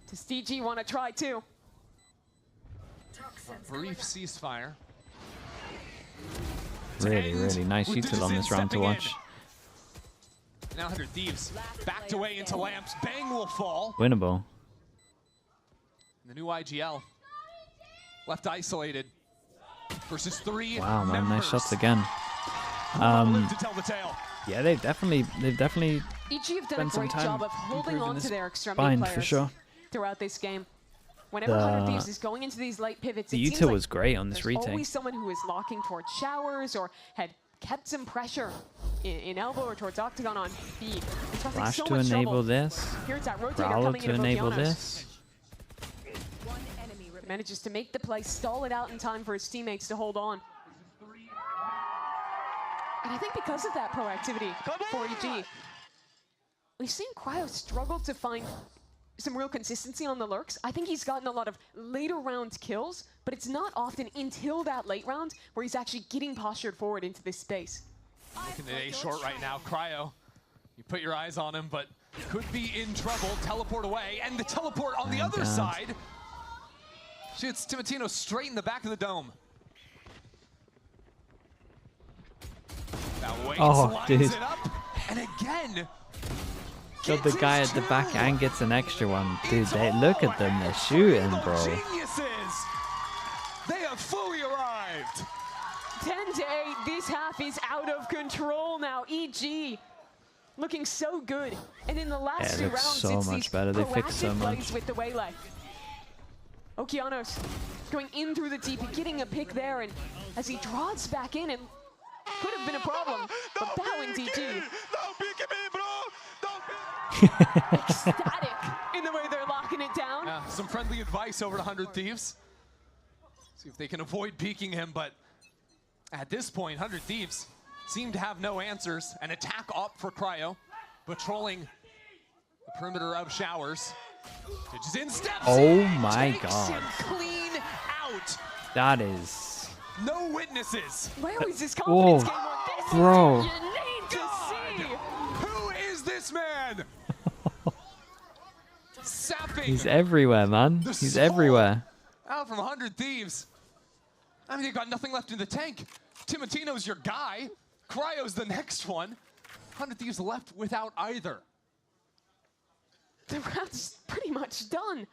Does DG want to try too? A brief ceasefire. Really, really nice util on this round to watch. Now 100 Thieves backed away into lamps. Bang will fall. Winnable. The new IGL left isolated versus 3 Wow, man, members. nice shots again. Live to tell the tale. Yeah, they've definitely EG have done a spent some great time job of holding improving on to this their extremity bind players for sure. throughout this game. Whenever 100 Thieves is going into these late pivots, The it seems util like was great on this there's retake. always someone who is locking towards showers or had kept some pressure in elbow or towards octagon on B. It's causing Flash so to much enable trouble. this. Here it's that rotator Prowler coming to into enable Okeanos. this. Manages to make the play, stall it out in time for his teammates to hold on. And I think because of that proactivity for EG, we've seen Cryo struggle to find some real consistency on the lurks. I think he's gotten a lot of later round kills, but it's not often until that late round where he's actually getting postured forward into this space. Looking at A short right now. Cryo, you put your eyes on him, but could be in trouble. Teleport away, and the teleport on the other side shoots Timotino straight in the back of the dome. Now waits, lines dude. it up, and again. Got the guy at the back and gets an extra one. Dude, look at them. They're shooting, bro. Geniuses! They have fully arrived. 10-8, this half is out of control now. EG looking so good. And in the last Yeah, it two looks rounds, so it's much these better. They fixed so proactive much. plays with the waylay. Okeanos going in through the TP, getting a pick there, and as he draws back in, it could have been a problem. But bowing DG. Ecstatic in the way they're locking it down. Yeah, some friendly advice over to 100 Thieves. See if they can avoid peeking him, but at this point, 100 Thieves seem to have no answers. An attack op for Cryo, patrolling the perimeter of showers. Ditches in, steps Oh in, my takes God. him clean out. That is. No witnesses. Where is his Whoa, confidence game on this? bro. You need to see. Who is this man? Sapping. He's everywhere, man. The He's soul everywhere. Out from 100 Thieves. I mean, they've got nothing left in the tank. Timotino's your guy. Cryo's the next one. 100 Thieves left without either. The round's pretty much done.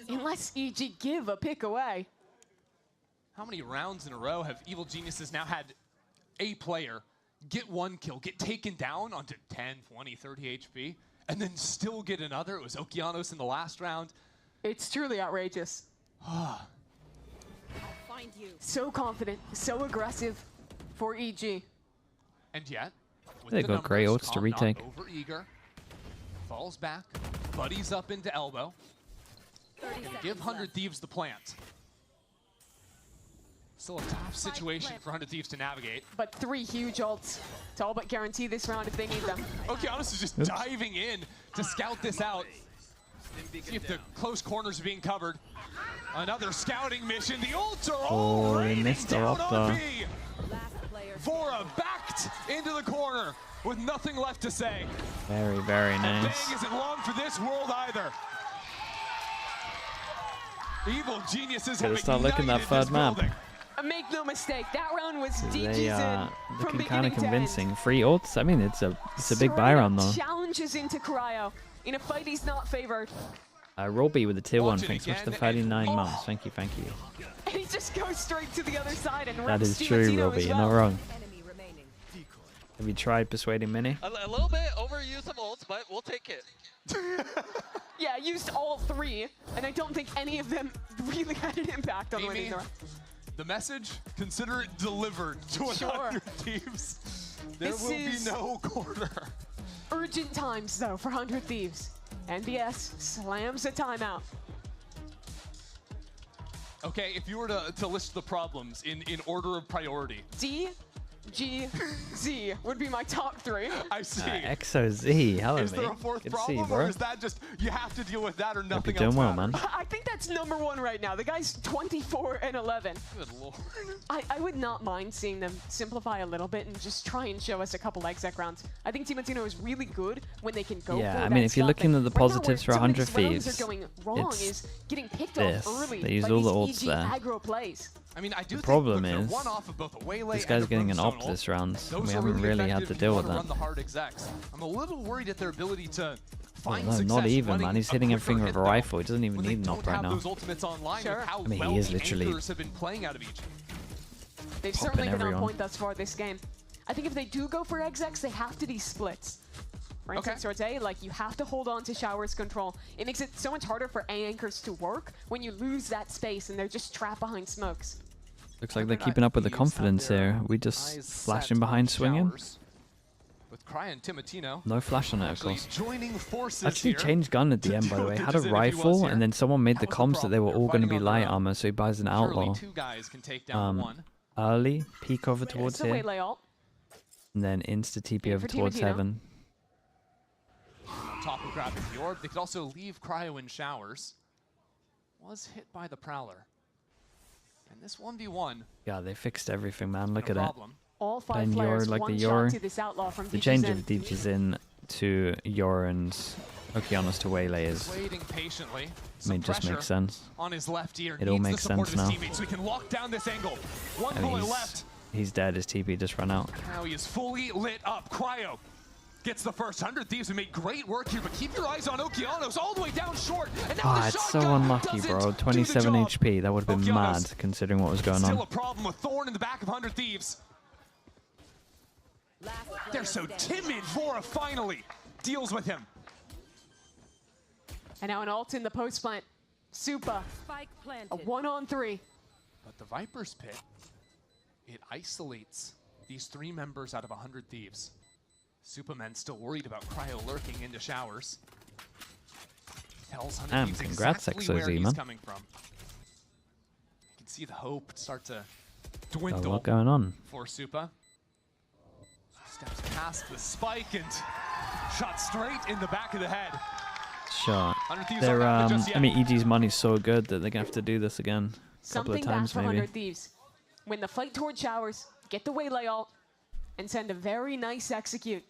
Unless EG give a pick away. How many rounds in a row have Evil Geniuses now had a player get one kill, get taken down onto 10, 20, 30 HP, and then still get another? It was Okeanos in the last round. It's truly outrageous. So confident, so aggressive for EG. And yet, They got great ults to retake. Over eager, falls back, buddies up into elbow. Give 100 Thieves the plant. Still a tough situation for 100 Thieves to navigate. But 3 huge ults to all but guarantee this round if they need them. Okeanos is just diving in to scout this out. See if the close corners are being covered. Another scouting mission. The ults are all raining down on B. Vora backed into the corner with nothing left to say. Very, very And nice. Bang isn't long for this world either. Evil geniuses Gotta have start looking that third map. Make no mistake, that round was They DG's are in from looking kind beginning of to end. convincing. 3 ults. I mean, it's a big buy round though. Challenges into Cryo in a fight he's not favored. Robbie with the tier 1. Thanks so much for the 39 months. Thank you, thank you. And he just goes straight to the other side and That rips is true, G2 Robbie. as You're well. not wrong. Have you tried persuading Mini? A little bit overused of ults, but we'll take it. Yeah, I used all 3, and I don't think any of them really had an impact on Amy, winning the round. the message, consider it delivered to 100 Thieves. There This will be is no corner. Urgent times, though, for 100 Thieves. NBS slams a timeout. Okay, if you were to list the problems in order of priority. D, G, Z would be my top 3. I see. XOZ, hello Is mate. there a fourth Good to see problem, you, or bro. is that just, you have to deal with that or Hope nothing you're else doing well, matters? man. I think that's #1 right now. The guy's 24 and 11. Good lord. I would not mind seeing them simplify a little bit and just try and show us a couple exec rounds. I think Timotino is really good when they can go Yeah, for I mean, that if you're stuff. looking And at the right now positives for where some of 100 these rounds Thieves, are going wrong it's is getting picked this. off early They use by all these the ults EG there. aggro plays. I mean, I do The think, problem look, they're is, one off of both a Waylay this and guy's a getting an Brimstone op ult. this round. Those We are haven't really had effective to if deal you with wanna that. run the hard execs. I'm a little worried at their ability to find No, success not even, running man. He's a hitting quicker everything with hit, a though, rifle. He doesn't even when they need an op don't right have now. those ultimates online with how I mean, he well is the literally anchors have been playing out of each. They've Popping certainly been on everyone. point thus far this game. I think if they do go for execs, they have to be splits. For instance, towards A, like, you have to hold on to Shower's control. It makes it so much harder for A anchors to work when you lose that space and they're just trapped behind smokes. Looks like they're keeping up with the confidence here. We just flashing behind swinging. With Cry and Timotino. No flash on it, of course. Joining forces Actually here. changed gun at the end, by the way. Had a Digits in if he was rifle, here. and then someone made the comms that they were all going to be light armor, so he buys an Surely outlaw. 2 guys can take down 1. Early, peek over towards It's a here, Waylay ult. and then insta TP In over for towards Timotino. heaven. On top of grabbing the orb, they could also leave Cryo in showers. Was hit by the Prowler. And this 1v1. Yeah, they fixed everything, man. Look No at it. problem. All 5 Then players, like the one Yor, shot to this outlaw from the DG's change in. of DG's in to Yor and Okeanos to Waylay is, Waiting patiently. I mean, just makes sense. On his left ear. It all Needs makes the support sense of his now. teammates so he can lock down this angle. One I mean, bullet left. he's dead. His TP just ran out. Now he is fully lit up. Cryo gets the first 100 Thieves who made great work here, but keep your eyes on Okeanos all the way down short. And now Ah, the it's so shotgun unlucky, doesn't bro. do the 27 job. HP. That would have been Okeanos mad considering what was going Still a on. problem with Thorn in the back of 100 Thieves. They're so timid. Vora finally deals with him. And now an ult in the post plant. Supa, a 1-on-3. But the Viper's Pit, it isolates these 3 members out of 100 Thieves. Superman still worried about Cryo lurking into showers. Tells 100 Damn, Thieves congrats, exactly where XOZ, he's man. coming from. You can see the hope start to A dwindle lot going on. for Supa. Steps past the spike and shot straight in the back of the head. Sure. 100 Thieves They're, aren't out just yet. I mean, EG's money's so good that they're gonna have to do this again a couple Something of back times, for maybe. 100 Thieves. Win the fight toward showers, get the Waylay ult, and send a very nice execute.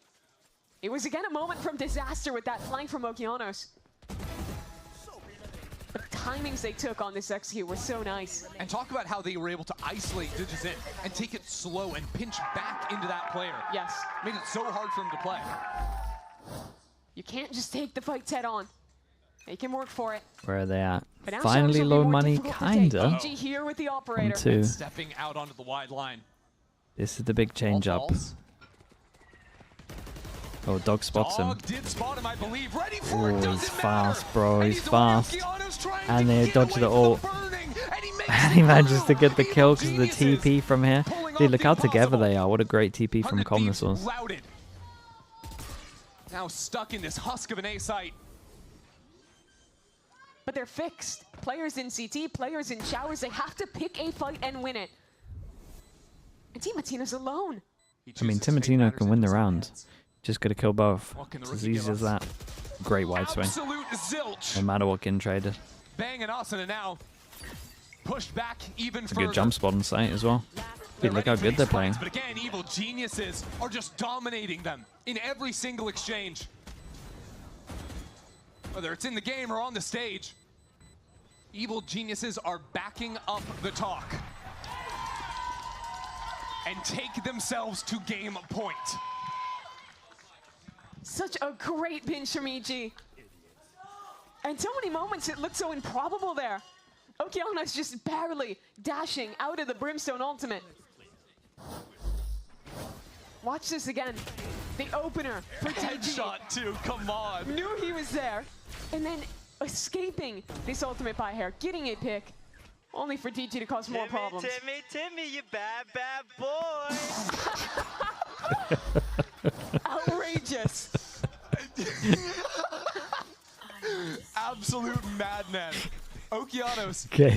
It was again a moment from disaster with that flank from Okeanos. The timings they took on this execute were so nice. And talk about how they were able to isolate Digis in and take it slow and pinch back into that player. Yes. Made it so hard for him to play. You can't just take the fights head on. They can work for it. Where are they at? But now Finally, showers will be low more money, difficult to take. kinda. EG here with the operator. 2. Stepping out onto the wide line. This is the big change up. Oh, Dog spots him. Dog did spot him, I believe. Ready for it, Oh, he's doesn't fast, matter. bro. And He's he's away. fast. Okeanos trying And to they get dodge away the from ult. burning, and he He manages to get the kill because of the TP from here. Dude, look how together they are. What a great TP from Com this was. Now stuck in this husk of an A site. But they're fixed. Players in CT, players in showers, they have to pick a fight and win it. And TMOTINO's alone. I mean, TMOTINO can win the round. Just got to kill both. It's as easy as that. Great wide swing. No matter what Gin traded. Bang and Asuna now pushed back even It's a good jump spot on site as well. Dude, look how good they're playing. But again, Evil Geniuses are just dominating them in every single exchange. Whether it's in the game or on the stage, Evil Geniuses are backing up the talk and take themselves to game point. Such a great pinch from EG. And so many moments it looked so improbable there. Okeana's just barely dashing out of the Brimstone ultimate. Watch this again. The opener for TG. Headshot too, come on. Knew he was there. And then escaping this ultimate by hair, getting a pick, only for TG to cause more problems. Timmy, you bad, bad boy. Outrageous. Absolute madman. Okeanos. Okay,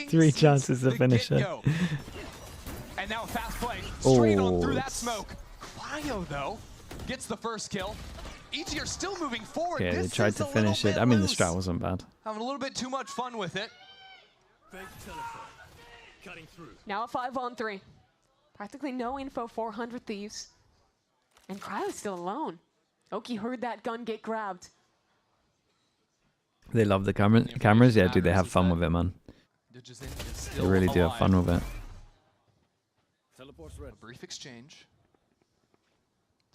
three chances to finish it. And now fast play straight on through that it's- smoke. Cryo though gets the first kill. EG are still moving forward. Okay, they This tried is to a little finish it. bit I mean, the loose. strat wasn't bad. Having a little bit too much fun with it. Now a 5-on-3. Practically no info for 100 Thieves. And Cryo's still alone. Oki heard that gun get grabbed. They love the cameras. Yeah, dude, they have fun with it, man. They really do have fun with it. A brief exchange.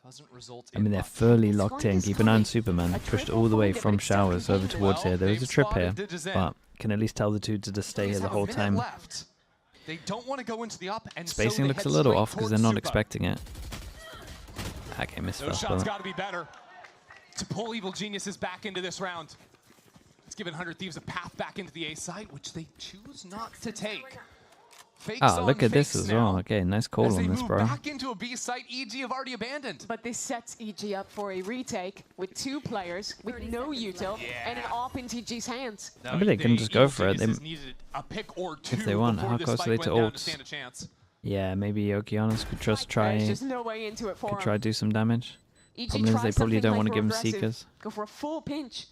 Doesn't result I mean, they're fully locked in. Keep an eye on Superman. Pushed all the way from showers over towards here. There is a trip here, but can at least tell the two to just stay here the whole time. They don't want to go into the up, and Spacing so they looks a head little straight off because they're towards not Supa. expecting it. Okay, missed Those first shots bullet. got to be better to pull Evil Geniuses back into this round. It's given 100 Thieves a path back into the A site, which they choose not to take. Fakes Oh, on look at this fakes as well. now. Okay, nice call As they on this, move bro. back into a B site, EG have already abandoned. But this sets EG up for a retake with two players, with no util, and an op in TG's hands. I bet they can just go for it. They, Needed a pick or two if they want, before how this close are fight they to went down to ults? stand a chance. Yeah, maybe Okeanos could just try. There's just no way into it for Could him. try to do some damage. EG Problem is they tries probably something don't want to give him hyper-aggressive, Seekers. Go for a full pinch.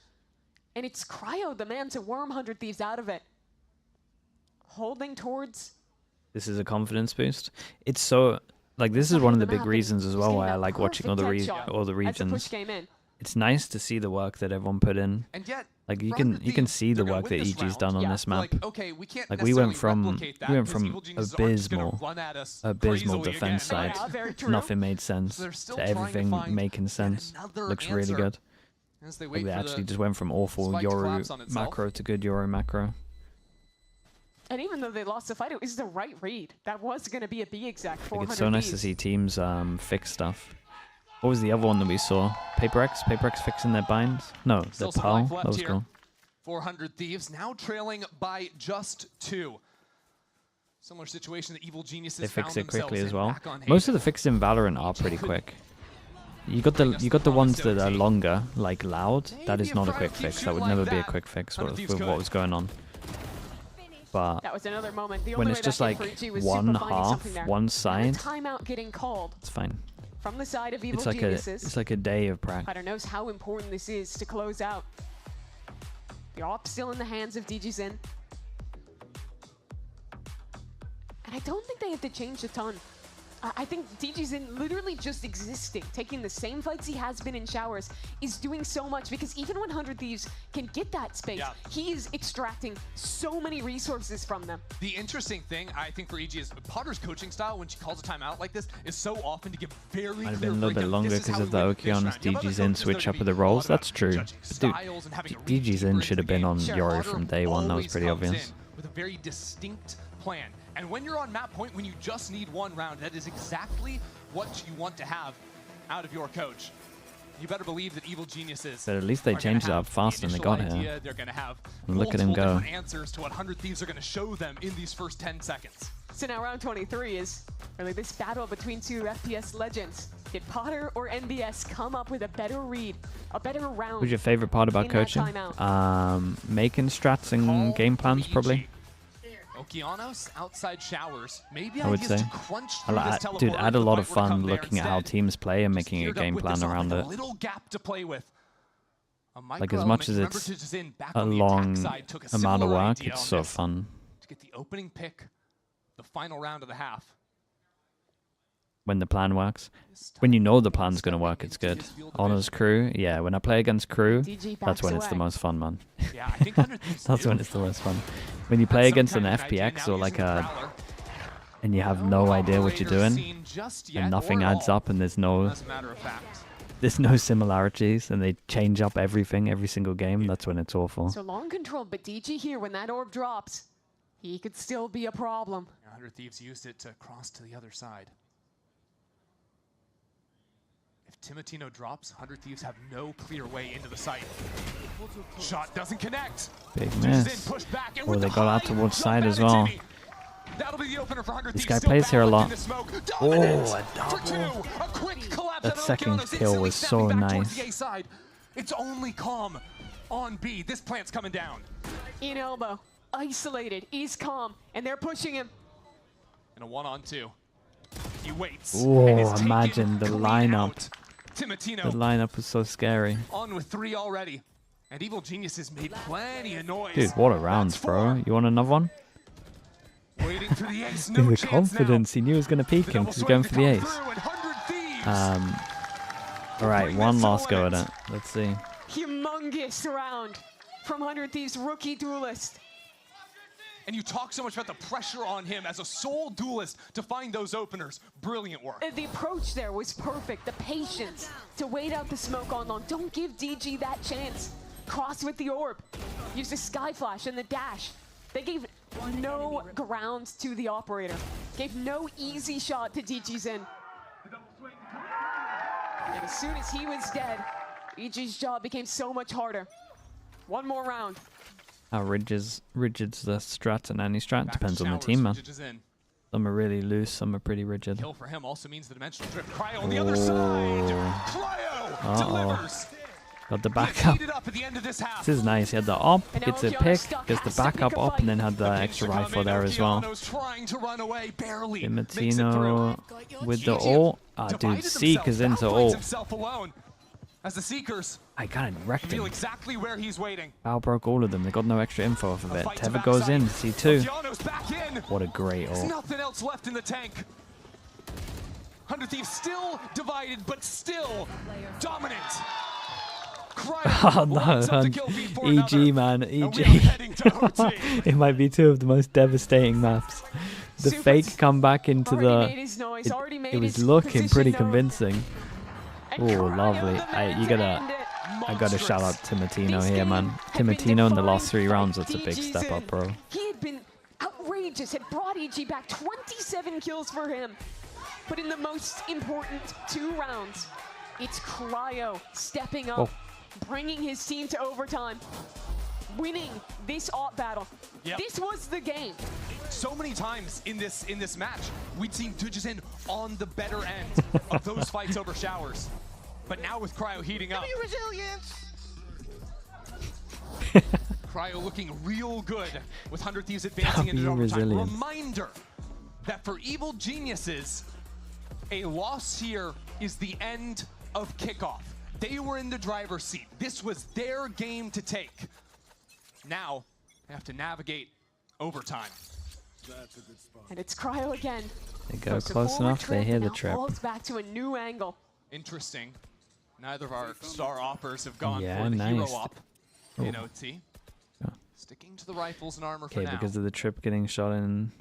And it's Cryo, the man to worm 100 Thieves out of it. Holding towards... This is a confidence boost. It's so like this is one of the big reasons as well why I like watching all the regions. It's nice to see the work that everyone put in. And yet, Like you can see the work that EG's done on this map. Okay, we can't Like we went necessarily from replicate that because Evil Geniuses aren't just gonna abysmal run at us abysmal crazily defense again. side. Yeah, very true. Nothing made sense They're still to trying to everything find making sense. another Looks really answer good. as they Like wait they for actually the just went from awful spike to Yoru collapse on itself. macro to good Yoru macro. And even though they lost the fight, it was the right read. That was going to be a B exact 400 Like it's so nice to Thieves. see teams fix stuff. What was the other one that we saw? Paper X fixing their binds? No, their Still some PAL. life That left was here. cool. 400 Thieves now trailing by just 2. Similar situation that Evil Geniuses They fix found it quickly themselves as in well. back on Most of the fixes in Valorant are pretty quick. You got the ones that are longer, like Loud. That is not a quick fix. That would never be a quick fix with what was going on. But That was another moment. The when only it's way just back in like for EG was one Super finding half, something there. one And a side, timeout getting called it's fine. from the side of Evil It's like Geniuses. a day of practice. Fighter knows how important this is to close out. The op still in the hands of DG Zen. And I don't think they have to change a ton. I think DG Zen literally just existing, taking the same fights he has been in showers, is doing so much because even when 100 Thieves can get that space, he is extracting so many resources from them. The interesting thing, I think, for EG is Potter's coaching style when she calls a timeout like this is so often to give very Might have clear been a little bit breakdown. longer This is because how of we the win this Okeanos round. You have other DG's in coaches that switch are up gonna of the be roles. all about That's true. judging But dude, styles and having a DG's in should have been on Share Yoru Potter from day one. That was always pretty comes obvious. in with a very distinct plan. And when you're on map point, when you just need one round, that is exactly what you want to have out of your coach. you better believe that Evil Geniuses. But at least they changed it up faster than they got here. They're going to have And look at him go. different answers to what 100 Thieves are going to show them in these first 10 seconds. So now round 23 is really this battle between two FPS legends. Did Potter or NBS come up with a better read, a better round? What's your favorite part about coaching? Making strats and game plans, probably. Okeanos outside showers. Maybe I would say. Dude, I had a lot of fun looking at how teams play and making a game plan around it. Little gap to play with. Like as much as it's a long amount of work, it's so fun. To get the opening pick, the final round of the half. When the plan works. When you know the plan's going to work, it's good. Honors crew, yeah, when I play against crew, that's when it's the most fun, man. Yeah, I think that's when it's the most fun. When you play against an FPX or like a... and you have no idea what you're doing, and nothing adds up, and there's no similarities, and they change up everything every single game, that's when it's awful. So long control, but DG here, when that orb drops, he could still be a problem. 100 Thieves used it to cross to the other side. If Timotino drops, 100 Thieves have no clear way into the site. Shot doesn't connect. Big miss. Oh, they got out towards side as well. This guy plays here a lot. Oh, a double. That second kill was so nice. It's only calm on B. This plant's coming down. In elbow, isolated, he's calm, and they're pushing him. And a 1-on-2. He waits. Oh, imagine the lineup. Timotino. The lineup was so scary. On with 3 already. And Evil Geniuses made plenty of noise. Dude, what a round, bro. You want another one? Waiting for the ace. No the confidence. He knew he was going to peek him because he's going for the ace. Alright, one last go at it. Let's see. Humongous round from 100 Thieves rookie duelist. And you talk so much about the pressure on him as a sole duelist to find those openers. Brilliant work. The approach there was perfect. The patience to wait out the smoke on long. Don't give DG that chance. Cross with the orb. Use the sky flash and the dash. They gave no ground to the operator. Gave no easy shot to DG's in. And as soon as he was dead, EG's job became so much harder. One more round. How rigid's the strat and any strat? Depends on the team, man. Some are really loose, some are pretty rigid. Kill for him also means the dimensional drift. Cryo on the other side. Cryo delivers. Got the backup. This is nice. He had the op, gets a pick, gets the backup op, and then had the extra rifle there as well. Timotino with the ult. Ah, dude, Seek is into ult. As the Seekers, I kind of wrecked him. Exactly where he's waiting. Bow broke all of them. They got no extra info off of it. Teva goes in. C2. What a great ult. There's nothing else left in the tank. 100 Thieves still divided, but still dominant. Oh no, man. EG, man. EG. It might be two of the most devastating maps. The fake comeback into the... It was looking pretty convincing. Oh, lovely. I gotta shout out Timotino here, man. Timotino in the last 3 rounds, that's a big step up, bro. He had been outrageous, had brought EG back 27 kills for him. But in the most important 2 rounds, it's Cryo stepping up, bringing his team to overtime, winning this AWP battle. Yep. This was the game. So many times in this match, we'd seen Dujizin on the better end of those fights over showers. But now with Cryo heating up. Cryo looking real good with 100 Thieves advancing into overtime. Reminder that for Evil Geniuses, a loss here is the end of kickoff. They were in the driver's seat. This was their game to take. Now, they have to navigate overtime. That's a good spot. And it's Cryo again. They go close enough, they hear the trip. Falls back to a new angle. Interesting. Neither of our star oppers have gone for the nice. hero op in OT. Yeah. Sticking to the rifles and armor for Okay, now. because of the trip getting shot in.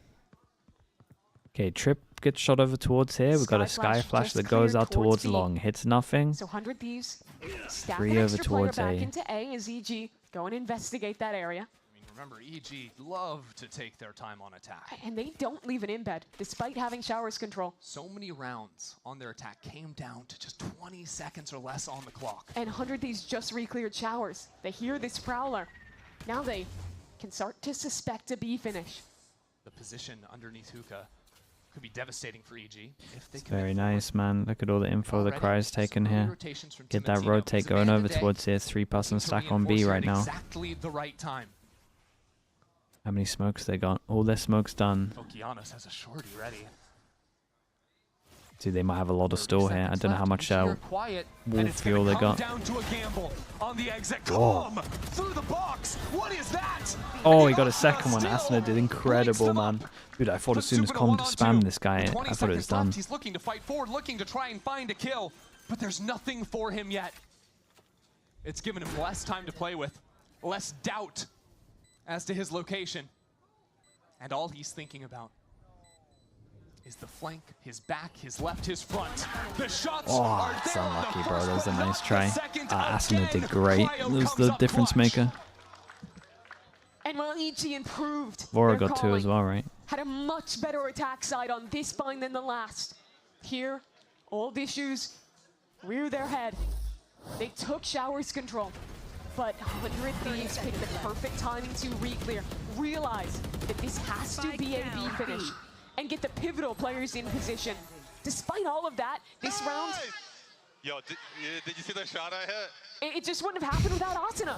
Okay, trip gets shot over towards here. We've got a sky flash that goes out towards long. Hits nothing. So 100 Thieves stack 3 an over extra player towards back A. into A as EG go and investigate that area. Remember, EG love to take their time on attack. And they don't leave an embed, despite having showers control. So many rounds on their attack came down to just 20 seconds or less on the clock. And 100 Thieves just re-cleared showers. They hear this Prowler. Now they can start to suspect a B finish. The position underneath Hookah could be devastating for EG if they It's very nice, man. Look at all the info the Cry's taken here. Get that rotate going over towards their 3-person stack on B right now. Exactly the right time. How many smokes they got? All their smokes done. Okeanos has a shorty ready. Dude, they might have a lot of store here. I don't know how much wall fuel they got. Down to a gamble on the exit. Whoa. Through the box. What is that? Oh, he got a second one. Asuna did incredible, man. Dude, I thought as soon as Con spammed this guy, I thought it was done. He's looking to fight forward, looking to try and find a kill, but there's nothing for him yet. It's given him less time to play with, less doubt as to his location. And all he's thinking about is the flank, his back, his left, his front. The shots are there. It's unlucky, bro. That was a nice try. Asuna did great. It was the difference maker. And while EG improved, Vora got 2 as well, right? had a much better attack side on this bind than the last. Here, old issues rear their head. They took showers control, but 100 Thieves picked the perfect timing to re-clear. Realize that this has to be a B finish and get the pivotal players in position. Despite all of that, this round... Yo, did you see the shot I hit? It just wouldn't have happened without Asuna.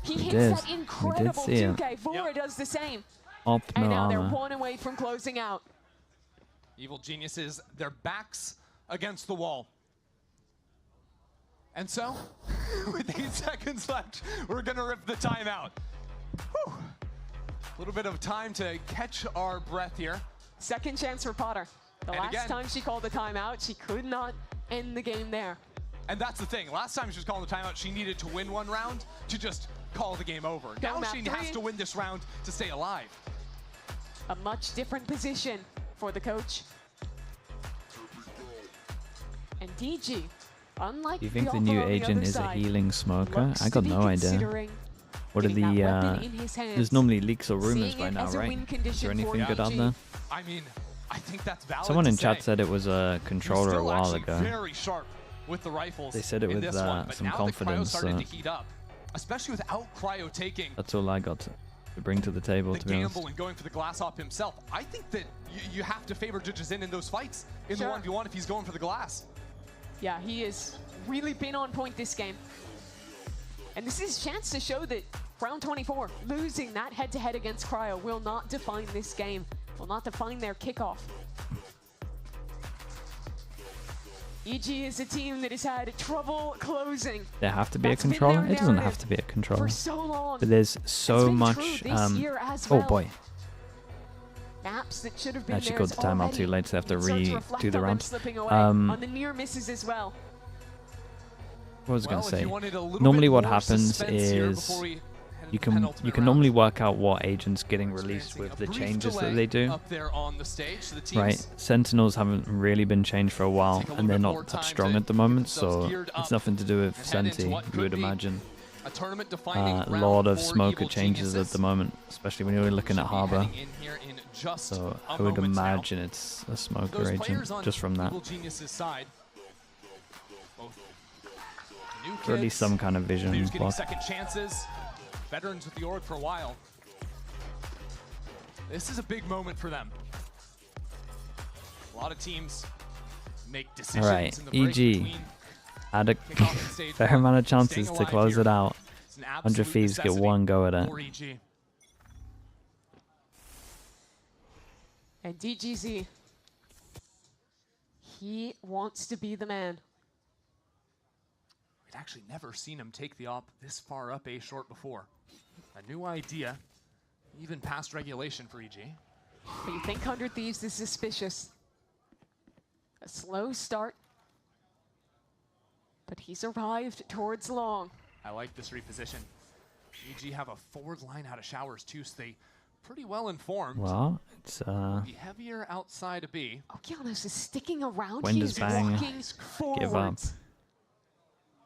He hits did. that incredible We did see 2K. Vora does the same. Optimal And now they're armor. 1 away from closing out. Evil Geniuses, their backs against the wall. And so, with 8 seconds left, we're gonna rip the timeout. Whew. A little bit of time to catch our breath here. Second chance for Potter. The And last again- time she called the timeout, she could not end the game there. And that's the thing. Last time she was calling the timeout, she needed to win 1 round to just call the game over. Now map she 3. has to win this round to stay alive. A much different position for the coach. And DG, unlike Do you think the the new offer on agent other is a side, healing smoker? looks I to got be no idea. considering What are getting the, that weapon in his hands, there's normally leaks or rumors seeing by it now, as a right? win Is condition there anything for good out DG. there? I mean, I think that's valid. Someone to in chat say. said it was a You're controller a still while actually ago. very sharp with the rifles. They said it in with this one, but some now confidence. The cryo started to heat up, especially without cryo taking That's all I got to bring to the table, the to be honest. gamble and going for the glass hop himself. I think that you have to favor Jujuzin in those fights in Sure. the 1v1 if he's going for the glass. Yeah, he has really been on point this game. And this is a chance to show that round 24, losing that head-to-head against Cryo will not define this game, will not define their kickoff. EG is a team that has had trouble closing. There have to be That's a been controller? their It doesn't have narrative to be a controller. for so long. But there's It's so been much. true this year as Oh well. boy. Maps that should have been Actually theirs called the timeout already. too late, so I have to It starts to reflect redo the on them round. slipping away on the near misses as well. What was I going Well, to if say? you wanted a little Normally bit what more happens suspense here is before we head you to can penultimate normally work out what agent's getting released with the Brief changes that delay they do. up there on the stage. So the teams Right, Sentinels haven't really been changed for a while, and they're not that strong at the moment, so it's nothing to do with Senti, you would imagine. a tournament defining A round lot of for smoker Evil changes at Geniuses. the moment, especially when you're looking at Harbor. Heading in here in just So a I would moment now. imagine it's a smoker Those agent, players on just from that. Evil Geniuses' side, both new Or at least kids, some kind of vision players getting block. second chances, veterans with the org for a while. This is a big moment for them. A lot of teams make decisions Alright, in the break EG between had a kickoff and stage fair one. amount of Staying chances to alive close here. it out. It's an 100 absolute Thieves get necessity one go at it. for EG. And DGZ, he wants to be the man. We'd actually never seen him take the op this far up A short before. A new idea, even past regulation for EG. But you think 100 Thieves is suspicious. A slow start. But he's arrived towards long. I like this reposition. EG have a forward line out of showers too, so they pretty well informed. Well, it's Be heavier outside of B. Okeanos is sticking around. When He does is Bang walking give up? forwards.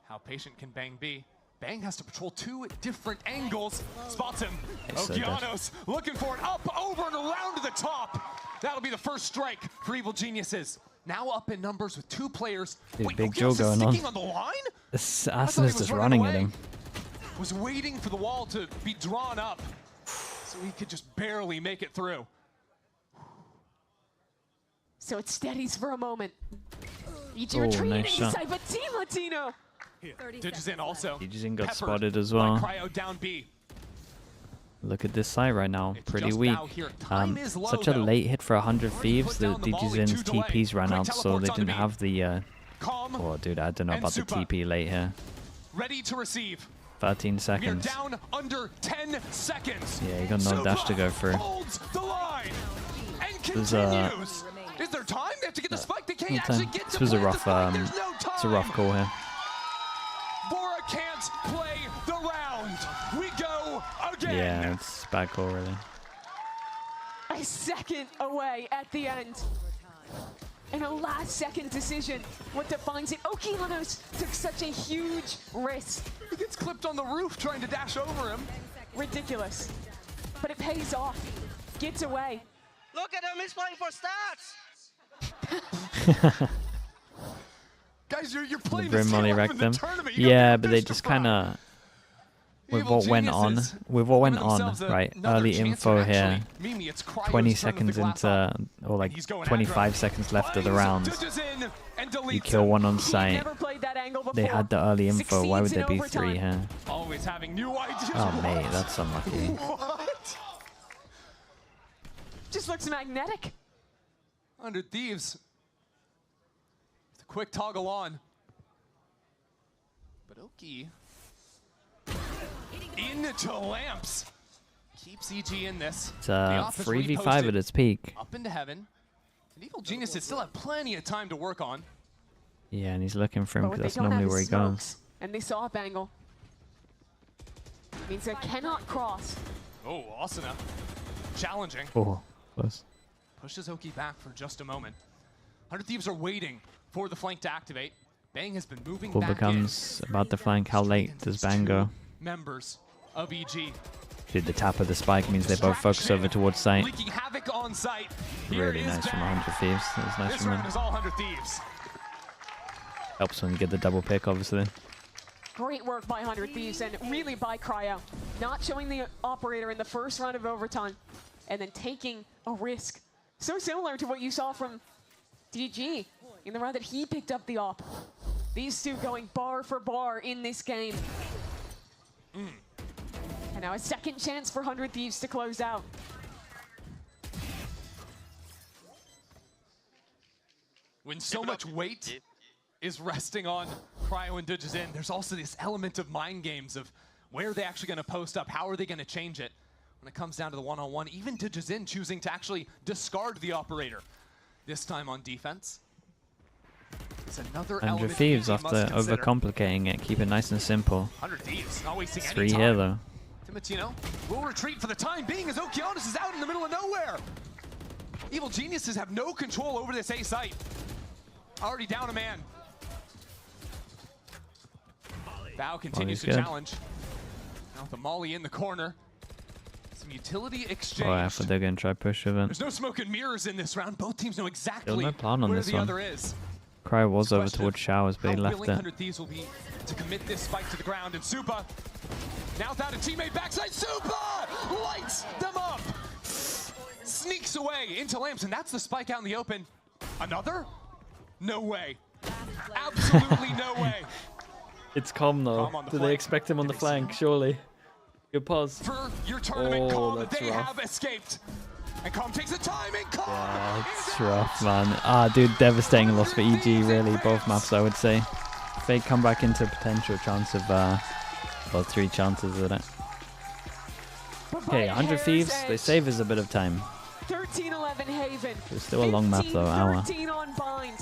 How patient can Bang be? Bang has to patrol 2 different angles. Spots him. It's so Okeanos looking for it. Up, over, and around to the top. That'll be the first strike for Evil Geniuses. Now up in numbers with 2 players. Dude, Wait, big Okeanos Joe going on. on the line? Assassin is just running at him. Was waiting for the wall to be drawn up so he could just barely make it through. So it steadies for a moment. EG Oh, retreating nice shot. inside, but Team Latino. Digizin also. Digizin got peppered spotted as by well. Cryo down B. Look at this side right now, pretty just weak. now here. Time is low, Such a though. late hit for 100 Thieves. put The down the volley, Digizin's 2 delay. TPs ran Quick out, so they teleports onto didn't B. have the. Calm Oh, dude, I don't know and about the Super. TP late here. Ready to receive. 13 We are seconds. down under 10 seconds. Yeah, you got no dash to go through. Holds the line and There's, continues. Is there time? They have to get the spike. They can't actually get This to was a plant the rough, spike. There's no it's a rough time. call here. Bora can't play the round. We go again. Yeah, it's a bad call really. A second away at the end. And a last-second decision. What defines it? Okeanos took such a huge risk. He gets clipped on the roof trying to dash over him. Ridiculous. But it pays off. Gets away. Look at him, he's playing for stats. Guys, you're The playing Brim this Molly game up wrecked in the them. tournament. You Yeah, gotta but be they fish to just fry. kind of. With Evil what went on, Geniuses with what went giving on, themselves right? another Early chance info to here. actually- Mimi, it's Cryo's 20 turn with the seconds glass into, or like he's going 25 aggro. seconds left of the Finds round. Digizin and You deletes kill him. one on He site. never played that angle before. They had the early info. Why would Succeeds there in be 3 overtime. here? Always having new ideas. Oh, mate, that's unlucky. What? Just looks magnetic. 100 Thieves. The quick toggle on. But Oki into lamps. Keeps EG in this. It's The off is 3v5 reposted at its peak. Up into heaven. And Evil Geniuses still have plenty of time to work on. Yeah, and he's looking for him But what because they that's don't normally have where is he goes. smokes, and they saw up angle. Means they cannot cross. Oh, Asuna. Challenging. Oh, close. Pushes Oki back for just a moment. 100 Thieves are waiting for the flank to activate. Bang has been moving Ball back becomes about the flank. How late does Bang go? members of EG. Dude, the tap of the spike means they both focus over towards site. Wreaking havoc on site. Here Really is nice from Bang. 100 Thieves. That was nice This from round him. is all 100 Thieves. Helps when you get the double pick, obviously. Great work by 100 Thieves and really by Cryo. Not showing the operator in the first round of overtime and then taking a risk. So similar to what you saw from DG in the round that he picked up the op. These two going bar for bar in this game. And now a second chance for 100 Thieves to close out. When so much weight is resting on Cryo and Digizin, there's also this element of mind games of where are they actually going to post up? How are they going to change it? When it comes down to the one-on-one, even Digizin choosing to actually discard the operator. This time on defense. It's another 100 element Thieves EG after must consider. overcomplicating it. Keep it nice and simple. 100 Thieves, not wasting 3 any time. here, though. Timotino will retreat for the time being as Okeanos is out in the middle of nowhere. Evil Geniuses have no control over this A site. Already down a man. Bao continues to good. challenge. Now with the Molly in the corner. Some utility exchange. Oh, I thought they're going to try push with it. There's no smoke and mirrors in this round. Both teams know exactly no plan on where this the one. other is. Cryo was over Question towards showers, but he how left willing it. 100 Thieves will be to commit this spike to the ground. And Supa, now without a teammate backside, Supa lights them up. Sneaks away into lamps, and that's the spike out in the open. Another? No way. Absolutely no way. It's calm, though. Calm on the Do flank. they expect him on the flank? Surely. Good pause. For your tournament, Oh, Calm, that's they rough. have escaped. And Calm takes the time, and Calm Yeah, is it's rough, man. Ah, dude, devastating loss for EG, really. Both maps, I would say. If they come back into a potential chance of, well, 3 chances at it. Okay, 100 Thieves, they save us a bit of time. 13-11 Haven. It's still a long map, though, hour. 13 on Bind.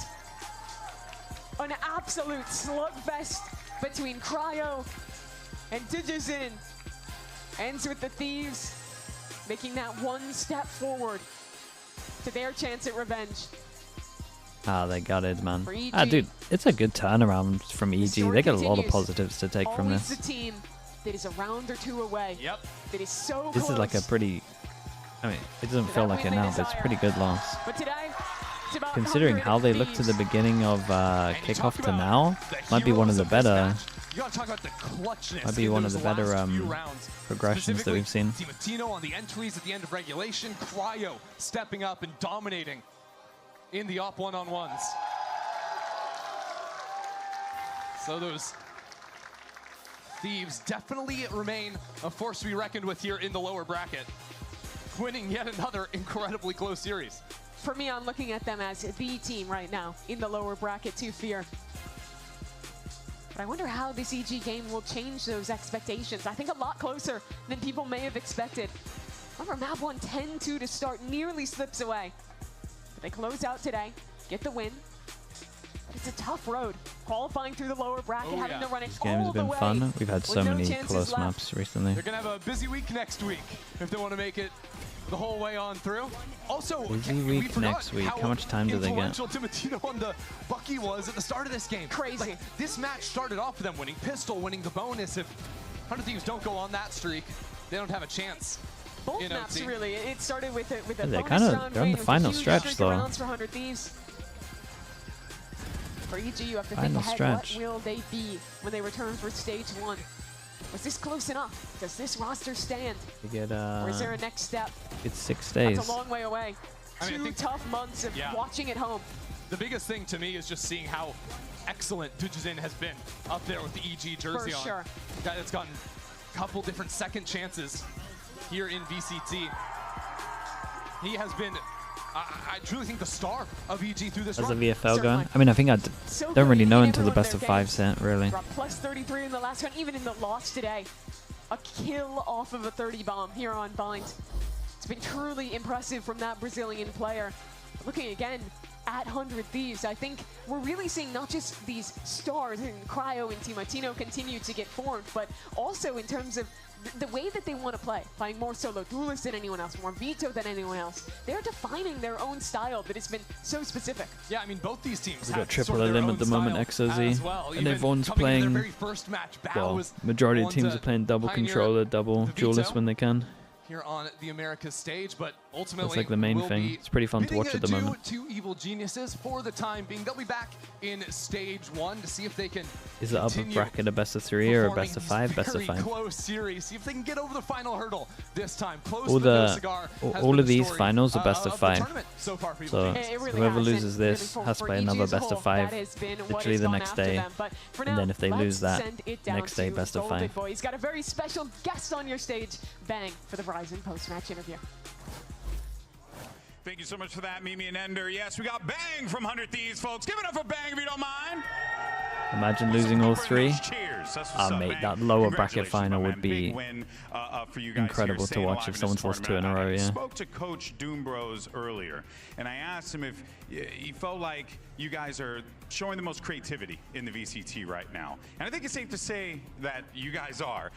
An absolute slugfest between Cryo and Digizin. Ends with the Thieves making that one step forward to their chance at revenge. Ah, they got it, man. For EG. Ah, dude, it's a good turnaround from EG. They got a lot of positives to take from Always this. the team that is a round or two away. Yep. That is so This close. is like a pretty... I mean, it doesn't feel like it now, but it's a pretty good loss. But today, it's about Considering how they looked at the beginning of kickoff to now, might be one of the better... You gotta talk about the clutchness. Might be in one of those the better last few rounds. progressions that we've seen. Timatino on the entries at the end of regulation. Cryo stepping up and dominating in the op one-on-ones. So those Thieves definitely remain a force to be reckoned with here in the lower bracket, winning yet another incredibly close series. For me, I'm looking at them as the team right now in the lower bracket to fear. But I wonder how this EG game will change those expectations. I think a lot closer than people may have expected. Remember, map 1 10-2 to start nearly slips away. But they close out today, get the win. But it's a tough road. Qualifying through the lower bracket, having to run it This all game's the been way fun. We've had with so no many chances close left. maps recently. They're gonna have a busy week next week if they want to make it the whole way on through. Also, Busy we week forgot next week. How much time do they get? influential Timatino on the Bucky was at the start of this game. Crazy. Like, this match started off with them winning Pistol, winning the bonus. If 100 Thieves don't go on that streak, they don't have a chance. Both in maps OT. really. It started with a Yeah, bonus they're round they're on win the with a final huge stretch, streak of though. rounds for 100 Thieves. For EG, you have to think Final ahead. stretch. What will they be when they return for stage 1? Was this close enough? Does this roster stand? They get Or is there a next step? it's 6 days. That's a long way away. I mean, I Two think- tough months of Yeah. watching at home. The biggest thing to me is just seeing how excellent Dujazin has been up there with the EG jersey For on. sure. Guy that's gotten a couple different second chances here in VCT. He has been, I truly think, the star of EG through this How's the run. VFL going? I mean, I think I So don't really good know in until the every one best of of their 5 games. set, really. Brought plus 33 in the last round, even in the loss today. A kill off of a 30 bomb here on Bind. It's been truly impressive from that Brazilian player. Looking again at 100 Thieves, I think we're really seeing not just these stars in Cryo and Timatino continue to get formed, but also in terms of the way that they want to play, playing more solo duelists than anyone else, more veto than anyone else. They're defining their own style that has been so specific. Yeah, I mean, both these teams We've have got triple sort of their LM own at the moment, style XOZ, as well. and Even everyone's coming into playing. their very first match, Bao Well, was majority of one teams to are playing double pioneer controller, double the duelist veto when they can. here on the Americas stage, but ultimately That's like the main will thing. be It's pretty fun to bidding watch at the adieu moment. to Evil Geniuses for the time being. They'll be back in stage 1 to see if they can Is it upper continue bracket a best of 3 or a performing best of these 5? Best of very 5. close series. See if they can get over the final hurdle this time. Close All but no the cigar has all been of the these story, finals are best of the 5. tournament so far for Evil So Geniuses. It really whoever has, loses and this really has to for play EG another as a best of whole, 5 that has been what literally has the gone next after day. them. But for And now, then if they let's lose that, send it down next day to best of Golden 5. Boys. Got a very special guest on your stage. Bang for the Verizon post-match interview. Thank you so much for that, Mimi and Ender. Yes, we got Bang from 100 Thieves, folks. Give it up for Bang if you don't mind. Imagine losing all 3. Cheers. That's what's up, Mate, Bang. that lower bracket Congratulations, final my would man. be Big win, for you guys incredible here, to staying watch alive if in someone's this lost 2 in a tournament. row, I yeah. spoke to Coach Doombros earlier, and I asked him if he felt like you guys are showing the most creativity in the VCT right now. And I think it's safe to say that you guys are.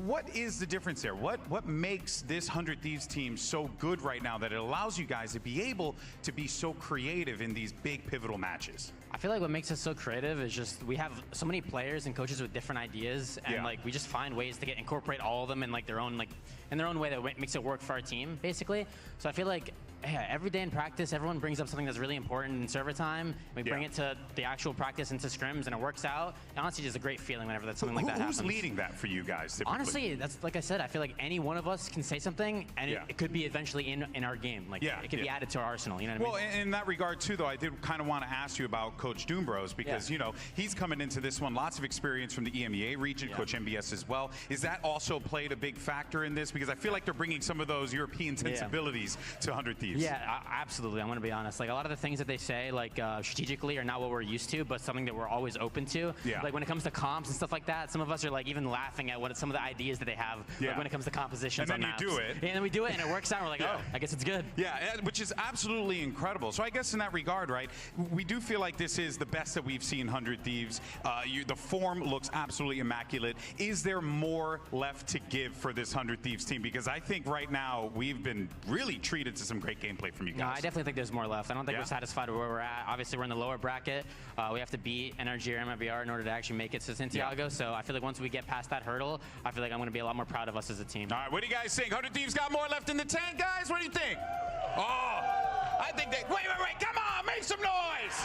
What is the difference there? What makes this 100 Thieves team so good right now that it allows you guys to be able to be so creative in these big pivotal matches? I feel like what makes us so creative is just we have so many players and coaches with different ideas, and like we just find ways to incorporate all of them in like their own way that makes it work for our team, basically. So I feel like every day in practice, everyone brings up something that's really important in server time. We bring it to the actual practice into scrims, and it works out. And honestly, just a great feeling whenever something like that happens. Who's leading that for you guys typically? Honestly, that's like I said. I feel like any one of us can say something, and it could be eventually in our game. Like it could be added to our arsenal. You know what I mean? Well, in that regard too, though, I did kind of want to ask you about Coach Doombros because you know he's coming into this one, lots of experience from the EMEA region, Coach MBS as well. Is that also played a big factor in this? Because I feel like they're bringing some of those European sensibilities to 100 Thieves. Yeah, absolutely. I'm going to be honest. Like a lot of the things that they say, like strategically, are not what we're used to, but something that we're always open to. Yeah. Like when it comes to comps and stuff like that, some of us are like even laughing at some of the ideas that they have. Like when it comes to compositions and then on you maps. do it. Yeah, and then we do it, and it works out. And we're like, oh, I guess it's good. Yeah, which is absolutely incredible. So I guess in that regard, right, we do feel like this is the best that we've seen 100 Thieves. The form looks absolutely immaculate. Is there more left to give for this 100 Thieves team? Because I think right now we've been really treated to some great gameplay from you guys. No, I definitely think there's more left. I don't think we're satisfied with where we're at. Obviously, we're in the lower bracket. We have to beat NRG or MFBR in order to actually make it to Santiago. So I feel like once we get past that hurdle, I feel like I'm going to be a lot more proud of us as a team. All right, what do you guys think? 100 Thieves got more left in the tank, guys? What do you think? Oh, I think they... Wait, come on, make some noise!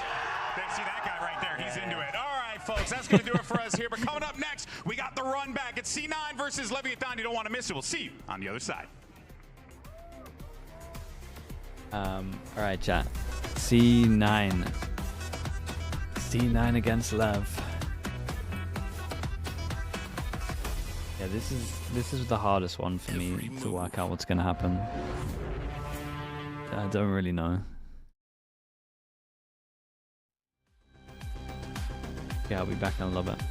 See that guy right there, he's into it. All right, folks, that's going to do it for us here. But coming up next, we got the run back. It's C9 versus LEVIATAN. You don't want to miss it. We'll see you on the other side. All right, chat. C9. C9 against Lev. Yeah, this is the hardest one for me to work out what's going to happen. I don't really know. Yeah, I'll be back in a little bit.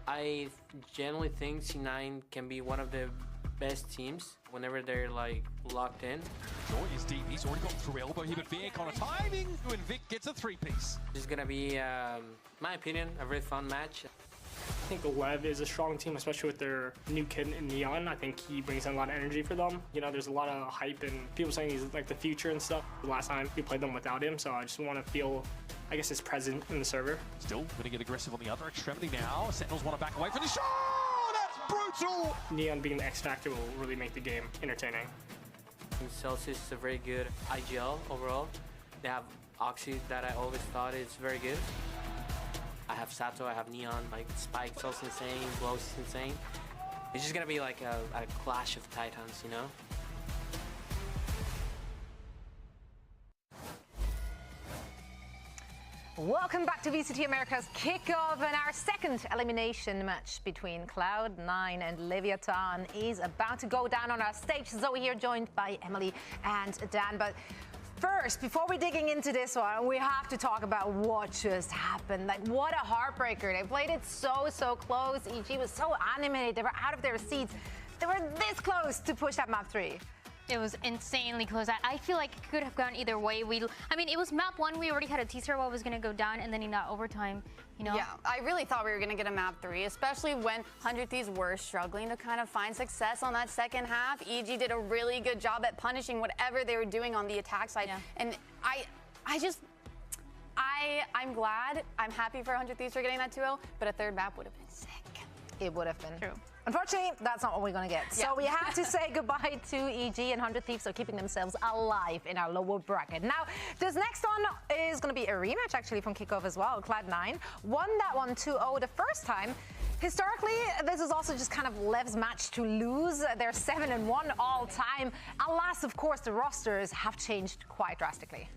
I generally think C9 can be one of the best teams whenever they're like locked in. Joy is deep. He's already got through elbow here, but Vic on a timing, and Vic gets a three-piece. This is gonna be, my opinion, a very fun match. I think Lev is a strong team, especially with their new kid in Neon. I think he brings in a lot of energy for them. You know, there's a lot of hype and people saying he's like the future and stuff. The last time we played them without him, so I just want to feel, I guess, his presence in the server. Still going to get aggressive on the other extremity now. Sentinels want to back away from the shot. That's brutal. Neon being the X factor will really make the game entertaining. I think Celsius is a very good IGL overall. They have Oxy that I always thought is very good. I have Sato, I have Neon, like Spike's also insane, Blows is insane. It's just gonna be like a clash of titans, you know? Welcome back to VCT Americas Kickoff, and our second elimination match between Cloud9 and LEVIATAN is about to go down on our stage. Zoe here, joined by Emily and Dan. But first, before we digging into this one, we have to talk about what just happened. Like, what a heartbreaker. They played it so close. EG was so animated. They were out of their seats. They were this close to push that map 3. It was insanely close. I feel like it could have gone either way. I mean, it was map 1. We already had a teaser what was going to go down, and then in that overtime, you know? Yeah, I really thought we were going to get a map 3, especially when 100 Thieves were struggling to kind of find success on that second half. EG did a really good job at punishing whatever they were doing on the attack side. Yeah. And I'm glad. I'm happy for 100 Thieves for getting that 2-0, but a third map would have been sick. It would have been. True. Unfortunately, that's not what we're going to get. So we have to say goodbye to EG, and 100 Thieves are keeping themselves alive in our lower bracket. Now, this next one is going to be a rematch, actually, from Kickoff as well. Cloud9 won that one 2-0 the first time. Historically, this is also just kind of Lev's match to lose. They're 7-1 all time. Alas, of course, the rosters have changed quite drastically.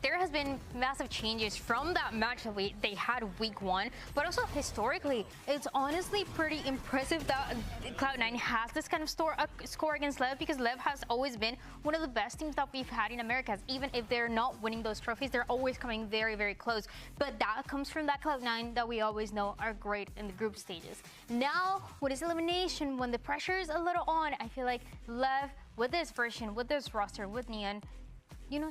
There has been massive changes from that match that they had week 1, but also historically, it's honestly pretty impressive that Cloud9 has this kind of score against Lev, because Lev has always been one of the best teams that we've had in Americas. Even if they're not winning those trophies, they're always coming very close. But that comes from that Cloud9 that we always know are great in the group stages. Now, with this elimination, when the pressure is a little on, I feel like Lev, with this version, with this roster, with Neon,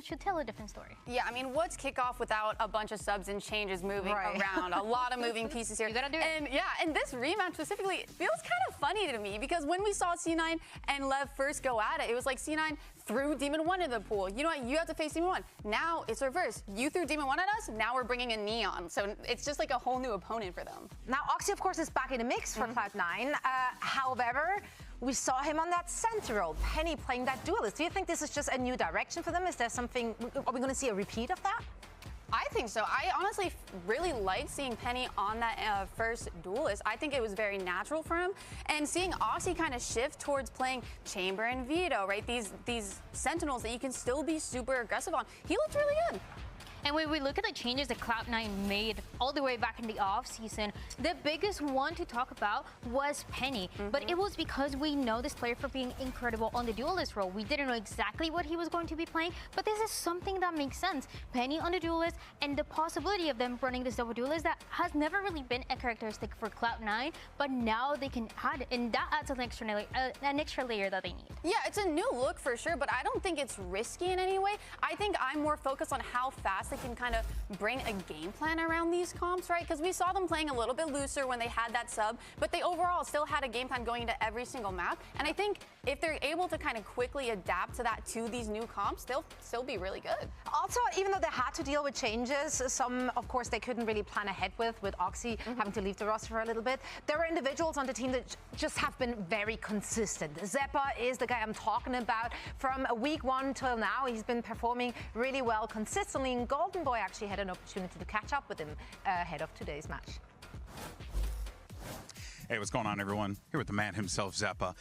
should tell a different story. Yeah, I mean, what's kickoff without a bunch of subs and changes moving around? A lot of moving pieces here. You gotta do it. And yeah, and this rematch specifically feels kind of funny to me because when we saw C9 and Lev first go at it, it was like C9 threw Demon 1 in the pool. You know what? You have to face Demon 1. Now it's reverse. You threw Demon 1 at us, now we're bringing in Neon. So it's just like a whole new opponent for them. Now, Oxy, of course, is back in the mix for Cloud9. However, we saw him on that center role, Penny playing that duelist. Do you think this is just a new direction for them? Is there something, are we going to see a repeat of that? I think so. I honestly really liked seeing Penny on that first duelist. I think it was very natural for him. And seeing Oxy kind of shift towards playing Chamber and Vito, right? These Sentinels that you can still be super aggressive on. He looked really good. And when we look at the changes that Cloud9 made all the way back in the offseason, the biggest one to talk about was Penny. But it was because we know this player for being incredible on the duelist role. We didn't know exactly what he was going to be playing, but this is something that makes sense. Penny on the duelist and the possibility of them running this double duelist that has never really been a characteristic for Cloud9, but now they can add it, and that adds an extra layer that they need. Yeah, it's a new look for sure, but I don't think it's risky in any way. I think I'm more focused on how fast they can kind of bring a game plan around these comps, right? Because we saw them playing a little bit looser when they had that sub, but they overall still had a game plan going into every single map. And I think if they're able to kind of quickly adapt to that to these new comps, they'll still be really good. Also, even though they had to deal with changes, some, of course, they couldn't really plan ahead with Oxy having to leave the roster for a little bit. There were individuals on the team that just have been very consistent. Zeppa is the guy I'm talking about. From week 1 till now, he's been performing really well consistently, and Golden Boy actually had an opportunity to catch up with him ahead of today's match. Hey, what's going on, everyone? Here with the man himself, Zeppa.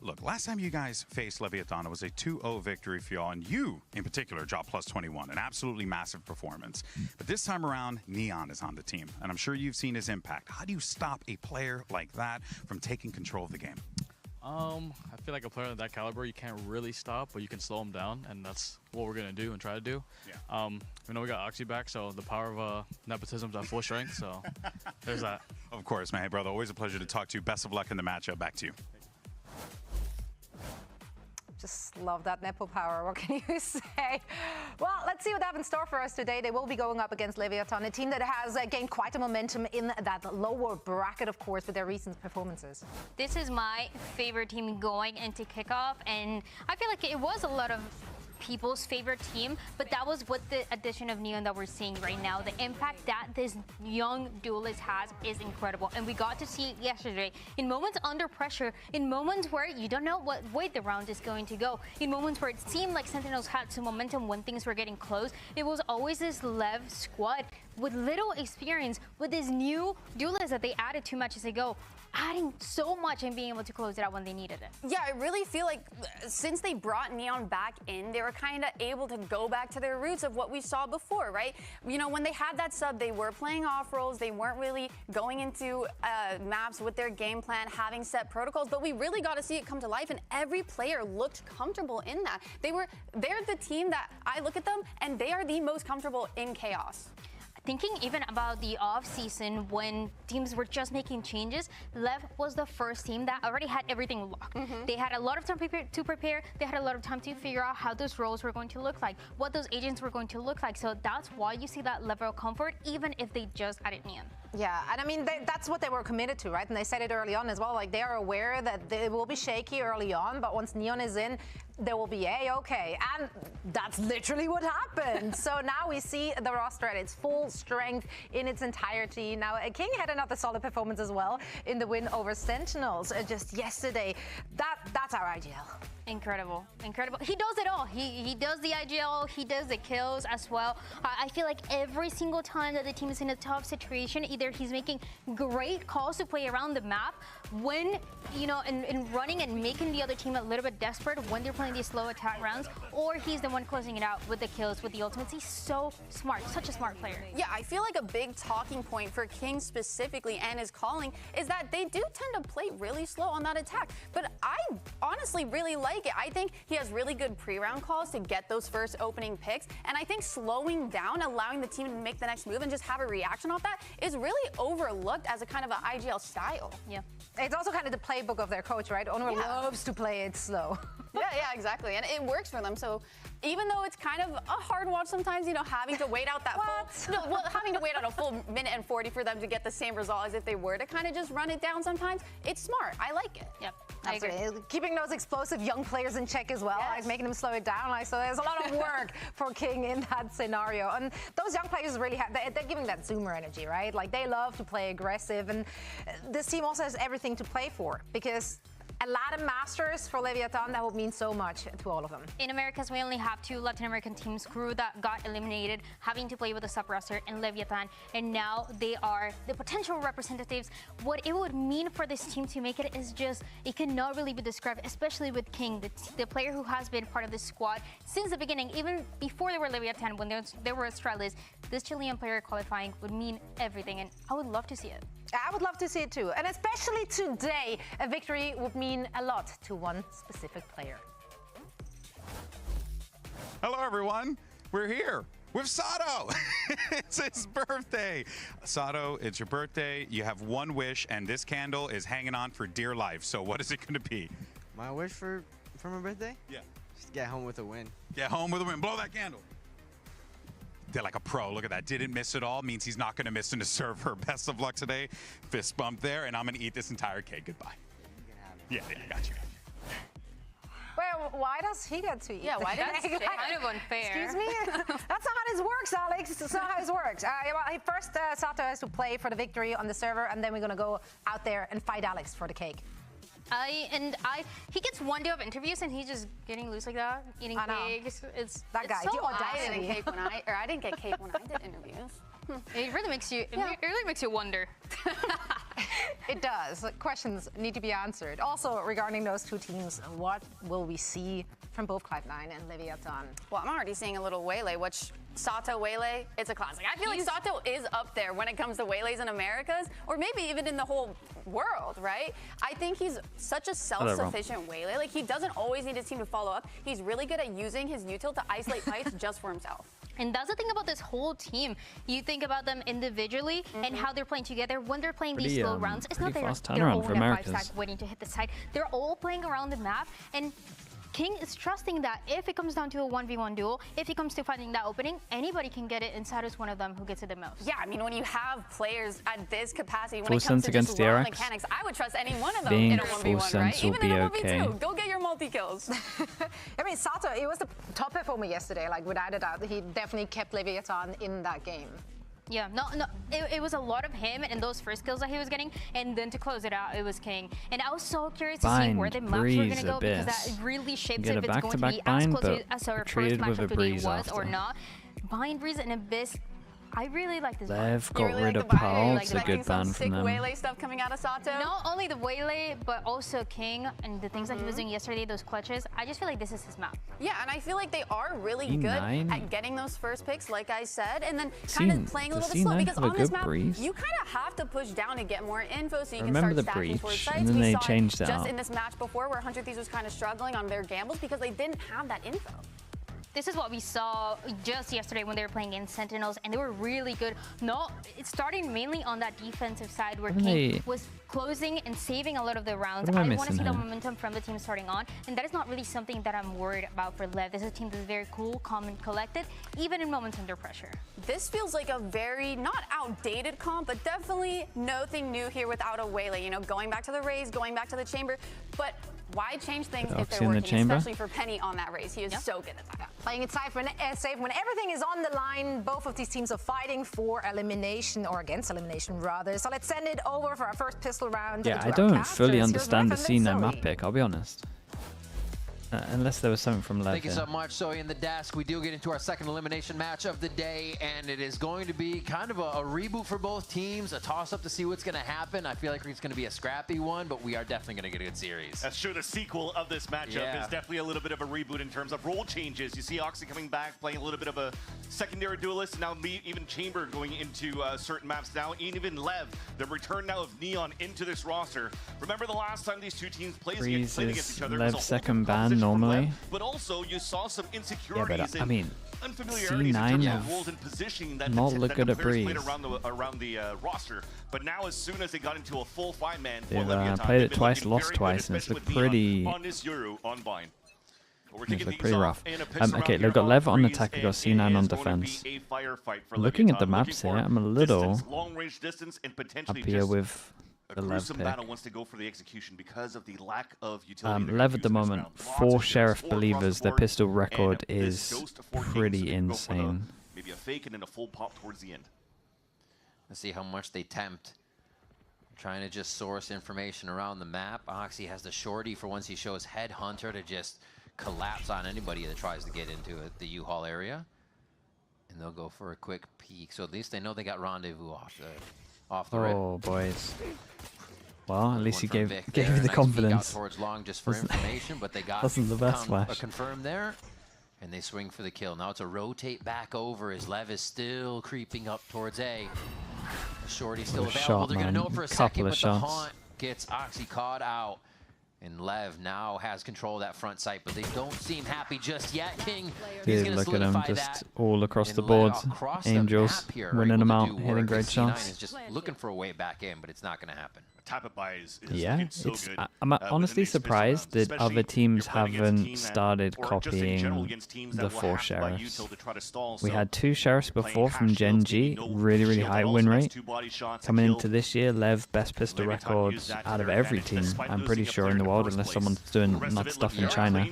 Look, last time you guys faced Leviathan, it was a 2-0 victory for y'all, and you, in particular, dropped +21, an absolutely massive performance. But this time around, Neon is on the team, and I'm sure you've seen his impact. How do you stop a player like that from taking control of the game? I feel like a player of that caliber, you can't really stop, but you can slow him down, and that's what we're going to do and try to do. Yeah. We know we got Oxy back, so the power of nepotism's at full strength, so there's that. Of course, man. Hey, brother, always a pleasure to talk to you. Best of luck in the matchup. Back to you. Just love that Nepo power. What can you say? Well, let's see what they have in store for us today. They will be going up against Leviathan, a team that has gained quite a momentum in that lower bracket, of course, with their recent performances. This is my favorite team going into kickoff, and I feel like it was a lot of people's favorite team, but that was with the addition of Neon that we're seeing right now. The impact that this young duelist has is incredible, and we got to see it yesterday in moments under pressure, in moments where you don't know what way the round is going to go, in moments where it seemed like Sentinels had some momentum when things were getting close. It was always this Lev squad with little experience, with this new duelist that they added 2 matches ago, adding so much and being able to close it out when they needed it. Yeah, I really feel like since they brought Neon back in, they were kind of able to go back to their roots of what we saw before, right? You know, when they had that sub, they were playing off roles. They weren't really going into maps with their game plan, having set protocols, but we really got to see it come to life, and every player looked comfortable in that. They're the team that I look at them, and they are the most comfortable in chaos. Thinking even about the off-season when teams were just making changes, Lev was the first team that already had everything locked. They had a lot of time to prepare. They had a lot of time to figure out how those roles were going to look like, what those agents were going to look like. So that's why you see that level of comfort, even if they just added Neon. Yeah, and I mean, that's what they were committed to, right? And they said it early on as well. Like, they are aware that they will be shaky early on, but once Neon is in, there will be A-okay. And that's literally what happened. So now we see the roster at its full strength in its entirety. Now, King had another solid performance as well in the win over Sentinels just yesterday. That's our IGL. Incredible, incredible. He does it all. He does the IGL, he does the kills as well. I feel like every single time that the team is in a tough situation, either he's making great calls to play around the map, when, you know, and running and making the other team a little bit desperate when they're playing these slow attack rounds, or he's the one closing it out with the kills, with the ultimates. He's so smart, such a smart player. Yeah, I feel like a big talking point for King specifically and his calling is that they do tend to play really slow on that attack. But I honestly really like it. I think he has really good pre-round calls to get those first opening picks, and I think slowing down, allowing the team to make the next move and just have a reaction off that is really overlooked as a kind of an IGL style. Yeah. It's also kind of the playbook of their coach, right? Onur loves to play it slow. Yeah, exactly. And it works for them. So even though it's kind of a hard watch sometimes, you know, having to wait out that having to wait out a full minute and 40 for them to get the same result as if they were to kind of just run it down sometimes, it's smart. I like it. Yep. I agree. Keeping those explosive young players in check as well, like making them slow it down. Like, so there's a lot of work for King in that scenario. And those young players really have, they're giving that Zoomer energy, right? Like they love to play aggressive. And this team also has everything to play for because a lot of masters for Leviathan, that would mean so much to all of them. In Americas, we only have 2 Latin American teams, Crew that got eliminated, having to play with a sub-roster, and Leviathan, and now they are the potential representatives. What it would mean for this team to make it is just, it cannot really be described, especially with King, the player who has been part of this squad since the beginning, even before they were Leviathan, when they were Australis. This Chilean player qualifying would mean everything, and I would love to see it. I would love to see it too. And especially today, a victory would mean a lot to one specific player. Hello, everyone. We're here with Sato. It's his birthday. Sato, it's your birthday. You have one wish, and this candle is hanging on for dear life. So what is it going to be? My wish for my birthday? Yeah. Just get home with a win. Get home with a win. Blow that candle. They're like a pro. Look at that. Didn't miss it all. Means he's not going to miss in the server. Best of luck today. Fist bump there, and I'm going to eat this entire cake. Goodbye. Yeah, I got you. Well, why does he get to eat? Yeah, why That's kind of unfair. Excuse me? That's not how this works, Alex. That's not how this works. Well, first, Sato has to play for the victory on the server, and then we're going to go out there and fight Alex for the cake. He gets one day of interviews and he's just getting loose like that, eating cakes. It's that guy. So the audacity. I didn't get cake when I did interviews. It really makes you. It really makes you wonder. It does. Questions need to be answered. Also, regarding those two teams, what will we see from both Cloud9 and Leviathan? Well, I'm already seeing a little Waylay, which Sato Waylay, it's a classic. I feel like Sato is up there when it comes to Waylays in Americas, or maybe even in the whole world, right? I think he's such a self-sufficient Waylay. Like, he doesn't always need his team to follow up. He's really good at using his util to isolate fights just for himself. And that's the thing about this whole team. You think about them individually and how they're playing together when they're playing these slow rounds. It's not that they're all in a 5-stack waiting to hit the side. They're all playing around the map, and King is trusting that if it comes down to a 1v1 duel, if he comes to finding that opening, anybody can get it, and Sato's one of them who gets it the most. Yeah, I mean, when you have players at this capacity, when it comes to just raw mechanics, I would trust any one of them in a 1v1, right? Even in a 1v2, go get your multi-kills. I mean, Sato, it was the top performer yesterday, like without a doubt. He definitely kept Leviathan in that game. Yeah, it was a lot of him and those first kills that he was getting, and then to close it out, it was King. And I was so curious to see where the maps were going to go, because that really shapes if it's going to be as close as our first match of today was or not. Bind, Breeze, and Abyss. I really like this. They've got rid of Paul. It's a good ban from them. Waylay stuff coming out of Sato. Not only the Waylay, but also King and the things that he was doing yesterday, those clutches. I just feel like this is his map. Yeah, and I feel like they are really good at getting those first picks, like I said, and then kind of playing a little bit slow, because on this map, you kind of have to push down to get more info so you can start stacking towards sites. And then they changed it just in this match before, where 100 Thieves was kind of struggling on their gambles because they didn't have that info. This is what we saw just yesterday when they were playing in Sentinels, and they were really good. It's starting mainly on that defensive side where King was closing and saving a lot of the rounds. I want to see the momentum from the team starting on, and that is not really something that I'm worried about for Lev. This is a team that's very cool, calm, and collected, even in moments under pressure. This feels like a very, not outdated comp, but definitely nothing new here without a Waylay. You know, going back to the Raze, going back to the Chamber, but why change things if they're working, especially for Penny on that Raze? He is so good at that. Playing it safe when everything is on the line. Both of these teams are fighting for elimination, or against elimination rather. So let's send it over for our first pistol round. Yeah, I don't fully understand the scene and map pick, I'll be honest. Unless there was something from Lev. Thank you so much. So in the desk, we do get into our second elimination match of the day, and it is going to be kind of a reboot for both teams, a toss-up to see what's going to happen. I feel like it's going to be a scrappy one, but we are definitely going to get a good series. That's true. The sequel of this matchup is definitely a little bit of a reboot in terms of role changes. You see Oxy coming back, playing a little bit of a secondary duelist, and now even Chamber going into certain maps now, even Lev, the return now of Neon into this roster. Remember the last time these two teams played against each other? Lev's second ban normally. But also you saw some insecurities I mean, unfamiliarities in terms of roles and positioning that look good at Breeze. played around the roster. But now as soon as they got into a full 5-man, they've played it twice, lost twice, and it's looked pretty. On this Euro on Vine. These look pretty rough. Okay, they've got Lev on attack, they've got C9 on defense. Looking at the maps here, I'm a little up here with the Lev pick. Wants to go for the execution because of the lack of utility. Lev at the moment, 4 Sheriff Believers. Their pistol record is pretty insane. Maybe a fake and then a full pop towards the end. Let's see how much they tempt. Trying to just source information around the map. Oxy has the shorty for once he shows Headhunter to just collapse on anybody that tries to get into it, the U-Haul area. And they'll go for a quick peek. So at least they know they got Rendezvous off the rip. Oh, boys. Well, at least he gave you the nice confidence. Towards long just for information, but they got wasn't the best flash. Confirmed there. And they swing for the kill. Now it's a rotate back over as Lev is still creeping up towards A. The shorty's still available. They're going to know it for a second, but the haunt gets Oxy caught out. And Lev now has control of that front sight, but they don't seem happy just yet. King, Dude, look at him, just all across the board. Angels winning them out, hitting great shots. Is just looking for a way back in, but it's not going to happen. Tap it by is so good. I'm honestly surprised that other teams haven't started copying the 4 Sheriffs. We had 2 Sheriffs before from Gen G, really high win rate. Coming into this year, Lev best pistol records out of every team, I'm pretty sure, in the world, unless someone's doing nut stuff in China.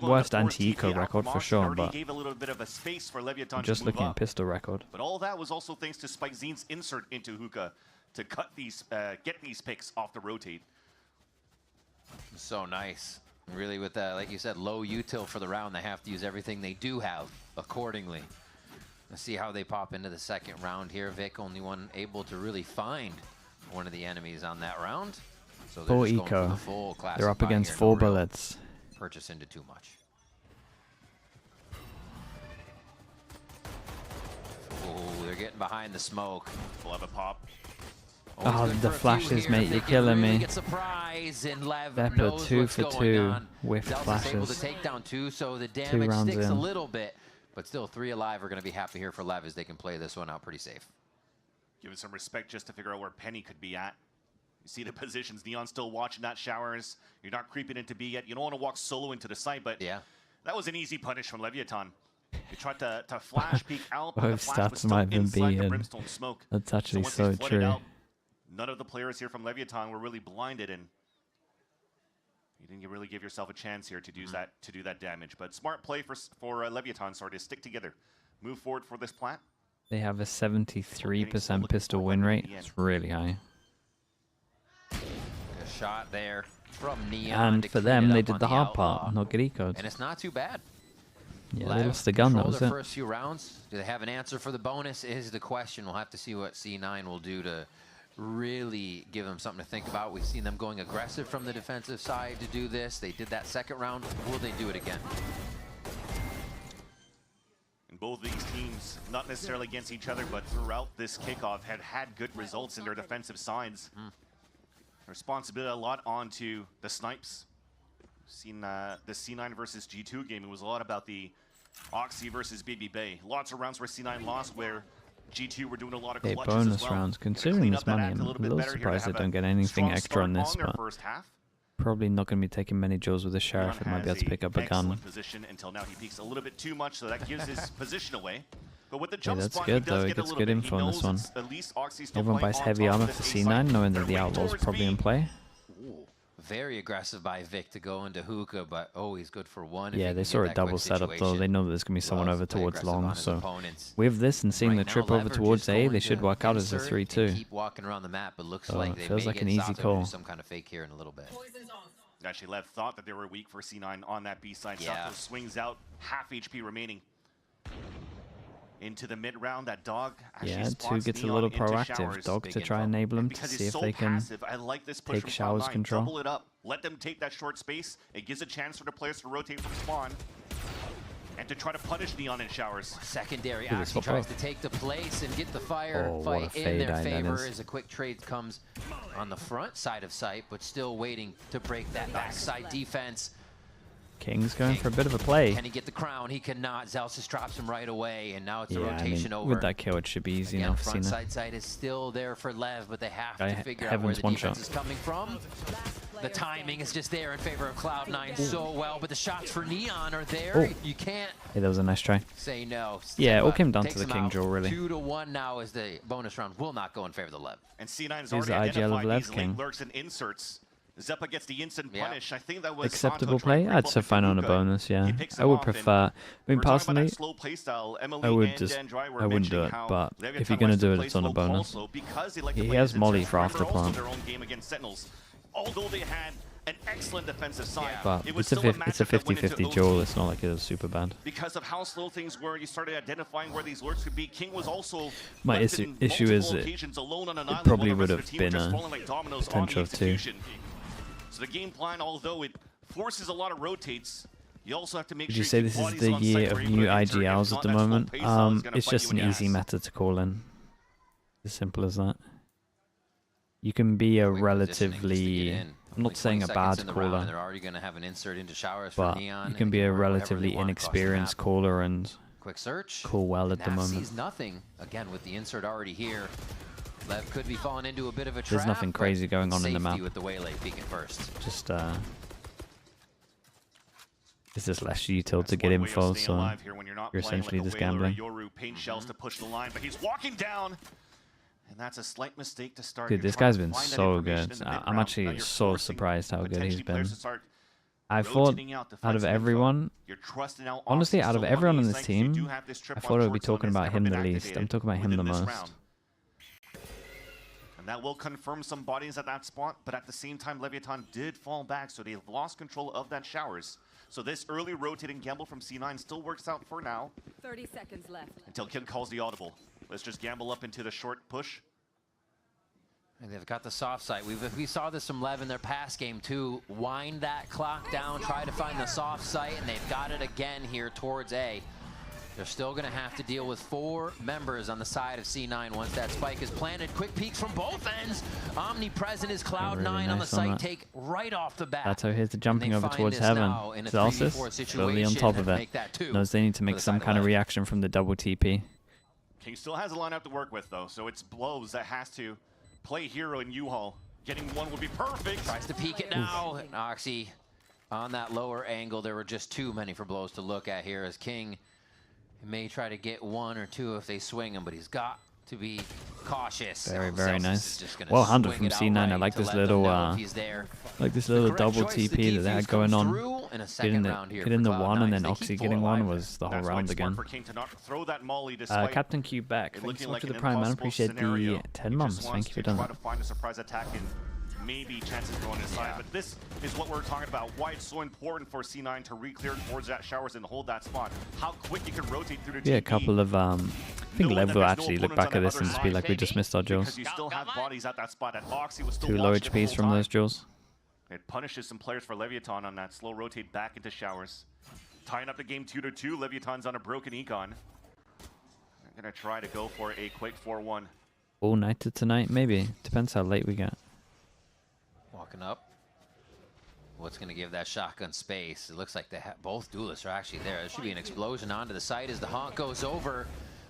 Worst anti-eco record for sure, but just looking at pistol record. But all that was also thanks to Spike Zeen's insert into Hookah to cut these, get these picks off the rotate. So nice. Really with that, like you said, low util for the round, they have to use everything they do have accordingly. Let's see how they pop into the second round here. Vic, only one able to really find one of the enemies on that round. So they're full just going eco. for the full They're up against here, 4 no real bullets. Purchase into too much. Oh, they're getting behind the smoke. We'll have a pop. Oh, the flashes, mate, you're killing me. They're 2 for 2 with flashes. Able to take down 2, so the 2 damage rounds sticks in. a little bit, but still 3 alive are going to be happy here for Lev as they can play this one out pretty safe. Give it some respect just to figure out where Penny could be at. You see the positions. Neon's still watching that showers. You're not creeping into B yet. You don't want to walk solo into the site, but yeah, that was an easy punish from Leviathan. You tried to flash peek out, but the flash was still inside the brimstone smoke. That's actually so so true. Out, none of the players here from Leviathan were really blinded, and you didn't really give yourself a chance here to do that damage. But smart play for Leviathan, sorry, to stick together, move forward for this plat. They have a 73% pistol win rate. It's really high. A shot there from Neon. And for them, they did the hard part, not get eco'd. And it's not too bad. Yeah, they lost the gun, that was it. First few rounds. Do they have an answer for the bonus is the question. We'll have to see what C9 will do to really give them something to think about. We've seen them going aggressive from the defensive side to do this. They did that second round. Will they do it again? And both of these teams, not necessarily against each other, but throughout this kickoff, had good results in their defensive sides. Responsibility a lot onto the snipes. Seen the C9 versus G2 game. It was a lot about the Oxy versus Baby Bay. Lots of rounds where C9 lost, where G2 were doing a lot of clutches bonus as well. rounds. Considering this money, I'm a little surprised they don't get anything extra on this, but probably not going to be taking many jaws with the Sheriff. It might be able to pick up a gun. Position until now he peeks a little bit too much, so that gives his position away. But with the jump that's spot, good though. He gets good info on this one. Everyone buys heavy armor for C9, knowing that the Outlaw's probably in play. Very aggressive by Vic to go into Hookah, but he's good for one. Yeah, they saw a double setup though. They know that there's going to be someone over towards long, so with this and seeing the trip over towards A, they should work out as a 3-2. Keep walking around the map, but looks like they feels like an easy call. Some kind of fake here in a little bit. Actually, Lev thought that they were weak for C9 on that B side. Yeah. Sato swings out, half HP remaining. Into the mid round, that dog actually 2 gets a little proactive. Dog to try and enable him to see if they can take showers control. Double it up. Let them take that short space. It gives a chance for the players to rotate from spawn and to try to punish Neon in showers. Secondary Oxy tries to take the place and get the fight in their favor as a quick trade comes on the front side of site, but still waiting to break that backside defense. King's going for a bit of a play. Can he get the crown? He cannot. Zelsis drops him right away, and now it's a rotation over. With that kill, it should be easy enough. Front side is still there for Lev, but they have to figure out where the defense is coming from. The timing is just there in favor of Cloud9 so well, but the shots for Neon are there. Oh. You can't Hey, that was a nice try. say no. Yeah, it all came down Takes to the them King out. draw, really. 2-1 now as the bonus round will not go in favor of the Lev. And C9's Here's already the IGL of identified Lev these King. late lurks and inserts. Zeppa gets the instant punish. I think that was Acceptable Santo trying play? to I'd creep say up fine into on a Luka. bonus, yeah. He picks I him would off, and prefer... I mean, we're talking about personally, that slow play style. Emily I would and just... Andrai were I wouldn't do mentioning it, how but Leviathan if you're going to likes do it, play it's on a slow bonus. also because they like to He play has this Molly insert. for Remember after also plant. their own game against Sentinels. Although they had an excellent defensive side, But it was it's a still 50-50 duel. It's not like it was super bad. because of how slow things were. You started identifying where these lurks could be. King was also My left issue in is multiple that occasions alone on an it island probably while the would rest of have the team were been just a falling like dominoes on the potential of 2. execution. So the game plan, although it forces a lot of rotates, you also have to make Would sure you say keep this is bodies the on year site of where new you can enter. If IGLs not, at the that slow moment? play style is gonna It's bite just you an in the easy ass. meta to call in. As simple as that. You can be a relatively... I'm not saying a bad They're caller, already going to have an insert into showers for but Neon. you can be a relatively inexperienced caller and Quick search. call well at the Nav moment. sees nothing. Again, with the insert already here. Lev could be falling into a bit of a trap. There's nothing but crazy going on in the safety map. with the waylay peeking first. Just it's just less util to get info, so you're essentially just gambling. Yoru paint shells to push the line, but he's walking down. And that's a slight mistake to start. Dude, You're this trying guy's to been find that so information good. in the I'm mid-round. Now actually you're so forcing surprised how good he's potentially been. players to start I thought, rotating out to out find of some info. everyone, You're trusting out honestly, Oxy out of so everyone on much. this Thanks, you do team, have this trip I on thought I would be short zone talking that's about never him been the least. activated I'm talking about him the within this most. round. And that will confirm some bodies at that spot, but at the same time, Leviathan did fall back, so they've lost control of that showers. So this early rotating gamble from C9 still works out for now. 30 seconds left. Until Kid calls the audible. Let's just gamble up into the short push. And they've got the soft side. We saw this from Lev in their past game too. Wind that clock down, try to find the soft site, and they've got it again here towards A. They're still going to have to deal with 4 members on the side of C9 once that spike is planted. Quick peeks from both ends. Omnipresent is Cloud9 really on the nice on site that. take right off the bat. That's how here's the jumping they over find towards this heaven. now in a Zelsis, 3v4 slowly on situation top of and it. make that 2 Knows they need to make the some side kind of Lev. reaction from the double TP. King still has a lineup to work with, though, so it's Blows that has to play hero in U-Haul. Getting one would be perfect. Tries to peek it now. And Oxy on that lower angle. There were just too many for Blows to look at here as King may try to get 1 or 2 if they swing him, but he's got to be cautious. Very, very Zelsis nice. is just gonna Well handled swing from it C9. I outright like to this let them little, know if he's there. like this The little correct double choice, the TP that they had defuse going comes on. through in a Getting second the, round here getting for the 1 Cloud9. and then They Oxy keep getting full 1 alive. was the whole That's why round it's smart again. for King to not throw that molly despite Captain Q back. it Thanks looking so much like for an the Prime, man. impossible Appreciate scenario. the 10 He months. just Thank wants you for to doing try that. to find a surprise attack and maybe chances going inside. But this is what we're talking about. Why it's so important for C9 to re-clear towards that showers and hold that spot. How quick you can rotate through the Yeah, a TP. couple of I think Knowing Lev that will there's no actually look opponents back on at that this and other just be side, like, we just missed our because duels. you still have bodies at that spot. And Oxy was still 2 low watching it the HPs whole from time. those duels. It punishes some players for Leviathan on that slow rotate back into showers. Tying up the game 2-2. Leviathan's on a broken econ. They're going to try to go for a quick 4-1. All nighter tonight, maybe. Depends how late we get. Walking up. What's going to give that shotgun space? It looks like both duelists are actually there. There should be an explosion onto the site as the honk goes over.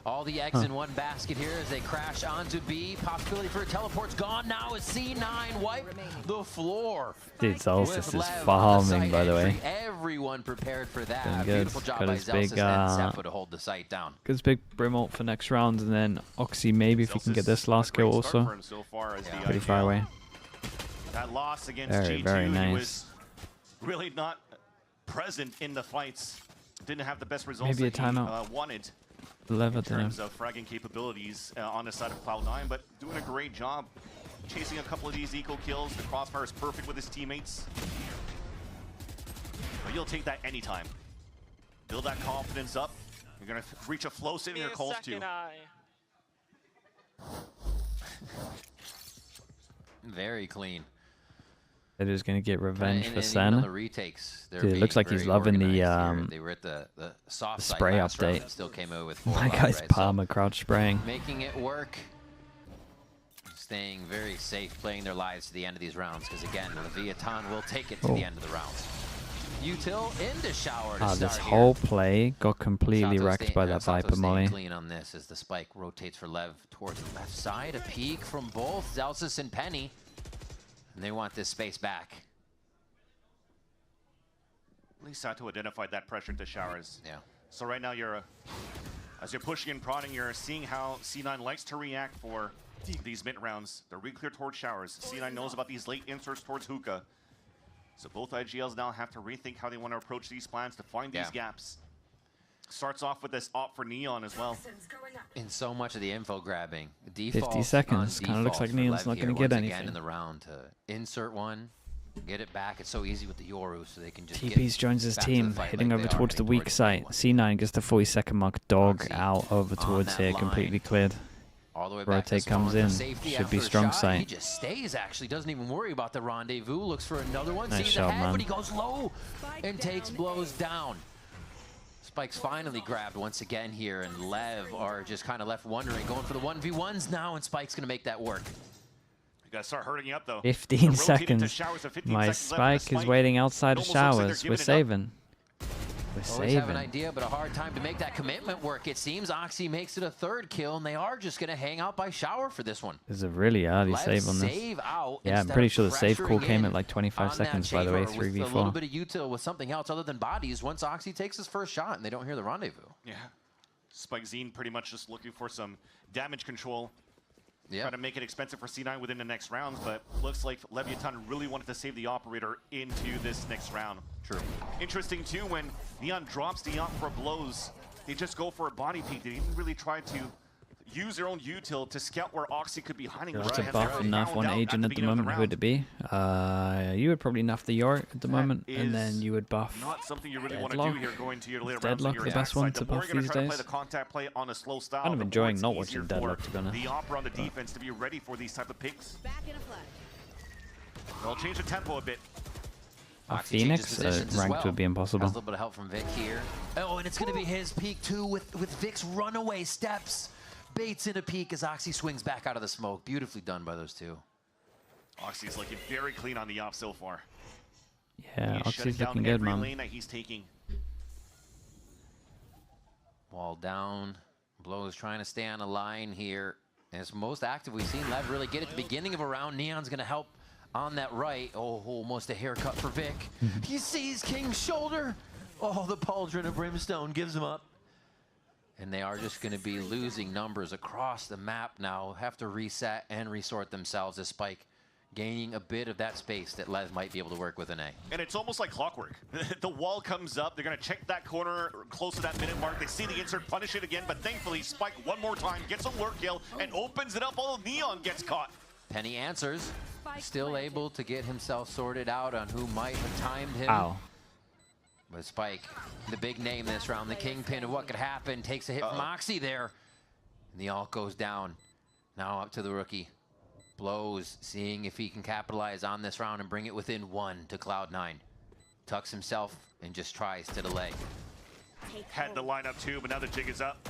All the eggs in one basket here as they crash onto B. Possibility for a teleport's gone now as C9 wipe the floor. Dude, Zelsis With is Lev on the farming, site by the way. entry. Everyone prepared for that. Doing good. Beautiful job Got by his big, Zelsis and Zeppa to hold the site down. Good big Brim ult for next round, and then Oxy maybe if we can get this last kill also. Pretty far away. That loss against Very, G2, very he nice. was really not present in the fights. Didn't have the best results Maybe a that he timeout. wanted Lev in at the terms of fragging capabilities on the side of Cloud9, but doing a great job chasing a couple of these eco kills. The crossfire is perfect with his teammates. But you'll take that anytime. Build that confidence up. You're going to reach a flow state in your calls too. Very clean. They're just gonna get revenge for Even on the Sen. retakes, they're Dude, it looks being like he's very loving the organized here. They were at the soft side spray last round update. and still came out with 4 My lives, guy's right? Palmer crouch spraying. Making it work. Staying very safe, playing their lives to the end of these rounds, because again, Leviathan will take it to the end of the rounds. Util into shower to Ah, start this here. whole play got completely Sato wrecked by that Sato Viper staying molly. clean on this as the spike rotates for Lev towards the left side. A peek from both Zelsis and Penny. And they want this space back. At least Sato identified that pressure to showers. Yeah. So right now as you're pushing and prodding, you're seeing how C9 likes to react for these mid rounds. They're re-clear towards showers. C9 knows about these late inserts towards hookah. So both IGLs now have to rethink how they want to approach these plans to find these gaps. Starts off with this op for Neon as well. In so much of the info grabbing, default 50 seconds. Kind of looks like Neon's not going to get anything. Again in the round to insert one, get it back. It's so easy with the Yoru, so they can just TP's joins his team, heading over towards the weak site. C9 gets the 40-second mark. Dog out over towards here, completely cleared. All the way Rotate comes in. Should be strong He sight. just stays, actually. Doesn't even worry about the rendezvous. Looks for another one. Nice Sees shot, ahead, man. but he goes low and takes blows down. Spike's finally grabbed once again here, and Lev are just kind of left wondering, going for the 1v1s now, and Spike's going to make that work. You got to start hurting up, though. 15 seconds. My Spike is waiting outside of showers. We're saving. We're Always have an saving. idea, but a hard time to make that commitment work. It seems Oxy makes it a third kill, and they are just going to hang out by shower for this one. There's a really early Let's save on this. save out Yeah, I'm instead pretty of sure the save call pressuring came in at like 25 on seconds, that by the way, chamber with a little 3v4. bit of util with something else other than bodies once Oxy takes his first shot and they don't hear the rendezvous. Yeah. Spike Zine pretty much just looking for some damage control. Yeah. Trying to make it expensive for C9 within the next rounds, but looks like Leviathan really wanted to save the operator into this next round. True. Interesting too, when Neon drops the op for blows, they just go for a body peek. They didn't really try to use their own util to scout where Oxy could be hiding. Lots of buff and nerf one agent at the moment. Who would it be? You would probably nerf the Yorick at the moment, and then you would buff Not something you really want to do Deadlock. here going to your later rounds. Deadlock, the best one to buff these days. Play the contact play on a slow style. Kind of the more enjoying it's not easier watching for Deadlock, to be honest. The opera on the defense to be ready for these type of picks. They'll change the tempo a bit. Phoenix ranked would be impossible. Has a little bit of help from Vic here. Oh, and it's going to be his peak too with Vic's runaway steps. Baits in a peek as Oxy swings back out of the smoke. Beautifully done by those two. Oxy's looking very clean on the op so far. Yeah, Oxy's looking good, man. Lane that he's taking. Wall down. Blows trying to stay on a line here. And it's most active we've seen Lev really get at the beginning of a round. Neon's going to help on that right. Oh, almost a haircut for Vic. He sees King's shoulder. Oh, the pauldron of brimstone gives him up. And they are just going to be losing numbers across the map now. Have to reset and resort themselves as Spike gaining a bit of that space that Lev might be able to work with an A. And it's almost like clockwork. The wall comes up. They're going to check that corner close to that minute mark. They see the insert, punish it again. But thankfully, Spike one more time gets a lurk kill and opens it up. Although Neon gets caught. Penny answers. Still able to get himself sorted out on who might have timed him. Ow. But Spike, the big name this round, the kingpin of what could happen, takes a hit from Oxy there. And the ult goes down. Now up to the rookie. Blows, seeing if he can capitalize on this round and bring it within one to Cloud9. Tucks himself and just tries to delay. Had the lineup too, but now the jig is up.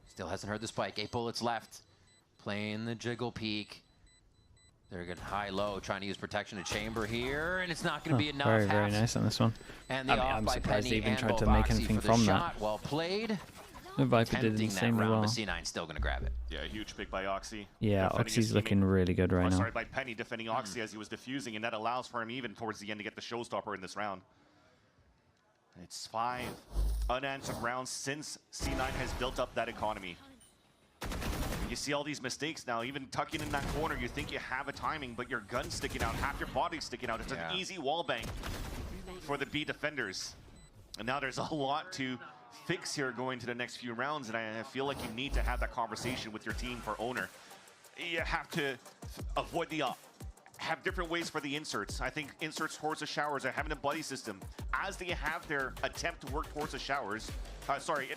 Still hasn't heard the spike. 8 bullets left. Playing the jiggle peek. They're getting high-low, trying to use protection to chamber here, and it's not going to be enough. Very, very nice on this one. And the I'm by surprised they Penny even and tried to make Boboxy anything for the from shot. that. Well played. The Viper did Tempting insanely that round, well. but C9 still going to grab it. Yeah, huge pick by Oxy. Yeah, Defending Oxy's his looking teammate. really good right now. Sorry, by Penny defending Oxy as he was diffusing, and that allows for him even towards the end to get the showstopper in this round. It's 5 unanswered rounds since C9 has built up that economy. You see all these mistakes now, even tucking in that corner, you think you have a timing, but your gun's sticking out, half your body's sticking out. It's an easy wall bang for the B defenders. And now there's a lot to fix here going to the next few rounds, and I feel like you need to have that conversation with your team for owner. You have to avoid the up. Have different ways for the inserts. I think inserts towards the showers are having a buddy system. As they have their attempt to work towards the showers,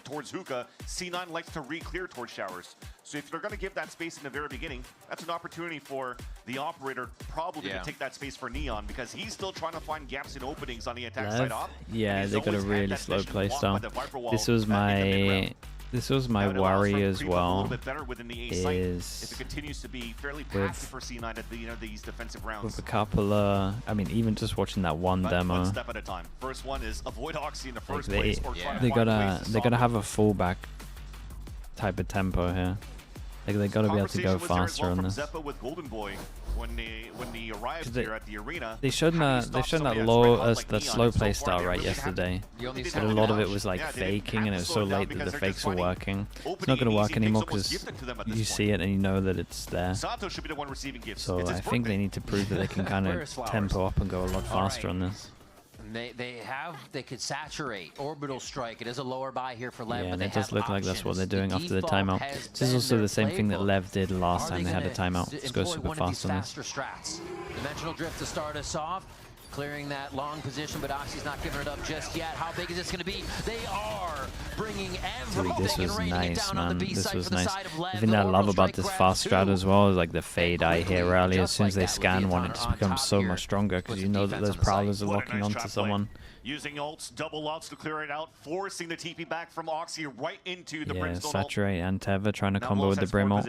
towards hookah, C9 likes to re-clear towards showers. So if they're going to give that space in the very beginning, that's an opportunity for the operator probably to take that space for Neon, because he's still trying to find gaps and openings on the attack side off. Yeah, they got a really slow play style. This was my worry as well. Is if it continues to be fairly passive for C9 at the these defensive rounds. With a couple, I mean, even just watching that one demo. One step at a time. First one is avoid Oxy in the first place, or try to they find ways to gotta solve have a fallback type of tempo here. Like they gotta be able to go faster on this. Zeppa with Golden Boy. when they arrived here at the arena. They showed that that slow play style right yesterday, but a lot of it was like faking, and it was so late that the fakes were working. It's not going to work anymore because you see it and you know that it's there. So I think they need to prove that they can kind of tempo up and go a lot faster on this. They could saturate orbital strike. It is a lower buy here for LEV. Yeah, but and they it does have look like that's what they're doing options. after the timeout. This is also the same thing that LEV did last time they had a timeout. Let's go super fast on this. Strats. Dimensional drift to start us off, clearing that long position, but Oxy's not giving it up just yet. How big is this going to be? They are bringing everything. Dude, this was nice, man. This was nice. The thing that that I love about this fast strat as well is like the fade eye here early. As soon as they scan one, it just becomes so much stronger because you know that those prowlers are locking onto someone. Using ults, double ults to clear it out, forcing the TP back from Oxy right into the Yeah, Brimstone Saturate and Tether trying to combo with the Brim ult.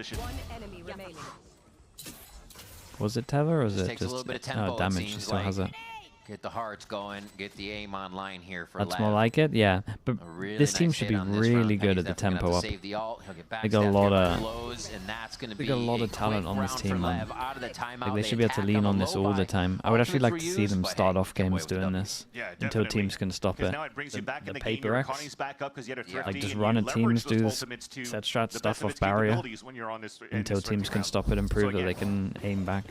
Was it Tether or was it just damage? She still has it. Get the hearts going, get the aim online here for That's LEV. more like it, yeah. But this team should be really good at the tempo up. They got a lot of talent on this team, man. Like they should be able to lean on this all the time. I would actually like to see them start off games doing this until teams can stop it. The paper X, like just run at teams, do this set strat stuff off barrier until teams can stop it and prove that they can aim back.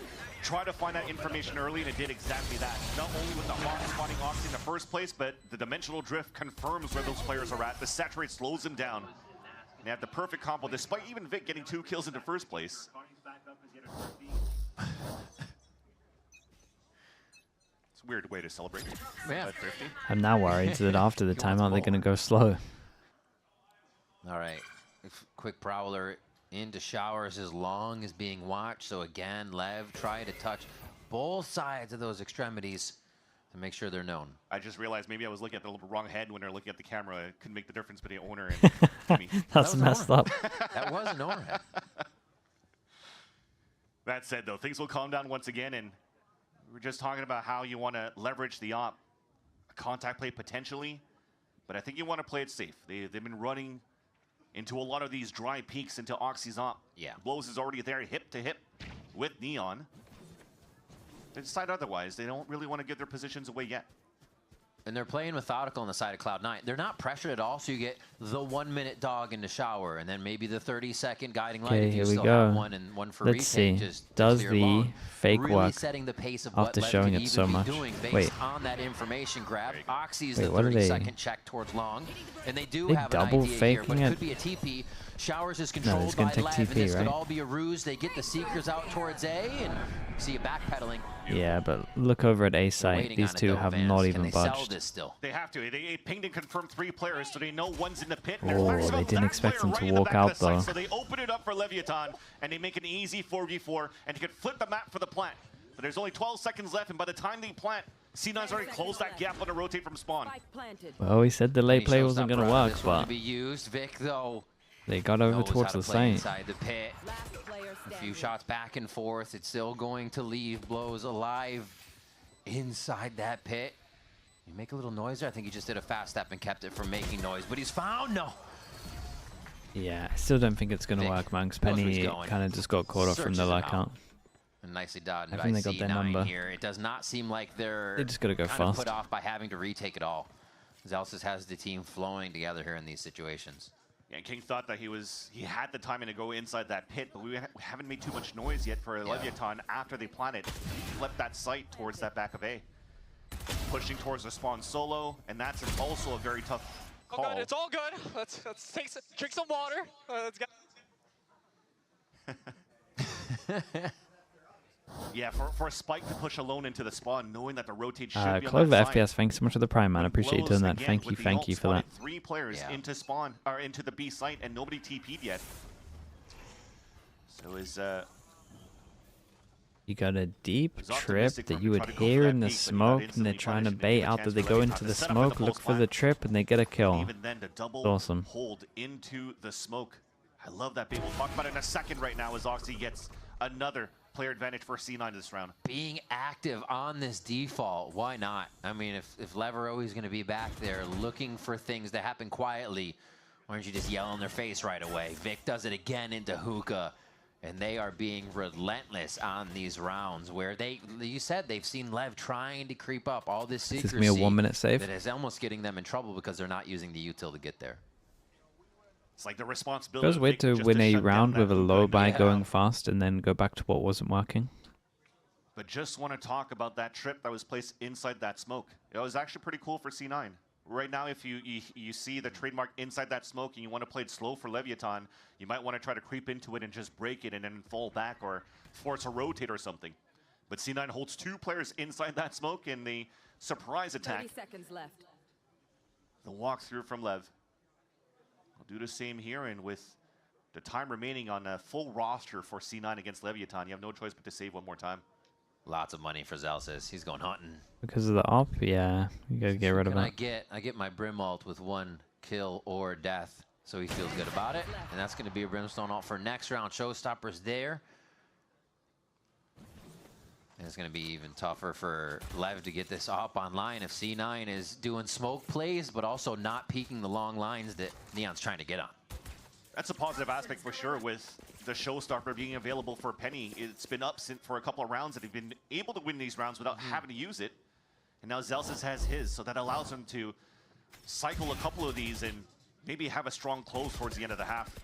Try to find that information early, and it did exactly that. Not only with the Hawk spawning Oxy in the first place, but the dimensional drift confirms where those players are at. The saturate slows them down. And they have the perfect combo, despite even Vic getting 2 kills in the first place. It's a weird way to celebrate. Yeah. I'm now worried that after the timeout they're going to go slow. All right, quick prowler into showers as long as being watched. So again, LEV try to touch both sides of those extremities to make sure they're known. I just realized maybe I was looking at the little wrong head when they're looking at the camera. I couldn't make the difference between owner and me. That's messed up. That was an owner head. That said, though, things will calm down once again, and we're just talking about how you want to leverage the op. A contact play potentially, but I think you want to play it safe. They've been running into a lot of these dry peaks into Oxy's op. Yeah. Blows is already there, hip to hip with Neon. They decide otherwise. They don't really want to give their positions away yet. And they're playing methodical on the side of Cloud9. They're not pressured at all, so you get the 1-minute dog in the shower, and then maybe the 30-second guiding light. Okay, if you here we still go. Have one and one for Let's see. retake, Does the long. fake Really work setting the pace of after what showing LEV it could so even much? be doing based Wait. on that information grab. Oxy's Wait, the what are they- 30-second check towards long, and they do They have an double idea here, but faking it it? could be a TP. Showers is No, controlled it's gonna by take LEV, TP, and this right? could all be a ruse. They get the Seekers out towards A, and see a backpedaling. Yeah, but look over at A site. waiting These on it, two though, have Vance. not Can even they sell budged. this still? They have to. They pinged and confirmed 3 players, so they know one's in the pit. Oh, they didn't expect them to walk out, though. So they open it up for Leviathan, and they make an easy 4v4, and you can flip the map for the plant. But there's only 12 seconds left, and by the time they plant, C9's already closed that gap on a rotate from spawn. Well, he said the late He play shows wasn't up going to for work, this one but to be used. Vic, though, they got over knows towards how to the play site. inside the pit. A few shots back and forth. It's still going to leave Blows alive inside that pit. You make a little noise there. I think he just did a fast step and kept it from making noise, but he's found. No. Yeah, I still don't think it's going to work, man, because Penny kind of just got caught off from the Searches him lock out. count. And nicely done I by think they got their C9 number. here. It does not seem like they're They just gotta go kind of fast. put off by having to retake it all. Zelsis has the team flowing together here in these situations. Yeah, King thought that he had the timing to go inside that pit, but we haven't made too much noise yet for Leviathan after they planted. Flip that site towards that back of A. Pushing towards the spawn solo, and that's also a very tough call. Oh God, it's all good. Let's drink some water. Let's go. Yeah, for a Spike to push alone into the spawn, knowing that the rotate should be on Clover that side. FPS, thanks so much for the Prime, man. I appreciate you doing that. Again, Thank you with the for that. spotted 3 players into spawn, or into the B site, and nobody TP'd yet. So is You got a deep was trip optimistic that for you him would to try to go hear for in that the peak, but he got smoke, and they're instantly trying to punished. bait Maybe out a that they chance go for into Leviathan the to set up in smoke, the look full for the splat. trip, and they get a kill. Even then, the double It's awesome. hold into the smoke. I love that bait. We'll talk about it in a second right now as Oxy gets another player advantage for C9 this round. Being active on this default, why not? I mean, if LEV are always going to be back there looking for things that happen quietly, why don't you just yell in their face right away? Vic does it again into Hookah. And they are being relentless on these rounds where you said they've seen Lev trying to creep up all this secrecy. This is gonna be a 1 minute save. That is almost getting them in trouble because they're not using the util to get there. It's like the responsibility. Feels weird to win a round with a low buy going fast and then go back to what wasn't working. But just want to talk about that trip that was placed inside that smoke. It was actually pretty cool for C9. Right now, if you see the trademark inside that smoke and you want to play it slow for LEVIATAN, you might want to try to creep into it and just break it and then fall back or force a rotate or something. But C9 holds 2 players inside that smoke in the surprise attack. 30 seconds left. The walkthrough from Lev. I'll do the same here, and with the time remaining on a full roster for C9 against LEVIATAN, you have no choice but to save one more time. Lots of money for Zelsis. He's going hunting. Because of the op, yeah, you gotta get rid of it. I get my Brim ult with 1 kill or death, so he feels good about it. And that's going to be a Brimstone ult for next round. Showstoppers there. And it's going to be even tougher for Lev to get this op online if C9 is doing smoke plays, but also not peeking the long lines that Neon's trying to get on. That's a positive aspect for sure with the Showstopper being available for Penny. It's been up for a couple of rounds that he's been able to win these rounds without having to use it. And now Zelsis has his, so that allows him to cycle a couple of these and maybe have a strong close towards the end of the half.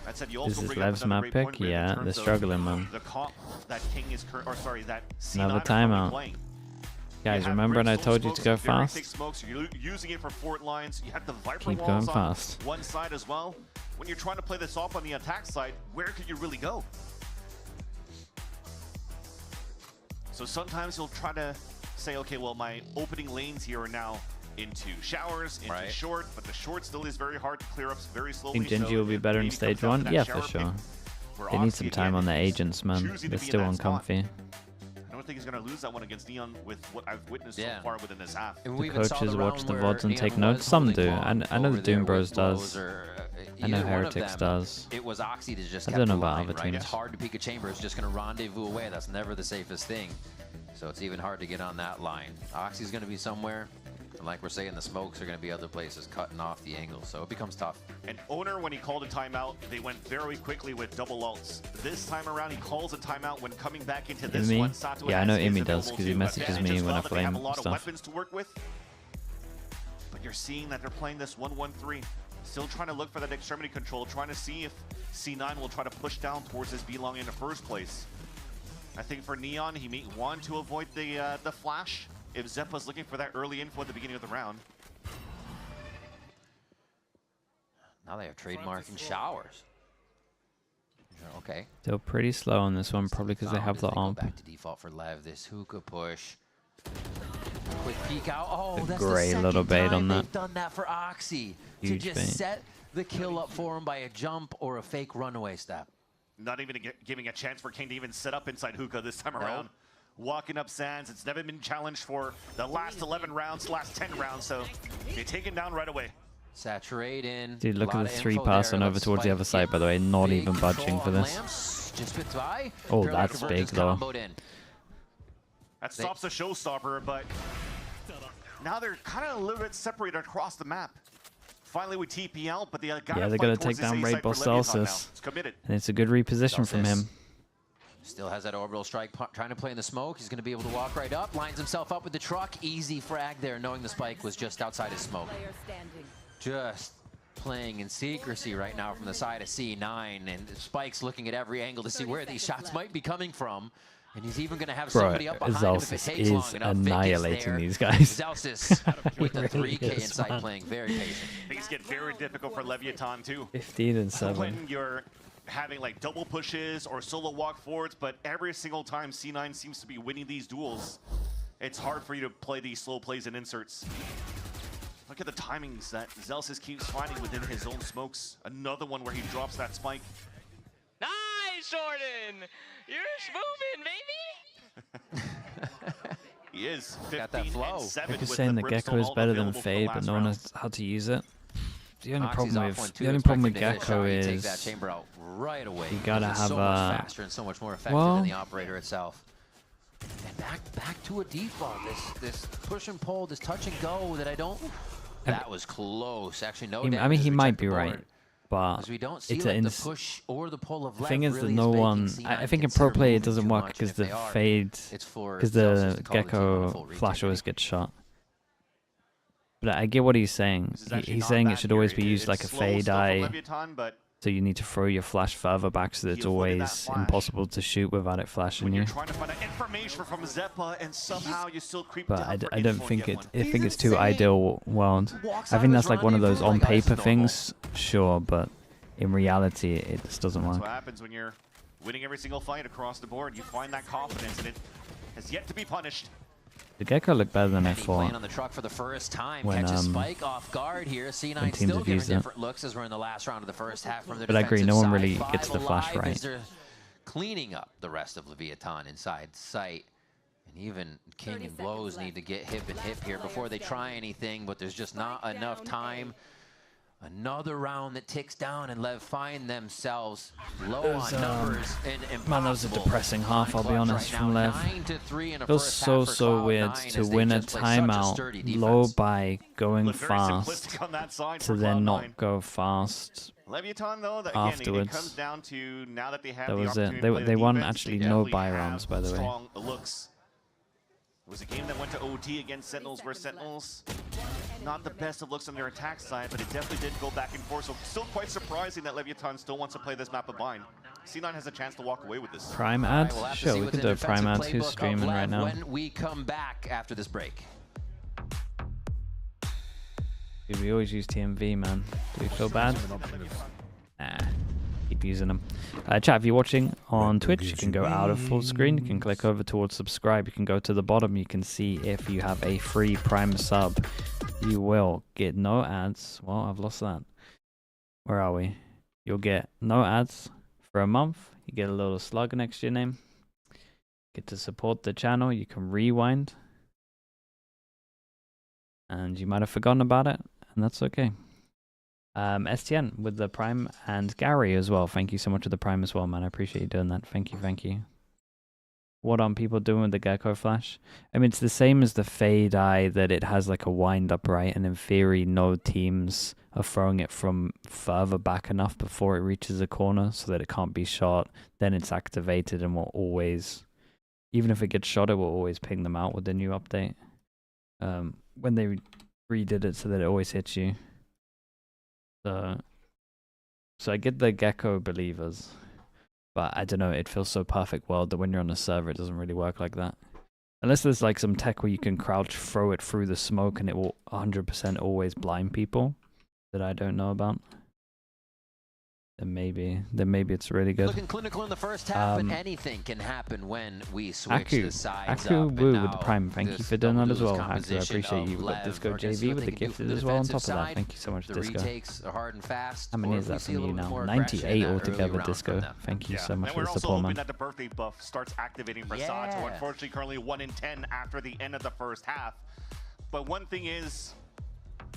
That said, you also This is bring up Lev's another map great pick. point Yeah, they're struggling, man. the comp that King is that C9 Another is currently timeout. playing. Guys, remember when I told you to go Very thick fast? smokes. You're using it for fort lines. You have the Viper Keep walls going on fast. one side as well. When you're trying to play this off on the attack side, where could you really go? So sometimes you'll try to say, okay, well, my opening lanes here are now into showers, into short, but the short still is very hard to clear up very I slowly. think Genji will be better in stage 1. Yeah, for sure. They need some time on their agents, man. They're still uncomfy. I don't think he's going to lose that one against Neon with what I've witnessed so far within this half. The coaches watch the VODs and take notes. Some do. I know the Doom Bros does. I know Heretics does. It was Oxy that just I kept don't know the about line, other right? teams. It's hard to peek a chamber. It's just going to rendezvous away. That's never the safest thing. So it's even hard to get on that line. Oxy's going to be somewhere. And like we're saying, the smokes are going to be other places cutting off the angle. So it becomes tough. And Owner, when he called a timeout, they went very quickly with double ults. This time around, he calls a timeout when coming back into this Imi? one. Sato Yeah, I know has his Imi does available because he too. messages Advantage me as when I well that they flame have a lot of stuff. weapons to work with. But you're seeing that they're playing this 1-1-3. Still trying to look for that extremity control, trying to see if C9 will try to push down towards this B-long in the first place. I think for Neon, he may want to avoid the flash if Zeppa's looking for that early info at the beginning of the round. Now they have trademark and showers. Okay. Still pretty slow on this one, probably because they have the AMP. Back to default for Lev. This hookah push. Quick peek out. Oh, that's Great the second little bait time on that. they've done that for Oxy. Huge to just bait. set the kill up for him by a jump or a fake runaway step. Not even giving a chance for King to even set up inside hookah this time around. Walking up Sands, it's never been challenged for the last 11 rounds, last 10 rounds, so they take him down right away. Saturate in. Dude, look at the 3 pass on over towards the other side, by the way. Not even budging for this. Just bit by. Oh, that's big, though. That stops the showstopper, but now they're kind of a little bit separated across the map. Finally, we TP out, but Yeah, they're going to take down Rainbow Celsius. It's committed. And it's a good reposition from him. Still has that orbital strike, trying to play in the smoke. He's going to be able to walk right up, lines himself up with the truck. Easy frag there, knowing the spike was just outside his smoke. Just playing in secrecy right now from the side of C9, and Spike's looking at every angle to see where these shots might be coming from. And he's even going to have somebody up behind him if it takes long enough. Annihilating these guys. Zelsis with the really 3K is, inside man. playing very patient. Things get very difficult for LEVIATAN too. 15 and 7. When you're having like double pushes or solo walk forwards, but every single time C9 seems to be winning these duels, it's hard for you to play these slow plays and inserts. Look at the timings that Zelsis keeps finding within his own smokes. Another one where he drops that spike. Nice, Jordan! You're moving, baby! He is. Got that flow. They're just saying the Gecko is better than Fade, but no one knows how to use it. The only problem with Gecko is that chamber out right away. you gotta have so much faster and so much more effective than the operator itself. And back to a default. This push and pull, this touch and go that I don't. That was close. Actually, no damage. I mean, he as we might check be the right, board. but we don't see it's like, an the push or the pull of the thing is really that no making one. C9 I think in consider pro play it moving doesn't too work much, because and if the they are, fade, it's for because Celsius the to call the team on a Gecko full retake, flash always right? gets shot. But I get what he's saying. He's saying it should always be used like a fade eye. So you need to throw your flash further back so that it's always impossible to shoot without it flashing you. Trying to find out information from Zeppa, and somehow you still creep But down I don't think it. I think it's too ideal world. I think that's like one of those on paper things, sure, but in reality it just doesn't That's work. what happens when you're winning every single fight across the board. You find that confidence, and it has yet to be punished. The Gecko looked better than I Playing thought. on the truck for the first time, when, catches Spike off guard here. C9 teams still have giving used it. different looks as we're in the last round of the first half from the But I agree, no one really defensive side. gets the flash Alive right. as they're cleaning up the rest of Leviathan inside sight. And even King and Blows need to get hip and hip here before they try anything, but there's just not enough time. Another round that ticks down, and Lev find themselves low on numbers. Man, that was a depressing half, I'll be honest, from Lev. Feels so weird to win a timeout low by going fast to then not go fast Leviathan, though, that, again, afterwards. it comes down to now that they have That the was it. opportunity to They play won defense, actually they no definitely buy have rounds, by the way. strong looks. It was a game that went to OT against Sentinels, where Sentinels, not the best of looks on their attack side, but it definitely did go back and forth. So still quite surprising that Leviathan still wants to play this map of Bind. C9 has a chance to walk away with this. Prime ad? Sure, we could do a prime ad. Who's streaming right now? When we come back after this break. Dude, we always use TMV, man. Do we feel bad? Nah. Keep using them. Chat, if you're watching on Twitch, you can go out of full screen. You can click over towards subscribe. You can go to the bottom. You can see if you have a free Prime sub. You will get no ads. Well, I've lost that. Where are we? You'll get no ads for a month. You get a little slug next to your name. Get to support the channel. You can rewind. And you might have forgotten about it, and that's okay. STN with the Prime, and Gary as well. Thank you so much for the Prime as well, man. I appreciate you doing that. Thank you, thank you. What are people doing with the Gecko Flash? I mean, it's the same as the Fade Eye, that it has like a wind up, right? And in theory, no teams are throwing it from further back enough before it reaches a corner so that it can't be shot. Then it's activated and will always, even if it gets shot, it will always ping them out with the new update. When they redid it so that it always hits you. So I get the Gecko believers, but I don't know, it feels so perfect world that when you're on a server it doesn't really work like that. Unless there's like some tech where you can crouch, throw it through the smoke, and it will 100% always blind people that I don't know about. Then maybe it's really good. Looking clinical in the first half, but anything can happen when we switch the sides Aku up. Woo with the Prime, thank you for doing that as well. Aku, I appreciate you. We've got Disco JV with the gifted as well on top of that. Thank you so much, the Disco. Retakes are hard and fast. How many is that from you now? 98 altogether, Disco. Thank you so much and for we're the also support, hoping man. that the birthday buff starts activating for Sod. So unfortunately, currently 1 in 10 after the end of the first half. But one thing is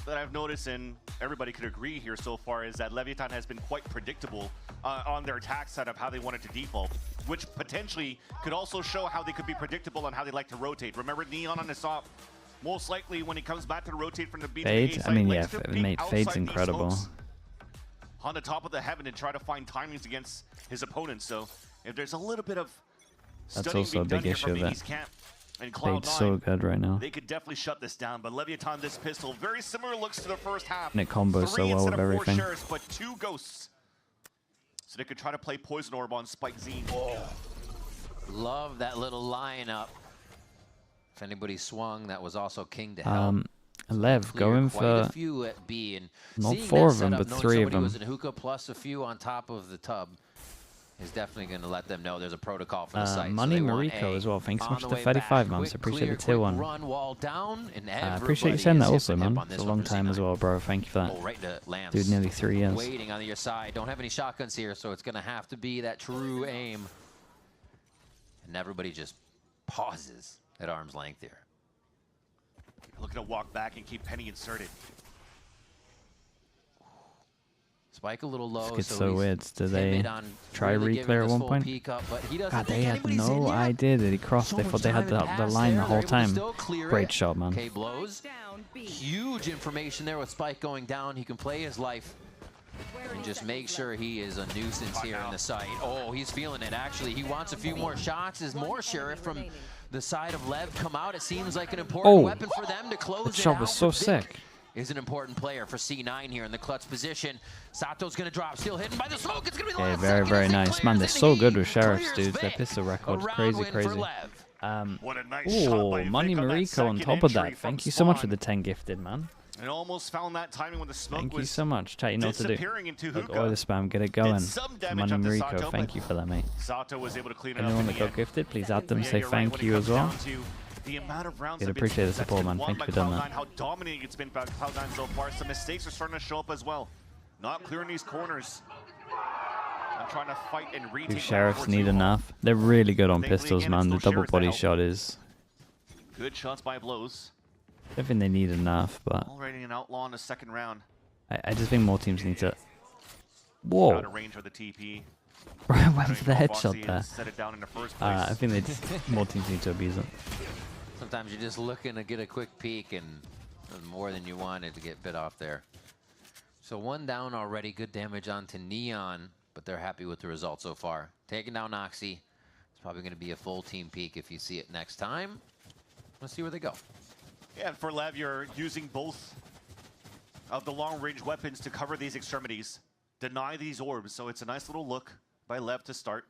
that I've noticed, and everybody could agree here so far, is that Leviathan has been quite predictable on their attack side of how they wanted to default, which potentially could also show how they could be predictable on how they like to rotate. Remember Neon on his top, most likely when he comes back to rotate from the B to the A Fade? side, I mean, likes yeah, to peek mate, outside Fade's these incredible. smokes on the top of the heaven and try to find timings against his opponents. So if there's a little bit of That's studying also a being done big here issue from of Minis it. camp and Fade's Cloud9, so good right now. they could definitely shut this down. But Leviathan, this pistol, very similar looks to the first half. And it combos so well with everything. 3 instead of 4 shares, but 2 ghosts. So they could try to play Poison Orb on Spike Zine. Love that little lineup. If anybody swung, that was also King to help. Lev going quite for a few at B, and not seeing 4 that of them, setup, but knowing 3 of somebody them. was in hookah plus a few on top of the tub is definitely going to let them know there's a protocol for the site. Money so they want Mariko A as well. Thanks so on much the for the way 35 back. months. Quick Appreciate clear, the tier quick 1. Run wall down, and Appreciate you everybody saying that is also, hipping hip man. on It's this a one long for time C9. as well, bro. Thank you for that. Oh, right into Lance. Dude, nearly 3 years. Waiting on the other side. Don't have any shotguns here, so it's going to have to be that true aim. And everybody just pauses at arm's length here. Looking to walk back and keep Penny inserted. Spike a little low. It's so so he's weird. Did they timid on try really re-clear at giving one this full point? peek up, but he doesn't God, they think had anybody's in no yet. idea that he crossed. They thought they had the line the whole time. Great shot, man. K blows. Huge information there with Spike going down. He can play his life. and just make sure he is a nuisance here in the site. Oh, he's feeling it, actually. He wants a few more shots. As more Sheriff from the side of Lev come out, it seems like an important weapon for them to close that it shot out. was so sick. Is an important player for C9 here in the clutch position. Sato's gonna drop, still hidden by the smoke. It's gonna be the last very, second. very nice. Man, they're so good with Sheriffs, Clears dude. Their Vic. pistol record, A round crazy, win for crazy. Lev. What a nice shot by Vic Money on that Mariko on second top of entry that. from Thank you so much for Spawn. the 10 gifted, man. And almost found that timing when the smoke Thank you was so much. Chat, you know what to do. disappearing into Look, hookah. oil spam, get it going. Did some damage Money up to Mariko, Sato, thank but you for that, mate. Sato was able to clean it up Anyone in that the got end. gifted, please add them, Yeah, say you're right, thank when it you comes as well. down to the amount of rounds You'd that appreciate the that's support, been man. won Thank by you for doing Cloud9, that. How dominating it's been by Cloud9 so far. Some mistakes are starting to show up as well. Not clearing these corners. I'm trying to fight and retake. Do Sheriffs need enough? They're really good on Thankfully, pistols, again, man. it's The no double Sheriff that body help. shot is... Good shots by blows. I don't think they need enough, but Already an outlaw in the second round. I just think more teams need to... Out Whoa. of range with the TP. Where I was don't the even know if headshot Foxy there? has set it down in the first place. I think they just, more teams need to abuse it. Sometimes you're just looking to get a quick peek, and more than you wanted to get bit off there. So one down already, good damage onto Neon, but they're happy with the result so far. Taking down Oxy. It's probably going to be a full team peek if you see it next time. Let's see where they go. Yeah, and for Lev, you're using both of the long-range weapons to cover these extremities. Deny these orbs, so it's a nice little look by Lev to start.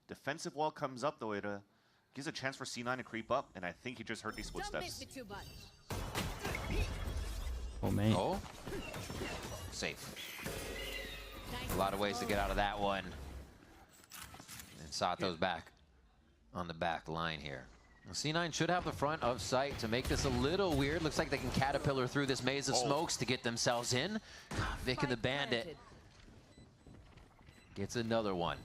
Defensive wall comes up, though. It gives a chance for C9 to creep up, and I think he just heard these footsteps. Oh, man. Oh. Safe. A lot of ways to get out of that one. And Sato's back on the back line here. Well, C9 should have the front of sight to make this a little weird. Looks like they can caterpillar through this maze of smokes to get themselves in. Vic and the Bandit gets another one.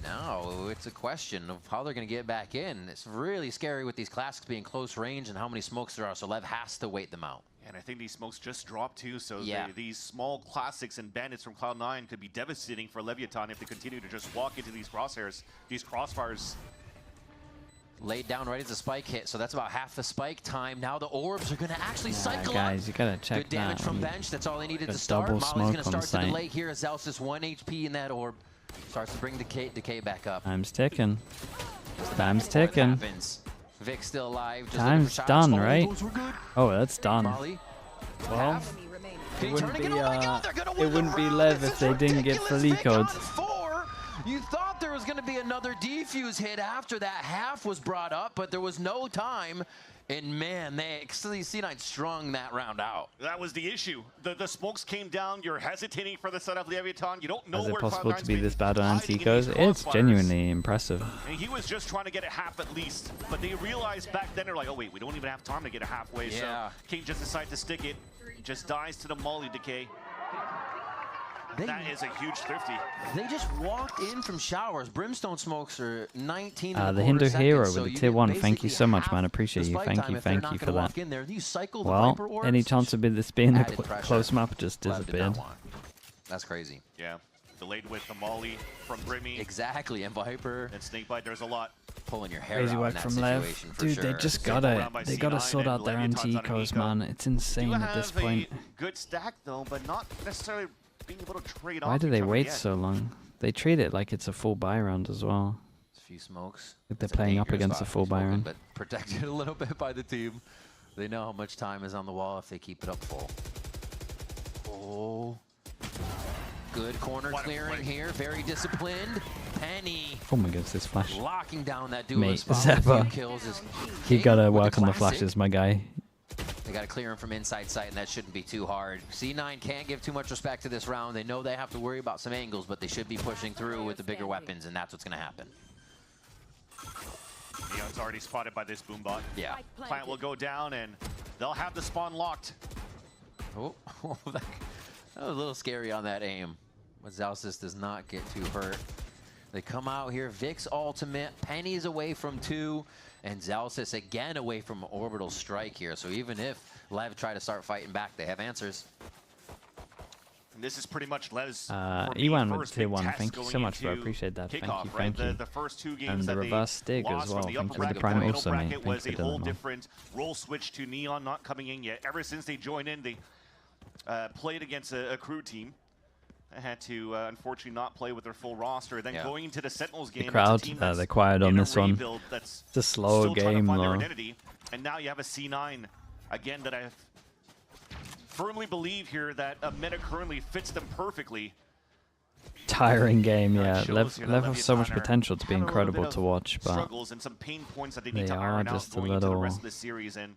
Now it's a question of how they're going to get back in. It's really scary with these classics being close range and how many smokes there are, so Lev has to wait them out. And I think these smokes just dropped too, so Yeah. these small classics and bandits from Cloud9 could be devastating for Leviathan if they continue to just walk into these crosshairs, these crossfires. Laid down right as the spike hit, so that's about half the spike time. Now the orbs are going to actually cycle guys, up. you gotta check Good damage that. from bench. That's all they needed Got to start. double Molly's smoke going to on start site. the delay here as Zelsis 1 HP in that orb. Starts to bring decay back up. Time's ticking. Time's Before it ticking. happens. Vic's still alive. Just Time's looking for done, shots. right? Those were good. Oh, that's done. Molly. Well, Can it he wouldn't turn be, again? Oh my God, they're gonna it win the wouldn't be round. Lev This if is they didn't get ridiculous. fully Vic on code. 4. You thought there was going to be another defuse hit after that half was brought up, but there was no time. And man, they actually C9 strung that round out. That was the issue. The smokes came down. You're hesitating for the set of Leviathan. You don't know Is it where possible Cloud9's to be been this bad on hiding in Anticos? these It's crossfires. genuinely impressive. And he was just trying to get a half at least. But they realized back then, they're like, oh wait, we don't even have time to get a halfway. Yeah. So King just decided to stick it. Just dies to the Molly decay. That is a huge thrifty. They just walked in from showers. Brimstone smokes are 19 in The the Hindu seconds, Hero so with you the tier get 1. Thank you basically so much, half man. Appreciate the you. spike Thank time you. if they're Thank not you for gonna that. walk in there. You cycle the Well, Viper orbs. any chance of this being a Added pressure. close map just Lev did not disappeared. want. That's crazy. Yeah. Delayed with the Molly from Brimmy. Exactly, and Viper. And Snakebite, there's a lot. Pulling your hair Crazy out work in that from Lev. situation for Dude, sure. they just Sample gotta, round by they gotta C9 sort and out their Leviatan's on anti-ecos, Nico. man. It's insane at this have point. a good stack though, but not necessarily being able to trade Why off do they each other wait yet. so long? They treat it like it's a full buy round as well. A few smokes. Like they're It's a playing up dangerous against a spot full to be buy smoking, round. but protected a little bit by the team. They know how much time is on the wall if they keep it up full. Oh. Good corner clearing here. Very disciplined. Penny. Oh my goodness, this flash. Locking down that Mate, duelist spot with a few Zeppa. kills is You King gotta with work the on the classic. flashes, my guy. They got to clear him from inside sight, and that shouldn't be too hard. C9 can't give too much respect to this round. They know they have to worry about some angles, but they should be pushing through with the bigger weapons, and that's what's going to happen. Neon's already spotted by this boom bot. Yeah. Plant will go down, and they'll have the spawn locked. Oh, that was a little scary on that aim. But Zelsis does not get too hurt. They come out here. Vic's ultimate. Penny's away from 2. And Zelsis again away from orbital strike here. So even if Lev try to start fighting back, they have answers. And this is pretty much Lev's Ewan with tier 1. Thank you so much, bro. I appreciate that. Thank you, thank you. The first 2 games And the that reverse they dig as lost well. from the Thank upper you for the bracket, prime middle also, mate. bracket Thank was you a for whole doing that, man. different role switch to Neon not coming in yet. Ever since they joined in, they played against a crew team. had to unfortunately not play with their full roster. Then going into the Sentinels game, The crowd, they're quiet on this one. That's it's a slower game, though. And now you have a C9 again that I firmly believe here that a meta currently fits them perfectly. Tiring game, yeah. Lev have so much potential to be incredible to watch, but struggles and some pain points that they need to are iron out just a going into the little. rest of the series, and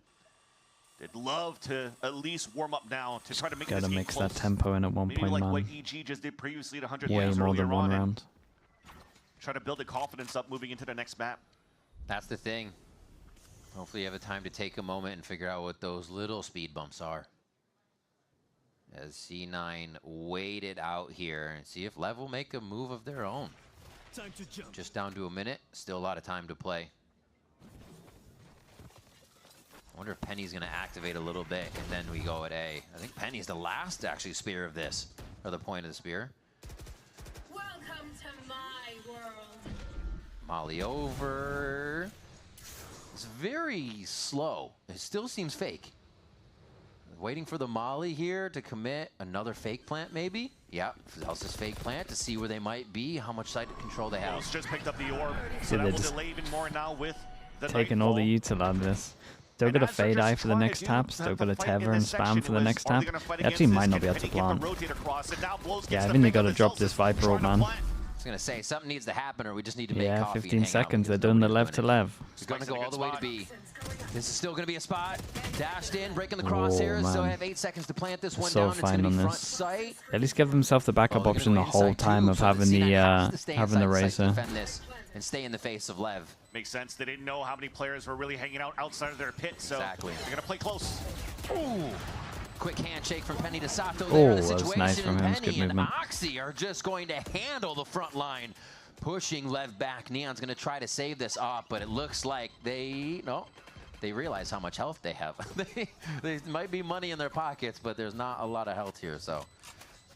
they'd love to at least warm up now to try to make this Gotta game mix close. that tempo in at one Maybe point, like man. what EG just did previously at 100 Way games more earlier than one on, and round. try to build the confidence up moving into the next map. That's the thing. Hopefully you have a time to take a moment and figure out what those little speed bumps are. As C9 wait it out here and see if Lev will make a move of their own. Time to jump. Just down to a minute, still a lot of time to play. I wonder if Penny's going to activate a little bit, and then we go at A. I think Penny's the last, actually, spear of this, or the point of the spear. Welcome to my world. Molly over. It's very slow. It still seems fake. Waiting for the Molly here to commit another fake plant, maybe? Yeah, Zelsa's fake plant to see where they might be, how much side control they have. Just picked up the orb, See, so that they're will just delay even more now with the taking all the util out of this. Still got a fade eye for the next tap, still got a tether and spam for the next tap. They actually might not be able to plant. Yeah, I think they gotta drop this Viper orb, man. I was going to say, something needs to happen or we just need to make Yeah, coffee 15 seconds, they're doing the Lev to Lev. He's going to go all the way to B. This is still going to be a spot. Dashed in, breaking the Oh, crosshairs. Still man. have 8 seconds to plant this one So down. It's going fine to on be front this. sight. At least give themselves the backup option the whole time of having the Razor. Defend this and stay in the face of Lev. Makes sense. They didn't know how many players were really hanging out outside of their pit, so Exactly. they're going to play close. Ooh. Quick handshake from Penny to Sato Oh, there. The that was nice situation, from him. It's Penny good and movement. Oxy are just going to handle the front line, pushing Lev back. Neon's going to try to save this off, but it looks like they realize how much health they have. they might be money in their pockets, but there's not a lot of health here, so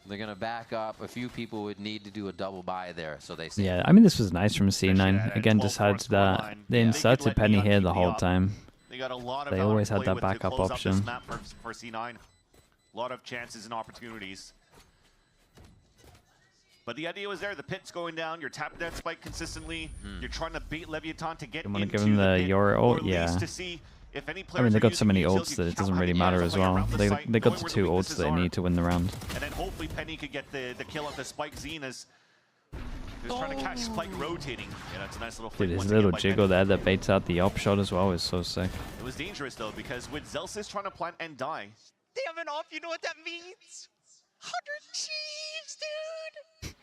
they're going to back up. A few people would need to do a double buy there, so they say. Yeah, I mean, this was nice from C9. Again, decides that they inserted Penny here the whole time. They got a lot of They Valorant always had play that with to backup close up this option. map for C9. A lot of chances and opportunities. But the idea was there. The pit's going down. You're tapping that spike consistently. You're trying to bait LEVIATAN to get You want to into give him the pit, Yora or ult? at Yeah. least to see if any I players mean, they are got so using many utils, ults you that can it doesn't count really how many matter arrows as are well. around the They site, got knowing the where two the ults weaknesses they are. need to win the round. And then hopefully Penny could get the kill off the Spike Zine as he was trying to catch Spike rotating. Yeah, that's a nice little flick Dude, his once little again by jiggle Penny. there that baits out the op shot as well is so sick. It was dangerous though, because with Zelsis trying to plant and die, They have an off, you know what that means? 100 Chiefs, dude!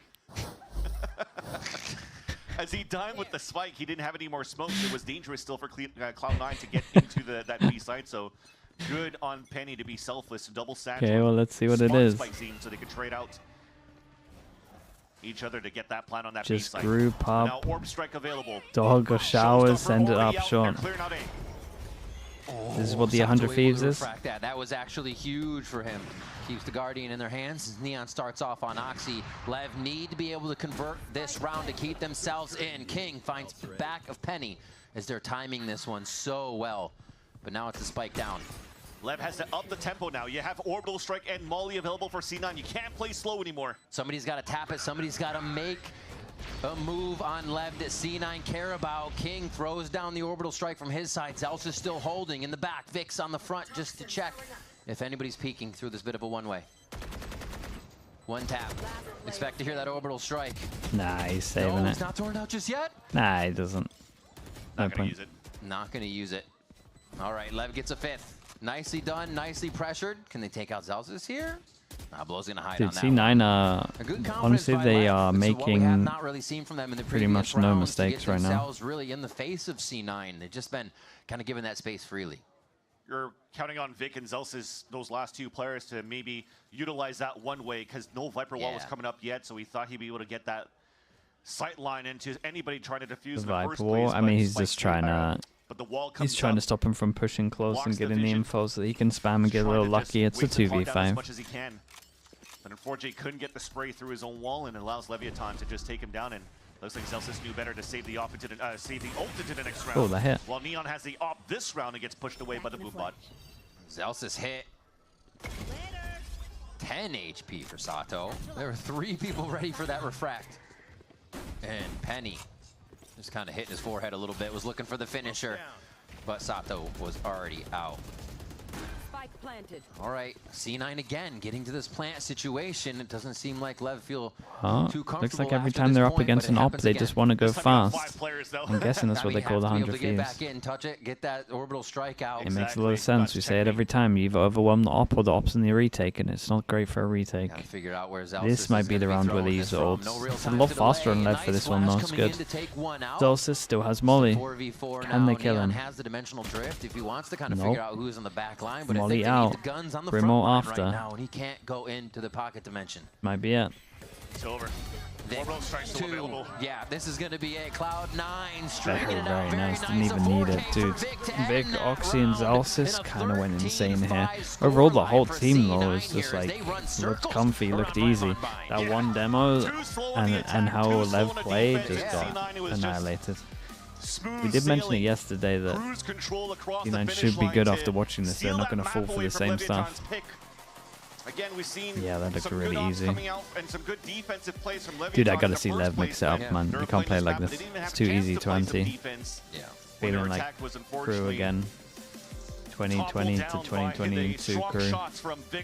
as he died with the spike, he didn't have any more smoke. It was dangerous still for Cloud9 to get into that B side. So good on Penny to be selfless, double satch. Okay, well, let's see what it Smart is. Spike scene so they could trade out each other to get that plant on that Just B side. group up. Now Orb Strike available. Dog or showers, send it up Out. short. They're clearing out A. This is what the 100 Thieves is. That was actually huge for him. Keeps the Guardian in their hands as Neon starts off on Oxy. Lev need to be able to convert this round to keep themselves in. King finds back of Penny as they're timing this one so well. But now it's a spike down. Lev has to up the tempo now. You have Orbital Strike and Molly available for C9. You can't play slow anymore. Somebody's got to tap it. Somebody's got to make a move on Lev that C9 care about. King throws down the Orbital Strike from his side. Zelsa is still holding in the back. Vix on the front just to check if anybody's peeking through this bit of a one-way. One tap. Expect to hear that Orbital Strike. Nah, he's saving No, it. he's not throwing it out just yet. Nah, he doesn't. No point. Not going to use it. All right, Lev gets a fifth. Nicely done, nicely pressured. Can they take out Zelsis here? Blow's going to hide Dude, on that C9 honestly, they are making not really seen from them in the pretty much no mistakes right now. Themselves really in the face of C9. They've just been kind of given that space freely. You're counting on Vic and Zelsis, those last two players, to maybe utilize that one way because no Viper wall was coming up yet, so he thought he'd be able to get that sight line into anybody trying to defuse The in the first Viper wall. place. I mean, but he's Spike's just trying to. But the wall comes He's trying up, to stop him from pushing close and blocks the getting the vision, info so that he can spam and get a little trying to just lucky. It's a weight the clock down as 2v5. much as he can. But unfortunately, couldn't get the spray through his own wall, and it allows LEVIATAN to just take him down. And looks like Zelsis knew better to save the off into the, save the ult into the next round. Oh, that hit. While Neon has the op this round and gets pushed away by the boom bot. Zelsis hit. 10 HP for Sato. There were 3 people ready for that refract. And Penny just kind of hitting his forehead a little bit, was looking for the finisher, but Sato was already out. Spike planted. All right, C9 again, getting to this plant situation. It doesn't seem like Lev feel too comfortable. Looks like every time they're up against an op, they just want to go fast. I'm guessing that's what they call the 100 Get Thieves. back in, touch it, get that orbital strike out. It makes a lot of sense. We say it every time. You either overwhelm the op or the op's in the retake, and it's not great for a retake. Figure out where This might be the round where these ults. It's a lot faster on Lev for this one, though. It's good. Zolcis still has Molly. Can they kill him? Has the dimensional drift if he wants to kind of figure out who's on the back line, but Molly I think they out. need the guns on the Grimo front after. line right now, and he can't go into the pocket dimension. Might be it. It's over. Orbital strike still available. Yeah, this is going to be a Cloud9 That stringing was it very up. nice. Didn't even need it, dude. Vic, Oxy, and Zalsis kind of went insane here. Overall, the whole team, though, was just like, looked comfy, looked easy. That one demo and how Lev played just got annihilated. We did mention it yesterday that C9 should be good after watching this. They're not going to fall for the same stuff. Again, we've seen Yeah, that looked really easy. and some good defensive plays from Dude, I gotta see Lev mix it up, man. You can't play like this. It's too easy to anti. Feeling like crew again. 2020 to 2022 crew.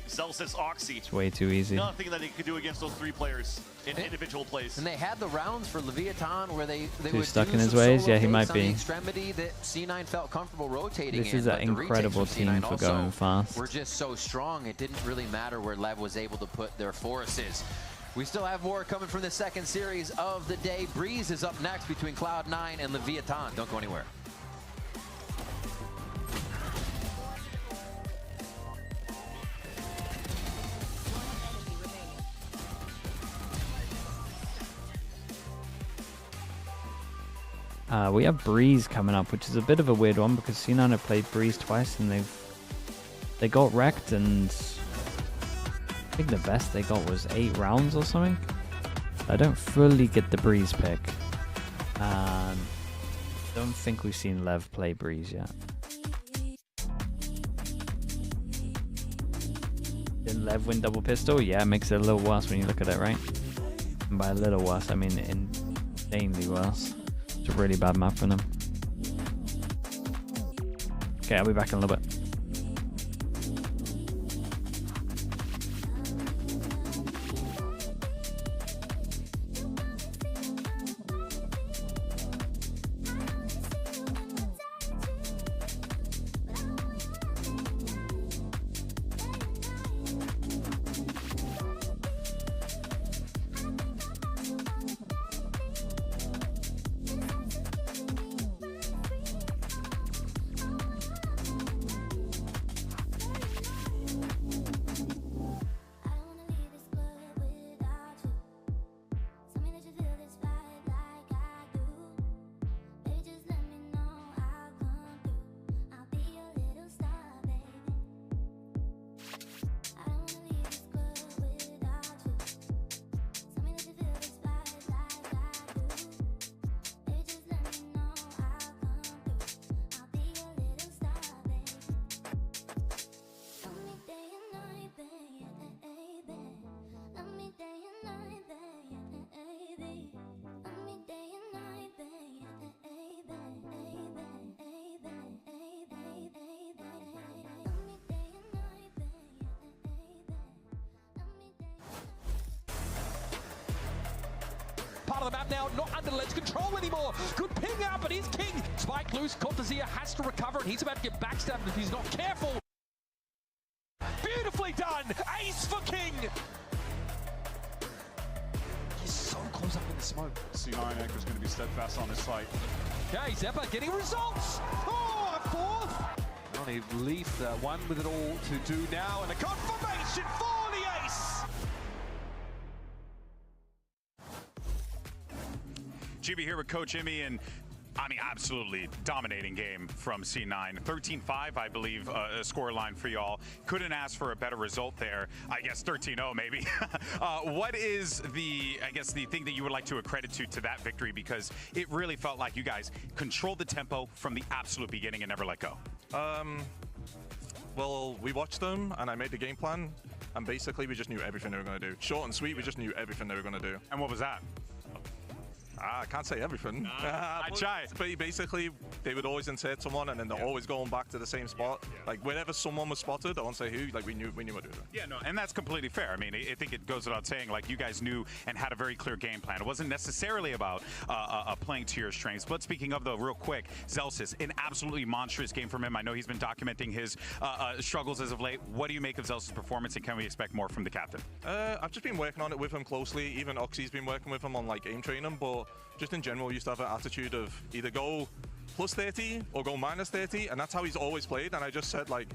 It's way too easy. Nothing that he could do against those 3 players in individual plays. And they had the rounds for LEVIATAN where they Too would stuck do in his some ways? solo Yeah, he picks might on the be. extremity that C9 felt comfortable rotating This in, is an but the retakes incredible from team C9 for also going fast. were just so strong, it didn't really matter where Lev was able to put their forces. We still have more coming from the second series of the day. Breeze is up next between Cloud9 and LEVIATAN. Don't go anywhere. We have Breeze coming up, which is a bit of a weird one because C9 have played Breeze twice and they got wrecked, and I think the best they got was 8 rounds or something. I don't fully get the Breeze pick. Don't think we've seen Lev play Breeze yet. Did Lev win double pistol? Yeah, it makes it a little worse when you look at it, right? And by a little worse, I mean insanely worse. It's a really bad map for them. Okay, I'll be back in a little bit. Part of the map now, not under Led's control anymore. Good ping out, but he's king. Spike loose, Cortezia has to recover, and he's about to get backstabbed if he's not careful. Beautifully done! Ace for King! He's so close up in the smoke. C9 Echo is going to be steadfast on this site. Okay, Zeppa getting results! Oh, a 4th! Only Leaf, one with it all to do now, and a confirmation for the ace! GB here with Coach Emmy, and I mean, absolutely dominating game from C9. 13-5, I believe, a score line for y'all. Couldn't ask for a better result there. I guess 13-0 maybe. What is the thing that you would like to accredit to that victory? Because it really felt like you guys controlled the tempo from the absolute beginning and never let go. Well, we watched them, and I made the game plan. and basically we just knew everything they were going to do. Short and sweet, we just knew everything they were going to do. And what was that? I can't say everything. I try. But basically, they would always insert someone, and then they're always going back to the same spot. Like whenever someone was spotted, I won't say who. Like we knew what they were doing. Yeah, no, and that's completely fair. I mean, I think it goes without saying. Like you guys knew and had a very clear game plan. It wasn't necessarily about playing to your strengths. But speaking of though, real quick, Zelsis, an absolutely monstrous game from him. I know he's been documenting his struggles as of late. What do you make of Zelsis' performance, and can we expect more from the captain? I've just been working on it with him closely. Even Oxy's been working with him on like aim training, but just in general, we used to have an attitude of either go plus 30 or go minus 30, and that's how he's always played. And I just said, like,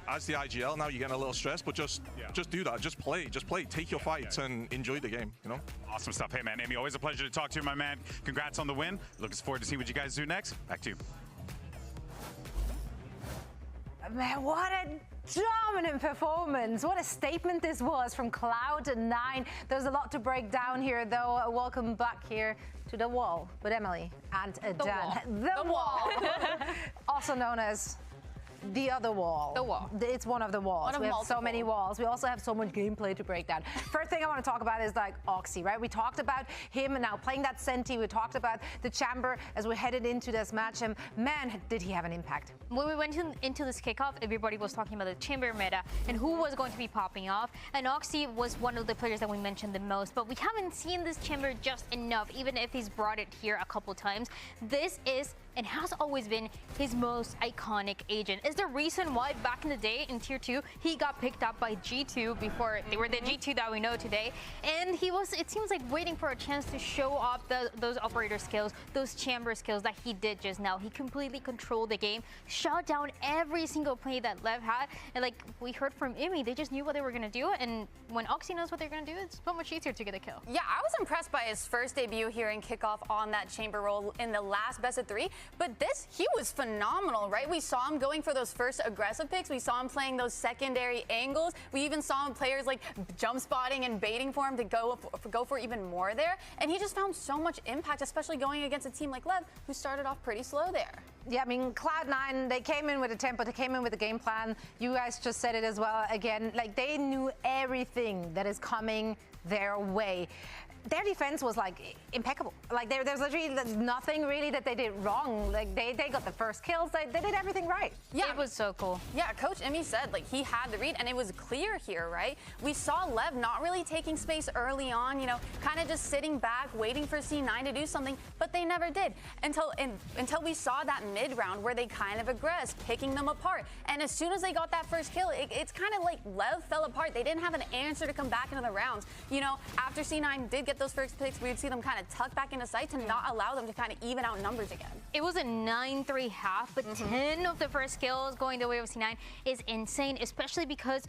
as the IGL, now you're getting a little stressed, but just do that. Just play. Take your fights and enjoy the game, you know? Awesome stuff. Hey, man, Amy, always a pleasure to talk to you, my man. Congrats on the win. Looking forward to see what you guys do next. Back to you. Man, what a dominant performance. What a statement this was from Cloud9. There's a lot to break down here, though. Welcome back here to the wall with Emily and Dan. The wall. Also known as the other wall. The wall. It's one of the walls. We have so many walls. We also have so much gameplay to break down. First thing I want to talk about is like Oxy, right? We talked about him now playing that Senti. We talked about the chamber as we headed into this match. And man, did he have an impact. When we went into this kickoff, everybody was talking about the chamber meta and who was going to be popping off. And Oxy was one of the players that we mentioned the most. But we haven't seen this chamber just enough, even if he's brought it here a couple times. This is and has always been his most iconic agent. Is the reason why back in the day in Tier 2, he got picked up by G2 before they were the G2 that we know today. And he was, it seems like, waiting for a chance to show off those operator skills, those chamber skills that he did just now. He completely controlled the game, shut down every single play that Lev had. And like we heard from Imi, they just knew what they were gonna do. And when Oxy knows what they're gonna do, it's so much easier to get a kill. Yeah, I was impressed by his first debut here in Kickoff on that chamber role in the last best of 3. But this, he was phenomenal, right? We saw him going for those first aggressive picks. We saw him playing those secondary angles. We even saw him players like jump spotting and baiting for him to go for even more there. And he just found so much impact, especially going against a team like Lev, who started off pretty slow there. Yeah, I mean, Cloud9, they came in with a tempo, they came in with a game plan. You guys just said it as well. Again, like they knew everything that is coming their way. Their defense was like impeccable. Like there's literally nothing really that they did wrong. Like they got the first kills. They did everything right. Yeah, it was so cool. Yeah, Coach Emmy said like he had the read, and it was clear here, right? We saw Lev not really taking space early on. You know, kind of just sitting back, waiting for C9 to do something, but they never did until we saw that mid round where they kind of aggressed, picking them apart. And as soon as they got that first kill, it's kind of like Lev fell apart. They didn't have an answer to come back into the rounds. You know, after C9 did get those first picks, we would see them kind of tuck back into sight to not allow them to kind of even out numbers again. It was a 9-3 half, but 10 of the first kills going the way of C9 is insane, especially because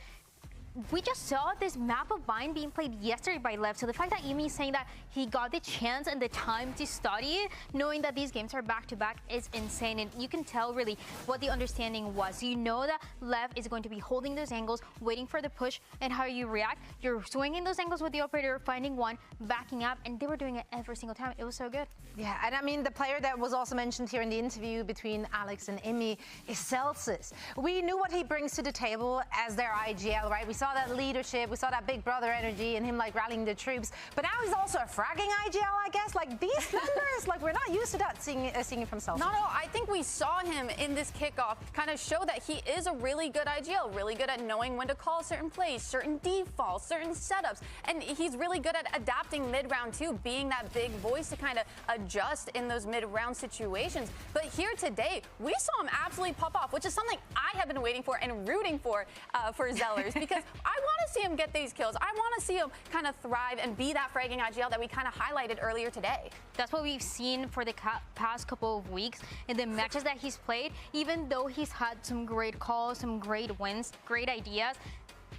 we just saw this map of Bind being played yesterday by Lev. So the fact that Emi is saying that he got the chance and the time to study it, knowing that these games are back-to-back, is insane. And you can tell really what the understanding was. You know that Lev is going to be holding those angles, waiting for the push, and how you react. You're swinging those angles with the operator, finding one, backing up, and they were doing it every single time. It was so good. Yeah, and I mean, the player that was also mentioned here in the interview between Alex and Emi is Celsius. We knew what he brings to the table as their IGL, right? We saw that leadership, we saw that big brother energy and him like rallying the troops, but now he's also a fragging IGL, I guess. Like these numbers, like we're not used to that seeing it from Celsius. No, I think we saw him in this kickoff kind of show that he is a really good IGL, really good at knowing when to call certain plays, certain defaults, certain setups, and he's really good at adapting mid-round too, being that big voice to kind of adjust in those mid-round situations. But here today, we saw him absolutely pop off, which is something I have been waiting for and rooting for Zellers, because I want to see him get these kills. I want to see him kind of thrive and be that fragging IGL that we kind of highlighted earlier today. That's what we've seen for the past couple of weeks in the matches that he's played. Even though he's had some great calls, some great wins, great ideas,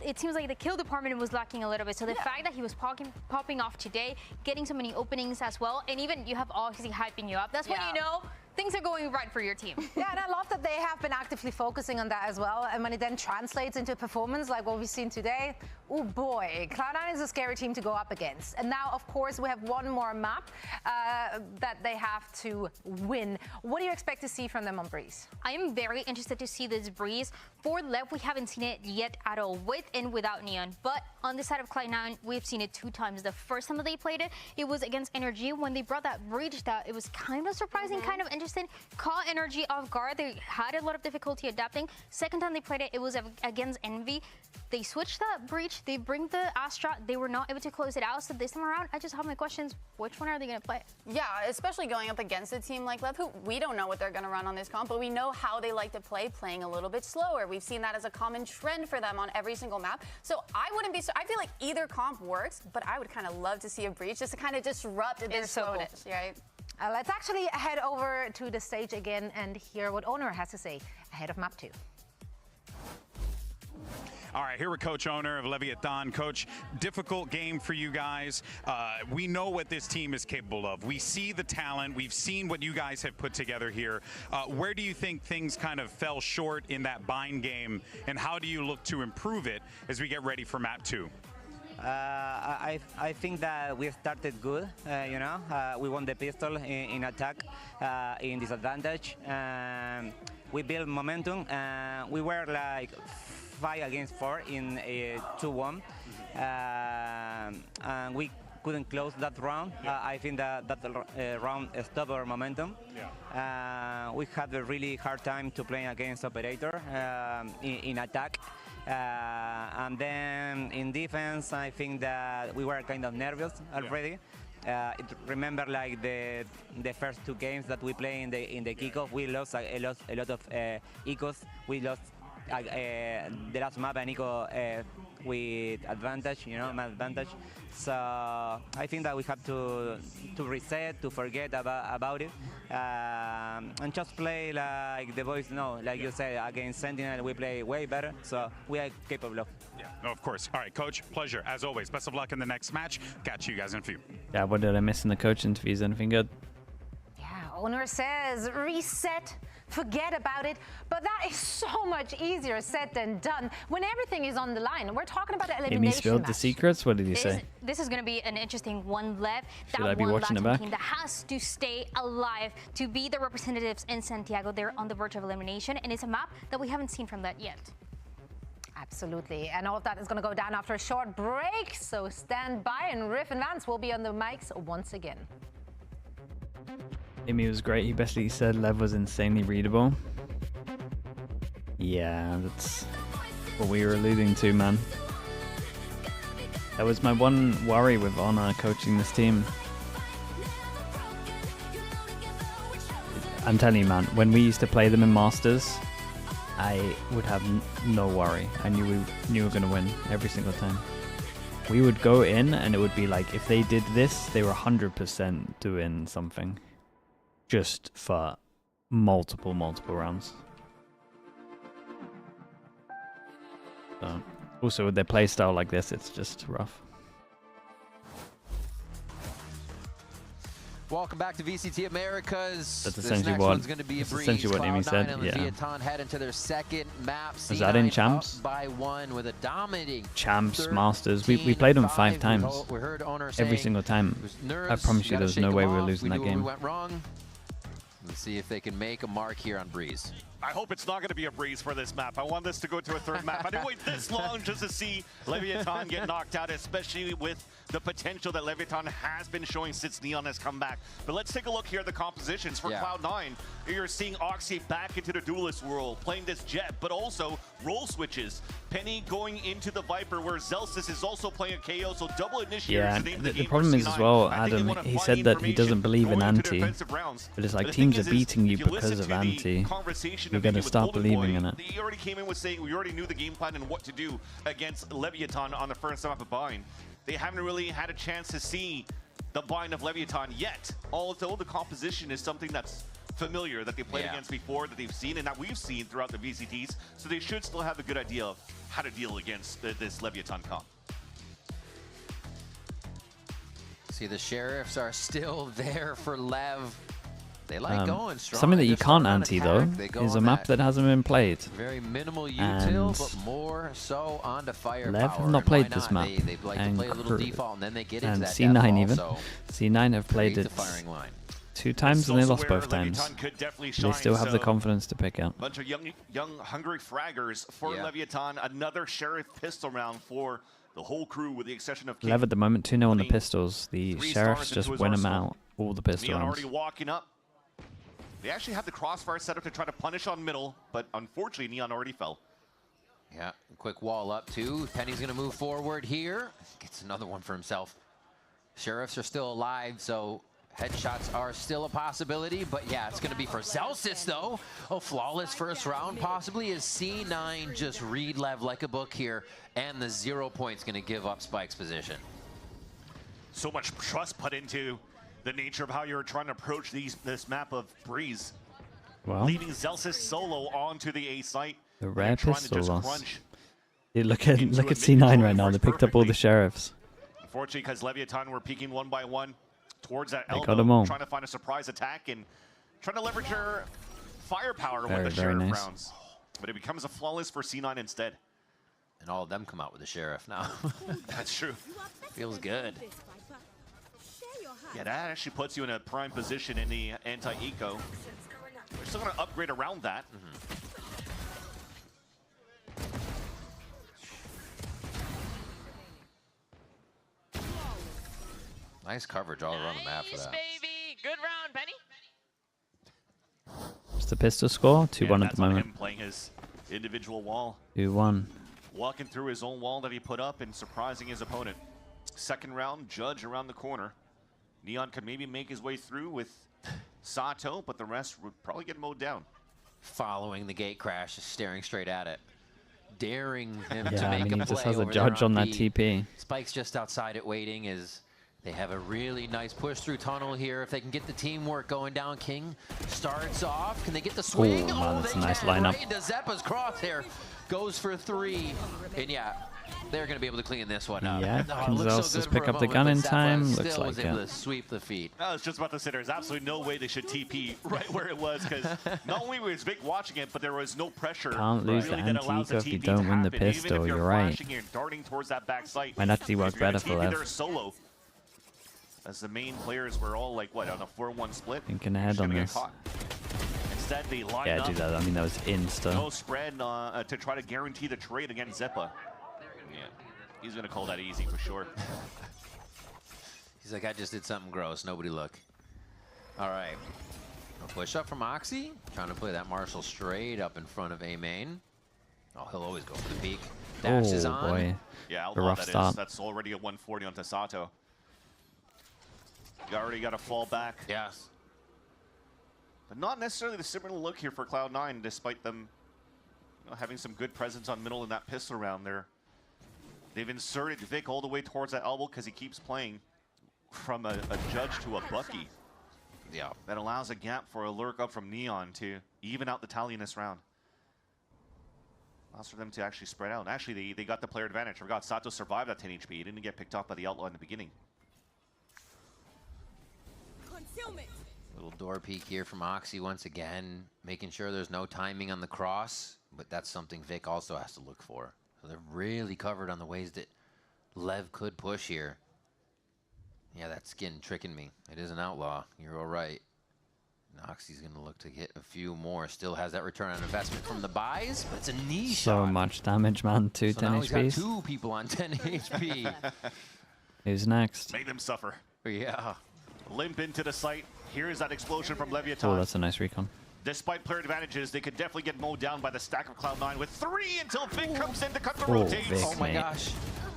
it seems like the kill department was lacking a little bit. So the fact that he was popping off today, getting so many openings as well, and even you have Oxy hyping you up, that's when you know things are going right for your team. Yeah, and I love that they have been actively focusing on that as well. And when it then translates into performance like what we've seen today, oh boy, Cloud9 is a scary team to go up against. And now, of course, we have one more map that they have to win. What do you expect to see from them on Breeze? I am very interested to see this Breeze. For LEV, we haven't seen it yet at all, with and without Neon. But on the side of Cloud9, we've seen it 2 times. The first time that they played it, it was against NRG. When they brought that breach, that it was kind of surprising, kind of interesting. Caught NRG off guard. They had a lot of difficulty adapting. Second time they played it, it was against Envy. They switched that breach. They bring the Astra. They were not able to close it out. So this time around, I just have my questions. Which one are they going to play? Yeah, especially going up against a team like LEV, who we don't know what they're going to run on this comp, but we know how they like to play, playing a little bit slower. We've seen that as a common trend for them on every single map. So I wouldn't be, I feel like either comp works, but I would kind of love to see a breach just to kind of disrupt their slowness, right? Let's actually head over to the stage again and hear what Owner has to say ahead of map 2. All right, here with Coach Owner of LEVIATAN. Coach, difficult game for you guys. We know what this team is capable of. We see the talent. We've seen what you guys have put together here. Where do you think things kind of fell short in that bind game, and how do you look to improve it as we get ready for map 2? I think that we started good, you know. We won the pistol in attack, in disadvantage. We built momentum. We were like 5 against 4 in 2-1. And we couldn't close that round. I think that round stopped our momentum. We had a really hard time to play against Operator in attack. And then in defense, I think that we were kind of nervous already. Remember, like the first 2 games that we played in the kickoff, we lost a lot of ecos. We lost the last map and eco with advantage, you know, map advantage. So I think that we have to reset, to forget about it, and just play like the boys know. Like you said, against Sentinel, we play way better, so we are capable of. Yeah, no, of course. All right, Coach, pleasure, as always. Best of luck in the next match. Catch you guys in a few. Yeah, what did I miss in the coach interviews? Anything good? Yeah, Owner says reset, forget about it, but that is so much easier said than done when everything is on the line. We're talking about an elimination Amy spilled match. the secrets? What did he say? This is going to be an interesting one, LEV. Should I be watching it back? Team that has to stay alive to be the representatives in Santiago. They're on the verge of elimination, and it's a map that we haven't seen from that yet. Absolutely, and all of that is going to go down after a short break, so stand by, and Riff and Vance will be on the mics once again. Amy was great. He basically said LEV was insanely readable. Yeah, that's what we were alluding to, man. That was my one worry with Honor coaching this team. I'm telling you, man, when we used to play them in Masters, I would have no worry. I knew we were going to win every single time. We would go in and it would be like, if they did this, they were 100% doing something. Just for multiple rounds. So, also with their playstyle like this, it's just rough. Welcome back to VCT Americas. That's this essentially next what, one's going to be a breeze. essentially what Amy said. And Yeah. LEVIATAN head into their second map. Was that in C9 Champs? up by 1 with a dominating Champs, Masters. We played them 5 times. We heard Owner Every saying single time. nerves, I promise you, gotta there's shake no them way we were off. losing We that knew where game. we went wrong. Let's see if they can make a mark here on Breeze. I hope it's not going to be a breeze for this map. I want this to go to a 3rd map. I didn't wait this long just to see LEVIATAN get knocked out, especially with the potential that LEVIATAN has been showing since Neon has come back. But let's take a look here at the compositions for Cloud9. You're seeing Oxy back into the duelist world, playing this Jet, but also role switches. Penny going into the Viper, where Zelsis is also playing a KO, so double initiative. Yeah, the problem is as well, Adam, he said that he doesn't believe in anti, but it's like teams are beating you because of anti. You're going to start believing in it. He already came in with saying we already knew the game plan and what to do against LEVIATAN on the first map of Bind. They haven't really had a chance to see the Bind of LEVIATAN yet. Although the composition is something that's familiar, that they played against before, that they've seen, and that we've seen throughout the VCTs, so they should still have a good idea of how to deal against this LEVIATAN comp. See, the Sheriffs are still there for LEV. They like going strong. Something that you Just can't on anti, attack, though, they go is a on map that hasn't been played. Very minimal util, And but more so onto firepower. Lev have not And why played this map. They like to play a little default, and then they get into that C9 death even. ball, so C9 have played create it the firing line. 2 times and they lost both where times. LEVIATAN could definitely They shine, still have the so confidence to pick out. Bunch of young, hungry fraggers for LEVIATAN. Another Sheriff pistol round for the whole crew, with the exception of King. Lev at the moment 2-0 on the pistols. The 3 Sheriffs stars just into his win them arsenal. out all the pistol Neon rounds. already walking up. They actually have the crossfire set up to try to punish on middle, but unfortunately Neon already fell. Yeah, quick wall up too. Penny's going to move forward here. Gets another one for himself. Sheriffs are still alive, so headshots are still a possibility. But yeah, it's going to be for Zelsis, though. A flawless first round, possibly, as C9 just read Lev like a book here. And the 0 points going to give up Spike's position. So much trust put into the nature of how you're trying to approach this map of Breeze. Well, leaving Zelsis solo onto the A site. the rare trying to pistol just loss. crunch. Yeah, look at C9 right now. They picked up all the Sheriffs. Unfortunately, because LEVIATAN were peeking one by one towards that They elbow, got 'em all. trying to find a surprise attack and trying to leverage their firepower Very, with the very Sheriff nice. rounds. But it becomes a flawless for C9 instead. And all of them come out with the Sheriff now. That's true. Feels good. Yeah, that actually puts you in a prime position in the anti-eco. We're still going to upgrade around that. Nice coverage all around the map for that. Baby, good round, Penny. What's the pistol score? 2-1 at That's the on moment. him playing his individual wall. 2-1. Walking through his own wall that he put up and surprising his opponent. Second round, Judge around the corner. Neon could maybe make his way through with Sato, but the rest would probably get mowed down. Following the gate crash, just staring straight at it. Daring him to Yeah, I make mean, a he just play has a over Judge there on that B. TP. Spike's just outside it waiting as they have a really nice push through tunnel here. If they can get the teamwork going down, King starts off. Can they get the swing? Oh, man, that's a they nice can. lineup. Right into Zeppa's crosshair. Goes for 3. And yeah, they're going to be able to clean this one up. Yeah, Oh, can it looks so Zelsis good for pick a up the moment, gun but in Zeppa time? still Looks was like able it. to sweep the feet. I was just about to say there's absolutely no way they should TP right where it was, because not only was Vic watching it, but there was no pressure. Can't lose the really that allows the anti-eco if you TP don't to win the happen. Even pistol, if you're right. flashing and darting towards that back site. Might actually work if you're gonna better for TP Lev. there solo, as the main players were all like, what, on a 4-1 split? Thinking You're ahead just on gonna get this. caught. Instead, they line Yeah, up. do that. I mean, that was insta. No spread to try to guarantee the trade against Zeppa. Yeah, he's going to call that easy for sure. He's like, I just did something gross. Nobody look. All right. A push up from Oxy. Trying to play that Marshall straight up in front of A main. Oh, he'll always go for the peak. Dash is Oh, on. boy. Yeah, A Outlaw, rough that is. start. That's already a 140 on Sato. You already got to fall back. Yes. But not necessarily the similar look here for Cloud9, despite them having some good presence on middle in that pistol round there. They've inserted Vic all the way towards that elbow because he keeps playing from a Judge to a Bucky. Yeah. That allows a gap for a lurk up from Neon to even out the tally in this round. Allows for them to actually spread out. And actually, they got the player advantage. I forgot Sato survived that 10 HP. He didn't get picked off by the Outlaw in the beginning. Little door peek here from Oxy once again, making sure there's no timing on the cross, but that's something Vic also has to look for. So they're really covered on the ways that Lev could push here. Yeah, that skin tricking me. It is an Outlaw. You're all right. And Oxy's going to look to get a few more. Still has that return on investment from the buys, but it's a knee So shot. much damage, man. Two So 10 now he's got HPs. 2 people on 10 HP. Who's next? Made them suffer. Yeah. Limp into the site. Here's that explosion from Oh, LEVIATAN. that's a nice recon. Despite player advantages, they could definitely get mowed down by the stack of Cloud9 with 3 until Vic comes in to cut the Oh, rotates. Vic, Oh my mate. gosh.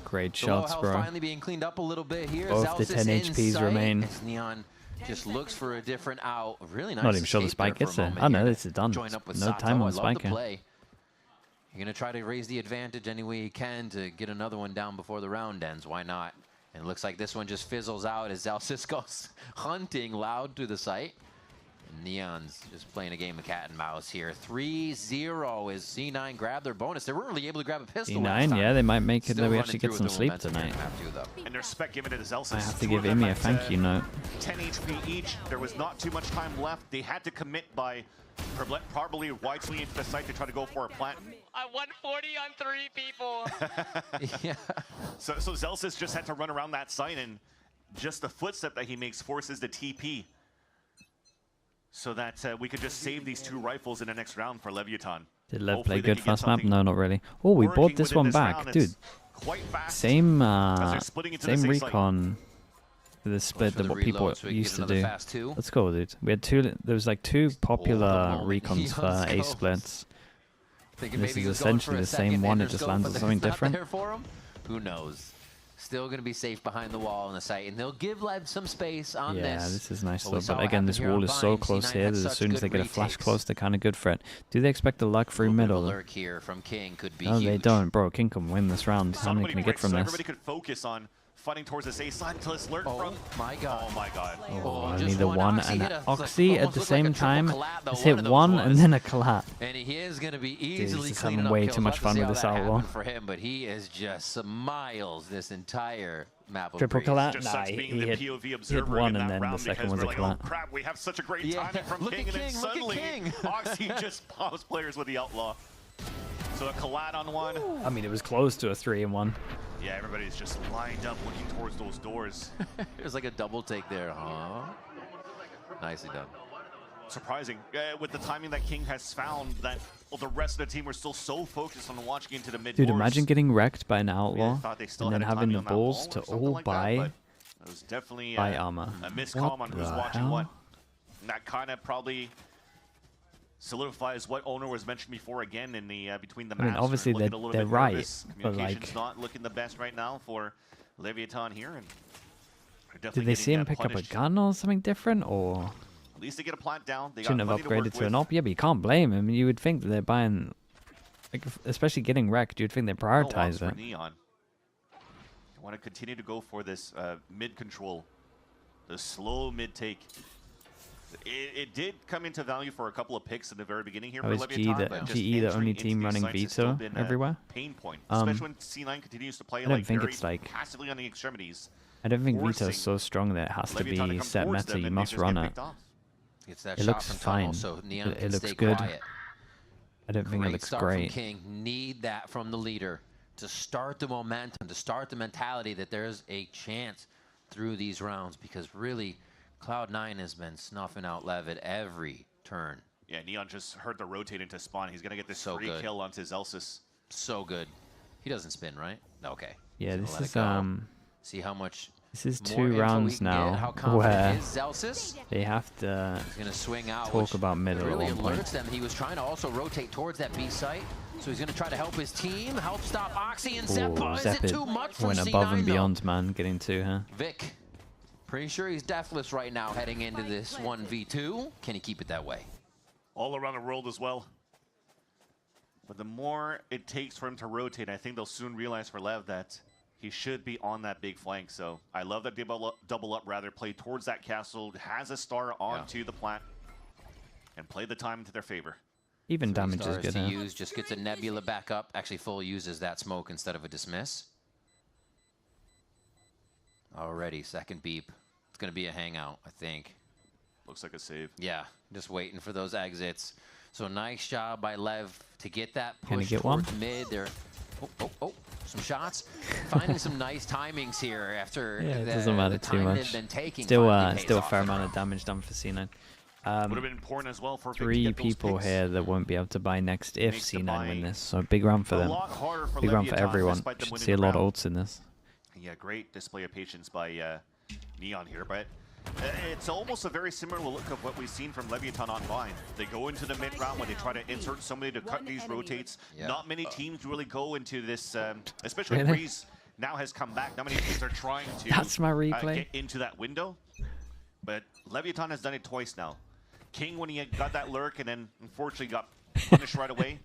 Great The low shots, health bro. finally being cleaned up a little bit here. Both the Zelsis 10 in HPs sight remain. as Neon just looks for a different out. Really nice. Not even sure the escape spike there gets for a there. moment Oh, no, here to this is done. Join up with No Sato. time on I love spike the here. play. You're going to try to raise the advantage any way you can to get another one down before the round ends. Why not? And it looks like this one just fizzles out as Zelsis goes hunting loud through the site. Neon's just playing a game of cat and mouse here. 3-0 is C9 grab their bonus. They weren't really able to grab a pistol last C9, time. yeah, they might make it Still that we running actually get through some with the sleep momentum tonight. here, though. And their spec given it is Elsa's. I have to Two give of them Imi a at, thank you note. 10 HP each. There was not too much time left. They had to commit by probably wisely into the site to try to go for a plant. I 140 on 3 people. Yeah. So Zelsis just had to run around that site, and just the footstep that he makes forces the TP. So that we could just save these 2 rifles in the next round for LEVIATAN. Did Lev Hopefully play they good can get fast map? something No, not really. Oh, we working bought this within one this back, round. dude. It's quite fast Same as they're splitting into the same safe site. recon for the split for that the what people reload so we can used get to another do. fast 2. Let's go, dude. We had 2. There was like 2 popular moment recons for Neon's A goes. splits. Thinking This maybe is he was going essentially for a the same second one. It ender just scope, lands but on it's something not different. there for him. Who knows? Still going to be safe behind the wall on the site, and they'll give Lev some space on Yeah, this. this is nice But though. we saw But what again, happened this here wall on is so Vine. close C9 here had that as such soon as they good get a flash retakes. close, they're kind of good for it. Do they expect the luck through A middle? lurk here from King could be No, huge. they don't, bro. King can win this round. How many Somebody can he get breaks from so this? everybody could focus on fighting towards this A side until it's lurked from. My God. Oh my God. Oh, just only the one one Oxy and hit an a- Oxy at almost the looked like a same triple time. collab, though. Let's One hit of those one was. and then a collab. And he is going to be he's easily just cleaning having up way kills. too much Love to fun see with how this that outlaw. happened for him, but he is just miles this entire map of Triple breeze. collab? Just Nah, sucks he being the hit POV observer one in and that then the round second because was a we're like, oh collab. crap, we have such a great Yeah, timing from look at King, and then King, look at suddenly King. Oxy just pops players with the outlaw. So a collide on one. I mean, it was close to a 3-1. Yeah, everybody's just lined up looking towards those doors. It was like a double take there, huh? Nicely done. Surprising with the timing that King has found that the rest of the team were still so focused on watching into the mid Dude, doors. imagine getting wrecked by an outlaw thought they still and then had a having the timing on that balls wall to or something all like that, buy but it was definitely armor. a miscom What on who's the watching hell? what. And that kind of probably solidifies what Owner was mentioned before again in the between the I mean, maps. obviously looking they're- a little they're bit right, nervous. but, Communication's like- not looking the best right now for LEVIATAN here, and they're Did definitely they getting see him pick punished. up a gun or something different, or At least they get a plant down. They shouldn't got have plenty to work upgraded to an with. op? Yeah, but you can't blame him. You would think that they're buying, like, especially getting wrecked. You'd think they No prioritize loss for it. Neon. They want to continue to go for this mid control, the slow mid take. It did come into value for a couple of picks in the very beginning here Oh, for is LEVIATAN, GE but just the entering only into team these running sites has still veto been a everywhere? pain point, Um, especially when C9 continues to play I don't like think very it's like- passively on the extremities. I don't think forcing Vito's so strong that it has to LEVIATAN to be come set towards meta. them You and they must just run get it. picked off. Gets that It shot looks from fine. tunnel, so Neon It can looks stay good. quiet. I don't think it Great looks start great. from King. Need that from the leader to start the momentum, to start the mentality that there's a chance through these rounds, because really Cloud9 has been snuffing out Lev at every turn. Yeah, Neon just heard the rotate into spawn. He's gonna get this So free good. kill onto Zelsis. So good. He doesn't spin, right? Okay. Yeah, He's this gonna let is it go. See how much. This is more 2 info we rounds can get. now How confident where is Zelsis? they have to He's gonna swing out. talk which about middle really at one alerts point. them. He was trying to also rotate towards that B site, so he's gonna try to help his team, help stop Oxy and Zeppa. Is it too much from went C9 above and though? beyond, man, getting 2 here. Vic, pretty sure he's deathless right now heading into this 1v2. Can he keep it that way? All around the world as well. But the more it takes for him to rotate, I think they'll soon realize for Lev that he should be on that big flank. So I love that double up rather, play towards that castle, has a star onto the plant, and play the time into their favor. Even damage is Stars good, to huh? use, just gets a Nebula back up. Actually, full uses that smoke instead of a dismiss. Already, second beep. It's going to be a hangout, I think. Looks like a save. Yeah, just waiting for those exits. So nice job by Lev to get that Can he push get towards one? mid. There, some shots. Finding some nice timings here after Yeah, it the, doesn't matter the too time much. they've been taking. Still, finally pays still a off fair in a amount row. of damage done for C9. Would have been important as well for Vic to 3 get those people picks. here that won't be able to buy next if Makes the C9 win buying this. So big round for a them. lot harder for Big round for LEVIATAN, everyone. despite them Should winning see a the lot of round. ults in this. Yeah, great display of patience by Neon here, but it's almost a very similar look of what we've seen from LEVIATAN on Vine. They go into the mid round when they try to insert somebody to cut these rotates. Yeah. Not many teams really go into this, especially Really? Breeze now has come back. Not many teams are trying to That's my replay. get into that window, but LEVIATAN has done it twice now. King when he got that lurk and then unfortunately got punished right away.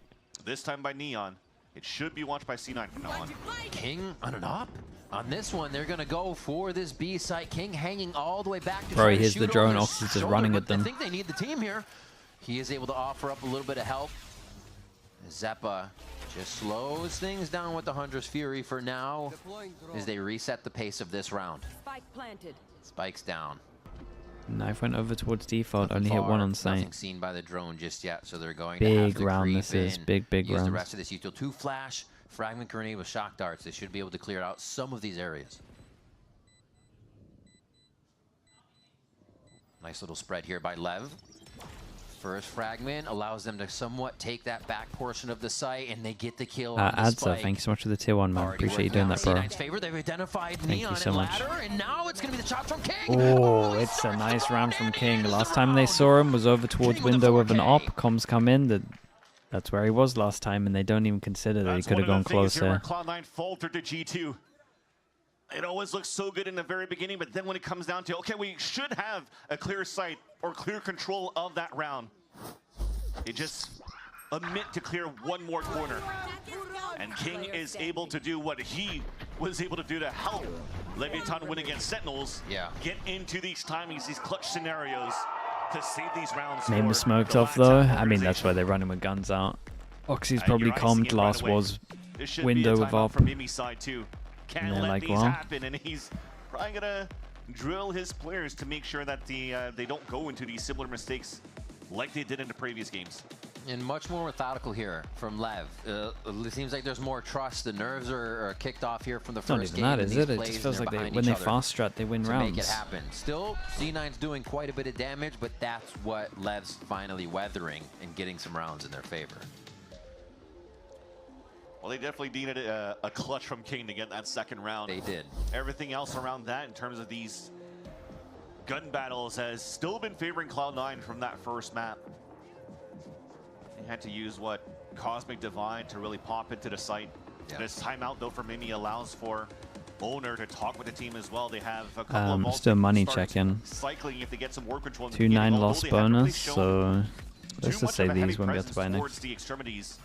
This time by Neon. It should be watched by C9 from now on. King on an up. On this one, they're going to go for this B site. King hanging all the way back to Bro, try to here's shoot the drone. over Ox is just shoulder, running but at them. I think they need the team here. He is able to offer up a little bit of help. Zeppa just slows things down with the Hunter's Fury for now as they reset the pace of this round. Spike planted. Spikes down. Knife went over towards default. Nothing Only hit one far, on site. Nothing seen by the drone just yet, so they're going to have Big to round creep this is. in, Big use round. the rest of this util 2 flash, fragment grenade with shock darts. They should be able to clear out some of these areas. Nice little spread here by Lev. First fragment allows them to somewhat take that back portion of the site, and they get the kill on the Adza, spike. thank you so much for the tier 1, man. Already Appreciate you working doing out that, bro. C9's favor. They've identified Thank Neon you so and much. Ladder, and now it's going to be the shot from King. Oh, it's a nice round from King. Last time they saw him was over towards window with an op. Comms come in. That's where he was last time, and they don't even consider that he could have gone closer. Cloud9 faltered to G2. It always looks so good in the very beginning, but then when it comes down to, okay, we should have a clear sight or clear control of that round, they just omit to clear one more corner. And King is able to do what he was able to do to help LEVIATAN win against Sentinels. Yeah. Get into these timings, these clutch scenarios to save these rounds. Name for was smoked the off, last though. time. I mean, that's why they're running with guns out. Oxy's And probably you're icing calmed. it right Last away. was This should window be a with timeout op. from Mimi's side too. And Can't they're let like, these well. happen, and he's probably gonna drill his players to make sure that they don't go into these similar mistakes like they did in the previous games. And much more methodical here from Lev. It seems like there's more trust. The nerves are kicked off here from the It's not first even game. that, and is these it? It plays, just feels they're like behind when each they other fast strat, they win to rounds. make it happen. Still, C9's doing quite a bit of damage, but that's what Lev's finally weathering and getting some rounds in their favor. Well, they definitely needed a clutch from King to get that second round. They did. Everything else around that in terms of these gun battles has still been favoring Cloud9 from that first map. They had to use Cosmic Divine to really pop into the site. Yeah. This timeout though for Mimi allows for Owner to talk with the team as well. They have a couple of Just do a money start check-in. cycling if they get some work control in the 2-9 beginning, although loss they haven't really bonus, shown so let's too just much say of a heavy these when we get to presence buy towards next. the extremities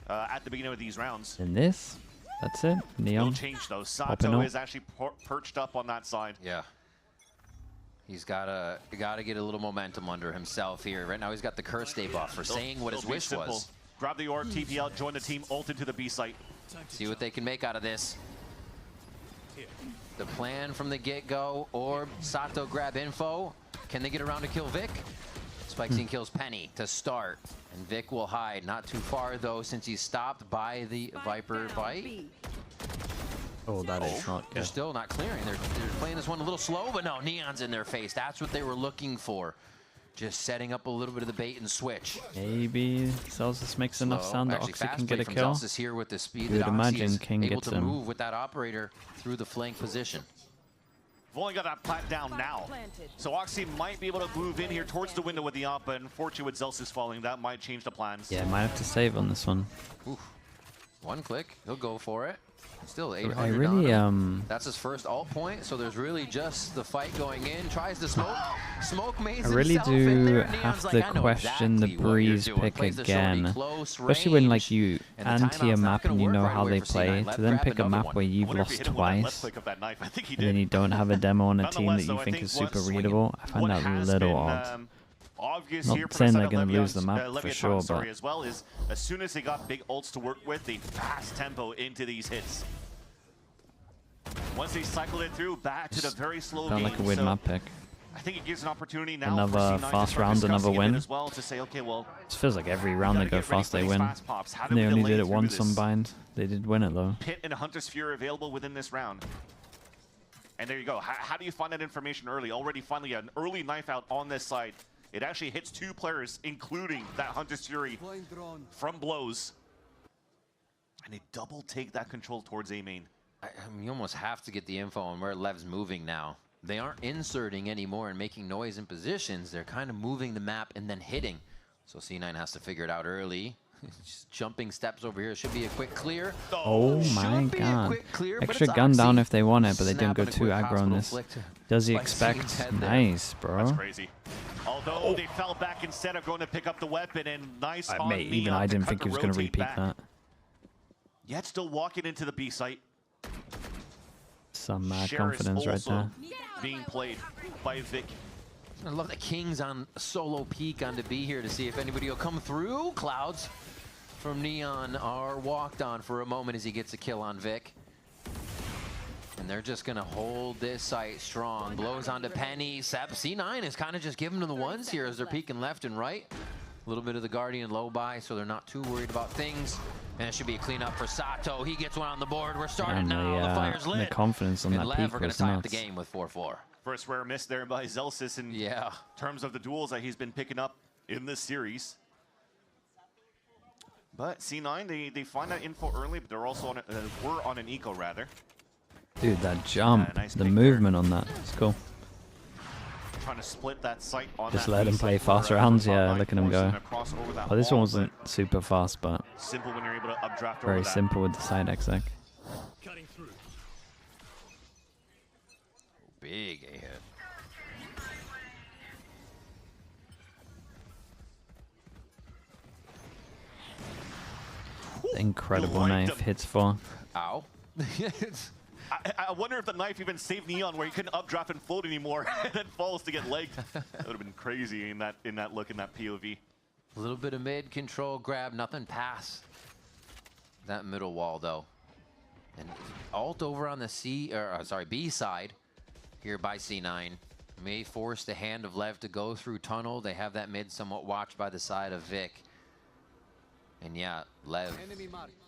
at the beginning of these rounds. And this, that's it. Will Neon. change though. Popping Sato up. is actually perched up on that side. Yeah. He's gotta get a little momentum under himself here. Right now he's got the curse day buff for saying what his It'll be wish simple. was. Grab the orb, TP out, join the team, ult into the B site. See what they can make out of this. The plan from the get-go, Orb, Sato grab info. Can they get around to kill Vic? Spikesing kills Penny to start. And Vic will hide. Not too far though, since he's stopped by the Viper bite. Oh, that is not They're good. still not clearing. They're playing this one a little slow, but no, Neon's in their face. That's what they were looking for. Just setting up a little bit of the bait and switch. Maybe Celsius makes enough So, sound that actually, Oxy fast can get play a from kill. Celsius here with the speed You that would Oxy imagine is King able gets to him. move with that operator through the flank position. We've only got that plat down now. So Oxy might be able to move in here towards the window with the op, but unfortunately with Zelsis falling, that might change the plans. Yeah, might have to save on this one. Oof. One click, he'll go for it. Still 800 I really, on him. That's his first ult point, so there's really just the fight going in. Tries to smoke. Smoke maze I really himself in do there. have Neon's like, to I know question exactly the what you're Breeze doing. pick Plays the shorty again. close Especially when like range, you and the anti a timeout's not map gonna and you work know right how away they for play, C9. to then Grab pick a another map one. where I you've wonder if he lost hit him with that left twice, click of that knife. I think he and then did. you don't have a demo on a team that Nonetheless, you though, I think think is super what's swinging- readable, I find what that a has little been, odd. Obvious Not here from saying the they're side of gonna lose the Leviathan's- map for Leviathan, sure, sorry, but- as well is as soon as they got big ults to work with, they fast tempo into these hits. Once they cycled it through, back to the very slow Felt game. like a weird So map pick. I think it gives an opportunity now Another for C9 to fast start round, another discussing it win. as well to say, okay, well, It feels like every round they gotta go get ready fast, for they these win. fast pops. How do They we only delay did it through once this? on Bind. They did win it though. Pit and Hunter's Fury available within this round. And there you go. How do you find that information early? Already finally an early knife out on this side. It actually hits 2 players, including that Hunter's Fury from blows. And they double take that control towards A main. I mean, you almost have to get the info on where Lev's moving now. They aren't inserting anymore and making noise in positions. They're kind of moving the map and then hitting. So C9 has to figure it out early. Just jumping steps over here. Should be a quick clear. Oh my Should be a god. quick clear, but Extra it's gun down Oxy. if they want it, but they didn't go Snapping a too quick aggro on hospital this. flick to Does he Spike's head expect? there. Nice, bro. That's crazy. Although they fell back instead of going to pick up the weapon, and nice on Mate, even Neon I to didn't cut think the he was going to rotate repeat back. that. yet still walking into the B site. Some mad Share is confidence right also there. being played by Vic. I love that King's on solo peek onto B here to see if anybody will come through. Clouds from Neon are walked on for a moment as he gets a kill on Vic. And they're just going to hold this site strong. Blows onto Penny. C9 is kind of just giving them the ones here as they're peeking left and right. A little bit of the Guardian low by, so they're not too worried about things. And it should be a cleanup for Sato. He gets one on the board. We're starting And now. The fire's lit. the confidence on And that Lev peak are going was to tie up nuts. the game with 4-4. First rare miss there by Zelsis in terms of the duels that he's been picking up in this series. But C9, they find that info early, but they're also on were on an eco rather. Dude, that jump, nice the pick movement on that, it's cool. Trying to split that site on Just that let him B play site fast for, rounds, top yeah, nine, look at him go. forcing across over that Oh, this one wall, wasn't super fast, but but simple when you're able to updraft over very that. simple with the side exec. Cutting through. Big A hit. Incredible knife hits for. Ow. I wonder if the knife even saved Neon where he couldn't updraft and float anymore and then falls to get legged. That would have been crazy in that look, in that POV. A little bit of mid control grab, nothing past that middle wall though. And alt over on the B side here by C9 may force the hand of Lev to go through tunnel. They have that mid somewhat watched by the side of Vic. And yeah, Lev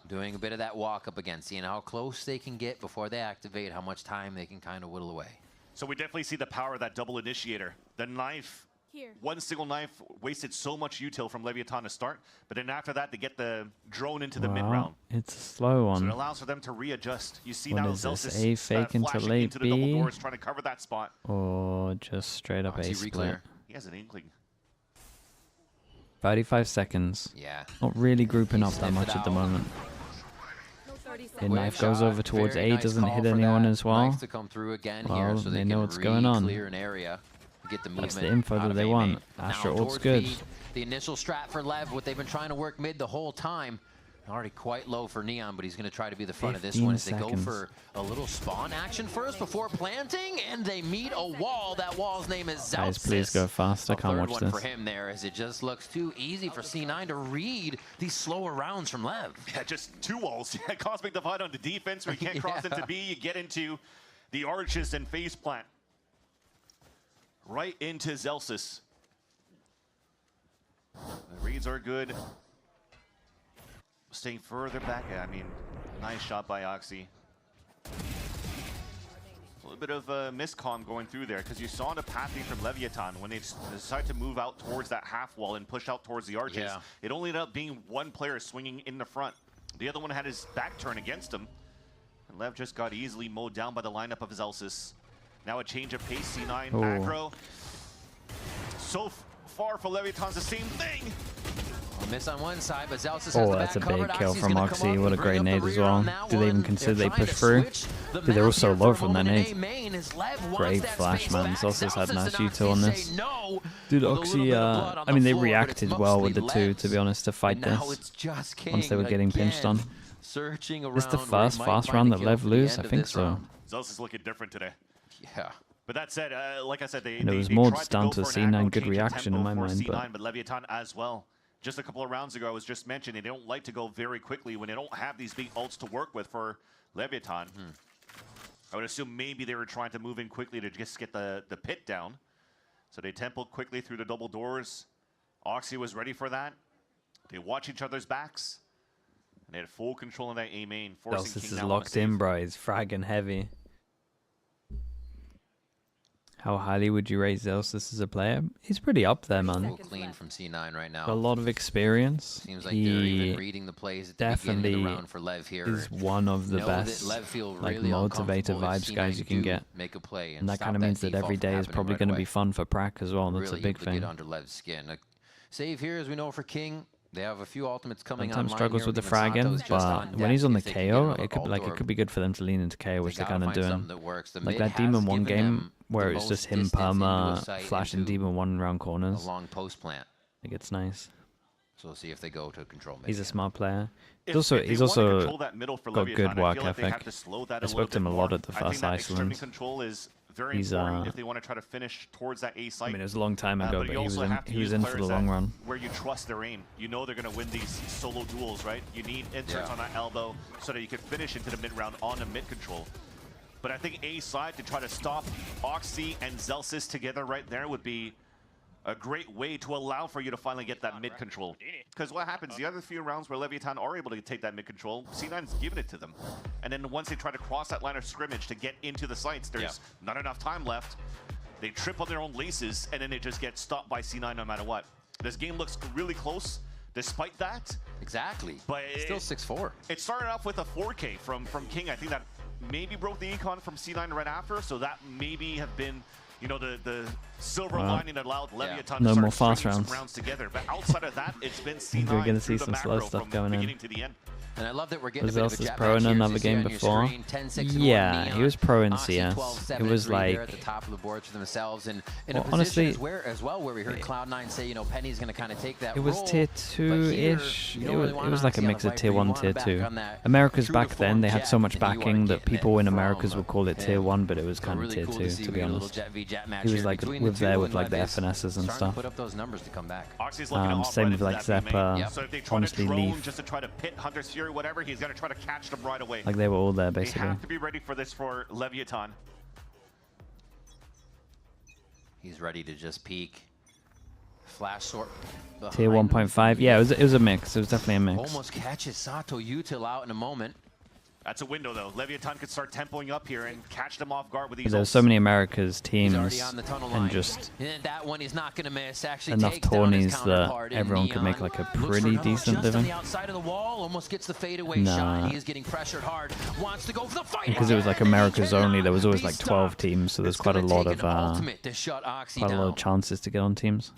doing a bit of that walk up again, seeing how close they can get before they activate, how much time they can kind of whittle away. So we definitely see the power of that double initiator. The knife, one single knife wasted so much util from Leviathan to start, but then after that they get the drone into the mid round. It's a slow So it one. allows for them to readjust. You see What now is this, Zelsis A fake into flashing late into the double B? doors, trying to cover that spot. Or just straight up A Oxy split. reclear. He has an inkling. 35 seconds. Yeah. Not really grouping up that Sniff it much at the out. moment. The Wave knife goes shot, over towards very A, nice doesn't call hit for anyone that. as well. Nice to come through again Well, here so they they know can what's going on. clear an area, get the movement. That's the info out that of they A want. main. Astra Now ult's towards good. B, the initial strat for Lev, what they've been trying to work mid the whole time. Already quite low for Neon, but he's going to try to be the front of this 15 one as they go seconds. for a little spawn action first before planting, and they meet a wall. That wall's name is Zelsis. Guys, please go fast. I can't Third watch one this. for him there, as it just looks too easy for C9 to read these slower rounds from Lev. Yeah, just two walls. Yeah, Cosmic Divide on the defense where you can't cross into B. You get into the arches and phase plant. Right into Zelsis. The reads are good. Staying further back. I mean, nice shot by Oxy. A little bit of miscom going through there because you saw the pathing from Leviathan when they decided to move out towards that half wall and push out towards the arches. Yeah. It only ended up being one player swinging in the front. The other one had his back turn against him. And Lev just got easily mowed down by the lineup of Zelsis. Now a change of pace, C9 Oh. aggro. So far for Leviathan's the same thing. A miss on one side, but Zelsis has Oh, the that's a back big covered. kill Oxy's from gonna come Oxy. up What a and bring great up the nade as rear well. on that Do they even one. consider They're they trying push to through? switch the Dude, they were map so here low for a from that moment nade. in A main as Lev wants Great that flash, space man. back. Zelsis had Zelsis nice and util on Oxy this. say no, Dude, with a Oxy, little bit of blood on I mean, the they floor, but reacted it's well with the mostly two, to be honest, to fight And now this. it's just Once they were King getting pinched on. again, searching around Is the where he first might fast find round a that kill Lev for the lose? end I of think this so. round. Zelsis is looking different today. Yeah. But that said, like I said, And it was more just down to a C9 good reaction in my mind, but Leviathan as well. Just a couple of rounds ago, I was just mentioning they don't like to go very quickly when they don't have these big ults to work with for Leviathan. I would assume maybe they were trying to move in quickly to just get the pit down. So they tempoed quickly through the double doors. Oxy was ready for that. They watch each other's backs. And they had full control in that A main, forcing Zelsis King is now on a locked save. in, bro. He's fragging heavy. How highly would you rate Zelsis as a player? He's pretty up there, man. Clean from C9 right now. A lot of experience. Seems like they're even reading the plays at the beginning of definitely the round for Lev here. is one of the Know best that Lev feel like really motivator uncomfortable if vibes C9 guys you can do get. make a play And that stop kind of means that default every from day is happening probably right going to away. be fun for Prac as well. That's Really a big able to thing. get under Lev's skin. A save here, as we know, for King. They have a few ultimates coming Sometimes online struggles here. with the Even fragging, Sato's just on but when deck he's on the if they can get KO, another it could ult like or it could be good for them to lean into KO, which they're gotta kind of find doing. something that works. The Like mid that has Demon 1 given game them where the it's just most him distance into a perma site flashing into Demon 1 around corners. a long post plant. Like it's nice. So we'll see if they go to control mid. He's a smart player. If He's they also wanna control that middle for got Leviathan, good I feel work like they have ethic. to slow that I a spoke little to him bit a more. lot at the I think first that extremity Iceland. control is very He's, important if they want to try to finish towards that A site. I mean, it was a long time ago, but but you he was also in, have to he was use in for the players long that- run. where you trust their aim. You know they're going to win these solo duels, right? You need inserts on that elbow so that you can finish into the mid round on a mid control. But I think A side to try to stop Oxy and Zelsis together right there would be a great way to allow for you to finally get that mid control. Because what happens, the other few rounds where Leviathan are able to take that mid control, C9's giving it to them. And then once they try to cross that line of scrimmage to get into the sites, there's not enough time left. They trip on their own laces, and then they just get stopped by C9 no matter what. This game looks really close, despite that. Exactly. But Still 6-4. It started off with a 4K from King. I think that maybe broke the econ from C9 right after, so that maybe have been, you know, the silver lining that allowed Leviathan No to more start fast stringing rounds. some rounds together. But outside of that, it's been C9 We're gonna see through some the slow macro stuff from going in. beginning to the end. And I love that we're getting Was a bit of a Zelsis jet pro match in here, another as you see game on your before? screen. 10-6-1 Yeah, he Neon. was pro in Oxy CS. 12-7 It was there like, at the top of the board for themselves, and in well, a position honestly, as well where we heard Cloud9 say, you know, Penny's going to kind of take that it was role. tier But 2-ish. here, you It don't was, really it want was like a Oxy on mix the of Viper. tier You 1, want tier him back 2. on that America's true back to then, form they had so Jet, much and he backing that getting people it in from Americas would call it tier him. 1, but it was So kind of really tier cool 2, to see to we be get a little honest. Jet v Jet match He was here like between with the two, there with and like the Lev is FNSs and starting stuff. to put up those numbers to come back. Oxy's looking to Same with like off-right into that B main. Zeppa, So if they try honestly to drone Leaf. just to try to pit Hunter's Fury, whatever, he's going to try to catch them right away. Like they were all there They basically. have to be ready for this for Leviathan. He's ready to just peek. Flash sort. Tier 1.5. Yeah, it was a mix. It was definitely a mix. Almost catches Sato Util out in a moment. That's a window, though. Leviathan could start tempoing up here and catch them off guard with these But there were ults. so many Americas teams On the tunnel line. and just And that one he's not going to miss. Actually enough takes down his tourneys that counterpart in everyone could Neon. make like a Looks for pretty cover decent just living. on the outside of the wall, almost gets the fadeaway Nah. shot. He is getting pressured hard. Wants to go for the fight. Because it was like Americas only, there was always like 12 teams, so there's quite a lot of ultimate to shut Oxy quite a lot down. of chances to get on teams.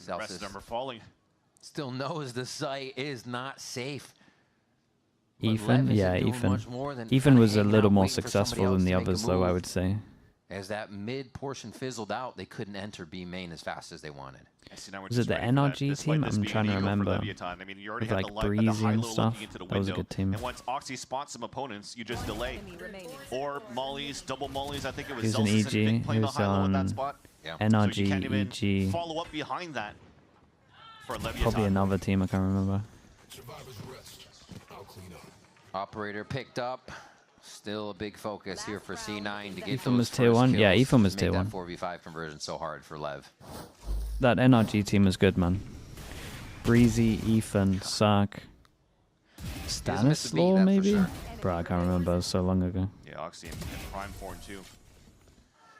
The rest of them are falling. Still knows the site is not safe. Ethan, Lev yeah, isn't doing Ethan. much more than Ethan kinda was a hanging little out, more waiting for somebody successful else than the to make a others, though, I move. would say. As that mid portion fizzled out, they couldn't enter B main as fast as they wanted. Was it the NRG team? I'm trying to remember. I mean, you already With had like the high Breezy low and looking stuff. into the That was a window. good team. And once Oxy spots some opponents, you just delay. Or mollies, double mollies. I think it was He was an Zelsis and EG. Vic playing He the was high low at that on spot. NRG, So you can't even EG. follow up behind that for Leviathan. Probably another team, I can't remember. Operator picked up. Still a big focus here for C9 to get Ethan those was tier first 1? Yeah, kills Ethan was to tier make 1. that 4v5 conversion so hard for Lev. That NRG team was good, man. Breezy, Ethan, Sark, Stanislaw, maybe? sure. Bro, I can't remember. It was so long ago. Yeah, Oxy in prime form too.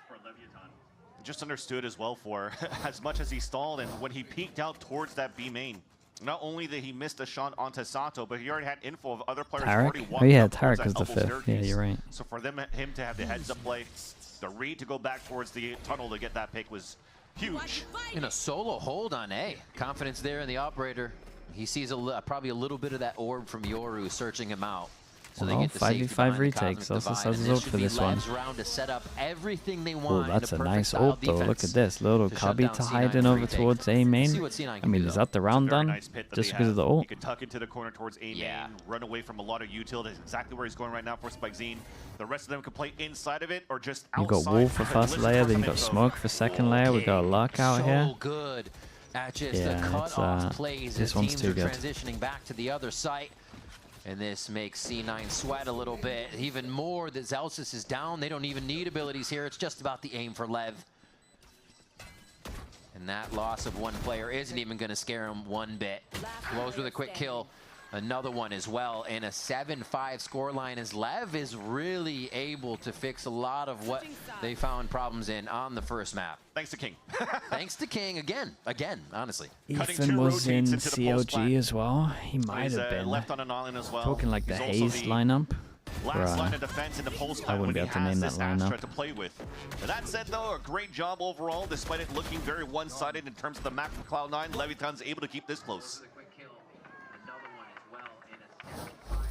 For Leviathan. Just understood as well for as much as he stalled and when he peeked out towards that B main. Not only did he miss the shot onto Sato, but he already had info of other players already Tarek? Oh walking yeah, up towards Tarek was that the elbow 5th. Yeah, staircase. you're right. So for him to have the heads up play, the read to go back towards the tunnel to get that pick was huge. In a solo hold on A. Confidence there in the operator. He sees probably a little bit of that orb from Yoru searching him out. So Well, they get the 5v5 safety behind the retakes. Cosmic Also Divide, says and his ult should for be this one. Lev's round to set up everything they Oh, want. that's in a perfect nice style ult though. Look at defense this. Little to shut cubby down to C9 hiding over retake. towards A main. See what C9 I can mean, do, is though. that the round Very done? nice pit that Just they because of have. the ult? He could tuck into the corner towards A main, run away from a lot of util. That's exactly where he's going right now for Spikezine. The rest of them could play inside of it or just You outside. got Wolf for first layer, then you got Smoke for second layer. We got Luck out here. So good at just Yeah, the it's, cut-off plays this as one's teams too are good. transitioning back to the other site. And this makes C9 sweat a little bit. Even more that Zelsis is down. They don't even need abilities here. It's just about the aim for Lev. And that loss of one player isn't even going to scare him one bit. Blows with a quick kill. Another one as well. And a 7-5 scoreline as Lev is really able to fix a lot of what they found problems in on the first map. Thanks to King. Thanks to King again, honestly. Ethan was in COG as well. He might He's, have been. left on an island as well. Talking like the He's also Haze the lineup. Last line of defense in the pulse I plan wouldn't when be he able to has name that this Astra lineup. to play with. But that said, though, a great job overall, despite it looking very one-sided in terms of the map from Cloud9. Leviathan's able to keep this close.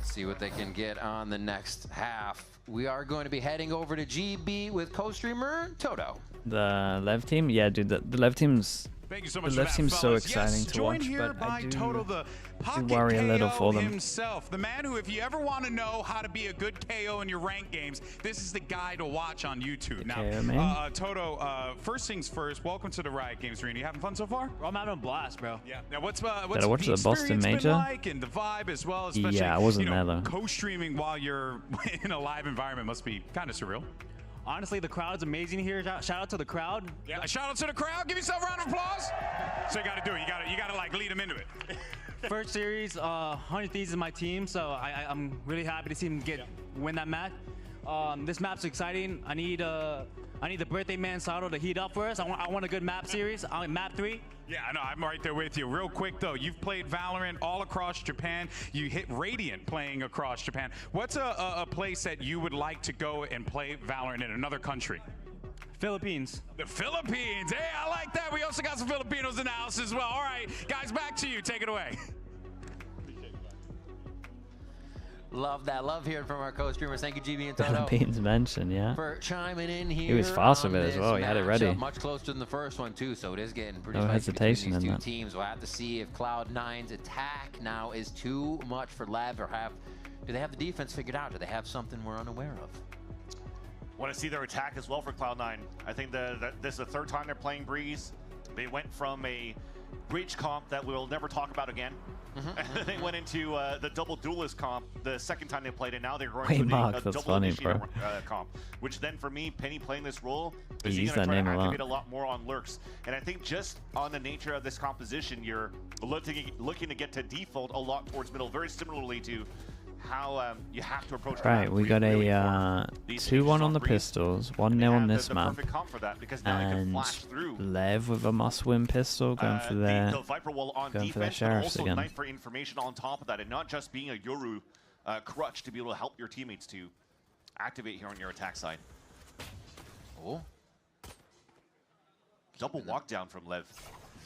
See what they can get on the next half. We are going to be heading over to GB with co-streamer Toto. The Lev team? Yeah, dude, the Lev team's Thank you so much The for LEV that, seems so fellas. exciting Yes, to joined watch, here but by I do Toto, the pocket worry a little KO for them. himself. The man who, if you ever want to know how to be a good KO in your ranked games, this is the guy to watch on YouTube. KO man. Toto, first things first, welcome to the Riot Games Arena. You having fun so far? I'm having a blast, bro. Yeah. Now, what's Did I the watch the Boston experience Major? been like and the vibe as well, especially, Yeah, I wasn't you know, there though. co-streaming while you're in a live environment must be kind of surreal. Honestly, the crowd's amazing here. Shout out to the crowd. Yeah, shout out to the crowd. Give yourself a round of applause. So you got to do it. You got to like lead them into it. First series, 100 Thieves is my team, so I'm really happy to see him win that match. This map's exciting. I need the birthday man Sato to heat up for us. I want a good map series. I'm map 3. Yeah, I know. I'm right there with you. Real quick, though, you've played Valorant all across Japan. You hit Radiant playing across Japan. What's a place that you would like to go and play Valorant in another country? Philippines. The Philippines. Hey, I like that. We also got some Filipinos in the house as well. All right, guys, back to you. Take it away. Love that. Love hearing from our co-streamers. Thank you, GB and Toto. Philippines mentioned, yeah. For chiming in here. He was fast with it as well. He had it ready. Much closer than the first one too, so it is getting pretty No spicy hesitation between these in two teams. We'll have to see if Cloud9's attack now is too much for LEV, or do they have the defense figured out? Do they have something we're unaware of? Want to see their attack as well for Cloud9. I think that this is the third time they're playing Breeze. They went from a Breach comp that we'll never talk about again. And they went into the double duelist comp the second time they played it. Now they're going to Mark, a that's double funny, initiator bro. comp. Which then for me, Penny playing this role, He is used going to that try to name a lot. activate a lot more on lurks. And I think just on the nature of this composition, you're looking to get to default a lot towards middle, very similarly to how you have to approach. Right, we got a 2-1 on the pistols, 1-0 on this map, and LEV with a must-win pistol going for their sheriffs also again. knife for information on top of that, and not just being a Yoru crutch to be able to help your teammates to activate here on your attack side. Oh, double walk down from LEV.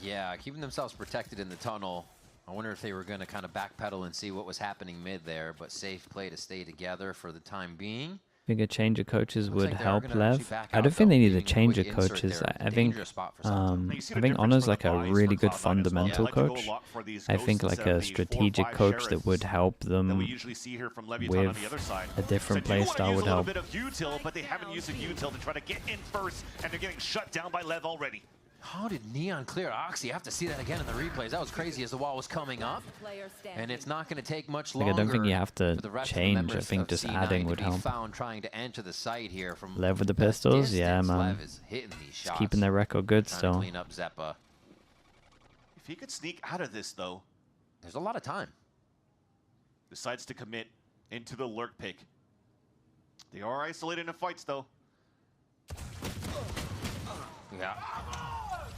Yeah, keeping themselves protected in the tunnel. I wonder if they were going to kind of backpedal and see what was happening mid there, but safe play to stay together for the time being. I think a change of coaches would like they are help gonna actually LEV. back I out, don't think they though, need a leaving a change quick of insert coaches. there. I think Dangerous spot for I think Honor's like a really good fundamental coach. I think like a strategic coach that would help them with a different play style would help. A bit of util, but they haven't used a util to try to get in first, and they're getting shut down by LEV already. How did Neon clear Oxy? I have to see that again in the replays. That was crazy as the wall was coming up. And it's not going to take much longer. I don't think you have to for the rest change. of the I members think of just C9 adding to would be help. found trying to enter the site here from LEV with the pistols, yeah, distance. man. LEV is hitting these Just shots. keeping their record good Trying to still. clean up Zeppa. If he could sneak out of this, though, there's a lot of time. Decides to commit into the lurk pick. They are isolated in fights, though. Yeah.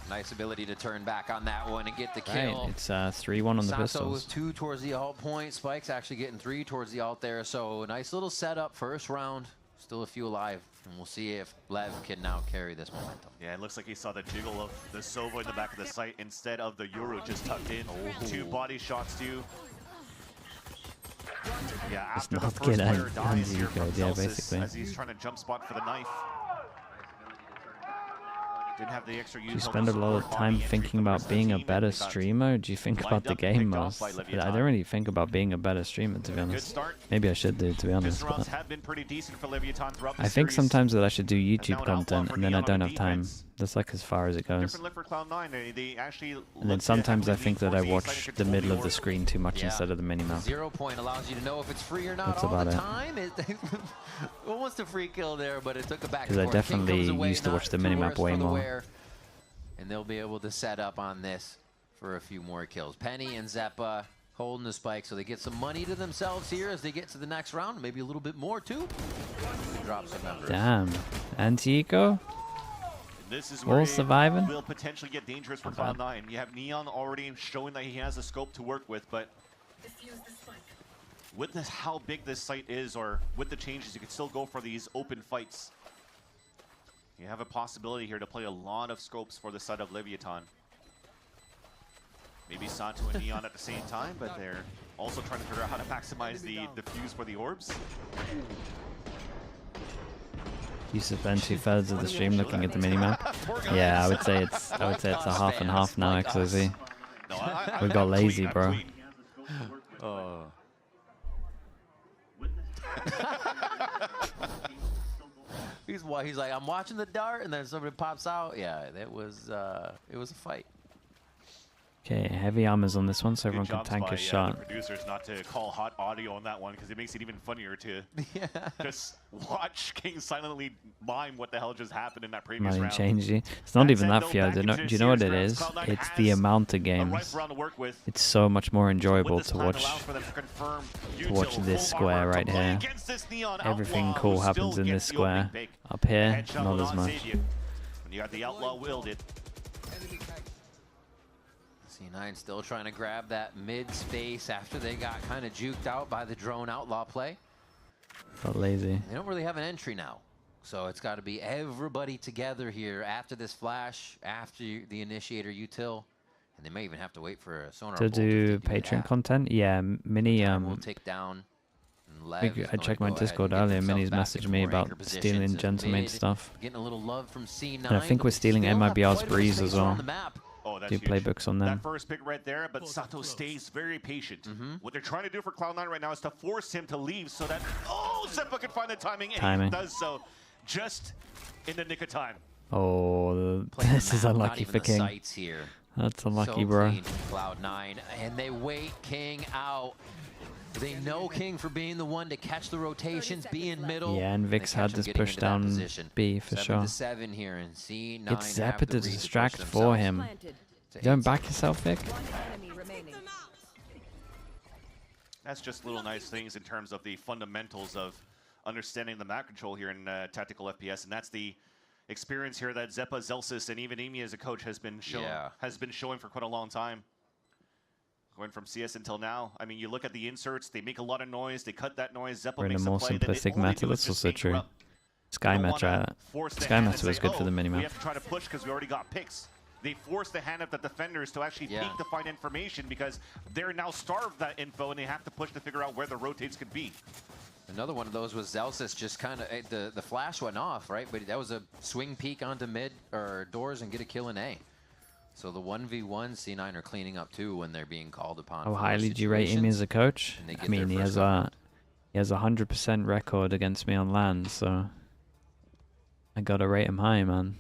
Nice ability to turn back on that one and get the kill. Right, it's 3-1 on the Sato pistols. with 2 towards the alt point. Spike's actually getting 3 towards the alt there. So nice little setup first round. Still a few alive. And we'll see if LEV can now carry this momentum. Yeah, it looks like he saw the jiggle of the Sova in the back of the site instead of the Yoru just tucked in. 2 body shots to. Yeah, after the not first get player an dies here anti-eco, from yeah, Celsius basically. as he's trying to jump spot for the knife. Didn't have the extra Do you use. spend a lot of time thinking about being a better streamer? Or do you think about the game most? I don't really think about being a better streamer, to be honest. Maybe I should do, to be honest. But Have been pretty decent for LEVIATAN throughout the I think series. sometimes that I should do YouTube now an outlaw content, for and then I Neon don't on have time. defense. That's like as far as it goes. Different lift for Cloud9. They actually And then look to sometimes I heavily think lean that I towards watch side the control middle of or- the screen too much Yeah. instead of the minimap. 0 point allows you to know if it's free or not That's all about the it. time. Almost a free kill there, but it took a back and Because I forth. King definitely comes away, used to not watch the too minimap worse way for the more. wear. And they'll be able to set up on this for a few more kills. Penny and Zeppa holding the spike, so they get some money to themselves here as they get to the next round. Maybe a little bit more, too. Drop some members. Damn. Anti-eco? This is All where surviving? it will potentially get dangerous for Not bad. Cloud9. You have Neon already showing that he has a scope to work with, but with this, how big this site is, or with the changes, you can still go for these open fights. You have a possibility here to play a lot of scopes for the side of LEVIATAN. Maybe Sato and Neon at the same time, but they're also trying to figure out how to maximize the fuse for the orbs. You spend 2/3 of the stream looking at the minimap. Yeah, I would say it's a half and half now, XOZ. We got lazy, bro. He's like, I'm watching the dart, and then somebody pops out. Yeah, it was a fight. Okay, heavy armors on this one, so everyone can tank a shot. The producers not to call hot audio on that one because it makes it even funnier to just watch King silently mime what the hell just happened in that previous round. Changey. It's not even that fear. Do you know what it is? It's the amount of games. It's so much more enjoyable to watch this square right here. Everything cool happens in this square. Up here, not as much. When you got the outlaw wielded. C9 still trying to grab that mid space after they got kind of juked out by the drone outlaw play. Got lazy. They don't really have an entry now. So it's got to be everybody together here after this flash, after the initiator util. And they may even have to wait for a sonar to do Patreon content. Yeah, Mini. We'll take down. I checked my Discord earlier. Mini's messaged me about stealing Gentleman stuff. Getting a little love from C9. And I think we're stealing MIBR's Breeze as well. Oh, that's do playbooks on them. That first pick right there, but Sato stays very patient. What they're trying to do for Cloud9 right now is to force him to leave so that Zeppa can find the timing, and he does so just in the nick of time. Oh, this is unlucky for King. Here. That's unlucky, bro. Cloud9, and they wait King out. They know King for being the one to catch the rotations, be in middle. Yeah, and Vix had this push down B for sure. 7 here, and C9 it's Zeppa to distract for him. You don't back yourself, Vic? That's just little nice things in terms of the fundamentals of understanding the map control here in tactical FPS, and that's the experience here that Zeppa, Zelsis, and even Amy as a coach has been showing for quite a long time. Going from CS until now. I mean, you look at the inserts, they make a lot of noise, they cut that noise, Zeppa makes a play. We're in a more simplistic meta, that's also true. Sky Meta was good for the minimap. We have to try to push because we already got picks. They force the hand of the defenders to actually peek to find information because they're now starved that info and they have to push to figure out where the rotates could be. Another one of those was Zelsis just kind of, the flash went off, right? But that was a swing peek onto mid or doors and get a kill in A. So the 1v1 C9 are cleaning up too when they're being called upon. How highly do you rate him as a coach? I mean, he has a 100% record against me on LAN, so I gotta rate him high, man.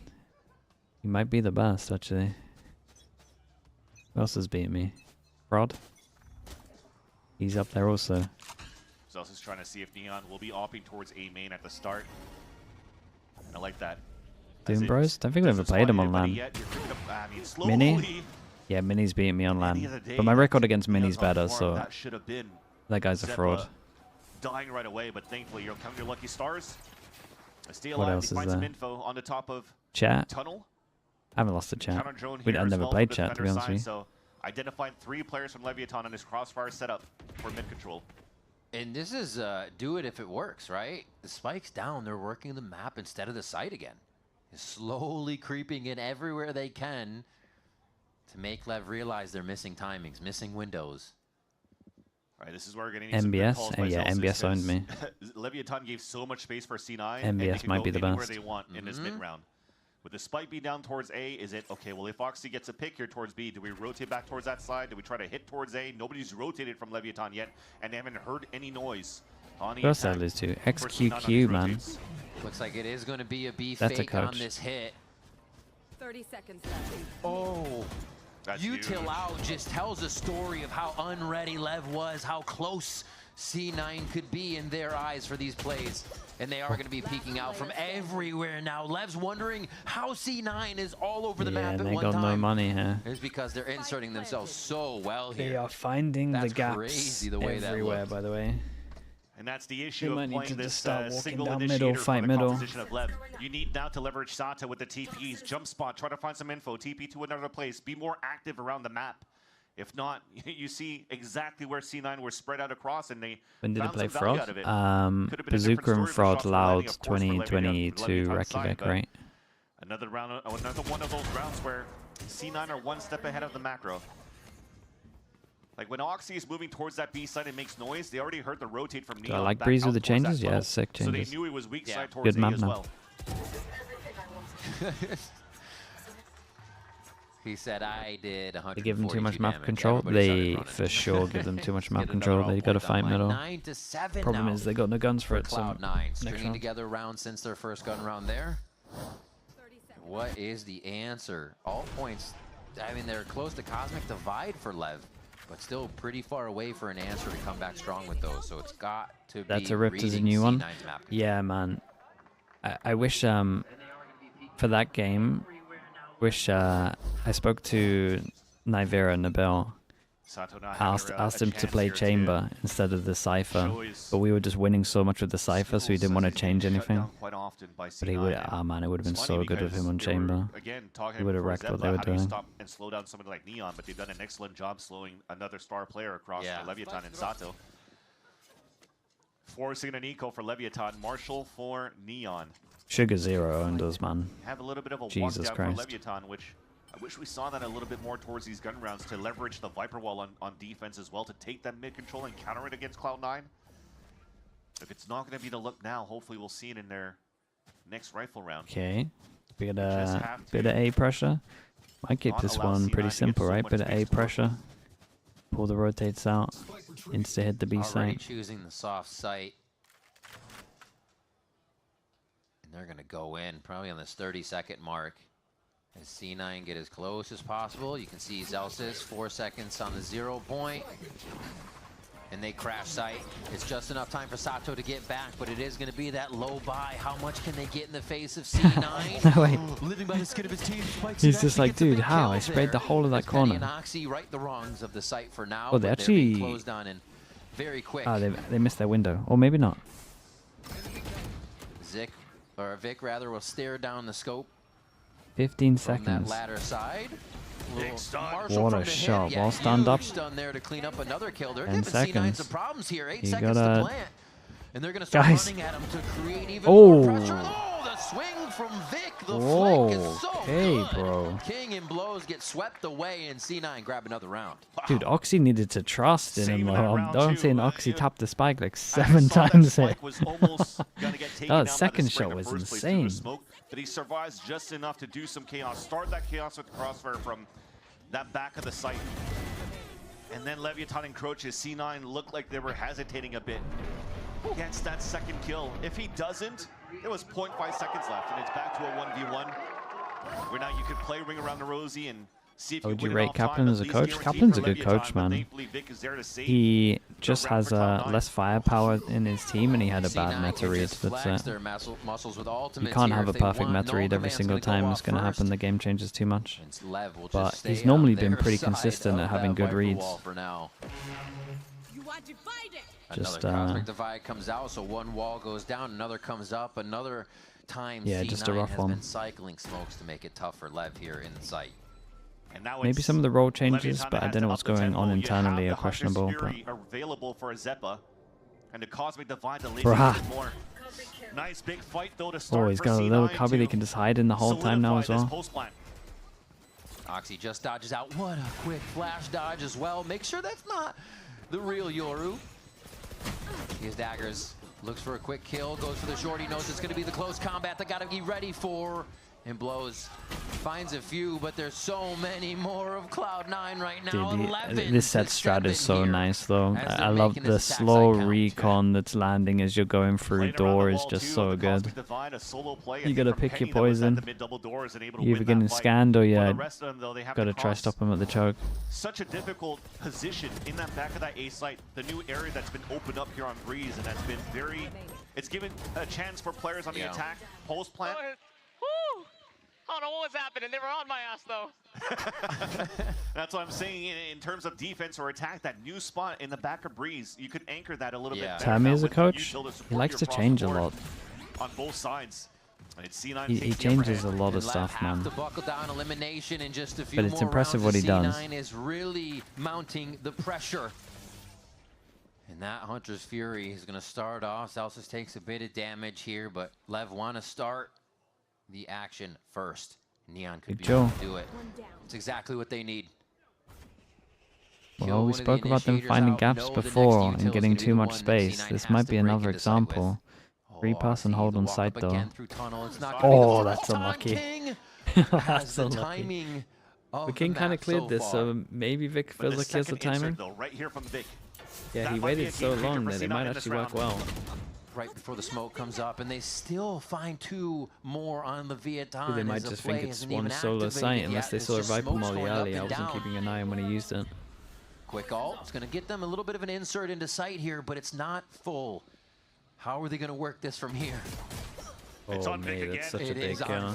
He might be the best, actually. Who else has beat me? Rod? He's up there also. Zelsis is trying to see if Neon will be opting towards A main at the start. And I like that. Doom Bros? Don't think we've ever played him on LAN. Mini? Yeah, Mini's beating me on LAN. But my record against Mini's better, so that guy's a fraud. Dying right away, but thankfully you'll count your lucky stars. Stay What alive. else is Find there? some info on the top of Chat? tunnel. I haven't lost a chat. Counter-drone I've here as never well played from chat, to be defender honest with you. side, So identified 3 players from LEVIATAN on his crossfire setup for mid control. And this is do it if it works, right? The spike's down, they're working the map instead of the site again. Slowly creeping in everywhere they can to make Lev realize they're missing timings, missing windows. All right, this is where we're getting some good MBS? calls Oh, by yeah, Zelsis, MBS owned me. LEVIATAN gave so much space for C9. and they MBS can might go be the anywhere best. they want in this mid round. With the spike being down towards A, is it okay? Well, if Oxy gets a pick here towards B, do we rotate back towards that side? Do we try to hit towards A? Nobody's rotated from LEVIATAN yet, and they haven't heard any noise on the First side is to XQQ, man. Looks like it is going to be a B That's a fake on coach. this hit. 30 seconds left. Oh. That's Util out just tells a story of how unready Lev was, how close C9 could be in their eyes for these plays. And they are going to be peeking out from everywhere now. Lev's wondering how C9 is all over the map at they one got time. no money here. It's because they're inserting themselves so well here. They are finding That's the gaps crazy the way everywhere, that by the way. And that's the issue might of need playing to this just start walking single down initiator middle, for fight the middle. composition of Lev. You need now to leverage Sata with the TPs, jump spot, try to find some info, TP to another place, be more active around the map. If not, you see exactly where C9 were spread out across, and they When did they found play some value out Fraud? of it. Could have been a different Bazooka story and if the Fraud shots were landing, allowed of course, for LEVIATAN 2022 side, Reykjavik, but right? Another round, another one of those rounds where C9 are one step ahead of the macro. Like when Oxy is moving towards that B side and makes noise, they already heard the rotate from Neon. Do I like back Breeze out with the towards that changes? Yeah, tunnel. sick So they changes. knew he was weak side towards Good A map as now. well. He said, I did 100. They give them too much map control. They for sure give them too much map control. They got to fight middle. 9-7 Problem now is they got no guns for it. Cloud9 stringing together rounds since their first gun round there. What is the answer? All points. I mean, they're close to Cosmic Divide for Lev, but still pretty far away for an answer to come back strong with those. So it's got to be. That's a Rift as a new one. Yeah, man. I wish for that game. Wish I spoke to Nivera Nabel. Asked him to play Chamber instead of the Cypher, but we were just winning so much with the Cypher, so he didn't want to change anything. But he would, man, it would have been so good with him on Chamber. He would have wrecked what they were doing. Stop and slow down somebody like Neon, but they've done an excellent job slowing another star player across Leviathan and Sato. Forcing an eco for Leviathan, Marshall for Neon. Sugar Zero owned us, man. Have a little bit of a Jesus walk Christ. down for Leviathan, which I wish we saw that a little bit more towards these gun rounds to leverage the Viper Wall on defense as well, to take that mid control and counter it against Cloud9. If it's not going to be the look now, hopefully we'll see it in their next rifle round. Okay. Bit of A pressure. Might keep this one pretty simple, right? Bit of A pressure. Pull the rotates out. Insta hit the B Already site. choosing the soft site. They're going to go in probably on this 30-second mark. As C9 get as close as possible. You can see Zelsis 4 seconds on the 0 point. And they crash site. It's just enough time for Sato to get back, but it is going to be that low buy. How much can they get in the face of C9? No, wait. Living by the skin of his team. He's just like, dude, how? I sprayed the whole of that corner. And Oxy right the wrongs of the site for now. Oh, they actually closed on and very quick. Oh, they missed their window, or maybe not. Vic rather will stare down the scope. 15 from that seconds. ladder side. What a shot. Wall stand up. Done there to clean up another kill. They're 10 giving C9 seconds. some problems here. 8 You seconds gotta- to plant. And they're going to start running at him to create even Oh. more pressure. Oh, the swing from Vic. The Whoa. flick is so Okay, good. bro. King and Blows get swept away, and C9 grab another round. Dude, Oxy needed to trust in him. I'm seeing Oxy tap the spike like 7 times here. That second shot was insane. But he survives just enough to do some chaos. Start that chaos with the crossfire from that back of the site. And then Leviathan encroaches. C9 looked like they were hesitating a bit. Gets that second kill. If he doesn't, it was 0.5 seconds left, and it's back to a 1v1. Where now you could play Ring Around the Rosie and see if Would you you win it rate off time, Kaplan at as a least coach? guaranteed Kaplan's for a good Leviathan, coach, but man. thankfully Vic is there to save He the just round has for Cloud9. less firepower in his team, and he had a bad C9 meta can read. just flex That's it. their muscles with You ultimates can't here have a if they perfect want. meta No read every command's single gonna go time. off It's going to first. happen. The game changes too much. Lev will But just stay he's normally on been their pretty side consistent of at having that good Viper reads. wall for now. Just, Another Cosmic Divide comes out, so one wall goes down, another comes up, another time Yeah, C9 just a rough has one. been cycling smokes to make it tough for Lev here in the site. And now Maybe it's some of the role changes, Leviathan but I has don't know to what's up the going tempo. on You internally have are the Hunter's questionable. But Fury available for a Zeppa, and the Cosmic Divide delays Bruh. even more. Nice big fight though to start. oh, he's for got a little C9 cubby to they can just hide in the whole time now as solidify this well. post plant. Oxy just dodges out. What a quick flash dodge as well. Make sure that's not the real Yoru. His daggers. Looks for a quick kill. Goes for the short. He knows it's going to be the close combat they got to be ready for. And Blows. Finds a few, but there's so many more of Cloud9 right now. Dude, this set strat is so nice though. I love the slow recon that's landing as you're going through door is just so good. You gotta pick your poison. You're either getting scanned or you gotta try stop him at the choke. Such a difficult position in that back of that A site. The new area that's been opened up here on Breeze, and that's been very. It's given a chance for players on the attack. Post plant. Woo! I don't know what was happening. They were on my ass, though. That's what I'm saying in terms of defense or attack. That new spot in the back of Breeze, you could anchor that a little bit better. Tammy now as a with coach, you build he likes to support change a your lot. on both sides. And it's C9 He takes the changes a upper hand. lot of stuff, man. To buckle down elimination in just a few But it's more impressive rounds. what he does. C9 is really mounting the pressure. And that Hunter's Fury is going to start off. Celsius takes a bit of damage here, but Lev want to start the action first. Neon could Big be able Joe. to do it. It's exactly what they need. Well, we spoke about them finding gaps before and getting too much space. This might be another example. Free pass and hold on side though. Oh, that's unlucky. That's unlucky. The King kind of cleared this, so maybe Vic feels like he has the timing. Right here from Vic. Yeah, he waited so long that it might actually work well. Right before the smoke comes up, and they still find 2 more on LEVIATAN. They might just think it's one solo sight unless they saw a Viper Molly early. I wasn't keeping an eye on when he used it. Quick ult. It's going to get them a little bit of an insert into sight here, but it's not full. How are they going to work this from here? Oh, mate, that's such a big kill.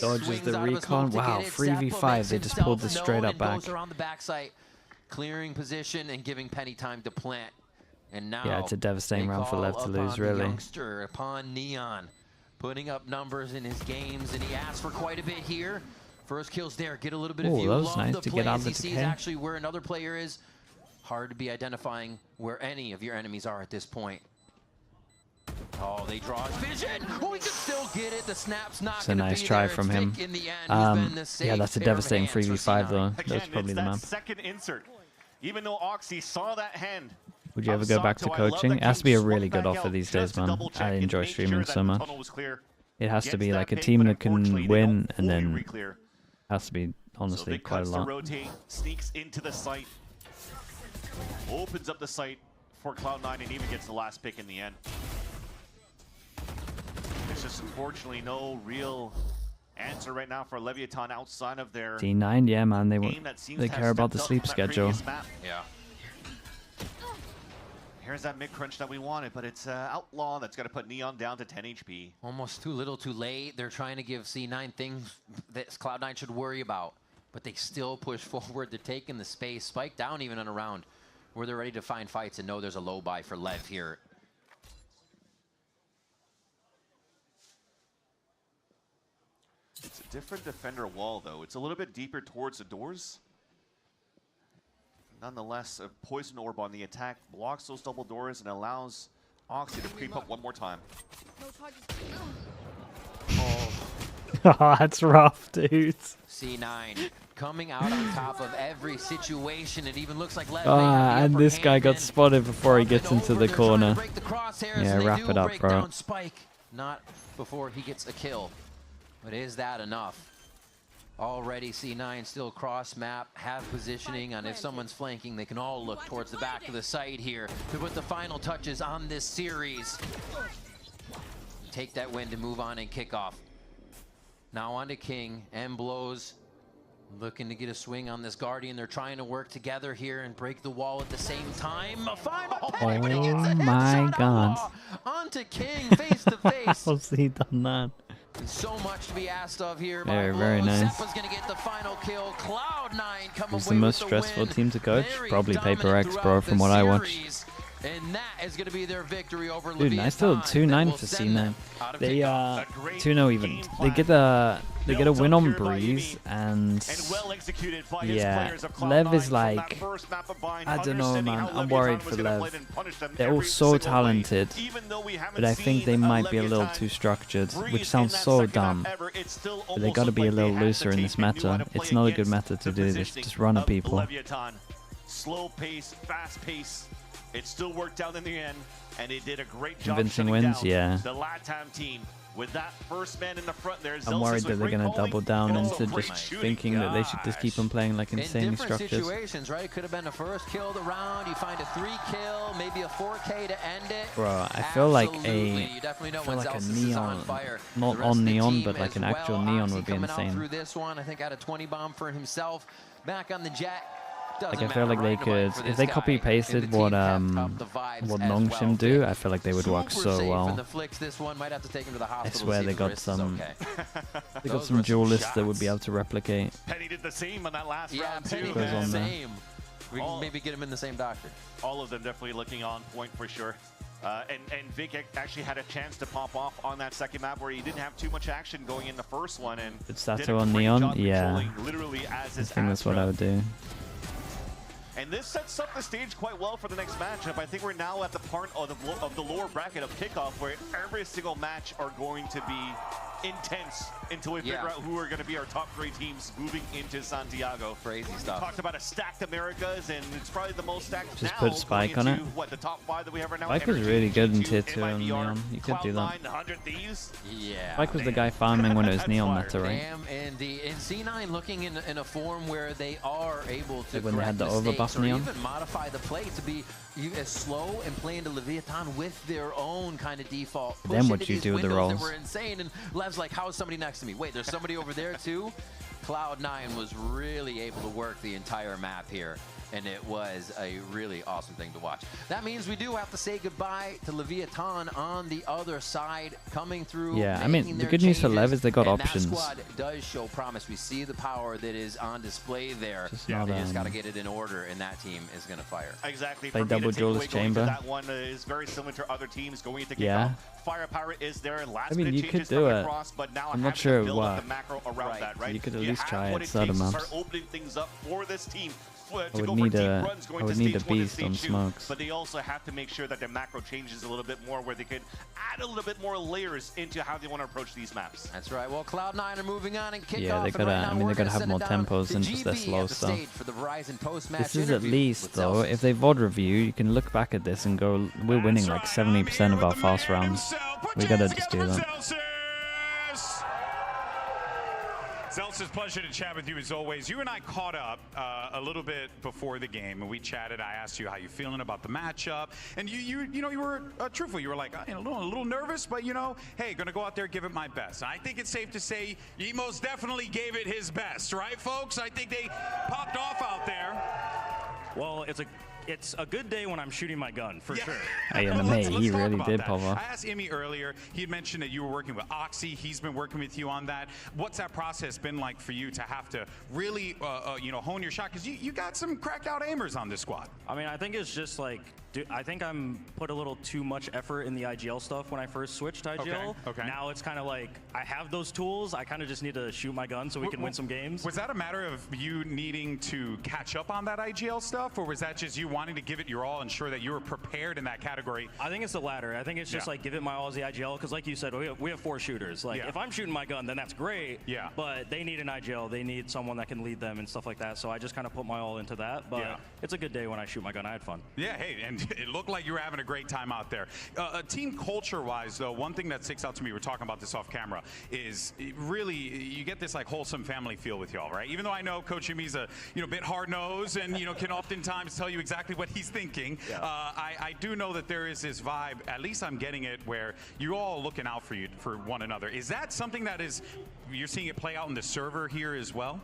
Dodges the recon. Wow, 3v5. They just pulled this straight up back. Around the backside, clearing position and giving Penny time to plant. And now yeah, it's a devastating round for Lev to lose, really. Youngster upon Neon, putting up numbers in his games, and he asked for quite a bit here. First kills there, get a little bit of view. That was nice to get out of the he sees actually where another player is. Hard to be identifying where any of your enemies are at this point. Oh, they draw his vision. Oh, he could still get it. The snap's not It's a nice try from him. Yeah, that's a devastating 3v5 though. That's probably the map. Second insert. Even though Oxy saw that hand. Would you ever go back to coaching? It has to be a really good offer these days, man. I enjoy streaming so much. It has to be like a team that can win, and then it has to be honestly quite a lot. Rotate, sneaks into the site, opens up the site for Cloud9, and even gets the last pick in the end. There's just unfortunately no real answer right now for LEVIATAN outside of their D9, yeah, man. They care about the sleep schedule. Yeah. Here's that mid-crunch that we wanted, but it's Outlaw that's going to put Neon down to 10 HP. Almost too little too late. They're trying to give C9 things that Cloud9 should worry about, but they still push forward. They're taking the space. Spike down even on a round where they're ready to find fights and know there's a low buy for Lev here. It's a different defender wall, though. It's a little bit deeper towards the doors. Nonetheless, a poison orb on the attack blocks those double doors and allows Oxy to creep up one more time. Oh, that's rough, dude. C9 coming out on top of every situation. It even looks like Lev and this guy got spotted before he gets into the corner. Yeah, wrap it up, bro. Spike, not before he gets a kill. But is that enough? Already C9 still cross map, have positioning on if someone's flanking, they can all look towards the back of the site here to put the final touches on this series. Take that win to move on and kick off. Now on to King, M blows, looking to get a swing on this Guardian. They're trying to work together here and break the wall at the same time. A final penny, but he gets a hit. My God. On to King, face to face. How's he done that? So much to be asked of here. Very nice. Zeppa's gonna get the final kill. Cloud9 come Who's away the most with stressful win. team to coach? Very Probably Paper X, dominant bro, from what I watched. series. And that is going to be their victory over Dude, nice little 2-9 for C9. They 2-0 even. They get a win on Breeze, and yeah, Lev is like, I don't know, man. I'm worried for Lev. They're all so talented, but I think they might be a little too structured, which sounds so dumb. But they got to be a little looser in this meta. It's not a good meta to do this. Just run at people. Slow pace, fast pace. It still worked out in the end, and it did a great job. Convincing wins, yeah. The LATAM team with that first man in the front there. I'm worried that they're going to double down into just thinking that they should just keep on playing like insanely structured. Situations, right? It could have been the first kill of the round. You find a 3-kill, maybe a 4K to end it. Bro, I feel like a neon, not on neon, but like an actual neon would be insane. Through this one, I think had a 20 bomb for himself. Back on the jet. Like I feel like they could, if they copy pasted what Nongshim do, I feel like they would work so well. I swear they got some duelists that would be able to replicate. Penny did the same on that last round too. Goes on there. We can maybe get him in the same doctor. All of them definitely looking on point for sure. And Vic actually had a chance to pop off on that second map where he didn't have too much action going in the first one. And it's Sato on neon, yeah. I think that's what I would do. And this sets up the stage quite well for the next matchup. I think we're now at the part of the lower bracket of kickoff where every single match are going to be intense until we figure out who are going to be our top 3 teams moving into Santiago. Crazy stuff. We talked about a stacked Americas, and it's probably the most stacked Just now. put Spike on it. What, the top 5 that we have right now? Spike was really good in tier 2 on Neon. You could do that. Yeah. Spike was the guy farming when it was Neon meta, right? And C9 looking in a form where they are able to Like when they had the overbuff or Neon. even modify the play to be as slow and play into Leviathan with their own kind of default. Then Push what into you these do with the windows that rolls? were insane, and Lev's like, how is somebody next to me? Wait, there's somebody over there too? Cloud9 was really able to work the entire map here, and it was a really awesome thing to watch. That means we do have to say goodbye to Leviathan on the other side, coming through. Yeah, I mean, the good news for Lev is they got options. That squad does show promise. We see the power that is on display there. Just They not, just got to get it in order, and that team is going to fire. Exactly. Play For me, double the duelist takeaway going chamber. to that one is very similar to other teams going into kickoff. Yeah. Firepower is there. Last I mean, minute you could changes do coming it. across, but now I'm not having sure to build up what. the macro around that, right? You could at You least have try what it, it Certain takes to maps. start opening things up for this team. To I go would need for deep a, runs going I would to need stage a 1 and beast on stage 2, smokes. but they also have to make sure that their macro changes a little bit more, where they could add a little bit more layers into how they want to approach these maps. That's right. Well, Cloud9 are moving on and kickoff. Yeah, they gotta. I mean, they gotta have more tempos than just their slow stuff. This is at least, though, if they VOD review, you can look back at this and go, we're winning like 70% of our fast rounds. We gotta just do that. Zelsis, pleasure to chat with you as always. You and I caught up a little bit before the game, and we chatted. I asked you how you feeling about the matchup, and you were truthful. You were like, a little nervous, but hey, gonna go out there, give it my best. And I think it's safe to say he most definitely gave it his best, right, folks? I think they popped off out there. Well, it's a good day when I'm shooting my gun, for sure. Hey, and mate, he really did pop off. I asked Imi earlier. He had mentioned that you were working with Oxy. He's been working with you on that. What's that process been like for you to have to really, hone your shot? Because you got some cracked out aimers on this squad. I mean, I think it's just like, I think I'm put a little too much effort in the IGL stuff when I first switched to IGL. Okay. Now it's kind of like, I have those tools. I kind of just need to shoot my gun so we can win some games. Was that a matter of you needing to catch up on that IGL stuff, or was that just you wanting to give it your all, ensure that you were prepared in that category? I think it's the latter. I think it's just like give it my all as the IGL, because like you said, we have 4 shooters. Like if I'm shooting my gun, then that's great. Yeah. But they need an IGL. They need someone that can lead them and stuff like that. So I just kind of put my all into that. But it's a good day when I shoot my gun. I had fun. Yeah, hey, and it looked like you were having a great time out there. Team culture-wise, though, one thing that sticks out to me, we're talking about this off camera, is really you get this like wholesome family feel with y'all, right? Even though I know Coach Imi's a bit hard-nosed and can oftentimes tell you exactly what he's thinking, I do know that there is this vibe, at least I'm getting it, where you're all looking out for one another. Is that something that you're seeing it play out in the server here as well?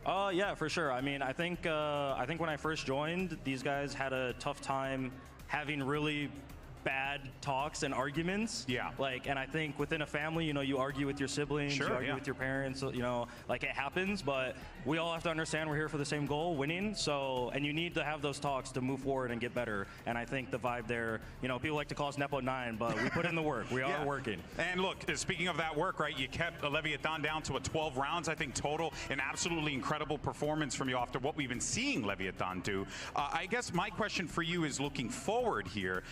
Yeah, for sure. I mean, I think when I first joined, these guys had a tough time having really bad talks and arguments. Yeah. And I think within a family, you argue with your siblings, you argue with your parents, like it happens, but we all have to understand we're here for the same goal, winning. So, and you need to have those talks to move forward and get better. And I think the vibe there, people like to call us Nepo 9, but we put in the work. We are working. And look, speaking of that work, right, you kept Leviathan down to 12 rounds, I think, total. An absolutely incredible performance from you after what we've been seeing Leviathan do. I guess my question for you is looking forward here.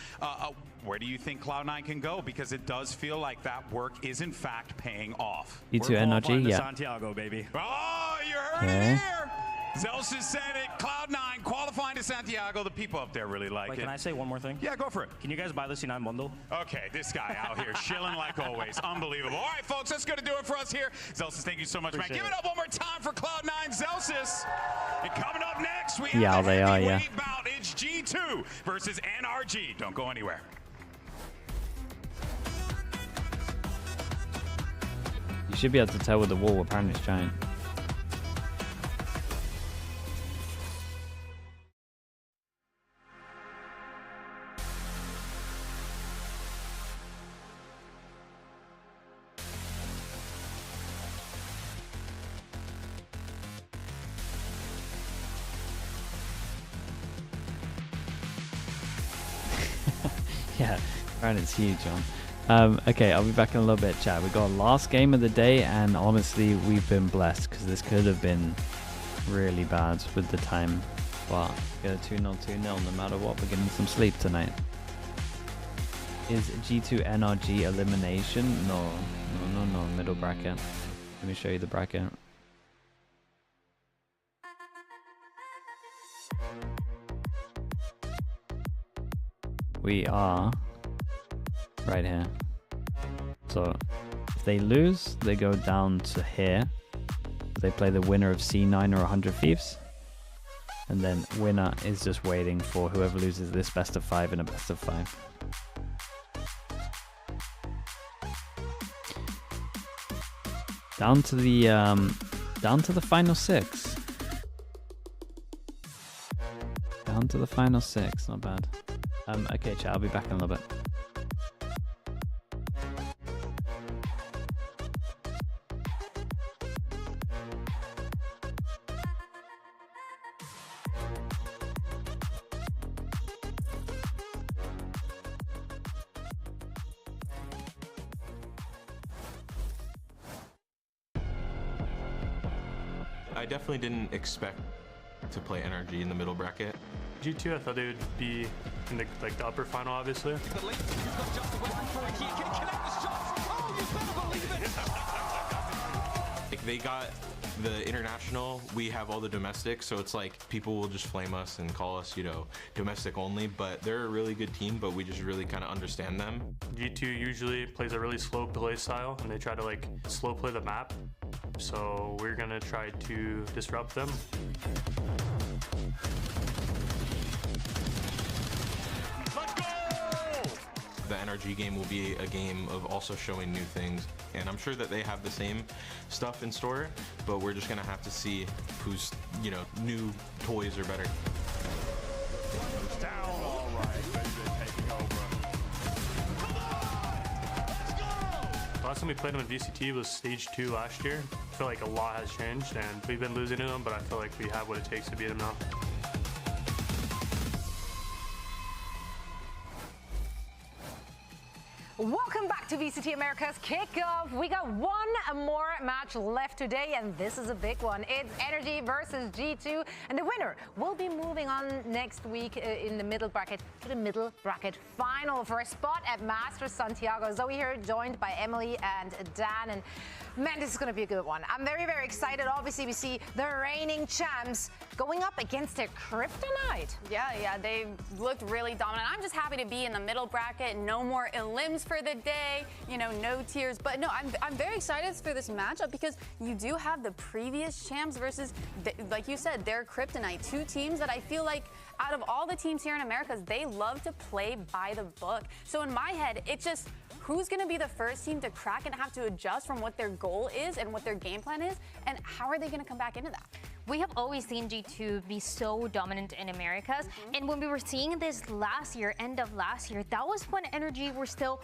Where do you think Cloud9 can go? Because it does feel like that work is in fact paying off. G2 ESPORTS, yeah. Santiago, baby. Oh, you heard it here. Zelsis said it. Cloud9 qualifying to Santiago. The people up there really like it. Can I say one more thing? Yeah, go for it. Can you guys buy the C9 bundle? Okay, this guy out here chilling like always. Unbelievable. All right, folks, that's going to do it for us here. Zelsis, thank you so much, man. Give it up one more time for Cloud9 Zelsis. And coming up next, we have they are, bout. It's G2 versus NRG. Don't go anywhere. You should be able to tell with the wall, apparently it's giant. Yeah, Brandon's huge on. Okay, I'll be back in a little bit, chat. We got last game of the day, and honestly, we've been blessed because this could have been really bad with the time. But get a 2-0, 2-0. No matter what, we're getting some sleep tonight. Is G2 NRG elimination? No, middle bracket. Let me show you the bracket. We are right here. So if they lose, they go down to here. They play the winner of C9 or 100 Thieves. And then winner is just waiting for whoever loses this best of 5 and a best of 5. Down to the final 6. Down to the final 6, not bad. Okay, chat, I'll be back in a little bit. I definitely didn't expect to play NRG in the middle bracket. G2, I thought they would be in the the upper final, obviously. Like they got the international, we have all the domestic, so it's like people will just flame us and call us, you know, domestic only, but they're a really good team, but we just really kind of understand them. G2 usually plays a really slow play style, and they try to like slow play the map. So we're gonna try to disrupt them. The NRG game will be a game of also showing new things, and I'm sure that they have the same stuff in store, but we're just gonna have to see whose, you know, new toys are better. Down, all right, baby, taking over. Last time we played them in VCT was stage 2 last year. I feel like a lot has changed, and we've been losing to them, but I feel like we have what it takes to beat them now. Welcome back to VCT Americas Kickoff. We got one more match left today, and this is a big one. It's NRG versus G2, and the winner will be moving on next week in the middle bracket to the middle bracket final for a spot at Masters Santiago. Zoe here, joined by Emily and Dan, and man, this is going to be a good one. I'm very, very excited. Obviously, we see the reigning champs going up against their kryptonite. Yeah, they looked really dominant. I'm just happy to be in the middle bracket. No more elims for the day, you know, no tears. But no, I'm very excited for this matchup because you do have the previous champs versus, like you said, their kryptonite. Two teams that I feel like out of all the teams here in Americas, they love to play by the book. So in my head, it's just who's going to be the first team to crack and have to adjust from what their goal is and what their game plan is, and how are they going to come back into that? We have always seen G2 be so dominant in Americas, and when we were seeing this last year, end of last year, that was when NRG were still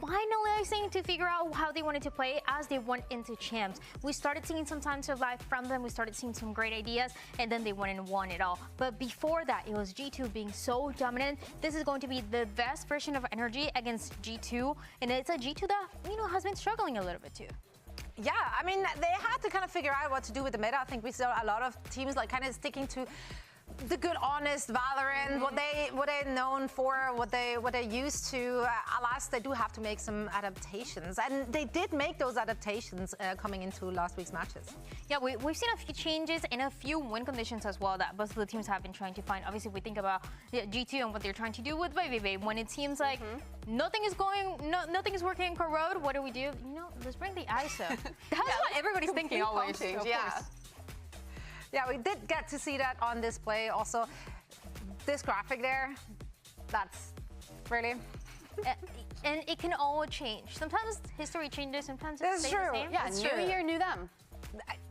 finalizing to figure out how they wanted to play as they went into champs. We started seeing some time to live from them, we started seeing some great ideas, and then they went and won it all. But before that, it was G2 being so dominant. This is going to be the best version of NRG against G2, and it's a G2 that, you know, has been struggling a little bit too. Yeah, I mean, they had to kind of figure out what to do with the meta. I think we saw a lot of teams like kind of sticking to the good, honest Valorant, what they're known for, what they're used to. Alas, they do have to make some adaptations, and they did make those adaptations coming into last week's matches. Yeah, we've seen a few changes and a few win conditions as well that both of the teams have been trying to find. Obviously, we think about G2 and what they're trying to do with VCT. When it seems like nothing is working in Corrode, what do? You know, let's bring the ISO. That's what everybody's thinking always. Yeah. Yeah, we did get to see that on display. Also, this graphic there, that's really... and it can all change. Sometimes history changes, sometimes it stays the same. Yeah, new year, new them.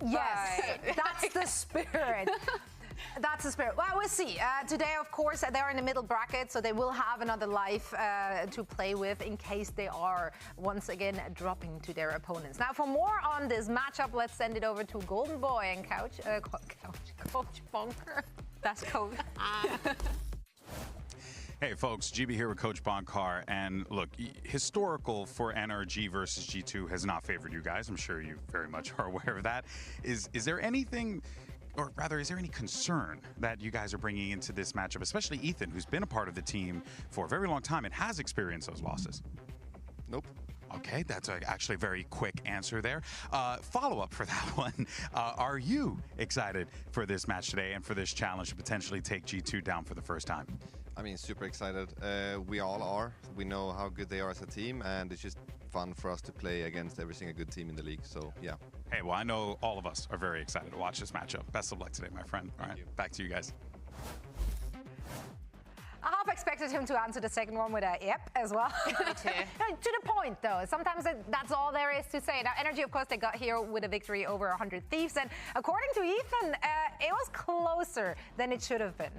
Yes, that's the spirit. That's the spirit. Well, we'll see. Today, of course, they're in the middle bracket, so they will have another life to play with in case they are once again dropping to their opponents. Now, for more on this matchup, let's send it over to Golden Boy and Coach Bunker. That's Coach. Hey folks, GB here with Coach Bonkar, and look, historical for NRG versus G2 has not favored you guys. I'm sure you very much are aware of that. Is there anything or rather, is there any concern that you guys are bringing into this matchup, especially Ethan, who's been a part of the team for a very long time and has experienced those losses? Nope. Okay, that's actually a very quick answer there. Follow-up for that one. Are you excited for this match today and for this challenge to potentially take G2 down for the first time? I mean, super excited. We all are. We know how good they are as a team, and it's just fun for us to play against every single good team in the league. So, yeah. Hey, well, I know all of us are very excited to watch this matchup. Best of luck today, my friend. All right, back to you guys. I half expected him to answer the second one with a yep as well. Me too. To the point, though. Sometimes that's all there is to say. Now, Energy, of course, they got here with a victory over 100 Thieves. And according to Ethan, it was closer than it should have been.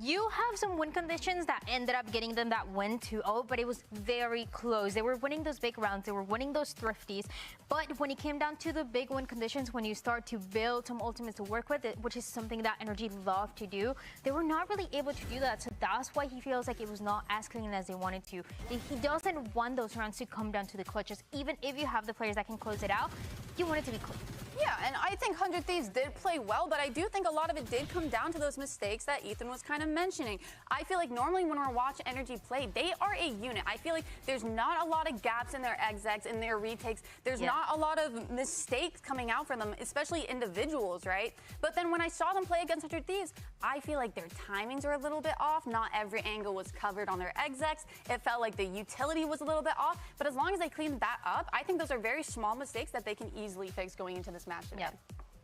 You have some win conditions that ended up getting them that win 2-0, but it was very close. They were winning those big rounds. They were winning those thrifties. But when it came down to the big win conditions, when you start to build some ultimates to work with, which is something that Energy love to do, they were not really able to do that. So that's why he feels like it was not as clean as they wanted to. He doesn't want those rounds to come down to the clutches. Even if you have the players that can close it out, you want it to be clean. Yeah, and I think 100 Thieves did play well, but I do think a lot of it did come down to those mistakes that Ethan was kind of mentioning. I feel like normally when we're watching Energy play, they are a unit. I feel like there's not a lot of gaps in their execs, in their retakes. There's not a lot of mistakes coming out for them, especially individuals, right? But then when I saw them play against 100 Thieves, I feel like their timings are a little bit off. Not every angle was covered on their execs. It felt like the utility was a little bit off. But as long as they clean that up, I think those are very small mistakes that they can easily fix going into this match today.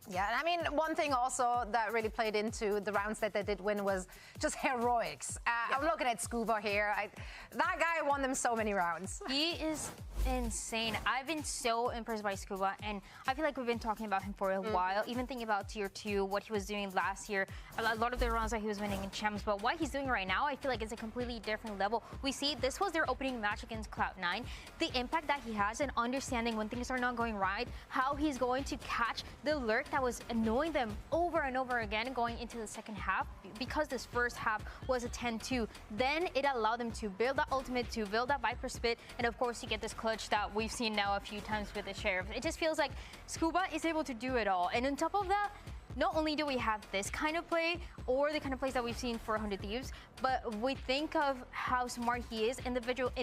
Yeah, and I mean, one thing also that really played into the rounds that they did win was just heroics. I'm looking at Scuba here. That guy won them so many rounds. He is insane. I've been so impressed by Scuba, and I feel like we've been talking about him for a while, even thinking about Tier 2, what he was doing last year, a lot of the rounds that he was winning in Champs, but what he's doing right now, I feel like it's a completely different level. We see this was their opening match against Cloud9. The impact that he has in understanding when things are not going right, how he's going to catch the lurk that was annoying them over and over again going into the second half, because this first half was a 10-2. Then it allowed them to build that ultimate, to build that Viper spit, and of course to get this clutch that we've seen now a few times with the Sheriff. It just feels like Scuba is able to do it all. And on top of that, not only do we have this kind of play or the kind of plays that we've seen for 100 Thieves, but we think of how smart he is in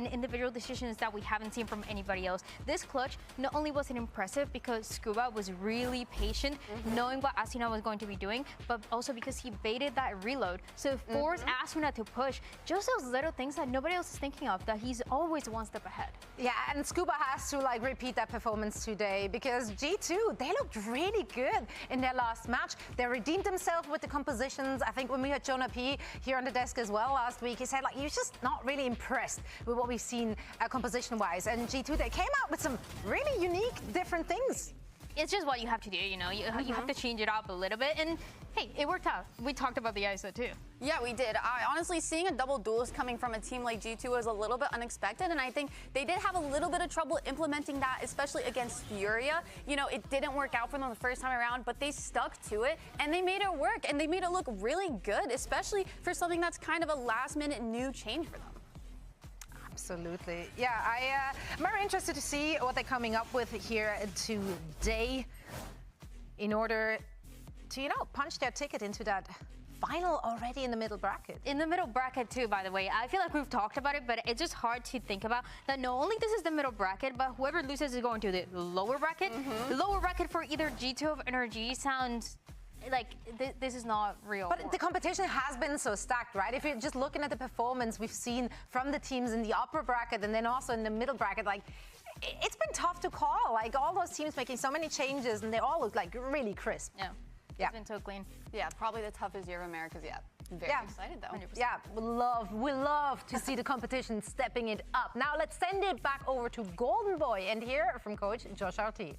individual decisions that we haven't seen from anybody else. This clutch not only was it impressive because Scuba was really patient, knowing what Asuna was going to be doing, but also because he baited that reload. So it forced Asuna to push. Just those little things that nobody else is thinking of, that he's always one step ahead. Yeah, and Scuba has to repeat that performance today, because G2, they looked really good in their last match. They redeemed themselves with the compositions. I think when we had Jonah P here on the desk as well last week, he said he was just not really impressed with what we've seen composition-wise. And G2, they came out with some really unique, different things. It's just what you have to do, you know. You have to change it up a little bit, and hey, it worked out. We talked about the ISO too. Yeah, we did. Honestly, seeing a double duelist coming from a team like G2 was a little bit unexpected, and I think they did have a little bit of trouble implementing that, especially against Furia. You know, it didn't work out for them the first time around, but they stuck to it, and they made it work, and they made it look really good, especially for something that's kind of a last-minute new change for them. Absolutely. Yeah, I'm very interested to see what they're coming up with here today in order to, punch their ticket into that final already in the middle bracket. In the middle bracket too, by the way. I feel like we've talked about it, but it's just hard to think about that not only this is the middle bracket, but whoever loses is going to the lower bracket. The lower bracket for either G2 or NRG sounds like this is not real. But the competition has been so stacked, right? If you're just looking at the performance we've seen from the teams in the upper bracket and then also in the middle bracket, it's been tough to call. All those teams making so many changes, and they all look really crisp. Yeah. It's been so clean. Yeah, probably the toughest year of Americas yet. Very excited though. 100%. Yeah, we love to see the competition stepping it up. Now let's send it back over to Golden Boy and hear from Coach Josh RT.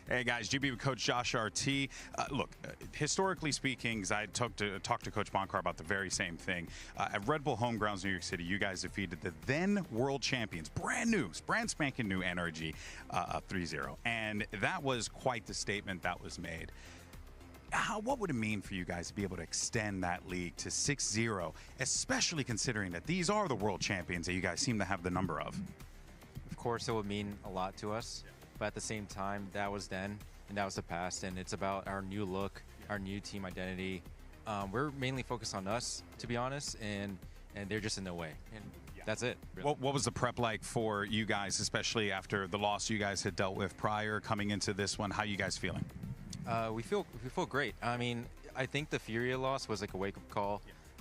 Hey guys, GB with Coach Josh RT. Look, historically speaking, because I talked to Coach Bonkar about the very same thing. At Red Bull Homegrounds, New York City, you guys defeated the then world champions, brand spanking new NRG, 3-0. And that was quite the statement that was made. What would it mean for you guys to be able to extend that league to 6-0, especially considering that these are the world champions that you guys seem to have the number of? Of course, it would mean a lot to us. But at the same time, that was then. and that was the past. And it's about our new look, our new team identity. We're mainly focused on us, to be honest, and they're just in the way. And that's it. Really. What was the prep like for you guys, especially after the loss you guys had dealt with prior, coming into this one? How are you guys feeling? We feel great. I mean, I think the Furia loss was like a wake-up call.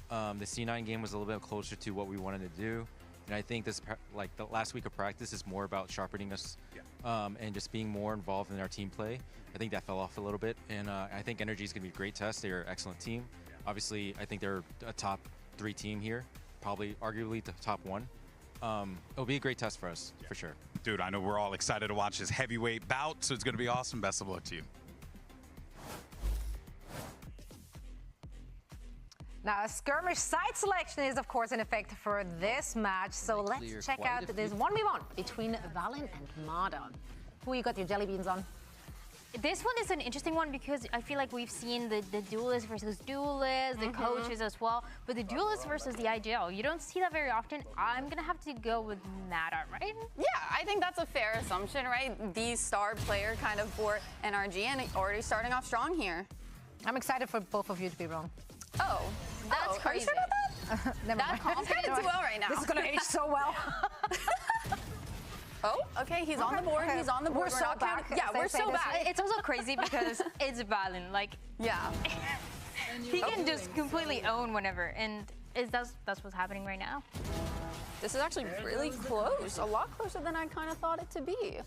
The C9 game was a little bit closer to what we wanted to do, and I think this, like the last week of practice, is more about sharpening us and just being more involved in our team play. I think that fell off a little bit, and I think NRG is going to be a great test. They're an excellent team. Obviously, I think they're a top 3 team here, probably arguably the top 1. It'll be a great test for us, for sure. Dude, I know we're all excited to watch this heavyweight bout, so it's going to be awesome. Best of luck to you. Now, a skirmish site selection is, of course, in effect for this match. So let's check out this 1v1 between Valin and Mardon. Who you got your jelly beans on? This one is an interesting one because I feel like we've seen the duelists versus duelists, the coaches as well, but the duelists versus the IGL, you don't see that very often. I'm gonna have to go with Mada, right? Yeah, I think that's a fair assumption, right? The star player kind of for NRG and already starting off strong here. I'm excited for both of you to be wrong. Oh, that's crazy. Are you sure about that? Never mind. Confident too well right now. This is gonna age so well. Oh, okay, he's on the board. He's on the board. We're so back. Yeah, we're so back. It's also crazy because it's Valin. Like, yeah, he can just completely own whenever, and that's what's happening right now. This is actually really close. A lot closer than I kind of thought it to be.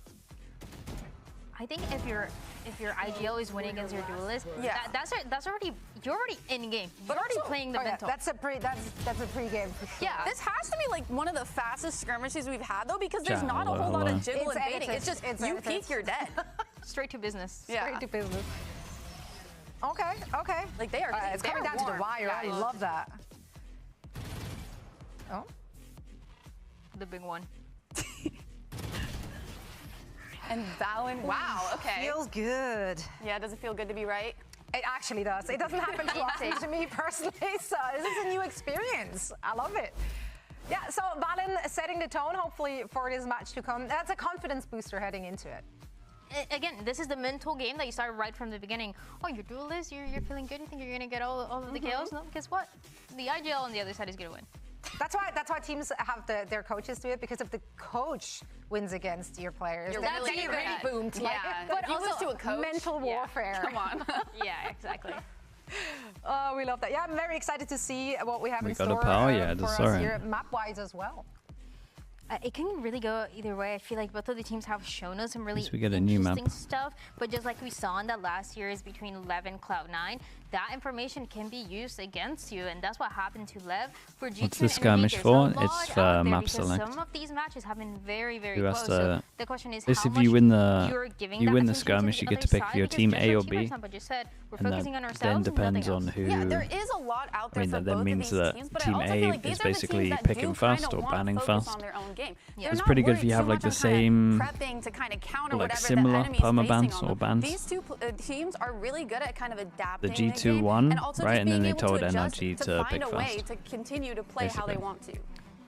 I think if your IGL is winning against your duelist, that's already you're already in game. You're already playing the mental. That's a pre-game. Yeah, this has to be like one of the fastest skirmishes we've had though, because there's not a whole lot of jiggle and baiting. It's just you peek, you're dead. Straight to business. Yeah. Straight to business. Okay, okay. Like they are. It's coming down to the wire. I love that. Oh, the big one. And Valin, wow, okay. Feels good. Yeah, does it feel good to be right? It actually does. It doesn't happen too often to me personally, so this is a new experience. I love it. Yeah, so Valin setting the tone, hopefully, for this match to come. That's a confidence booster heading into it. Again, this is the mental game that you started right from the beginning. Oh, you're duelist, you're feeling good, you think you're going to get all of the kills? No, guess what? The IGL on the other side is going to win. That's why teams have their coaches do it, because if the coach wins against your players, you're really boomed. Yeah, but also to a coach, mental warfare. Come on. Yeah, exactly. Oh, we love that. Yeah, I'm very excited to see what we have in store for us here, map-wise as well. It can really go either way. I feel like both of the teams have shown us some really interesting stuff, but just like we saw in the last series between LEV and Cloud9, that information can be used against you, and that's what happened to LEV. For G2 What's the skirmish for? It's for map select. Some of these matches have been very, very Who close. So the question is if how much you win the skirmish, you get to pick for your team A or B. And that then depends on who. Yeah, there is a lot out there for both of these teams, but team I also A feel like is basically picking first or banning first. It's pretty good if you have like the same, like similar perma-bans or bans. These two teams are really good at kind of adapting the G2 won, right, and then they told NRG to pick find a way first. to continue to play how they want to.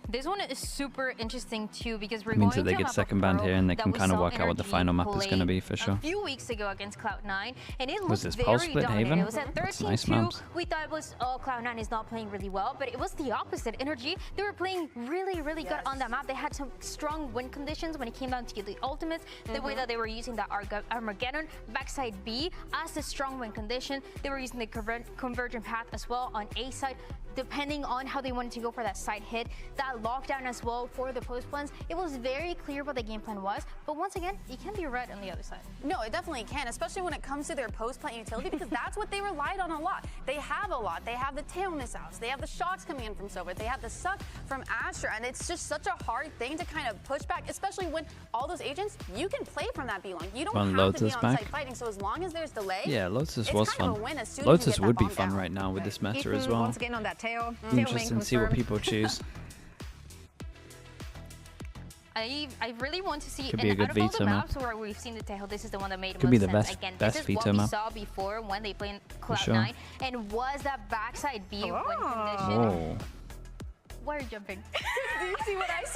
This one is super interesting too, because we're It means going that they to get have second a band pro here and they that can we kind of saw work out what the NRG final map is going to be for a sure. few weeks ago against Cloud9, and it Was looked this very pulse split dominant. Haven? It was at That's 13-2. nice maps. We thought it was, oh, Cloud9 is not playing really well, but it was the opposite. NRG, they were playing really, really good on that map. They had some strong win conditions when it came down to the ultimates, the way that they were using that Armageddon backside B as the strong win condition. They were using the convergent path as well on A side, depending on how they wanted to go for that side hit, that lockdown as well for the post plans. It was very clear what the game plan was, but once again, it can be read on the other side. No, it definitely can, especially when it comes to their post plant utility, because that's what they relied on a lot. They have a lot. They have the tail missiles. They have the shocks coming in from Silver. They have the suck from Astra, and it's just such a hard thing to kind of push back, especially when all those agents, you can play from that B-line. You don't have to be on site fighting, so as long as there's delay, yeah, Lotus was fun. As Lotus would be fun right now with this meta as well. Once again on that tail. Interesting to see what people choose. I really want to see, Could be a good out of all veto the map. maps where we've seen the Tejo, this is the one that made Could be the most sense. best Again, best this is veto what map. we saw before when they played Cloud9, sure. and was that backside B win condition. Oh. Why are you jumping? Do you see what I see?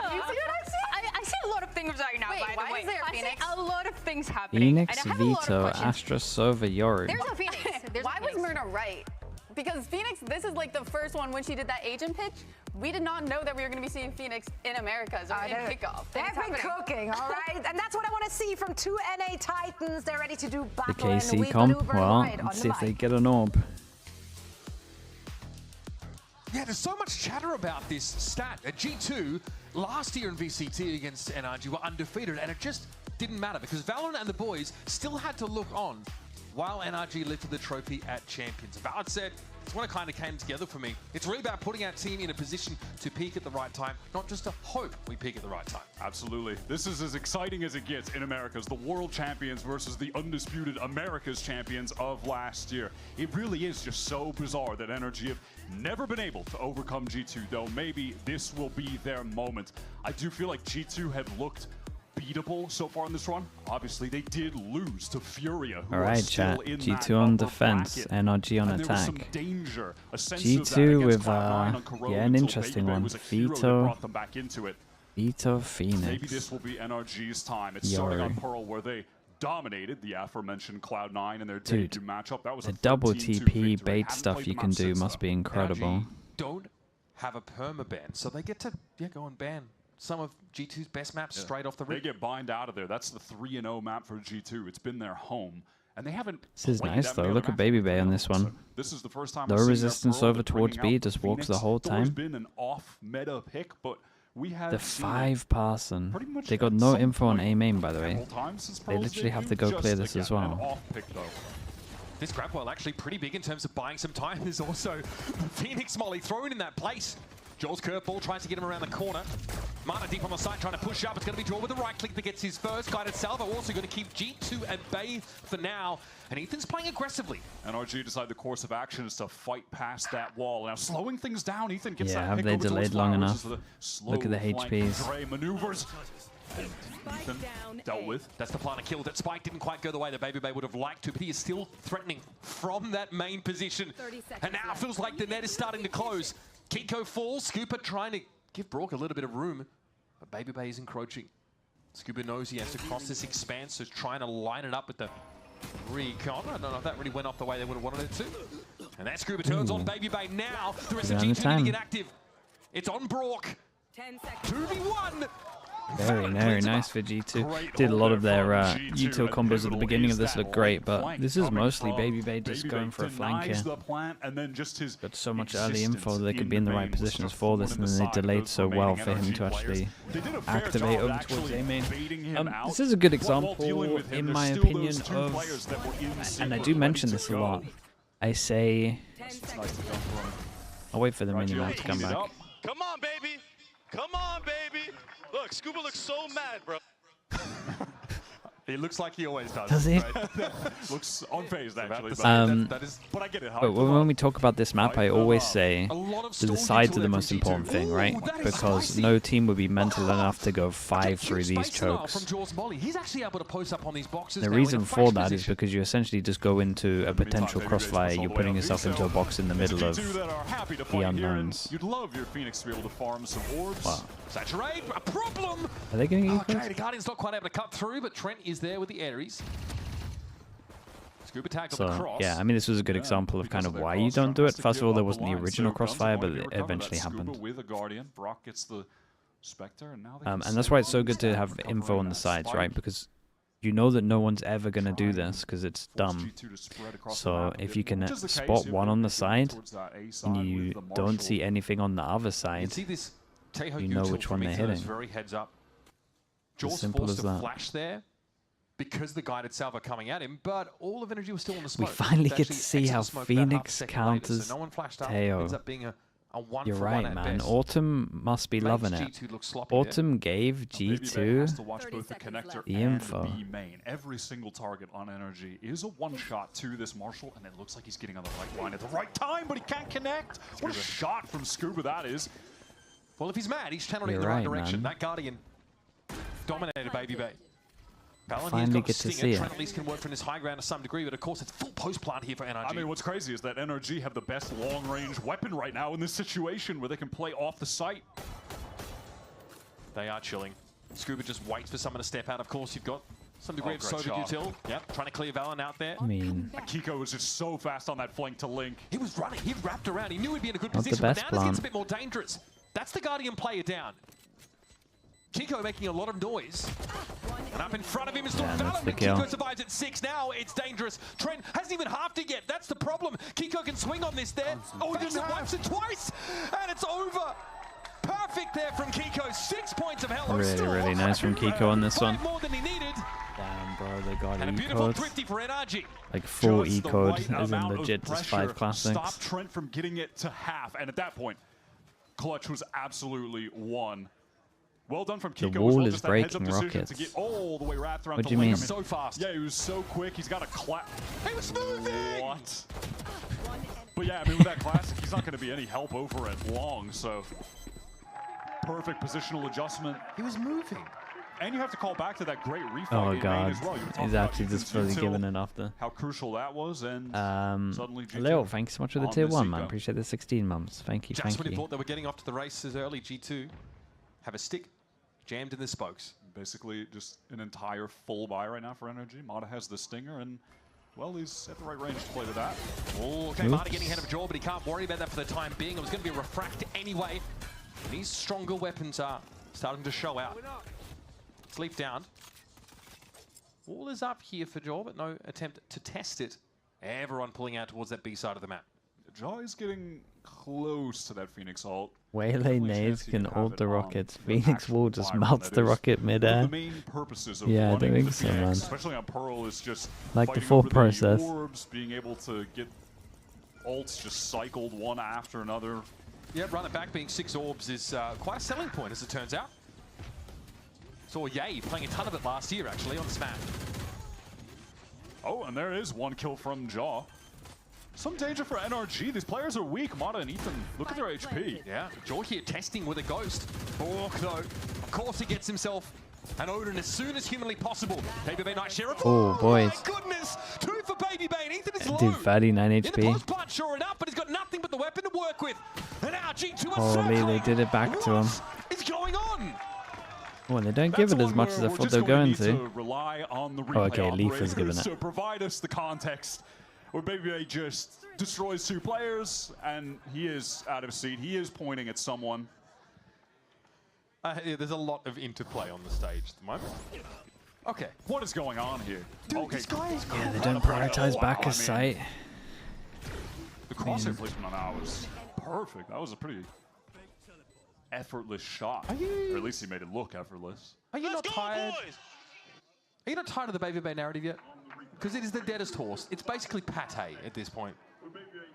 Do you see what I see? I see a lot of things. things right now, Wait, by why the way. is there a Phoenix? A lot of things happening. Phoenix, and I have a lot of Vito, questions. Astra, Sova, Yoru. There's a Phoenix. Why was Myrna right? Because Phoenix, this is like the first one when she did that agent pitch. We did not know that we were going to be seeing Phoenix in Americas or in Kickoff. They've been cooking, all right? And that's what I want to see from two NA Titans. They're ready to do The battle and KC we comp. maneuver Well, right on let's the see if they mic. get an orb. Yeah, there's so much chatter about this stat. At G2, last year in VCT against NRG were undefeated, and it just didn't matter because Valorant and the boys still had to look on while NRG lifted the trophy at Champions. Valorant said, it's when it kind of came together for me. It's really about putting our team in a position to peak at the right time, not just to hope we peak at the right time. Absolutely. This is as exciting as it gets in Americas. The world champions versus the undisputed Americas champions of last year. It really is just so bizarre that NRG have never been able to overcome G2, though maybe this will be their moment. I do feel like G2 have looked beatable so far in this run. Obviously, they did lose to Furia, who All are right, still chat. in G2 that on upper defense, bracket. NRG on And there was attack. some danger, a sense of that G2 against with, Cloud9 on Corona yeah, an until interesting Baby one. was a hero that Vito, brought them back into it. Vito, Maybe Phoenix. this will be NRG's time. It's starting on Yoru. Pearl, where they dominated the aforementioned Cloud9 in their Dude, debut matchup. That was the a double 13-2 TP victory. bait Haven't stuff played you the can map do since, must though. be incredible. Don't have a permaban, so they get to go and ban some of G2's best maps straight off the They rip. get bind out of there. That's the 3-0 map for G2. It's been their home. And they haven't This is played nice that though. many Look other at Baby matches Bay on with this them. one. So this is the first time Low we're seeing resistance Pearl. over They're towards bringing B, out just walks the Phoenix. whole Thor's time. been an off-meta pick, but we have The seen 5 passing. pretty much They got at no some info on point A main, by the way. several times since They Pearl's literally have to debut, go clear just this as again, an well. off pick though. This grab well actually pretty big in terms of buying some time. There's also Phoenix Molly thrown in that place. Jaws curveball tries to get him around the corner. Mana deep on the side trying to push up. It's going to be Draw with the right click that gets his first. Guided Salvo also going to keep G2 at bay for now. And Ethan's playing aggressively. NRG decide the course of action is to fight past that wall. Now slowing things down, Ethan gets Yeah, that have pick they over towards delayed long Flowers. enough? This is the Look at the slow flank HPs. Dre maneuvers. And Ethan dealt with. That's the plan of kill. That spike didn't quite go the way that Baby Bay would have liked to, but he is still threatening from that main position. And now it feels like the net is starting to close. Kiko falls. Scooper trying to give Brock a little bit of room, but Baby Bay is encroaching. Scooper knows he has to cross this expanse, so trying to line it up with the recon. I don't know if that really went off the way they would have wanted it to. And that Scooper turns on Baby Bay now. The rest of Around the G2 need to time. get active. It's on Brock. 2v1. Very nice for G2. Did a lot of their util combos at the beginning of this look great, but this is mostly Baby Bay just going for a flank here. Got so much early info that they could be in the right positions for this, and then they delayed so well for him to actually activate over towards A main. This is a good example, in my opinion, of, and I do mention this a lot, I say, I'll wait for the mini-map to come back. Come on, baby. Come on, baby. Look, Scuba looks so mad, bro. He looks like he always does. Does he? Right? Looks unfazed, actually. But I get it. But when we talk about this map, I always say that the sides are the most important thing, right? Because no team would be mental enough to go 5 through these chokes. From Jaws Molly. He's actually able to post up on these boxes The now reason in a for fresh that is position. because you essentially just go into a potential crossfire. You're putting yourself into a box in the middle of the unknowns. You'd love your Phoenix to be able to farm some orbs. Wow. Saturate, a problem. Are they going to get Okay, the Guardian's not quite able to cut through, but Trent is there with the Ares. Scuba tag on the So, cross. yeah, I mean, this was a good example of kind of why you don't do it. First of all, there wasn't the original crossfire, but it eventually happened. With a Guardian, Brock gets the Spectre, and now And that's why it's so good to have info on the sides, right? Because you know that no one's ever going to do this because it's dumb. So if you can spot one on the side and you don't see anything on the other side, you know which one they're hitting. Very heads up. As Jaws simple forced as to that. flash there because the guided salvo coming at him, but all of energy was still on the We smoke. finally It's get to actually see exit how the smoke about half a Phoenix second later, counters so no one flashed up. Teo. Ends up being a 1 You're for 1 right, at man. best. Autumn must be Makes loving it. G2 look sloppy there. Autumn gave G2 to watch both the connector the and info. the B main. Every single target on energy is a one-shot to this Marshall, and it looks like he's getting on the right line at the right time, but he can't connect. What a shot from Scuba that is. Well, if he's mad, he's channeling in You're the right right, direction. man. That Guardian dominated Baby Bay. Paladin's Finally got get to Stinger. see it. Trent at least can work from this high ground to some degree, but of course it's full post plant here for NRG. I mean, what's crazy is that NRG have the best long-range weapon right now in this situation where they can play off the site. They are chilling. Scuba just waits for someone to step out. Of course, you've got some degree of Soviet shot. util. Yep, trying to clear Valorant out there. I mean, Kiko was just so fast on that flank to Link. He was running. He wrapped around. He knew he'd be in a good Not the position, but best now this plan. gets a bit more dangerous. That's the Guardian player down. Kiko making a lot of noise. And up in front of him is Yeah, that's the Valorant. kill. Kiko survives at 6 now. It's dangerous. Trent hasn't even halved it yet. That's the problem. Kiko can swing on this there. Oh, he didn't wipes it twice. And it's over. Perfect there from Kiko. 6 points of hell. Really nice from Kiko on this one. More than he needed. Damn, bro, they got And a beautiful E-codes. thrifty for NRG. Like full Just the E-code right as in amount of legit just 5 pressure classics. Stop Trent from getting it to half, and at that point, Clutch was absolutely won. Well done from Kiko. The as wall well, is just that heads-up breaking decision rockets. To get all the way wrapped around What the do you Link. mean? So fast. Yeah, he was so quick. He's got a clap. He was moving. What? But yeah, I mean, with that classic, he's not going to be any help over at long. So perfect positional adjustment. He was moving. And you have to call back to that great refight Oh in main god, as well. You were talking he's about actually just Ethan's fully util, giving it after. How crucial that was, and suddenly G2 Leo, thanks so much for the on tier this 1, man. eco. Appreciate the 16 months. Thank you, Just thank when he you. thought they were getting off to the races early, G2 have a stick jammed in the spokes. Basically, just an entire full buy right now for NRG. Mata has the stinger, and well, he's at the right range to play to that. Oh, okay, Mata getting ahead of Jaw, but he can't worry about that for the time being. It was going to be a refract anyway. These stronger weapons are starting to show out. Sleep down. Wall is up here for Jaw, but no attempt to test it. Everyone pulling out towards that B side of the map. Jaw is getting close to that Phoenix ult. Waylay nades can ult the rockets. Phoenix Wall just melts the rocket One midair. of the main purposes of Yeah, I running think the so, Phoenix, man. especially on Pearl, is just Like the fighting full over process. orbs, being able to get ults just cycled one after another. Yeah, run it back being 6 orbs is quite a selling point, as it turns out. Saw Ye playing a ton of it last year, actually, on Smash. Oh, and there is one kill from Jaw. Some danger for NRG. These players are weak. Mata and Ethan, look at their HP. Yeah, Jaw here testing with a ghost. Bork, though, of course he gets himself an Odin as soon as humanly possible. Baby Bane, nice sheriff. Oh, boys. My goodness! 2 for Baby Bane. Ethan is low. Dude, 39 In the HP. post plant, sure enough, but he's got nothing but the weapon to work with. And now G2 are Holy, circling. they did it back to him. What is going on? Well, they don't give it as much as I thought they were going to. Rely on the Oh, okay, replay Leaf is giving it. to provide us the context where Baby Bay just destroys 2 players, and he is out of seat. He is pointing at someone. Yeah, there's a lot of interplay on the stage at the moment. Okay. What is going on here? Dude, okay. this guy is Yeah, they don't prioritize back as sight. The crosshair placement on that was perfect. That was a pretty effortless shot. Or at least he made it look effortless. Are you not tired? Are you not tired of the Baby Bay narrative yet? Because it is the deadest horse. It's basically pate at this point.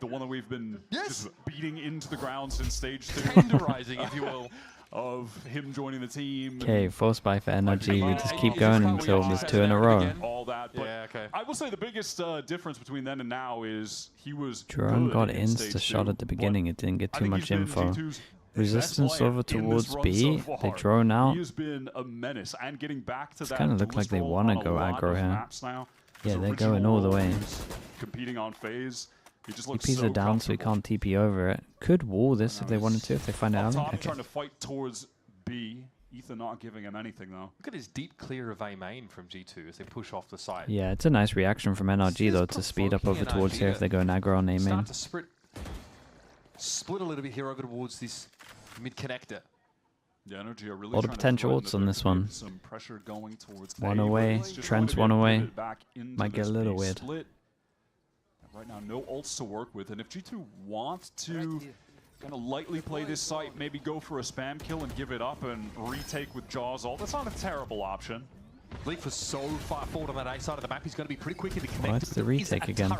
The one that we've been just beating into the ground since stage 2. Tenderizing, if you will. Of him joining the team. Okay, force buy for NRG. We just keep going until there's 2 in a row. All that. But yeah, okay. I will say the biggest difference between then and now is he was Drone good got in insta stage shot 2, at the beginning. It didn't get I too think much he's been info. G2's Resistance best player over in this towards run B. so They far. drone out. He has been a menace, and getting back to It's that kind of look like they want to go aggro here. Yeah, they're going all the way. Competing on phase. He just looks TPs so are down, so he can't TP over it. Could wall this if they wanted to, if they find it up out. top, Okay. trying to fight towards B. Ethan not giving him anything though. Look at his deep clear of A main from G2 as they push off the side. Yeah, it's a nice reaction from NRG though to speed up over towards here if they go aggro on A main. Start to split a little bit here over towards this mid connector. Yeah, NRG are really All the trying to potential threaten ults that on there this could be one. Some pressure going towards One A, but away, it's just Trent's going to one be away. pivot back into Might get a this little B weird. split. Right now, no ults to work with, and if G2 want to kind of lightly play this site, maybe go for a spam kill and give it up and retake with Jaws ult, that's not a terrible option. Leaf was so far forward on that A side of the map, he's going to be pretty quick into connect. Oh, it's the retake again.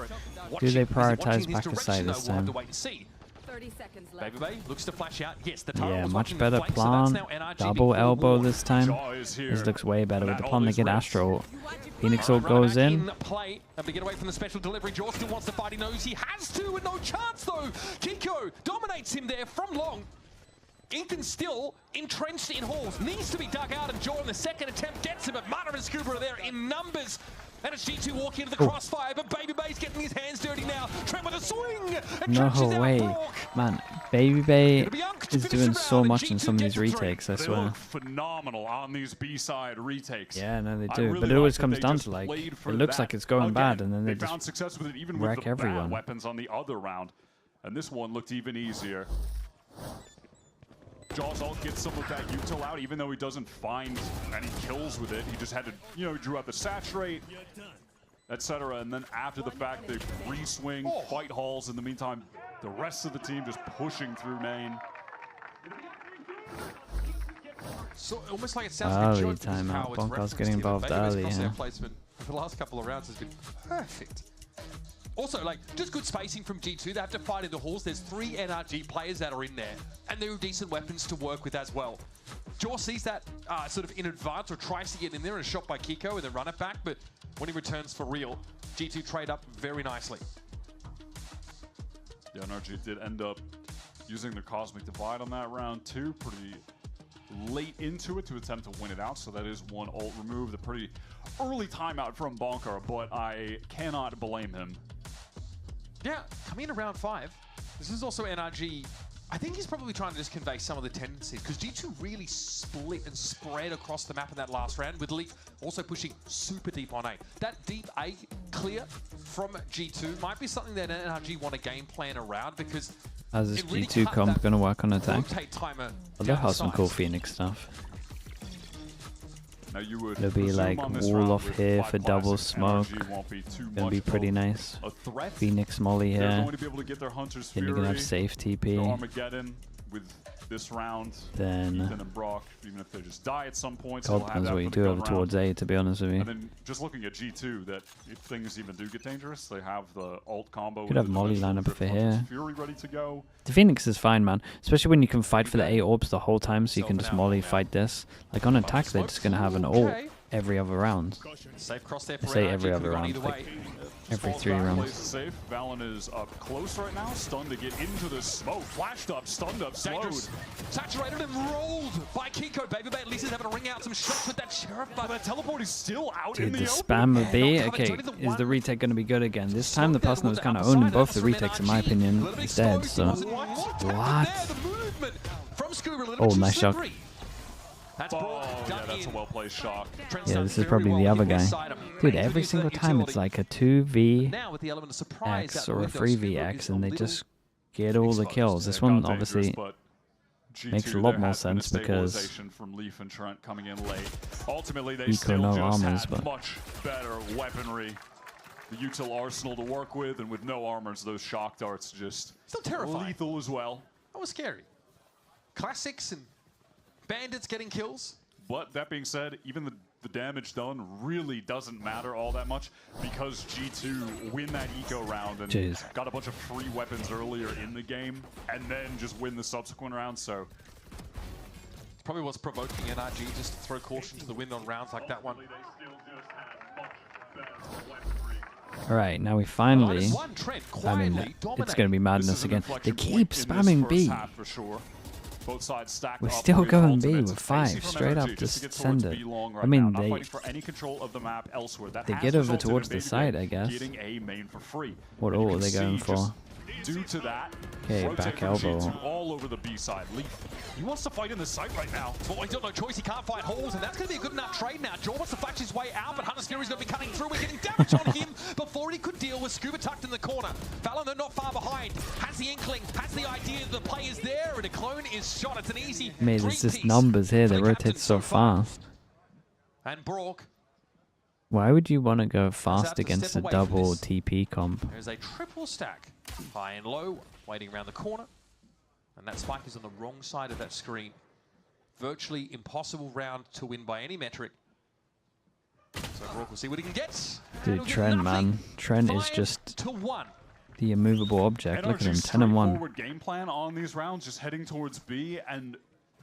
Do they prioritize back aside this time? We'll have to wait and see. 30 seconds left. Baby Bay looks to flash out. Yes, the turret Yeah, was much watching better the flank, so that's plan. now NRG Double being elbow forewarned. this time. Jaw is here. This looks way better with And the that plan to ult is get ready. Astro ult. Phoenix ult Right goes back in. Play and to get away from the special delivery. Jaw still wants to fight. He knows he has to, and no chance though. Kiko dominates him there from long. Ethan's still entrenched in halls. Needs to be dug out, and Jaw in the second attempt gets him, but Mana and Scuba are there in numbers. And it's G2 walking into the crossfire, but Baby Bay's getting his hands dirty now. Trent with a swing! And No way. Man, Baby Bay is doing so much in some of these retakes, I They swear. look phenomenal on these B-side retakes. Yeah, no, they I do. really But it always like that comes they down just to, like, played it for looks that. like it's going Again, bad, and then they they found just success with it even wreck with the everyone. bad weapons on the other round. And this one looked even easier. Jaws ult gets some of that util out, even though he doesn't find any kills with it. He just had to, you know, he drew out the saturate, etc. And then after the fact, they re-swing, fight halls. In the meantime, the rest of the team just pushing through main. So almost like it sounds early like a joke timeout. how it's Bonkar's referenced getting here, but involved Baby's early, crosshair yeah. placement for the last couple of rounds has been perfect. Also, like, just good spacing from G2. They have to fight in the halls. There's 3 NRG players that are in there, and there are decent weapons to work with as well. Jaw sees that sort of in advance, or tries to get in there, and is shot by Kiko and then run it back, but when he returns for real, G2 trade up very nicely. Yeah, NRG did end up using the Cosmic Divide on that round too, pretty late into it to attempt to win it out, so that is one ult removed. A pretty early timeout from Bonkar, but I cannot blame him. Yeah, coming into round 5, this is also NRG. I think he's probably trying to just convey some of the tendencies, because G2 really split and spread across the map in that last round, with Leaf also pushing super deep on A. That deep A clear from G2 might be something that NRG want to game plan around, because How's this it really G2 cut comp that going to work on attack? rotate timer Well, they'll down have to some cool size. Phoenix stuff. Now you would There'll be like wall off here for double smoke. Gonna be pretty nice. Phoenix Molly They're here. going to be able to get their Hunter's Then you're gonna have Fury, safe the TP. Armageddon with this round. Then Ethan and Brock, even if they just die at some point, God they'll have knows that what you for do the over gun towards round. A, to be honest with you. And then just looking at G2, that if things even do get dangerous, they have the ult combo. Could with have the Molly Dimensional line up Drift for Hunter's here. Fury ready to go. The Phoenix is fine, man. Especially when you can fight for the A orbs the whole time, so you can just Molly fight this. Like on attack, they're just gonna have an ult every other round. Safe cross there I for say NRG, every could've other gone round, either like way. every Falls 3 back, plays rounds. it safe. Valen is up close right now, stunned to get into the smoke. Flashed up, stunned up, slowed. Dangerous. Saturated and rolled by Kiko. Baby Bay at least is having to ring out some shots with that Sheriff, but that teleport is still out Dude, in the the spam open. of B. Okay, is the retake going to be good again? This time, the person that was kind of owning both the retakes, in my opinion, is dead. So, what? From Scuba, Oh, nice shot. That's yeah, that's a well-placed shot. Yeah, this is probably the other guy. Dude, every single time it's like a 2v X or a 3v X, and they just get all the kills. This one obviously makes a lot more sense because from Leaf and Trent coming in late. Ultimately, they Eco still no just armors, had but much better weaponry. The util arsenal to work with, and with no armors, those shock darts just still terrifying. Lethal as well. That was scary. Classics and bandits getting kills. But that being said, even the damage done really doesn't matter all that much, because G2 win that eco round and got a bunch of free weapons earlier in the game, and then just win the subsequent round. So probably was provoking NRG just to throw caution to the wind on rounds like that one. all right, now we finally. I mean, it's going to be madness again. They keep spamming B. For sure. Both sides stacked We're up still with going B ultimates. with 5, Facey from straight up NRG just to get send towards it. B long I right mean, now, not they fighting for any control of the map elsewhere. That they has get over resulted in towards the Baby side, Bay I guess. Getting A main for free. What And you ult are can they going see for? just due to that, Okay, rotate back from elbow. G2 all over the B side. Leaf, he wants to fight in the site right now. Well, he's got no choice. He can't fight halls, and that's going to be a good enough trade now. Jaw wants to flash his way out, but Hunter's Fury's going to be cutting through and getting damage on him before he could deal with Scuba tucked in the corner. Valorant, though, not far behind, has the inkling, has the idea that the play is there, and a clone is shot. It's an easy Mate, there's just numbers here. They rotate so fast. And Brock. Why would you want to go fast to against a step away from double this. TP comp? There's a triple stack, high and low, waiting around the corner. And that spike is on the wrong side of that screen. Virtually impossible round to win by any metric. So Brock will see what he can get. Dude, Trent, man. Trent is just 5-1. the immovable object. Look at him, NRG's 10 and 1. straightforward game plan on these rounds, just heading towards B, and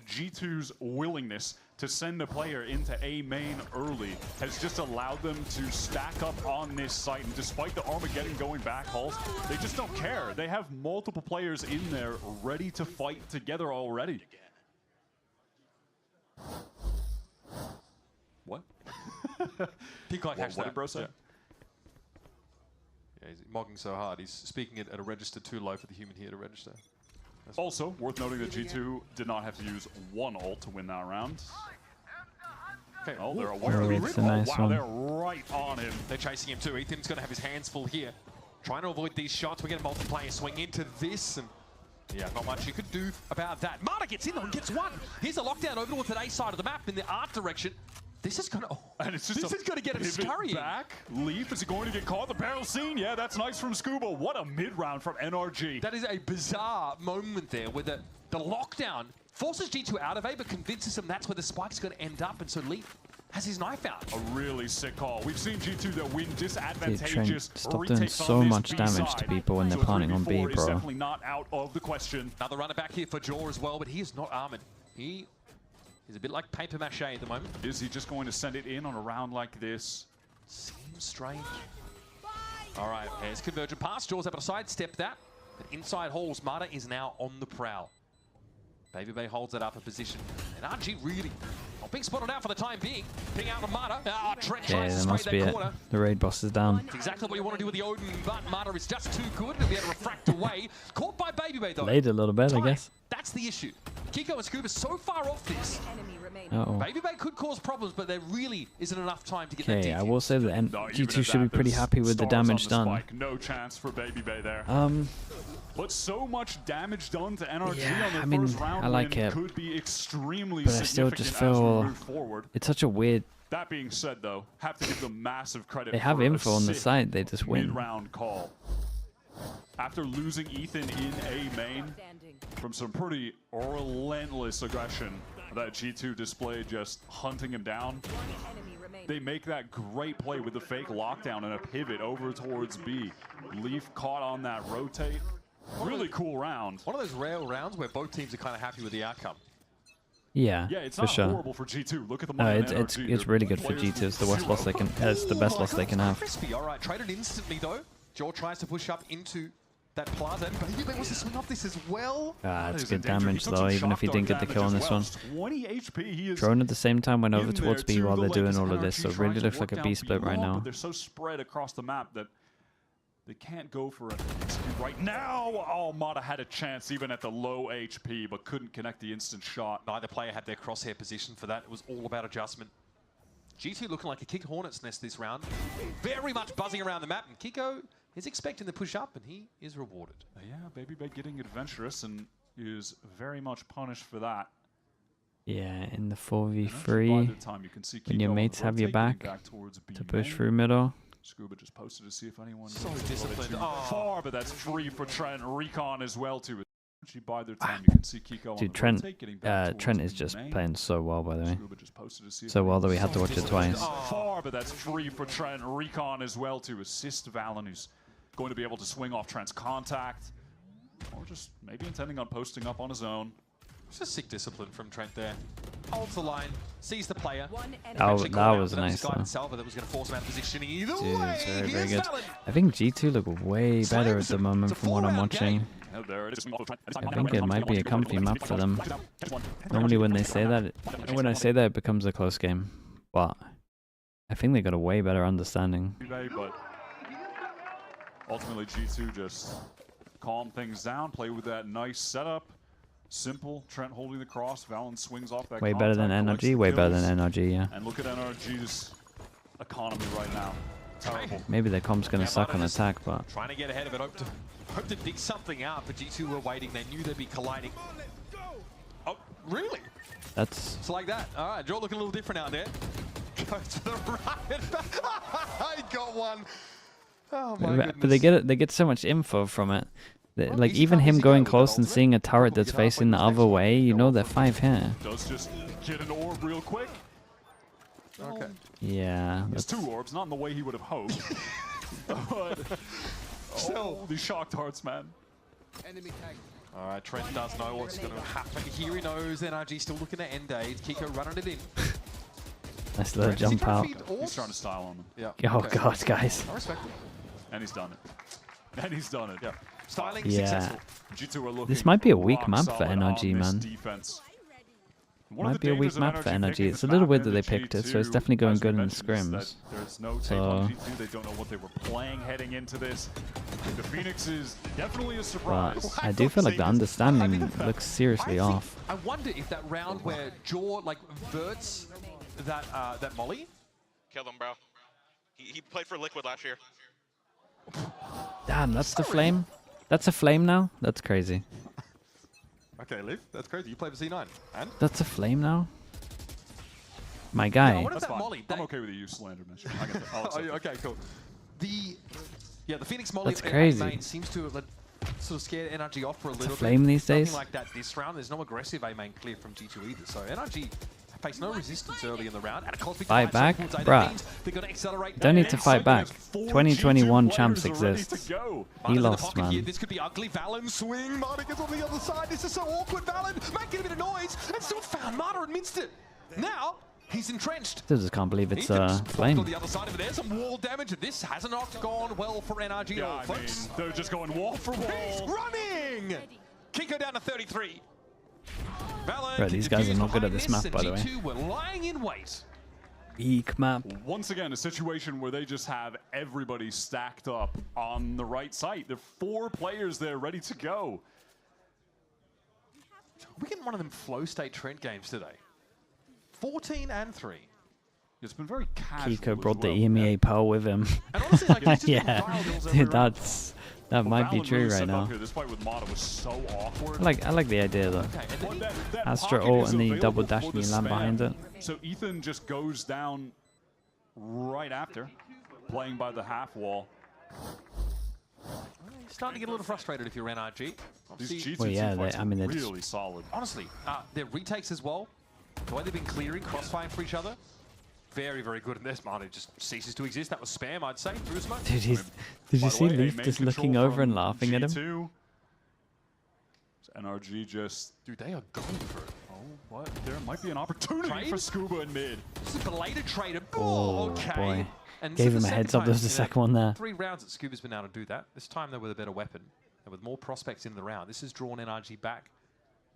G2's willingness to send a player into A main early has just allowed them to stack up on this site. And despite the Armageddon going back halls, they just don't care. They have multiple players in there ready to fight together already. What? Peacock hashtag. What did bro say? Yeah, he's mocking so hard. He's speaking it at a register too low for the human here to register. Also, worth noting that G2 did not have to use one ult to win that round. Okay. Oh, they're aware of the it's a nice wow, one. they're right on him. They're chasing him too. Ethan's going to have his hands full here. Trying to avoid these shots. We get a multiplayer swing into this. And yeah, not much you could do about that. Marta gets in though and gets one. Here's a lockdown over towards the A side of the map in the art direction. This is gonna. And it's just this is gonna get him pivot scurrying. back. Leaf, is he going to get caught? The barrel scene. Yeah, that's nice from Scuba. What a mid round from NRG. That is a bizarre moment there where the lockdown forces G2 out of A, but convinces him that's where the spike's going to end up, and so Leaf has his knife out. A really sick call. We've seen G2 that win Dude, disadvantageous Trent, stop retakes doing on so this much B damage side. to people when they're So planning on B, 3v4 is bro. definitely not out of the question. Another runner back here for Jaw as well, but he is not armored. He is a bit like paper mache at the moment. Is he just going to send it in on a round like this? Seems strange. All right, there's convergent pass. Jaw's able to sidestep that. But inside halls, Marta is now on the prowl. Baby Bay holds it up a position. And RG really not being spotted out for the time being. Ping out of Marta. Trent Okay, tries to that spray must be that it. corner. The raid boss is down. It's exactly what you want to do with the Odin, but Marta is just too good to be able to refract away. Caught by Baby Bay though. Delayed a little bit, I guess. That's the issue. Kiko and Scuba so far off this. Uh-oh. Baby Bay could cause problems, but there really isn't enough time to get that Okay, defuse. I will say that G2 should be pretty there's happy with the stars on damage done. spike. No chance for Baby Bay there. But so much damage done to NRG Yeah, on their I mean, first round I like win it, could be extremely but I still significant just as we feel move forward. it's such a weird. That being said, though, have to give them massive credit. They have for a info on the sick site, they just win. Mid-round call. After losing Ethan in A main from some pretty relentless aggression that G2 displayed, just hunting him down, they make that great play with the fake lockdown and a pivot over towards B. Leaf caught on that rotate. Really cool round. One of those rare rounds where both teams are kind of happy with the outcome. Yeah, it's for not sure. horrible for G2. Look at the No, money it's on NRG. it's really good for G2. It's the worst loss they can. It's the best loss they can have. Crispy, all right, traded instantly though. Jaw tries to push up into that plaza. Baby Bay wants to swing off this as well. It's good damage though, even if he didn't get the kill on this one. 20 HP. He is Drone at the same time went over in towards there B too. while The they're doing latest all of this, NRG so it trying really to looks like a work B down split right beyond, now. but they're so spread across the map that they can't go for it right now. Oh, Mata had a chance even at the low HP, but couldn't connect the instant shot. Neither player had their crosshair position for that. It was all about adjustment. G2 looking like a kick hornet's nest this round. Very much buzzing around the map, and Kiko is expecting the push up, and he is rewarded. Yeah, Baby Bay getting adventurous and is very much punished for that. Yeah, in the by 4v3, the time you can see when Kiko your on mates the have your rotate, back getting towards B to push main. through middle. Scuba just posted to see if anyone So gets a little bit disciplined. too Oh. far, but that's free for Trent. Recon as well too. Actually, by their time, you can see Kiko on Dude, the Trent, rotate, getting back towards Trent is B just main. playing so well, by the way. Scuba just posted to see if So well that we anyone had to watch it twice. far, but that's free for Trent. Recon as well to assist Valen, who's going to be able to swing off Trent's contact, or just maybe intending on posting up on his own. It's a sick discipline from Trent there. Holds the line, sees the player. That was nice though. Salva that was going to force him out of position. Either Dude, way, it's very, very here's good. Valen. I think G2 look way better at the moment from what I'm watching. There it is. I think it might be a comfy map for them. Normally when they say that, it becomes a close game. But I think they got a way better understanding. But ultimately, G2 just calm things down, play with that nice setup. Simple. Trent holding the cross. Valen swings off that Way better than contact, NRG, way better than NRG, yeah. And look at NRG's economy right now. Terrible. Maybe their comp's gonna suck on attack, but Trying to get ahead of it, hope to dig something out, but G2 were waiting. They knew they'd be colliding. Oh, really? that's It's like that. All right, Joe looking a little different out there. Go to the right. I got one. Oh my goodness. but they get so much info from it. Like even him going close and seeing a turret that's facing the other way, you know they're 5 here. Does just get an orb real quick. Okay. Yeah. It's That's, 2 orbs, not in the way he would have hoped. But oh, these shocked hearts, man. All right, Trent does know what's going to happen. Here he knows NRG still looking to end days. Kiko running it in. nice little jump out. He's trying to style on them. Yeah. Oh god, guys. I respect it. And he's done it. And he's done it. Yeah. Styling Yeah. successful. G2 are looking This might be a weak rock map for solid on NRG, this man. Defense. Might be a weak map for NRG. It's a little weird that they picked it, so it's definitely going good in the scrims. There's no take on G2. They don't know what they were playing heading into this. The Phoenix is definitely a surprise. But I do feel like the understanding looks seriously off. I wonder if that round where Jaw like verts that molly. Killed him, bro. He played for Liquid last year. Damn, that's the flame. That's a flame now. That's crazy. Okay, Liv, that's crazy. You play for C9, and That's a flame now. My guy. what is that molly? I'm okay with the use slander mission. I get that. Oh, okay, cool. The Phoenix molly That's crazy. main seems to have sort of scared NRG off for a little bit. flame these days. Something like that this round. There's no aggressive A main clear from G2 either. So NRG face no resistance early in the round. And a cosmic Fight back? towards A, that Bruh. means they're gonna accelerate. Don't need to fight back. 2021 champs exist. He lost, man. This could be ugly. Valen swing. Martin gets on the other side. This is so awkward. Valen making a bit of noise and still found Marta and minced it. Now he's entrenched. Still just can't believe it's On flame. the other side of it, there's some wall damage, and this has not gone well for NRG at all, folks. They're just going wall for wall. He's running! Kiko down to 33. Valen Bro, these guys are not good at this map, by the way. G2 were lying in wait. Weak map. Once again, a situation where they just have everybody stacked up on the right site. There are 4 players there ready to go. We're getting one of them flow state Trent games today. 14 and 3. It's been very casual. Kiko brought the well. EMEA pearl with him. Yeah, dude, that might be true right now. This fight with Mata was so awkward. I like the idea though. Astra ult and the double dash and you land behind it. So Ethan just goes down right after, playing by the half wall. You're starting to get a little frustrated if you're NRG. These G2 Well, yeah, fights I mean, are it's really solid. Honestly, their retakes as well, the way they've been clearing, crossfiring for each other, very, very good in this. Marty just ceases to exist. That was spam, I'd say, through smoke. Dude, did you see Leaf just looking over and laughing at him? G2. NRG just... Dude, they are going for it. Oh, what? There might be an opportunity for Scuba in mid. This is a belated trade. Oh, okay. boy. And Gave this him is a the heads second up. There was time, the second one there. 3 rounds that Scuba's been able to do that. This time they're with a better weapon and with more prospects in the round. This has drawn NRG back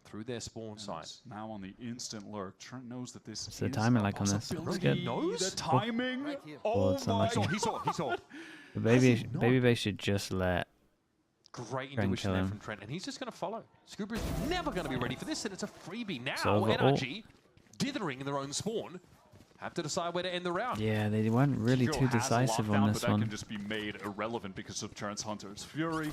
through their spawn site. Now on the instant lurk. Trent knows that this What's the timing like on this? It's good. He knows the timing. Oh, it's unlucky. He saw. The baby base should just let Great Trent intuition kill there him. from Trent, and he's just going to follow. Scuba's never going to be ready for this, and it's a freebie now. over. NRG dithering in their own spawn. Have to decide where to end the round. Yeah, they weren't really Kiko too has decisive lockdown, on but this that one. can just be made irrelevant because of Trent's Hunter's Fury.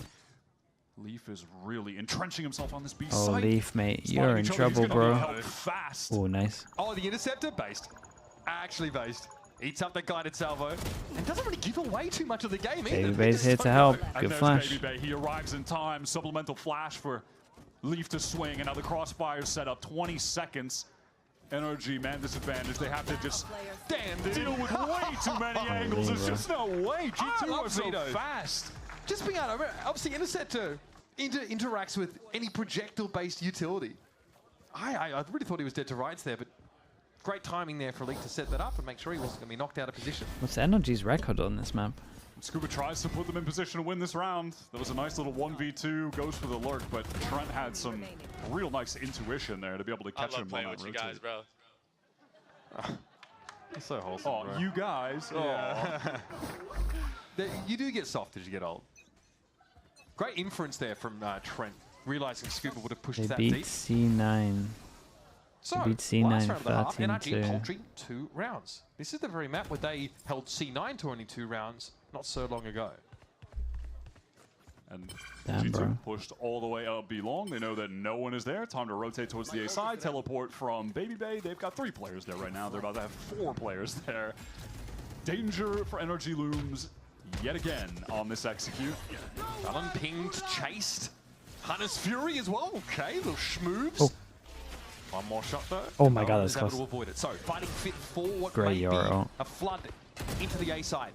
Leaf is really entrenching himself on this B Oh, site. Leaf, mate, Spotting you're in each other. trouble, He's gonna need bro. help fast. Oh, nice. Oh, the interceptor based. Actually based. Eats up that guided salvo. And doesn't really give away too much of the game either. Baby Bay's here to help. And Good there's flash. Baby Bay. He arrives in time. Supplemental flash for Leaf to swing. And now the crossfire set up. 20 seconds. NRG, man, disadvantage. They have to just deal with way too many angles. There's just no way. G2 are so fast. Just being out of it. Obviously, interceptor interacts with any projectile-based utility. I really thought he was dead to rights there, but great timing there for Leak to set that up and make sure he wasn't going to be knocked out of position. What's NRG's record on this map? Scuba tries to put them in position to win this round. That was a nice little 1v2, goes for the lurk, but Trent had some real nice intuition there to be able to catch him on playing that with you rotate. guys, bro. It's so wholesome, Oh, bro. you guys. Yeah. You do get soft as you get old. Great inference there from Trent, realizing Scuba would have pushed They that beat deep. C9. So, They beat last C9 round of the half, NRG 13-2. paltry 2 rounds. This is the very map where they held C9 to only 2 rounds not so long ago. And Damn, G2 bro. pushed all the way up B long. They know that no one is there. Time to rotate towards the A side. Teleport from Baby Bay. They've got 3 players there right now. They're about to have 4 players there. Danger for NRG looms yet again on this execute. Allen pinged, chased. Hunter's Fury as well. Okay, little schmoobs. Oh. One more shot though. Oh my God, is that's able close. to avoid it. So, fighting fit for what Great may be Euro. a flood into the A side.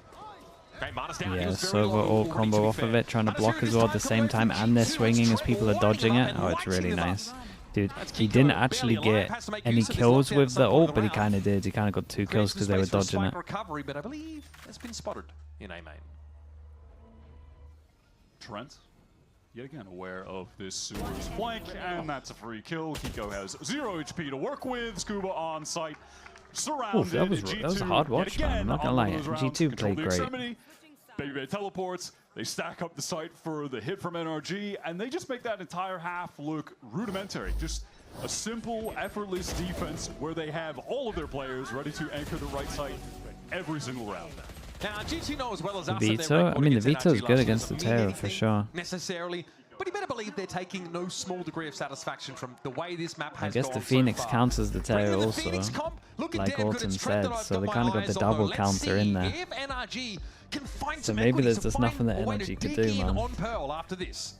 Okay, Marta's down. He Yeah, was very Sova low all already, combo to be off of fair. it, trying to Hunter's block Fury as this well at time the same converts time, and they're G2 swinging as Trent people are lining dodging up it. and Oh, it's really lighting them up. nice. Dude, That's he Kiko didn't barely actually alive, get has to make any use of his kills lockdown with the somewhat ult, on but he round. kind of did. He kind of got 2 kills because they were Creates the space dodging for a it. spike recovery, but I believe has been spotted in A main. Trent yet again aware of this Sewer's flank, and that's a free kill. Kiko has 0 HP to work with. Scuba on site, surrounded. That was a hard watch, man. I'm not gonna lie. G2 played great. Baby teleports. They stack up the site for the hit from NRG, and they just make that entire half look rudimentary. Just a simple, effortless defense where they have all of their players ready to anchor the right site every single round. Now, G2 know as well as us The that their Vito, I mean, the against Vito is NRG good last against the year doesn't mean Teo for anything sure. Necessarily, but you better believe they're taking no small degree of satisfaction from the way this map I has guess gone the Phoenix so far. counts as the Teo also, like Autumn said, so they kind of got the double counter in there. If NRG can find So some maybe equity there's to just find nothing that a way to NRG could dig do, in man. on Pearl after this.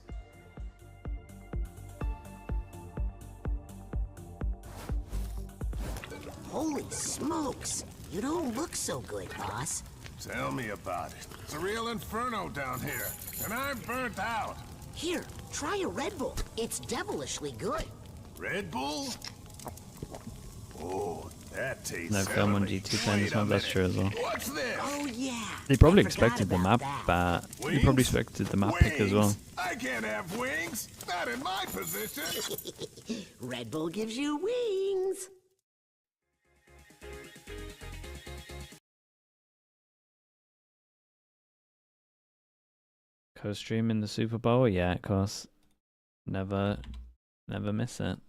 Holy smokes! You don't look so good, boss. Tell me about it. It's a real inferno down here, and I'm burnt out. Here, try a Red Bull. It's devilishly good. Red Bull? Oh, that tastes No film on G2 playing this one, that's true as well. What's this? Oh, yeah. He probably expected the map, he probably expected the map pick as well. I can't have wings. Not in my position. Red Bull gives you wings. Co-stream in the Super Bowl? Yeah, of course. Never miss it.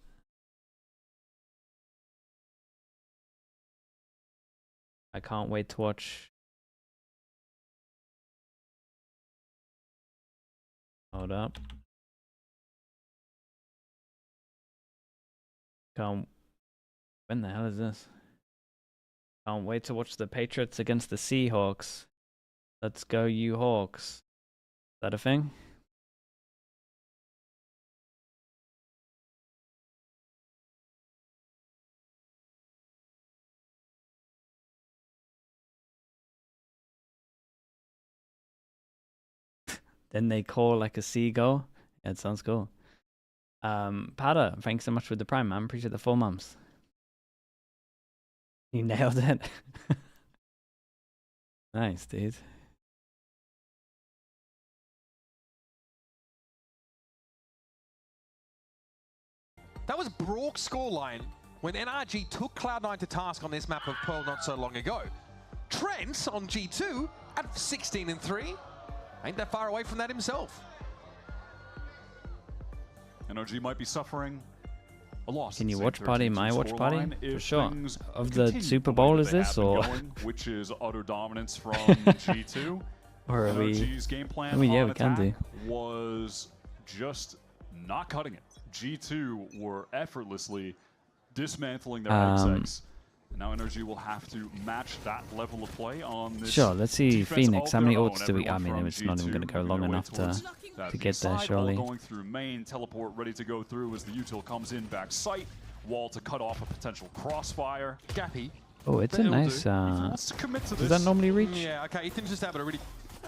I can't wait to watch. Hold up. When the hell is this? Can't wait to watch the Patriots against the Seahawks. Let's go, you Hawks. Is that a thing? Then they call like a seagull. Yeah, it sounds cool. Pada, thanks so much for the prime, man. Appreciate the 4 months. You nailed it. Nice, dude. That was Brock's scoreline when NRG took Cloud9 to task on this map of Pearl not so long ago. Trent on G2 at 16-3. Ain't that far away from that himself. NRG might be suffering a loss. Can you watch party my watch party? For sure. Of the Super Bowl is this or? Which is utter dominance from G2. Or are we? NRG's game plan I mean, yeah, on we can do. was just not cutting it. G2 were effortlessly dismantling their execs. Now NRG will have to match that level of play on this. Sure, let's see Phoenix. How many ults do we? I Everyone mean, it's from not even going to go long enough to get there, side, surely. Going through main, teleport ready to go through as the util comes in back sight. Wall to cut off a potential crossfire. Gappy. Oh, it's a nice. Wants to commit to does that normally reach? Yeah, okay, Ethan's just able to really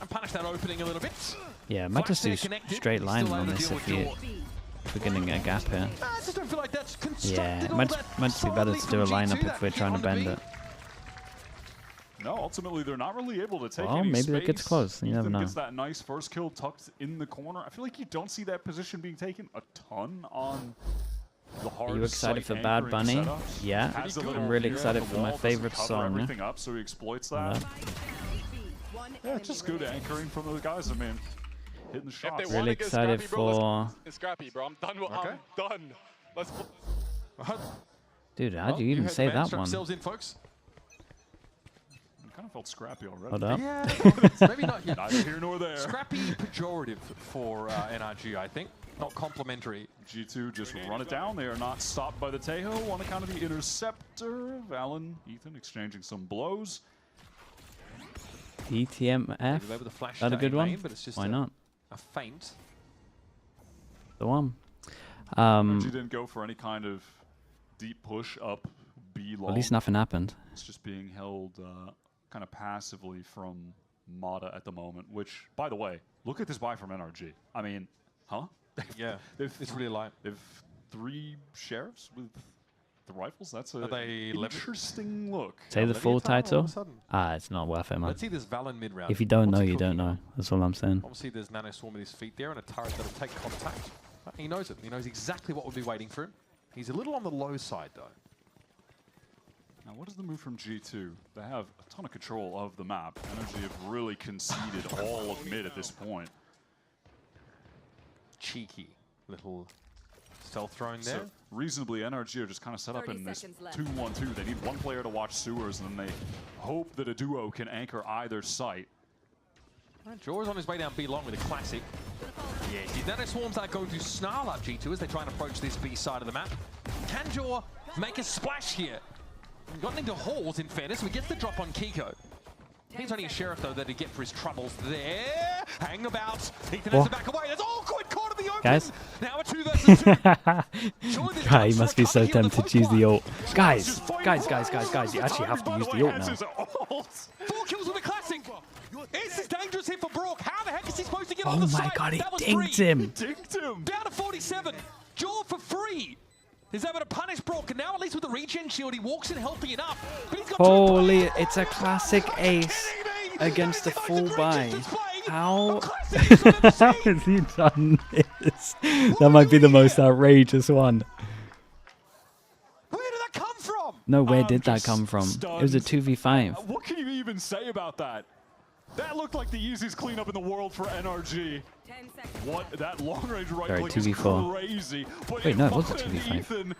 punish that opening a little bit. Yeah, might just do straight line on this if we're getting a gap here. I just don't feel like that's Yeah, it might just be better to do a lineup if we're trying to bend it. No, ultimately they're not really able to take Well, any maybe space. that gets close. You never Ethan know. gets that nice first kill tucked in the corner. I feel like you don't see that position being taken a ton on the hard. Are you excited for Bad Bunny? Yeah, I'm really excited for my favorite song. Everything up, so he exploits that. Yeah, it's just good anchoring from those guys. I mean, hitting the shots. Really excited for. It's scrappy, bro. I'm done. I'm done. Let's. Dude, how'd you even say that one? In, folks. I kind of felt scrappy already. Hold up. Yeah, maybe not. Yeah. Neither here nor there. Scrappy pejorative for NRG, I think. Not complimentary. G2 just run it down. They are not stopped by the Tejo on account of the interceptor. Valen, Ethan exchanging some blows. ETMF. That a good one? Main, but it's just Why not? A feint. The one. NRG didn't go for any kind of deep push up B long. At least nothing happened. It's just being held kind of passively from Mata at the moment, which, by the way, look at this buy from NRG. I mean, huh? Yeah, it's really light. They've 3 sheriffs with The rifles, that's Are they interesting look. Say the full Leviathan all of a title. sudden. It's not worth it, man. Let's see this Valorant mid-round. If you don't know, What's he you don't cooking? know. That's all I'm saying. Obviously, there's Nano Swarm at his feet there and a turret that'll take contact. He knows it. He knows exactly what would be waiting for him. He's a little on the low side, though. Now, what is the move from G2? They have a ton of control of the map. Energy have really conceded all of mid at this point. Cheeky little stealth throwing there. So reasonably, NRG are just kind of set up in this 2-1-2. They need one player to watch sewers, and then they hope that a duo can anchor either site. Jaw is on his way down B long with a classic. Yeah, see, Nano Swarms are going to snarl up G2 as they try and approach this B side of the map. Can Jaw make a splash here? Gotten into halls, in fairness. We get the drop on Kiko. He's only a sheriff, though, that he'd get for his troubles there. Hang about. Ethan has to back away. That's awkward. Caught in the open. Guys. Now a 2 versus 2. God, he must be so tempted to use the ult. Guys, you actually have to use the ult now. 4 kills with a classic. This is dangerous here for Brook. How the heck is he supposed to get on Oh the my side? God, he That was dinked free. him. Down to 47. Jaw for free. He's able to punish Brook, and now at least with the regen shield, he walks in healthy enough. But he's got Holy, it's a classic ace against a full buy. How has he done this? That might be the most outrageous one. Where did that come from? No, where did that come from? It was a 2v5. What can you even say about that? That looked like the easiest cleanup in the world for NRG. What that long range right Sorry, click is 2v4. crazy. But Wait, no, it was a Mata and 2v5. Ethan,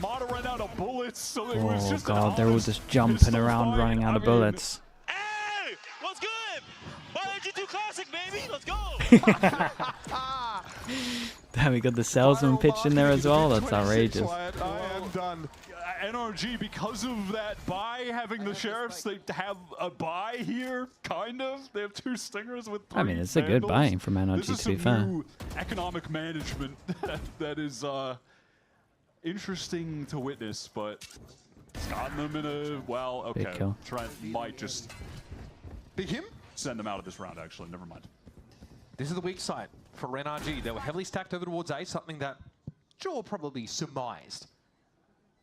Mata ran out of bullets, so it was Oh just God, they're all just jumping around, running out of bullets. Hey, what's good? Why did you do classic, baby? Let's go. Damn, we got the salesman pitch in there as well. That's outrageous. I am done. NRG, because of that buy, having the sheriffs, they have a buy here, kind of. They have 2 stingers with 3 I mean, it's a good vandals. buy from NRG, This is to be some fair. new economic management that is interesting to witness, but it's gotten them in a, well, okay. Big kill. Trent might just Big him? send them out of this round, actually. Never mind. This is the weak side for NRG. They were heavily stacked over towards A, something that Jaw probably surmised.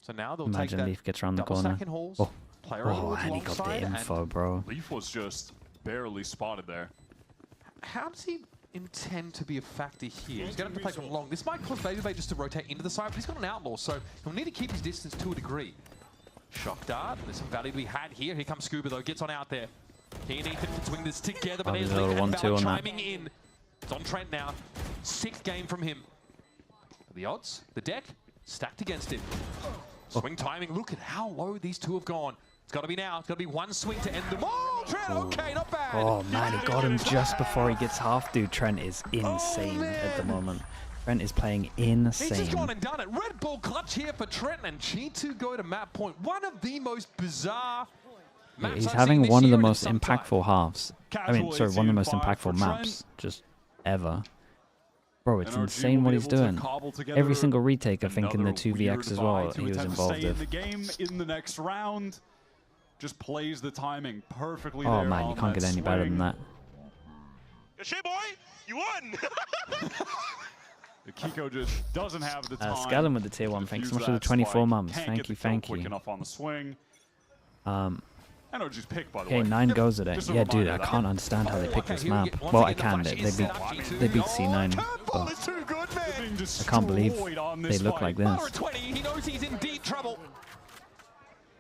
So now they'll Imagine take that Leaf gets around the double corner. stack in halls. Oh, Player oh, and he got the alongside, info, bro. Leaf was just barely spotted there. How does he intend to be a factor here? He's going to have to play from long. This might cause Baby just to rotate into the side, but he's got an outlaw, so he'll need to keep his distance to a degree. Shock dart. There's some value to be had here. Here comes Scuba, though. Gets on out there. He and Ethan can swing this together, but Oh, there's there's a Leaf little and 1-2 Valor on that. chiming in. It's on Trent now. 6th game from him. The odds, the deck, stacked against it. Swing timing. Look at how low these 2 have gone. It's got to be now. It's got to be one swing to end them. Oh, Trent, okay, not bad. Oh man, he got him just before he gets half. Dude, Trent is insane at the moment. Trent is playing He's just insane. gone and done it. Red Bull clutch here for Trent, and G2 go to map point. One of the most bizarre Yeah, maps he's I've having seen one this of the year in most some time. impactful halves. I mean, sorry, one of the most impactful maps just ever. Bro, it's NRG insane will what be he's able to doing. cobble together Every single retake, I think, in the another 2vx weird as buy well, to he was attempt to involved stay in with. the game in the next round. Just plays the timing perfectly. Oh there man, you on can't that get any better than swing. that. Good shit, boy. You won. The Kiko just doesn't have the time. Skellum with the tier 1, thanks so much for the 24 months. Thank you, thank Quick you. enough on the swing. NRG's pick, by the okay, way. 9 goes at it. Just a Yeah, dude, reminder I that- can't understand how they picked this here we map. get- once Well, I again, the can. flash They is beat, set up. they beat C9, but I can't believe they look like this. Power 20, he knows he's in deep trouble.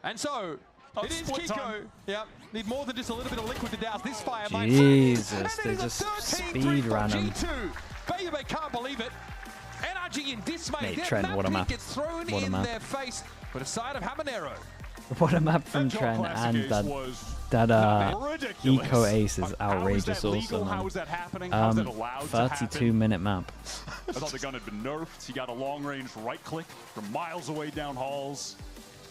And so, it is split Kiko. time. Yep, need more than just a little bit of liquid to douse this fire. Jesus, they just speed ran him. G2. Baby can't believe it. NRG in dismay. Mate, Their Trent, what a map. gets thrown What a in map. their face. But a side of Habanero. What a map from Trent, and that eco ace is outrageous also, How man. is that happening? How is that allowed to happen? 32-minute map. I thought the gun had been nerfed. He got a long-range right-click from miles away down halls.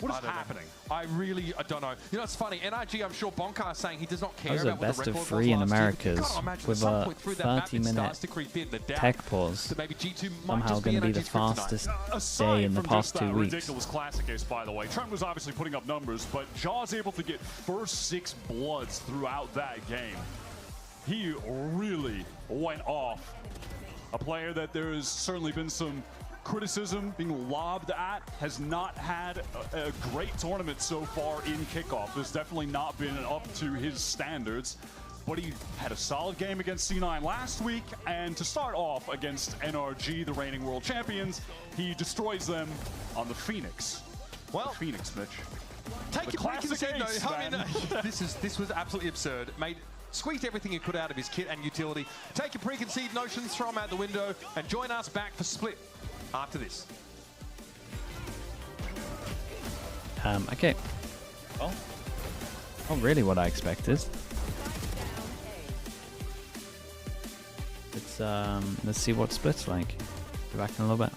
What is happening? I don't know. You know, it's funny. NRG, I'm sure Bonkar is saying he does not care That was a about what best the of record 3 was in last year. Americas You've got to imagine with at some a point through that map, it 30-minute starts to creep in. The doubt tech pause. that maybe G2 might Somehow just be going to be the NRG's kryptonite. fastest Aside day in the from past just 2 that weeks. ridiculous classic ace, by the way, Trent was obviously putting up numbers, but Jaw's able to get first 6 bloods throughout that game. He really went off. A player that there has certainly been some criticism being lobbed at, has not had a great tournament so far in Kickoff. There's definitely not been up to his standards. But he had a solid game against C9 last week, and to start off against NRG, the reigning world champions, he destroys them on the Phoenix. Well, the Phoenix, Mitch. Take the your classic ace, man. This was absolutely absurd. Squeezed everything he could out of his kit and utility. Take your preconceived notions, throw them out the window, and join us back for Split after this. Okay. Well, not really what I expected. Let's see what Split's like. Be back in a little bit.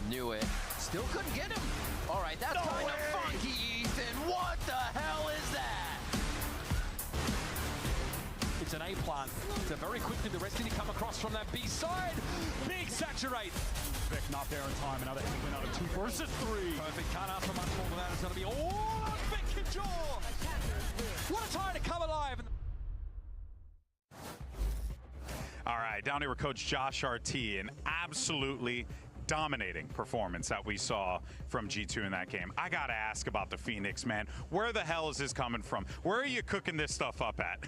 Knew it. Still couldn't get him. All right, that's kind of funky, Ethan. What the hell is that? It's an A plant. So very quickly the rest of you come across from that B side. Big saturate. Vic not there in time. Another win out of 2 versus 3. Perfect. Can't ask for much more than that. It's going to be all Vic Kajor. What a time to come alive. All right, down here with Coach Josh RT, an absolutely dominating performance that we saw from G2 in that game. I gotta ask about the Phoenix, man. Where the hell is this coming from? Where are you cooking this stuff up at?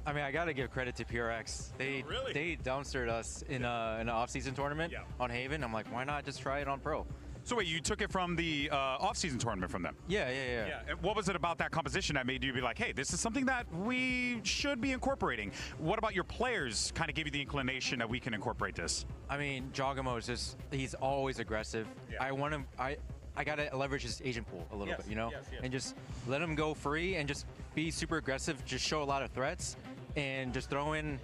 I mean, I gotta give credit to PureX. They dumpstered us in an off-season tournament on Haven. I'm like, why not just try it on Pro? So wait, you took it from the off-season tournament from them? Yeah. And what was it about that composition that made you be like, hey, this is something that we should be incorporating? What about your players kind of gave you the inclination that we can incorporate this? I mean, Jogamo is just, he's always aggressive. Yeah. I gotta leverage his agent pool a little bit, you know? And just let him go free and just be super aggressive, just show a lot of threats, and just throw in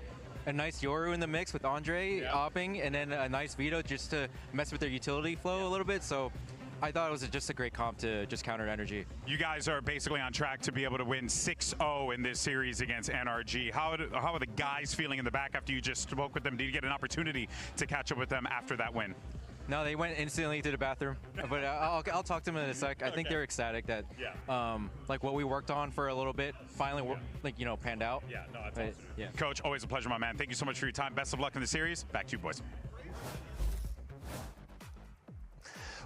a nice Yoru in the mix with Andre opping, and then a nice Vito just to mess with their utility flow a little bit. So I thought it was just a great comp to just counter NRG. You guys are basically on track to be able to win 6-0 in this series against NRG. How are the guys feeling in the back after you just spoke with them? Did you get an opportunity to catch up with them after that win? No, they went instantly to the bathroom, but I'll talk to them in a sec. I think they're ecstatic that like what we worked on for a little bit finally panned out. Yeah, no, that's awesome. Yeah. Coach, always a pleasure, my man. Thank you so much for your time. Best of luck in the series. Back to you, boys.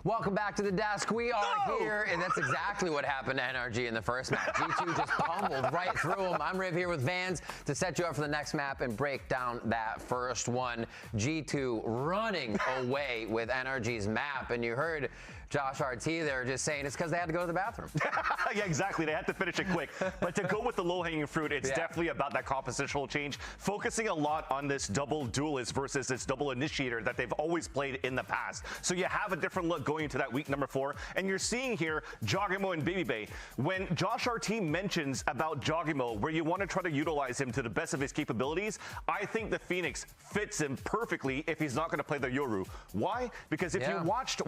Welcome back to the desk. We are here, and that's exactly what happened to NRG in the first match. G2 just pummeled right through them. I'm Riv here with Vans to set you up for the next map and break down that first one. G2 running away with NRG's map, and you heard Josh RT, they're just saying it's because they had to go to the bathroom. Yeah, exactly. They had to finish it quick. But to go with the low-hanging fruit, it's definitely about that compositional change, focusing a lot on this double duelist versus this double initiator that they've always played in the past. So you have a different look going into that week number 4, and you're seeing here Jogimo and BBB. When Josh RT mentions about Jogimo, where you want to try to utilize him to the best of his capabilities, I think the Phoenix fits him perfectly if he's not going to play the Yoru. Why? Because if you watched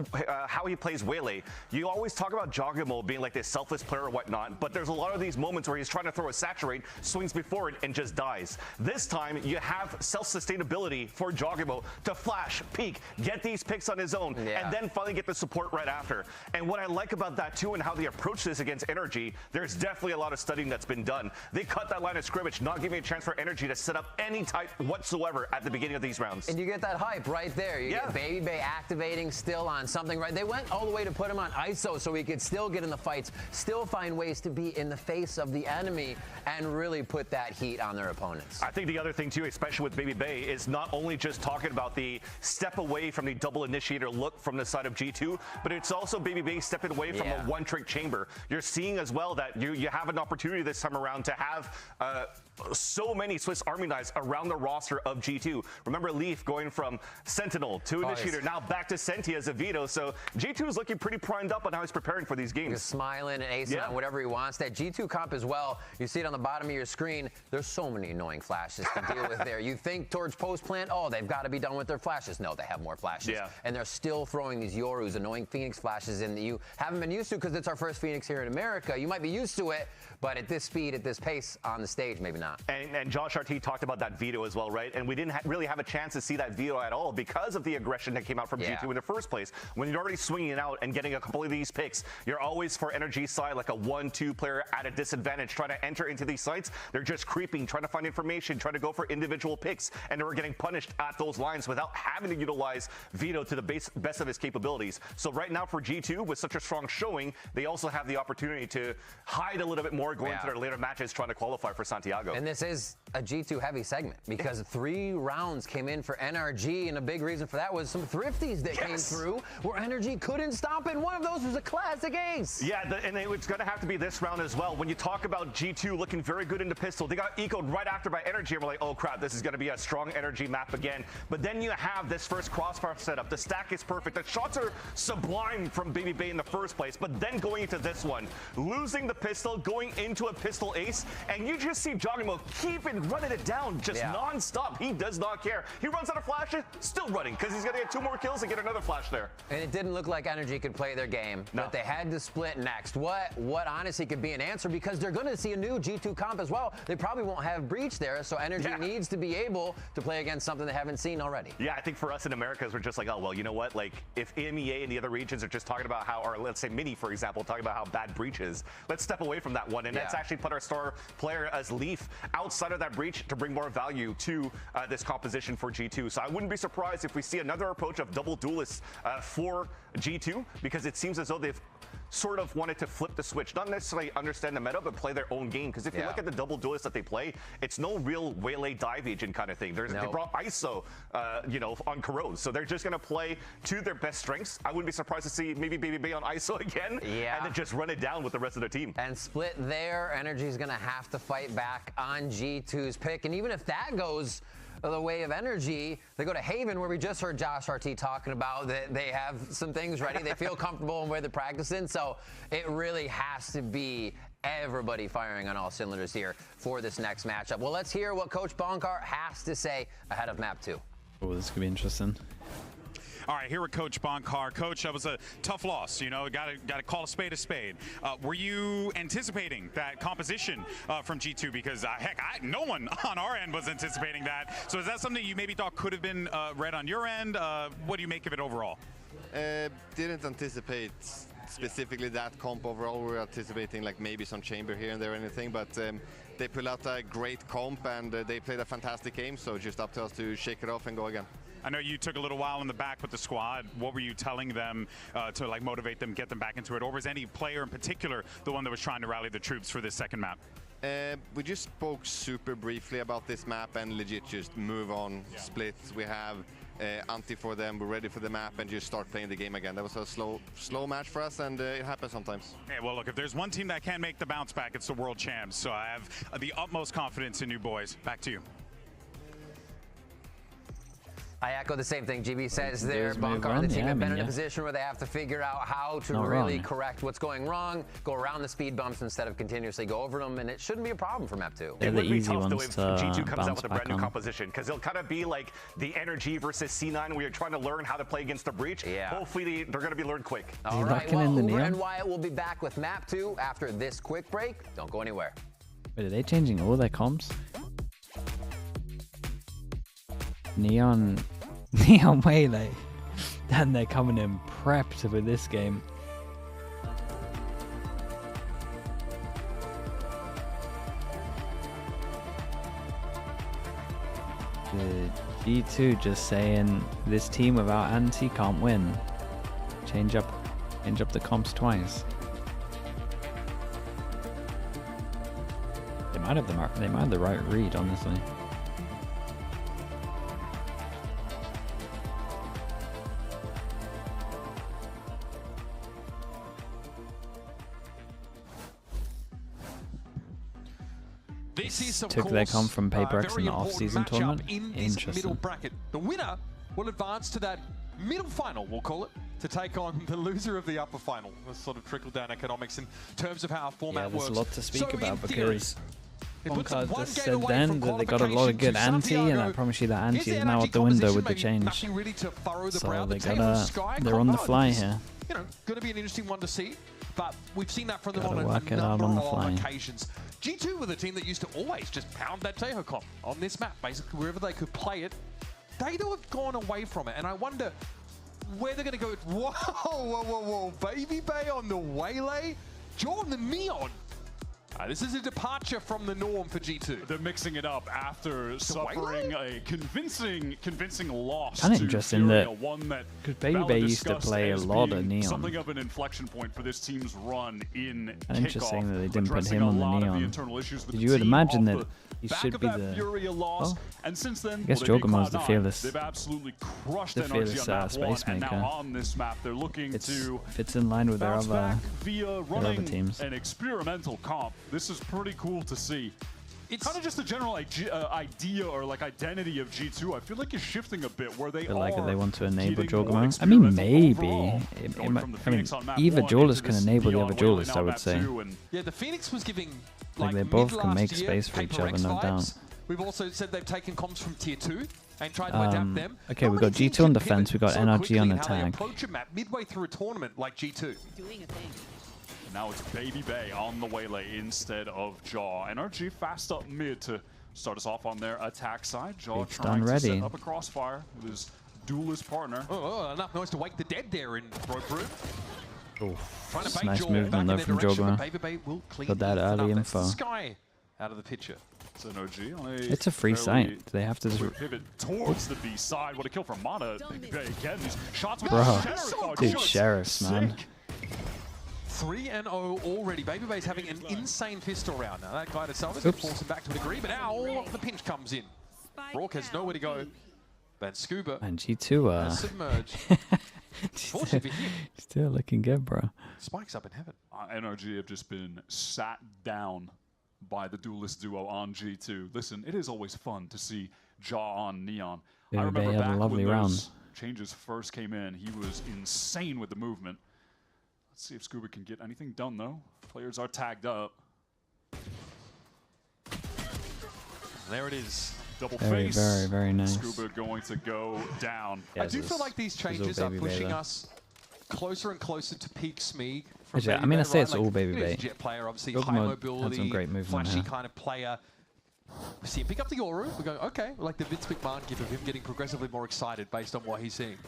how he plays Waylay, you always talk about Jogimo being like this selfless player or whatnot, but there's a lot of these moments where he's trying to throw a saturate, swings before it, and just dies. This time, you have self-sustainability for Jogimo to flash, peek, get these picks on his own, and then finally get the support right after. And what I like about that, too, and how they approach this against NRG, there's definitely a lot of studying that's been done. They cut that line of scrimmage, not giving a chance for NRG to set up any type whatsoever at the beginning of these rounds. And you get that hype right there. You get Baby Bay activating still on something, right? They went all the way to put him on ISO so he could still get in the fights, still find ways to be in the face of the enemy and really put that heat on their opponents. I think the other thing, too, especially with Baby Bay, is not only just talking about the step away from the double initiator look from the side of G2, but it's also Baby Bay stepping away from a one-trick chamber. You're seeing as well that you have an opportunity this time around to have so many Swiss Army knives around the roster of G2. Remember Leaf going from Sentinel to Initiator, now back to Senti as a Vito. So G2 is looking pretty primed up on how he's preparing for these games. He's smiling and acing on whatever he wants. That G2 comp as well, you see it on the bottom of your screen. There's so many annoying flashes to deal with there. You think towards post plant, oh, they've got to be done with their flashes. No, they have more flashes. And they're still throwing these Yorus, annoying Phoenix flashes in that you haven't been used to because it's our first Phoenix here in America. You might be used to it, but at this speed, at this pace on the stage, maybe not. And Josh RT talked about that veto as well, right? And we didn't really have a chance to see that veto at all because of the aggression that came out from G2 in the first place. When you're already swinging it out and getting a couple of these picks, you're always, for NRG's side, like a 1-2 player at a disadvantage trying to enter into these sites. They're just creeping, trying to find information, trying to go for individual picks, and they were getting punished at those lines without having to utilize veto to the best of his capabilities. So right now for G2, with such a strong showing, they also have the opportunity to hide a little bit more going into their later matches trying to qualify for Santiago. And this is a G2 heavy segment because 3 rounds came in for NRG, and a big reason for that was some thrifties that came through where NRG couldn't stop it. One of those was a classic ace. Yeah, and it's going to have to be this round as well. When you talk about G2 looking very good into pistol, they got ecoed right after by NRG, and we're like, oh crap, this is going to be a strong NRG map again. But then you have this first crossfire setup. The stack is perfect. The shots are sublime from Baby Bay in the first place, but then going into this one, losing the pistol, going into a pistol ace, and you just see Jogimo keeping running it down just non-stop. He does not care. He runs out of flashes, still running, because he's going to get 2 more kills and get another flash there. And it didn't look like NRG could play their game, but they had to split next. What honestly could be an answer, because they're going to see a new G2 comp as well. They probably won't have Breach there, so NRG needs to be able to play against something they haven't seen already. Yeah, I think for us in Americas, we're just like, oh, well, you know what? Like, if EMEA and the other regions are just talking about how, or let's say Mini, for example, talking about how bad Breach is, let's step away from that one, and let's actually put our star player as Leaf outside of that Breach to bring more value to this composition for G2. So I wouldn't be surprised if we see another approach of double duelists for G2, because it seems as though they've sort of wanted to flip the switch, not necessarily understand the meta, but play their own game. Because if you look at the double duelists that they play, it's no real Waylay dive agent kind of thing. They brought ISO, you know, on Corrode, so they're just going to play to their best strengths. I wouldn't be surprised to see maybe Baby Bay on ISO again, and then just run it down with the rest of the team. And split there, NRG's going to have to fight back on G2's pick, and even if that goes the way of NRG, they go to Haven, where we just heard Josh RT talking about that they have some things ready. They feel comfortable in where they're practicing, so it really has to be everybody firing on all cylinders here for this next matchup. Well, let's hear what Coach Bonkar has to say ahead of Map 2. Oh, this could be interesting. All right, here with Coach Bonkar. Coach, that was a tough loss. You know, got to call a spade a spade. Were you anticipating that composition from G2? Because heck, no one on our end was anticipating that. So is that something you maybe thought could have been read on your end? What do you make of it overall? Didn't anticipate specifically that comp overall. We were anticipating like maybe some chamber here and there or anything, but they pulled out a great comp and they played a fantastic game. So just up to us to shake it off and go again. I know you took a little while in the back with the squad. What were you telling them to like motivate them, get them back into it? Or was any player in particular the one that was trying to rally the troops for this second map? We just spoke super briefly about this map and legit just move on, split. We have anti for them, we're ready for the map and just start playing the game again. That was a slow match for us, and it happens sometimes. Hey, well, look, if there's one team that can make the bounce back, it's the world champs. So I have the utmost confidence in you boys. Back to you. I echo the same thing GB says there. Bunker and the team have been in a position where they have to figure out how to really correct what's going wrong, go around the speed bumps instead of continuously go over them, and it shouldn't be a problem for map 2. It would be tough though if G2 comes out with a brand new composition, because it'll kind of be like the NRG versus C9 where you're trying to learn how to play against the breach. Yeah. Hopefully they're going to be learned quick. All right, well, Uber and Wyatt will be back with map 2 after this quick break. Don't go anywhere. Wait, are they changing all their comps? Neon Waylay. And they're coming in prepped with this game. The G2 just saying this team without anti can't win. Change up the comps twice. They might have the right read, honestly. Took their comp from PaperX in the off-season tournament. Interesting. Bracket. The winner will advance to that middle final, we'll call it, to take on the loser of the upper final. The sort of trickle-down economics in terms of how our format works. There's a lot to speak about because Bonkard just said then that they got a lot of good anti, and I promise you that anti is now out the window with the change. So they're on the fly here. You know, going to be an interesting one to see, but we've seen that from them on work a it out number on the of fly. occasions. G2 were the team that used to always just pound that Tejo comp on this map, basically wherever they could play it. They have gone away from it, and I wonder where they're going to go. Whoa, whoa, whoa, whoa, Baby Bay on the Waylay, Jordan the Neon. This is a departure from the norm for G2. They're mixing it up after suffering a convincing loss Kind of to interesting Furia, that one that because Baby Bay used to play a lot of Neon. Something of an inflection point for this team's run in And interesting Kickoff, that they didn't put addressing him on a the lot of Neon. internal issues with You the would team imagine off that he back should of be that the Furia loss, and since then, I guess Jogamo's the fearless. They've absolutely crushed the NRG fearless on map 1, space and maker. now on this map, they're looking to fits in line with their bounce other, back via running teams. an experimental comp. This is pretty cool to see. It's kind of just a general idea or like identity of G2. I feel like it's shifting a bit where they feel like are they want to enable getting more Jogamo. I mean, maybe. overall. I mean, either duelist can enable the other duelist, I would say. Yeah, the Phoenix was giving Like they both can make space for each other, no doubt. We've also said they've taken comps from tier 2 and tried to adapt them. Okay, we've got G2 on defense, we've got NRG on attack. Approach a map midway through a tournament like G2. Doing a thing. Now it's Baby Bay on the Waylay instead of Jaw. NRG fast up mid to start us off on their attack side. Jaw It's trying done to set ready. up a crossfire with his duelist partner. Oh, enough noise to wake the dead there in Rope Room. Trying to bait Nice Jaw movement back though in their from direction, but Jogamo. Baby Bay will clean Got that the early enough. That's info. Sky out of the picture. It's NRG on a It's a free fairly site. They have to just... quick pivot towards the B side. What a kill from Mana. Baby Bay again. These shots with Bro, Sheriff. Oh, dude, just Sheriffs, man. sick. 3-0 already. Baby Bay's having an insane pistol round. Now that guy itself is going to force him back to a degree, but now the pinch comes in. Rourke has nowhere to go. Van Scuba And G2 has submerged. Fortunately for him, still looking good, bro. Spike's up in heaven. NRG have just been sat down by the duelist duo on G2. Listen, it is always fun to see Jaw on Neon. Yeah, I they remember had a back lovely when round. those changes first came in, he was insane with the movement. Let's see if Scuba can get anything done, though. Players are tagged up. There it is. Double Very, face. very, very nice. Scuba going to go down. I do feel like these changes are pushing us closer and closer to peak Smeeg. Actually, I mean, I say it's all Baby Bay. Jet player, obviously, Jogamo high had mobility, some great movement flashy here. kind of player. We see him pick up the Yoru. We're going, okay, like the Vince McMahon gif of him getting progressively more excited based on what he's seeing.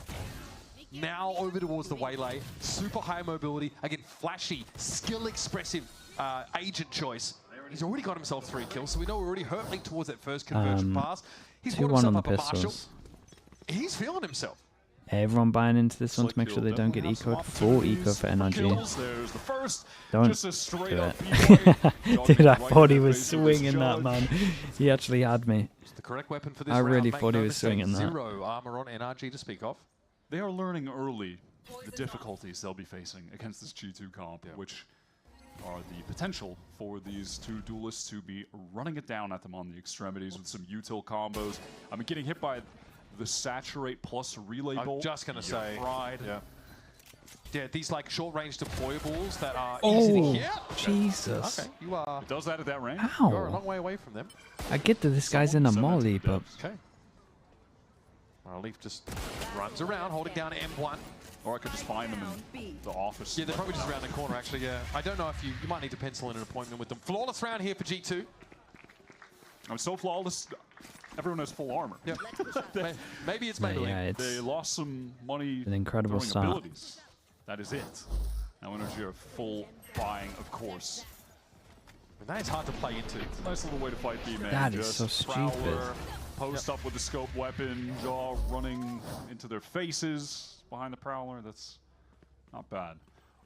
Now over towards the Waylay, super high mobility, again, flashy, skill expressive agent choice. He's already got himself 3 kills, so we know we're already hurtling towards that first conversion pass. He's brought 2-1 on himself the up a Marshall. pistols. He's feeling himself. Everyone buying into this one to make sure they don't get ecoed. Full eco for NRG. Don't do it. Dude, I thought he was swinging that, man. He actually had me. The correct weapon for this I really round. thought he was swinging that. 0 armor on NRG to speak of. They are learning early the difficulties they'll be facing against this G2 comp, which are the potential for these two duelists to be running it down at them on the extremities with some util combos. I mean, getting hit by the saturate plus relay bolt. I'm just gonna say, fried. Yeah, these like short-range deployables that are Oh, easy to hit. Jesus. Okay, you are. It does that at that range. Ow. You're a long way away from them. I get that this guy's in a molly, but Okay. Leaf just runs around, holding down M1. Or I could just find them in the office. Yeah, they're probably just around the corner, actually, yeah. I don't know if you might need to pencil in an appointment with them. Flawless round here for G2. I'm so flawless. Everyone has full armor. Yep. Maybe it's Maybelline. yeah, it's They lost some money. an incredible throwing start. abilities. That is it. Now NRG are full buying, of course. And that is hard to play into. It's a nice little way to fight B-Man. That is Just so stupid. Prowler, post up with the scope weapon, jaw running into their faces behind the Prowler. That's not bad.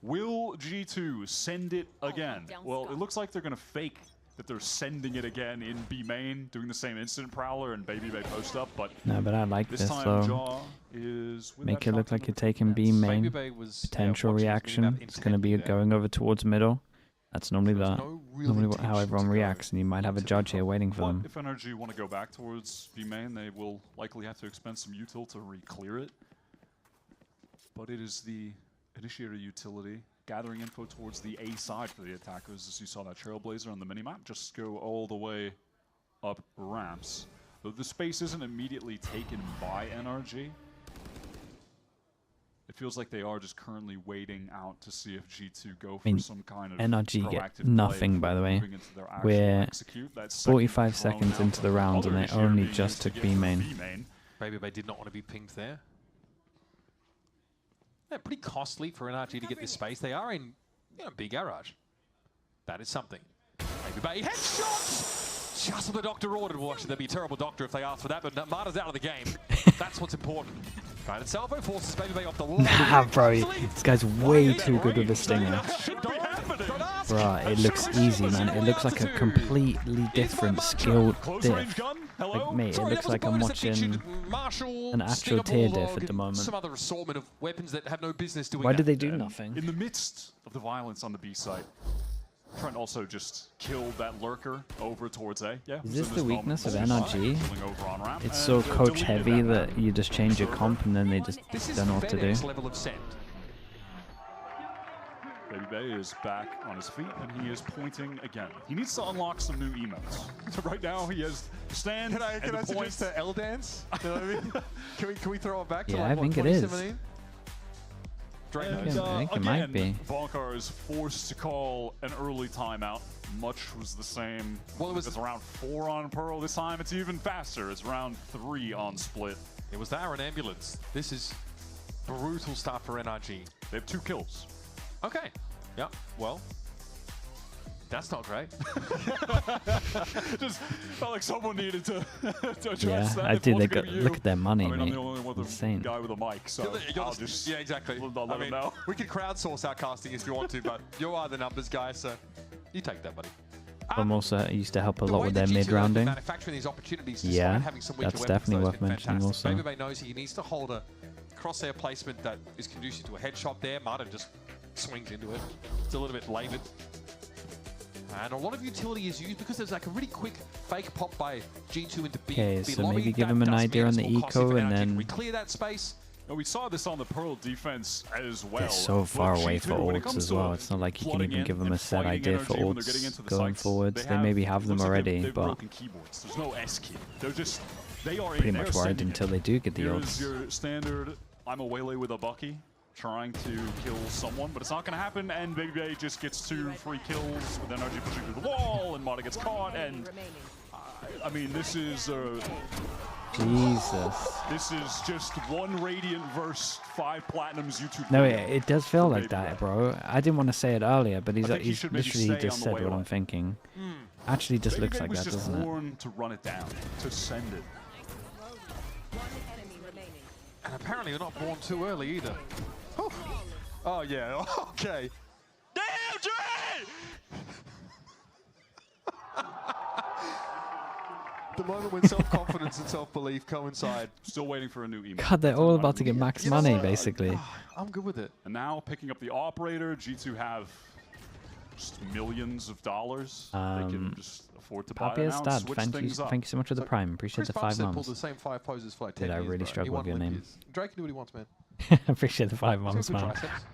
Will G2 send it again? Well, it looks like they're going to fake that they're sending it again in B main, doing the same instant Prowler and Baby Bay post up, but no, but I like this time though. Jaw is with Make that it look like you're taking B main. Baby Bay was, Potential watching reaction. that It's going to be going over towards middle. That's normally the how everyone to reacts, and you might have a judge here waiting for them. If NRG want to go back towards B main, they will likely have to expend some util to re-clear it. But it is the initiator utility gathering info towards the A side for the attackers, as you saw that Trailblazer on the minimap just go all the way up ramps. Though the space isn't immediately taken by NRG, it feels like they are just currently waiting out to see if G2 go for some kind of NRG get proactive nothing, play by the way. moving into their actual We're execute. That second 45 drone seconds out into the from round, other and they initiator only being just used to took get B from main. B-main. Baby Bay did not want to be pinged there. Yeah, pretty costly for NRG to get this space. They are in big garage. That is something. Baby Bay headshot! Just what the doctor ordered. Well, actually, they'd be a terrible doctor if they asked for that, but Marta's out of the game. That's what's important. Guided salvo forces Baby Bay off the line. Nah, bro, this guy's way too good with a stinger. Bro, it looks easy, man. It looks like a completely different skilled diff. Like, mate, it looks like I'm watching an actual tier diff at the moment. Some other assortment of weapons that have no business doing Why that. did they do nothing? In the midst of the violence on the B site, Trent also just killed that lurker over towards A. Yeah. Is this the moment, weakness of killing NRG? over on ramp, It's so and coach deleted heavy that that you just change your comp and then they just don't know what to do. Level of send. Baby Bay is back on his feet, and he is pointing again. He needs to unlock some new emotes. So right now, he has stand Can I and suggest the L dance? You know what I mean? Can we throw it back to Yeah, like I think it what, is. 2017? And, I think it again, might be. Bonkar is forced to call an early timeout. Much was the same. Well, it was around 4 on Pearl. This time it's even faster. It's round 3 on Split. It was there an ambulance. This is brutal stuff for NRG. They have 2 kills. Okay. Yeah. Well, that's not great. Just felt like someone needed to address Yeah, that. I It do. They wasn't got, gonna be you. look at their money, I mean, I'm mate. the only one with Insane. a guy with a mic, so I'll just yeah, exactly. I'll let him know. We can crowdsource our casting if you want to, but you are the numbers guy, so you take that, buddy. I'm also used to help a The lot way with that their G2 mid rounding. manufacturing these opportunities to Yeah, start having some weaker that's weapons, definitely though, worth has been mentioning fantastic. also. Baby Bay knows he needs to hold a crosshair placement that is conducive to a headshot there. Martin just swings into it. It's a little bit labored. And a lot of utility is used because there's like a really quick fake pop by G2 into B. Okay, B so lobby. maybe give That him an does idea mean on the it's more costly eco for and NRG. then- We clear that space. No, we saw this on the Pearl defense as well. They're so far But away G2, for when it ults comes as to well. It's not like you can flooding even in give them a and set fighting idea for NRG when they're getting ults into the going sites, forwards. They maybe have them looks like already, they've but broken keyboards. There's no S key. They're just, they are pretty in much there worried sending until it. they do get the Here's ults. your standard, I'm a waylay with a Bucky, trying to kill someone, but it's not going to happen, and Baby Bay just gets 2 free kills with NRG pushing through the wall, and Mata gets caught, and I mean, this is Jesus. This is just 1 Radiant versus 5 Platinums YouTube. No, video. it does feel like that, bro. I didn't want to say it earlier, but he's I think he he's should maybe literally stay just on the said what waylay. I'm thinking. Actually, just Baby looks Bay like was that, just doesn't it? born to run it down, to send it. And apparently they're not born too early either. Oh yeah, okay. Damn, Dre! The moment when self-confidence and self-belief coincide. Still waiting for a new email. God, they're all about to get max money, basically. I'm good with it. And now picking up the operator, G2 have just millions of dollars. They can just afford to buy it now and switch things up. Thank you so much for the prime. Appreciate the 5 pulled months. the same 5 poses for like 10 Did I years, really bro. struggle He with your won name? Olympias. Drake can do what he wants, man. Appreciate the 5 months, man. Triceps.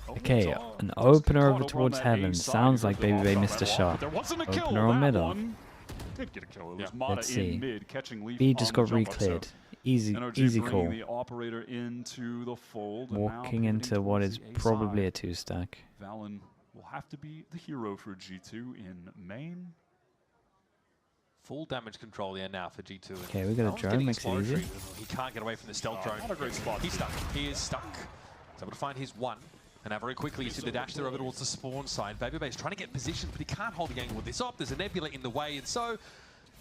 Okay, an opener over towards heaven. Sounds like Baby missed a shot. Opener or middle? Did get a kill. It was Mata Let's in see. mid, catching Leaf B on just the got jump up, so re-cleared. Easy NRG call. bringing the operator into the fold. and now Walking into pivoting what towards is the A probably side. a 2-stack. Valen will have to be the hero for G2 in main. Full damage control there now for G2. Okay, we got a drone, makes it easier. He can't get away from the stealth drone. Not a great spot. He's stuck. He is stuck. He's able to find his one. And now very quickly you see the dash there over towards the spawn side. Babybase trying to get position, but he can't hold the angle with this up. There's a nebula in the way, and so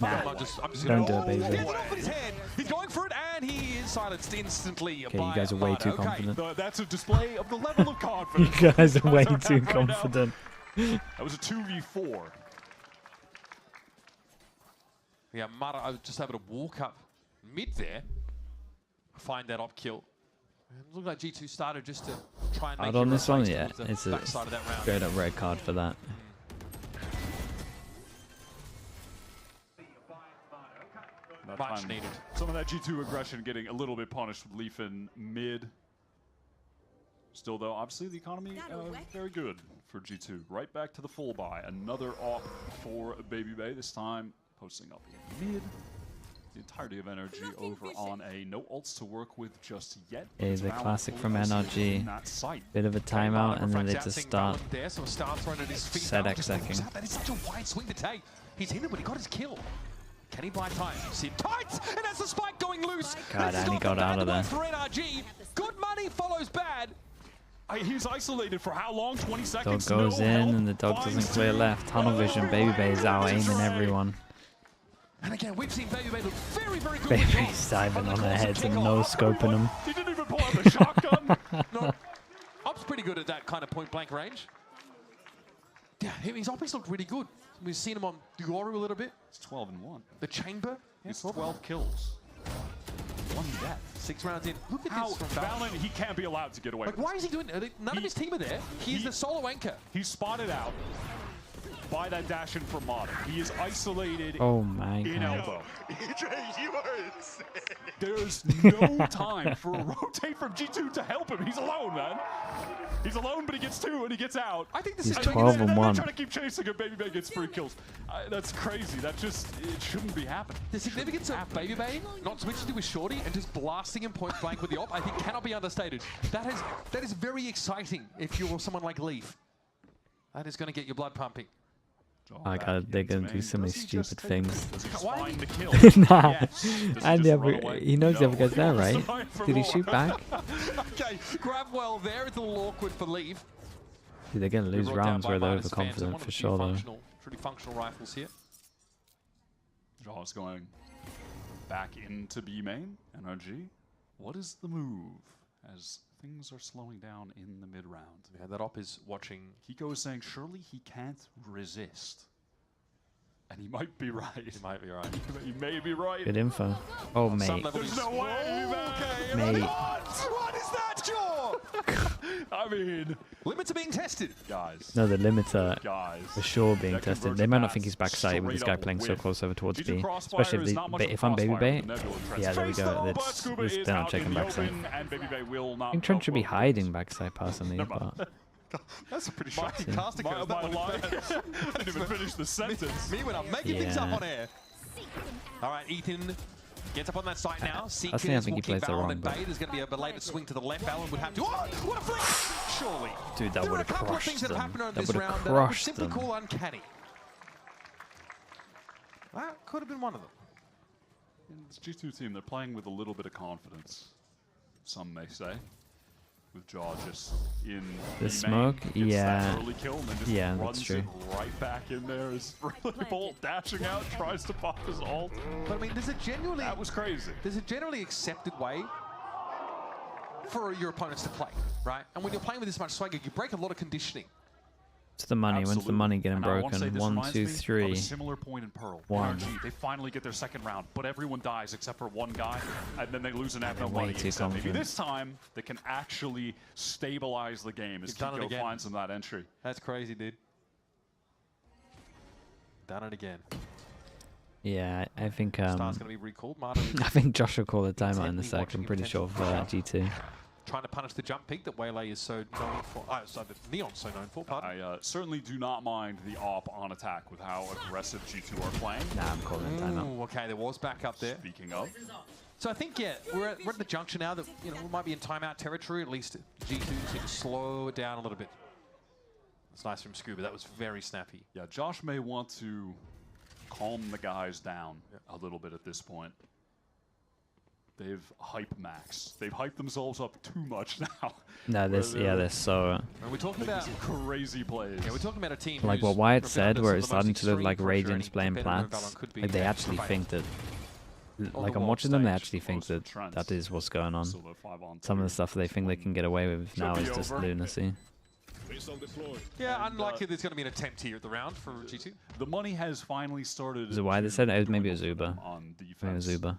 I'm just Don't gonna do it, Baby. get it off his head. He's going for it, and he is silenced instantly. Okay, you guys are way too confident. That's a display of the level of confidence. You guys are way Those too have right now. confident. That was a 2v4. Yeah, Mata, I was just able to walk up mid there, find that op kill. And it looked like G2 started just to try and make Out on this one, yeah. the It's a backside of that round. straight up red card for that. That Much time, needed. Some of that G2 aggression getting a little bit punished with Leaf in mid. Still, though, obviously the economy very good for G2. Right back to the full buy. Another op for Baby Bay, this time posting up in mid. The entirety of NRG over on a no ults to work with just yet. Is a classic from in NRG. that site. Bit of a timeout, and then they just start There, so Star thrown at his feet. set now, just X-ecking. walks out. That is such a wide swing to take. He's hit him, but he got his kill. Can he buy time? See him tight, and that's the spike going loose. God, and he got out of there. For NRG. Good money follows bad. He's isolated for how long? 20 Dog seconds? goes No in, help. and the dog doesn't Finds clear two. left. Tunnel vision. Baby Bay is out aiming everyone. And again, we've seen Baby Bay look very, very good. Baby with Bay's diving on their heads and no scoping them. He didn't even pull out the shotgun. No, Op's pretty good at that kind of point-blank range. Yeah, his optics looked really good. We've seen him on Duoru a little bit. It's 12-1. The chamber. It's 12 kills. 1 death. 6 rounds in. Look at How this from Valen, he can't be allowed to get away Like, with why is he doing it? None of his team are there. He's the solo anchor. He's spotted out by that dash in from Mata. He is isolated Oh my in god. elbow. You are insane. There's no time for a rotate from G2 to help him. He's alone, man. He's alone, but he gets 2 and he gets out. I think this He's is 12 and 1. Trying to keep chasing him. Baby Bay gets free kills. That's crazy. That just, it shouldn't be happening. The significance of Baby Bay not switching to his shorty and just blasting him point blank with the op, I think cannot be understated. That is very exciting if you're someone like Leaf. That is going to get your blood pumping. I got. They're gonna do so many stupid things. Does he find the kill? Nah, Yes. Does he and just run away? he knows the No. other guy's there, He right? wants to find for Did he more. shoot back? Okay, grab well there. It's a little awkward for Leaf. Dude, they're gonna lose Brought down rounds by where they're minus fans, and overconfident one of for the few sure, though. truly functional rifles here. Jaws going back into B main. NRG. What is the move as things are slowing down in the mid round? Yeah, that op is watching. Kiko is saying surely he can't resist. And he might be right. He might be right. He may be right. Good info. Oh, On some mate. level, There's he's- no way, man. Mate. What is that, Jaw? I mean, Limits are being tested. guys. No, the limits are Guys. for sure being That tested. converts They might a not pass think he's backside with this straight guy up playing so with. close over towards G2 B. Crossfire Especially is not much of a if I'm Baby crossfire Bay. with Nebula and Trench. Yeah, there we Face go. though, but That's Scuba they're is not out checking in the backside. open, and Baby Bay will I not think Trent should be go hiding backside personally, but That's a pretty My- shocking casting. my line. I didn't even finish the sentence. Me when I'm making things up Yeah. on air. All right, Ethan gets up on that side now. I think Seekers he will plays keep that Valorant wrong, at but- bay. There's going to be a belated swing to the left. Valorant would have to. Oh, what a flick! Surely. dude, that There would are a have couple of things crushed that them. have happened on That this would have round that I would crushed simply them. call uncanny. That could have been one of them. This G2 team, they're playing with a little bit of confidence, some may say. With Jaw just in The main, smoke? gets Yeah. that early kill and then just Yeah, that's runs true. it right back in there as Bolt dashing out, tries to pop his ult. But I mean, there's a genuinely That was crazy. there's a generally accepted way for your opponents to play, right? And when you're playing with this much swagger, you break a lot of conditioning. It's the money. When's the money getting broken? 1, 2, 3. A similar point in Pearl. 1. NRG, they finally get their second round, but everyone dies except for one guy, and then they lose and have no Way money. too Except maybe confident. this time they can actually stabilize the game as You've done it Kiko again. finds them that entry. That's crazy, dude. Done it again. Yeah, I think Star's going to be recalled. Marta I think Josh will call a timeout in a intently sec. watching I'm your pretty sure of potential G2. trying to punish the jump peak that Waylay is so known for. Sorry, that Neon's so known for. Pardon. I certainly do not mind the op on attack with how aggressive G2 are playing. Nah, I'm calling a timeout. Ooh, okay, there was back up there. Speaking of. So I think, yeah, we're at the juncture now that, you know, we might be in timeout territory. At least G2 just need to slow it down a little bit. It's nice from Scuba. That was very snappy. Yeah, Josh may want to calm the guys down a little bit at this point. They've hype max. They've hyped themselves up too much now. No, they're so. And we're talking about crazy plays. Yeah, we're talking about a team Like what Wyatt said, where it's starting to look like Radiant's playing plants. Like they actually think that. Like I'm watching them, they actually think that that is what's going on. Some of the stuff they think they can get away with now is just lunacy. Yeah, unlikely there's going to be an attempt here at the round for G2. The money has finally started. Is it why they said it? Maybe it was Uber. On defense. Maybe it was Uber.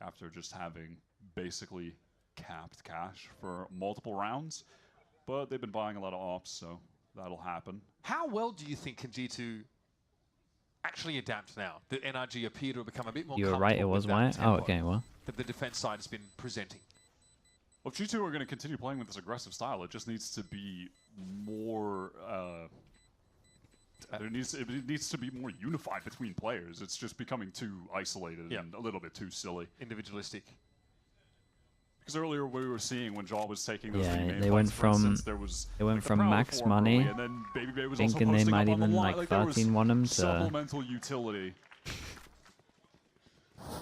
After just having basically capped cash for multiple rounds. But they've been buying a lot of ops, so that'll happen. How well do you think can G2 actually adapt now? The NRG appear to have become a bit more You were right, it was Wyatt? Oh, okay, well. That the defense side has been presenting. Well, if G2 are going to continue playing with this aggressive style, it just needs to be more... it needs to be more unified between players. It's just becoming too isolated and a little bit too silly. Individualistic. Because earlier we were seeing when Jaw was taking those Yeah, they went from max money, and then Baby was thinking they might even like 13 want them to. Supplemental utility.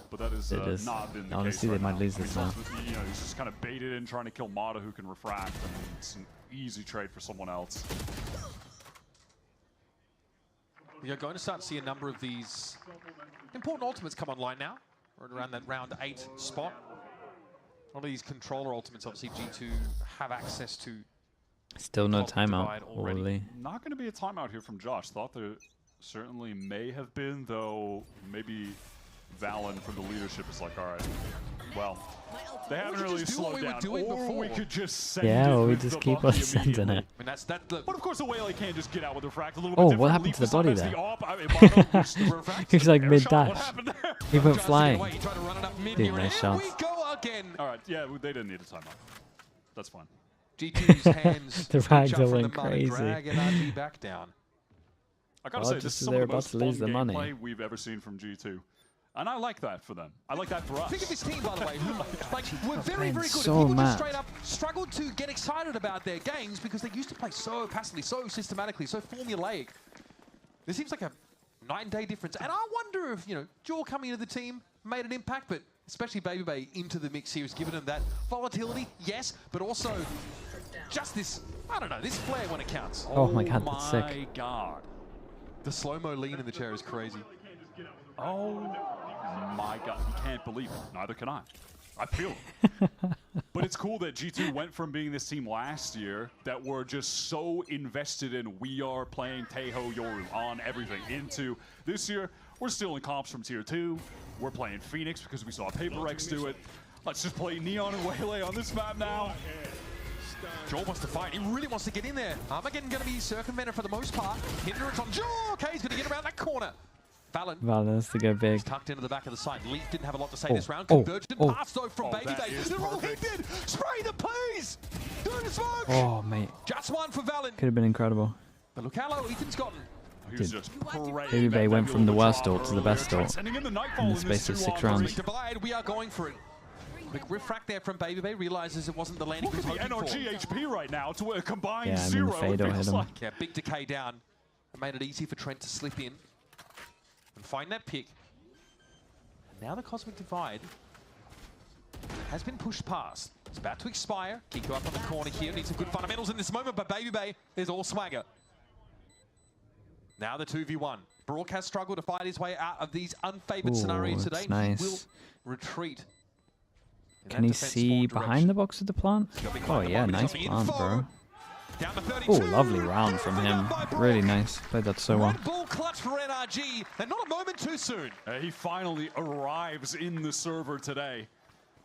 But that is not been the honestly, case they right might now. lose this now. You know, he's just kind of baited in trying to kill Mata, who can refract, and it's an easy trade for someone else. You're going to start to see a number of these important ultimates come online now. We're around that round 8 spot. A lot of these controller ultimates, obviously, G2 have access to. Still no timeout, already. Not going to be a timeout here from Josh. Thought there certainly may have been, though maybe Valen from the leadership is like, all right, well, they haven't really slowed down. Or we could just send it or we with just the keep on body sending it. immediately. I mean, that's that. But of course, the Waylay can't just get out with refract a little bit Oh, different. what happened to the body there? He He's like mid-dash. He went flying. Dude, nice shots. All right, yeah, they didn't need a timeout. That's fine. G2's hands. The ragdolling crazy. Drag NRG back down. I gotta Well, say, this just is as some they're of the about most to fun lose the money. gameplay we've ever seen from G2. And I like that for them. I like that for us. Think of this team, by the way, who like, were very, playing very good. so People just mad. straight up struggled to get excited about their games because they used to play so passively, so systematically, so formulaic. There seems like a night and day difference. And I wonder if, you know, Jaw coming into the team made an impact, but especially Baby Bay into the mix here has given them that volatility, yes, but also just this, I don't know, this flair when it counts. Oh my god, that's sick. Oh my god. The slow-mo lean in the chair is crazy. Oh my god, you can't believe it. Neither can I. I feel it. But it's cool that G2 went from being this team last year that were just so invested in we are playing Taeho Yoru on everything into this year. We're still in comps from tier 2. We're playing Phoenix because we saw Paper X do it. Let's just play Neon and Waylay on this map now. Jaw wants to fight. He really wants to get in there. Armageddon going to be circumvented for the most part. Hindrance on Jaw. Okay, he's going to get around that corner. Valen has to go big. Tucked into the back of the side. Leaf didn't have a lot to say Oh, this round. oh, Convergent oh. pass though from Baby Bay. They're all hindered. Spray the please. Through the smoke. Oh, mate. Just one for Valen. Could have been incredible. But look how low Ethan's gotten. Dude, Baby Bay went from the worst ult to the best ult in the space of 6 rounds. Divide, we are going for it. Quick refract there from Baby Bay, realizes it wasn't the landing he was Look at hoping the NRG for. HP right now to a combined Yeah, I mean, 0. the Fado It hit feels him. like. Yeah, big decay down. It made it easy for Trent to slip in and find that pick. And now the Cosmic Divide has been pushed past. It's about to expire. Kiko up on the corner here. Needs some good fundamentals in this moment, but Baby Bay is all swagger. Now the 2v1. Brock has struggled to fight his way out of these unfavored Ooh, scenarios that's today. nice. He will retreat. Can he see behind the box of the plant? Oh yeah, nice plant, bro. Oh, lovely round from him. Really nice. Played that so well. Ball clutch for NRG, and not a moment too soon. He finally arrives in the server today.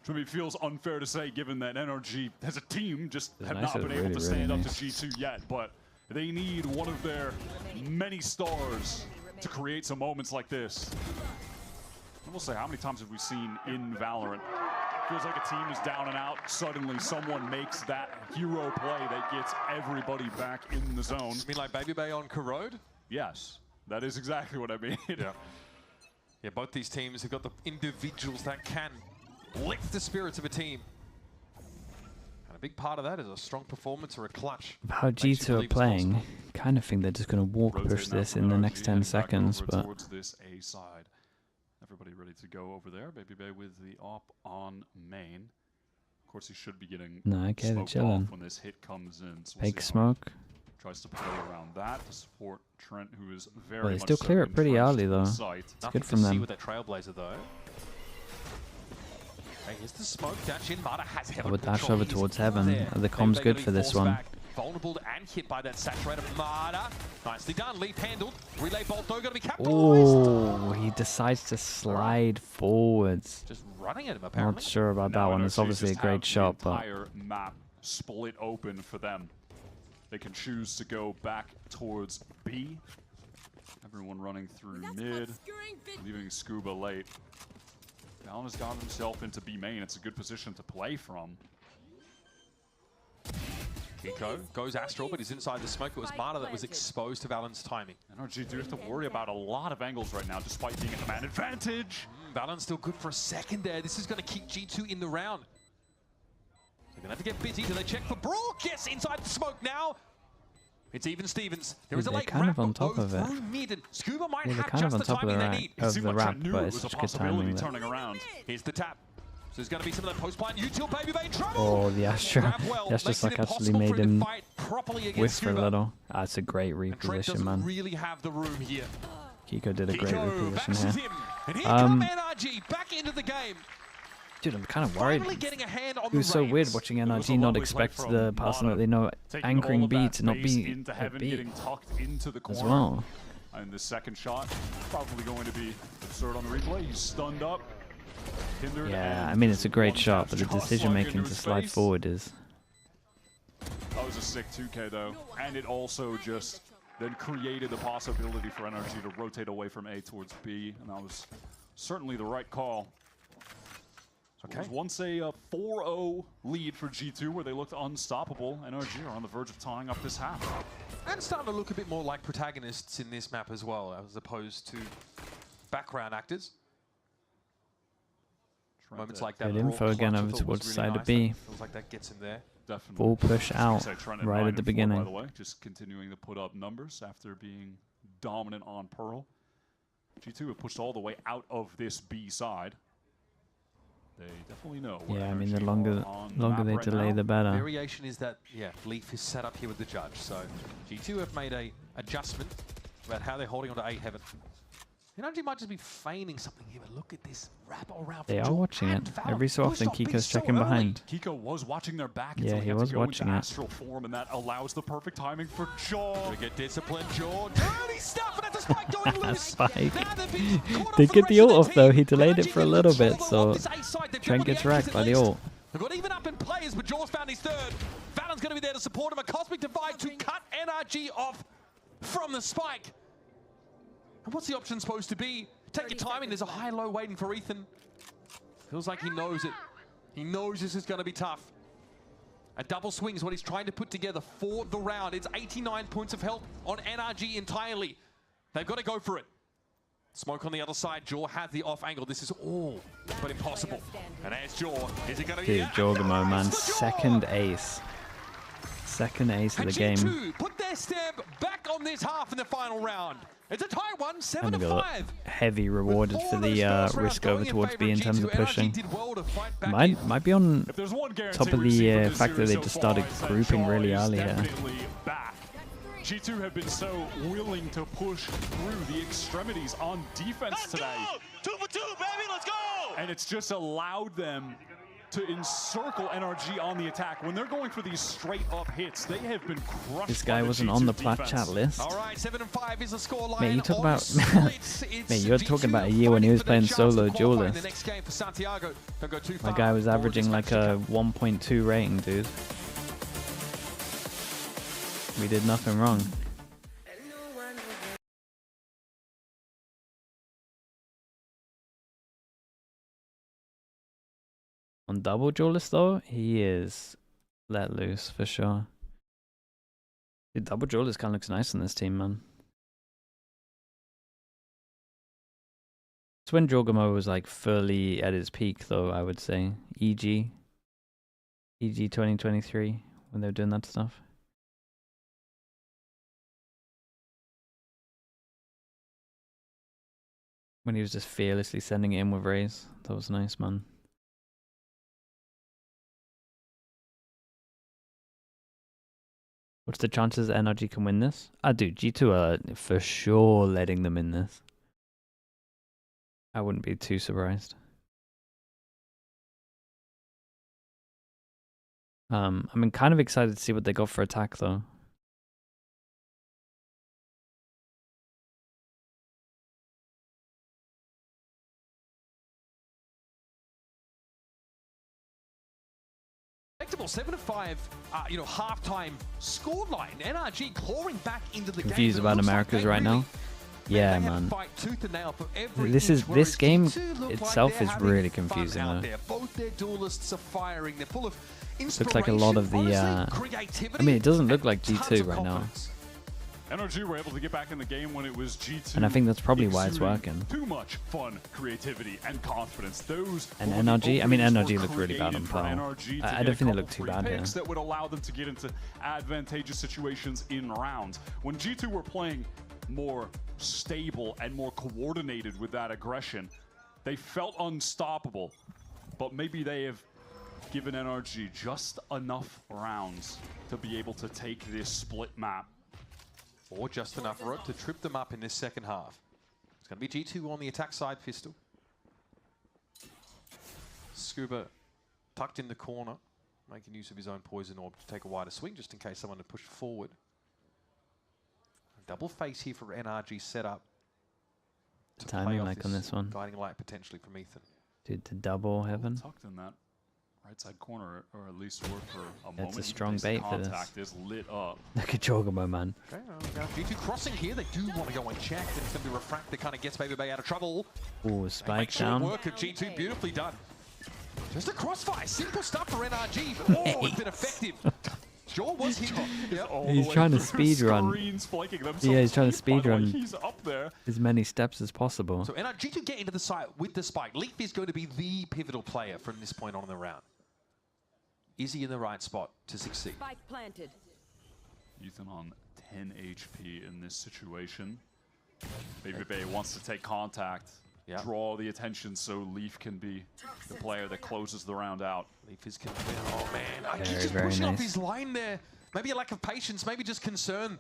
Which maybe feels unfair to say, given that NRG as a team just have not been able to stand up to G2 yet. But they need one of their many stars to create some moments like this. I will say, how many times have we seen in Valorant? Feels like a team is down and out. Suddenly, someone makes that hero play that gets everybody back in the zone. You mean like Baby Bay on Corrode? Yes, that is exactly what I mean. Yeah, both these teams have got the individuals that can lift the spirits of a team. And a big part of that is a strong performance or a clutch. How G2 are playing, kind of think they're just going to walk push this in the next 10 seconds, but... Towards this A side. Everybody ready to go over there. Baby Bay with the op on main. Of course, he should be getting okay, they're chilling. When this hit comes in. So Fake smoke. Tries to play around that to support Trent, who is very Well, they still clear it pretty early, though. It's good from them. See with that Trailblazer, though. Hey, here's the smoke dash in. Mata has Heaven. I would dash over towards Heaven. The com's good for this one. Vulnerable and hit by that saturator. Mata. Nicely done. Leaf handled. Relay bolt, though, going to be capitalized. Oh, he decides to slide forwards. Just running at him, apparently. Not sure about that one. It's obviously a great shot, but... The entire map split open for them. They can choose to go back towards B. Everyone running through mid, leaving Scuba late. Valen has got himself into B main. It's a good position to play from. Kiko goes Astral, but he's inside the smoke. It was Mata that was exposed to Valen's timing. NRG do have to worry about a lot of angles right now, despite being at the man advantage. Valen's still good for a second there. This is going to keep G2 in the round. They're going to have to get busy. Do they check for Brook? Yes, inside the smoke now. It's even Stevens. There is a late kind of on top of it. Mid, and Scuba might Yeah, they're have kind of just on the top of the timing they need. rack, but it's such good timing. Turning around. Here's the tap. So there's going to be some of that post-blind util Baby Bay trouble. Oh, the Astra. That's just like actually made him whiff for a little. That's a great Trent reposition, doesn't man. really have the room here. Kiko did a great reposition here. And here come NRG back into the game. Dude, I'm kind of worried. Getting a hand on It was so weird watching NRG not expect the person that they know anchoring B to not be at B getting tucked into the corner. as well. And the second shot probably going to be absurd on the replay. He's stunned up. Yeah, I mean, it's a great shot, but the decision making to slide forward is... That was a sick 2K though. And it also just then created the possibility for NRG to rotate away from A towards B. And that was certainly the right call. So it was once a 4-0 lead for G2 where they looked unstoppable. NRG are on the verge of tying up this half. And starting to look a bit more like protagonists in this map as well, as opposed to background actors. Moments like that. Good info again over towards the side of B. Feels like that gets him there. Definitely. Full push out right at the beginning. By the way, just continuing to put up numbers after being dominant on Pearl. G2 have pushed all the way out of this B side. They definitely know. Yeah, I mean, the longer they delay, the better. Variation is that, Leaf is set up here with the judge. So G2 have made a adjustment about how they're holding on to A Heaven. NRG might just be feigning something here, but look at this wrap around. They are watching it. Every so often, Kiko's checking behind. Kiko was watching their back. Yeah, he was watching it. Astral form, and that allows the perfect timing for Jaw. To get disciplined, Jaw. Dirty stuff, and that's a spike going loose. Spike. They get the ult off though. He delayed it for a little bit, so Trent gets wrecked by the ult. They've got even up in players, but Jaw's found his third. Valen's going to be there to support him. A cosmic divide to cut NRG off from the spike. And what's the option supposed to be? Take your timing. There's a high-low waiting for Ethan. Feels like he knows it. He knows this is going to be tough. A double swing is what he's trying to put together for the round. It's 89 points of health on NRG entirely. They've got to go for it. Smoke on the other side. Jaw had the off angle. This is all but impossible. And there's Jaw. Is it going to be... Dude, Jorgamo, man. Second ace. Second ace of the game. G2 put their stamp back on this half in the final round. It's a tight one, 7-5. Heavy rewarded for the risk over towards B in terms of pushing. Might be on top of the fact that they just started grouping really early here. G2 have been so willing to push through the extremities on defense today. 2 for 2, baby, let's go! And it's just allowed them to encircle NRG on the attack. When they're going for these straight up hits, they have been crushed. This guy wasn't on the plat chat list. All right, 7-5 is the score line. Mate, you talk about mate, you're talking about a year when he was playing solo duelist. My guy was averaging like a 1.2 rating, dude. We did nothing wrong. On double duelist though, he is let loose for sure. Dude, double duelist kind of looks nice on this team, man. It's when Jorgamo was like fully at his peak though, I would say. EG 2023, when they were doing that stuff. When he was just fearlessly sending it in with Rays. That was nice, man. What's the chances that NRG can win this? Dude, G2 are for sure letting them in this. I wouldn't be too surprised. I'm kind of excited to see what they got for attack, though. Respectable 7-5, halftime scoreline. NRG clawing back into the Confused game. about Americas right now. Yeah, man. This game itself is really confusing though. Both their duelists are firing. They're full of Looks like a lot of the I mean, it doesn't look like G2 right now. NRG were able to get back in the game when it was G2. And I think that's probably why it's working. Too much fun, creativity, and confidence. Those and NRG, I mean, NRG looked really bad on Pearl. I don't think they look too bad here. That would allow them to get into advantageous situations in rounds. When G2 were playing more stable and more coordinated with that aggression, they felt unstoppable. But maybe they have given NRG just enough rounds to be able to take this split map. Or just enough rope to trip them up in this second half. It's going to be G2 on the attack side, Pistol. Scuba tucked in the corner, making use of his own poison orb to take a wider swing just in case someone to push forward. Double face here for NRG setup. Timing like on this one. Guiding light potentially from Ethan. Dude, to double heaven. Tucked in that right side corner, or at least work for a moment. It's a strong bait for this. Is lit up. Look at Jorgamo, man. Okay, G2 crossing here. They do want to go and check. And it's going to be Refract that kind of gets Baby Bay out of trouble. Ooh, spike down. Work of G2, beautifully done. Just a crossfire, simple stuff for NRG, but it's been effective. Jaw was hit. He's trying to speed run. Yeah, he's trying to speed run he's up there. as many steps as possible. So NRG to get into the site with the spike. Leaf is going to be the pivotal player from this point on in the round. Is he in the right spot to succeed? Spike planted. Ethan on 10 HP in this situation. Baby Bay wants to take contact, draw the attention so Leaf can be the player that closes the round out. Leaf is convinced. Oh man, he's just pushing off his line there. Maybe a lack of patience, maybe just concern.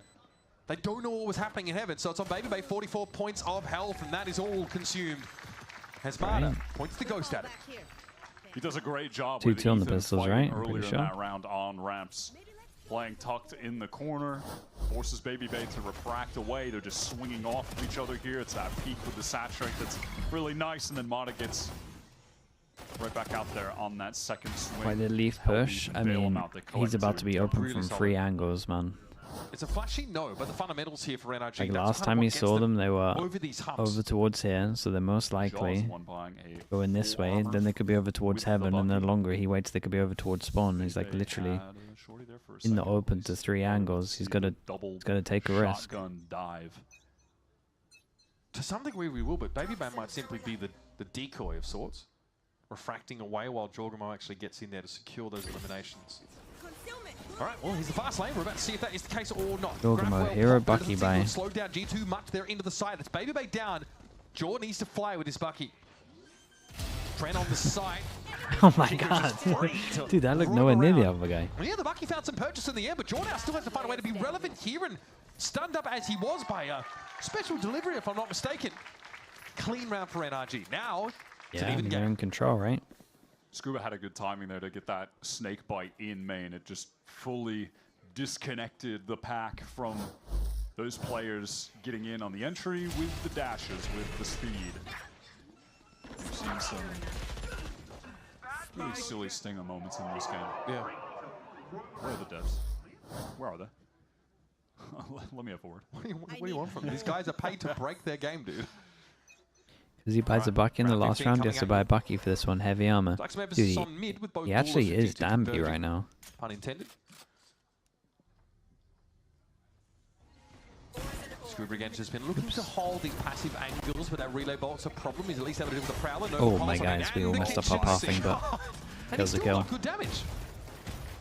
They don't know what was happening in heaven, so it's on Baby Bay, 44 points of health, and that is all consumed. Hesmada points the ghost at it. He does a great job 2-2 with Ethan on the pistols, right? I'm earlier pretty in sure. that round on ramps. Playing tucked in the corner, forces Baby Bay to refract away. They're just swinging off of each other here. It's that peak with the saturate that's really nice, and then Mata gets right back out there on that second swing. By the Leaf push, I mean, he's about to be open from 3 angles, man. It's a flashy no, but the fundamentals here for NRG. Like last time you saw them, they were over towards here, so they're most likely going this way. Then they could be over towards heaven, and the longer he waits, they could be over towards spawn. He's like literally in the open to 3 angles. He's gonna take a risk. Dive. To some degree we will, but Baby Bay might simply be the decoy of sorts, refracting away while Jorgamo actually gets in there to secure those eliminations. All right, well, he's the fast lane. We're about to see if that is the case or not. Jorgamo, hero Bucky by. Slow down G2 much there into the side. It's Baby Bay down. Jaw needs to fly with his Bucky. Trent on the side. Oh my god. Dude, that looked nowhere near the other guy. Well, yeah, the Bucky found some purchase in the air, but Jaw now still has to find a way to be relevant here, and stunned up as he was by a special delivery, if I'm not mistaken. Clean round for NRG. Now, yeah, you're in control, right? Scuba had a good timing there to get that snake bite in main. It just fully disconnected the pack from those players getting in on the entry with the dashes, with the speed. We've seen some really silly stinger moments in this game. Yeah. Where are the devs? Where are they? Let me have a word. What do you want from them? These guys are paid to break their game, dude. Because he buys a Bucky in the last round, he has to buy a Bucky for this one. Heavy armor. Dude, he actually is Danby right now. Pun intended. Scuba again just been looking to hold these passive angles, but that relay bolt's a problem. He's at least able to do with the Prowler. No Oh my guys, we all messed up our pathing, but kills a kill. Good damage.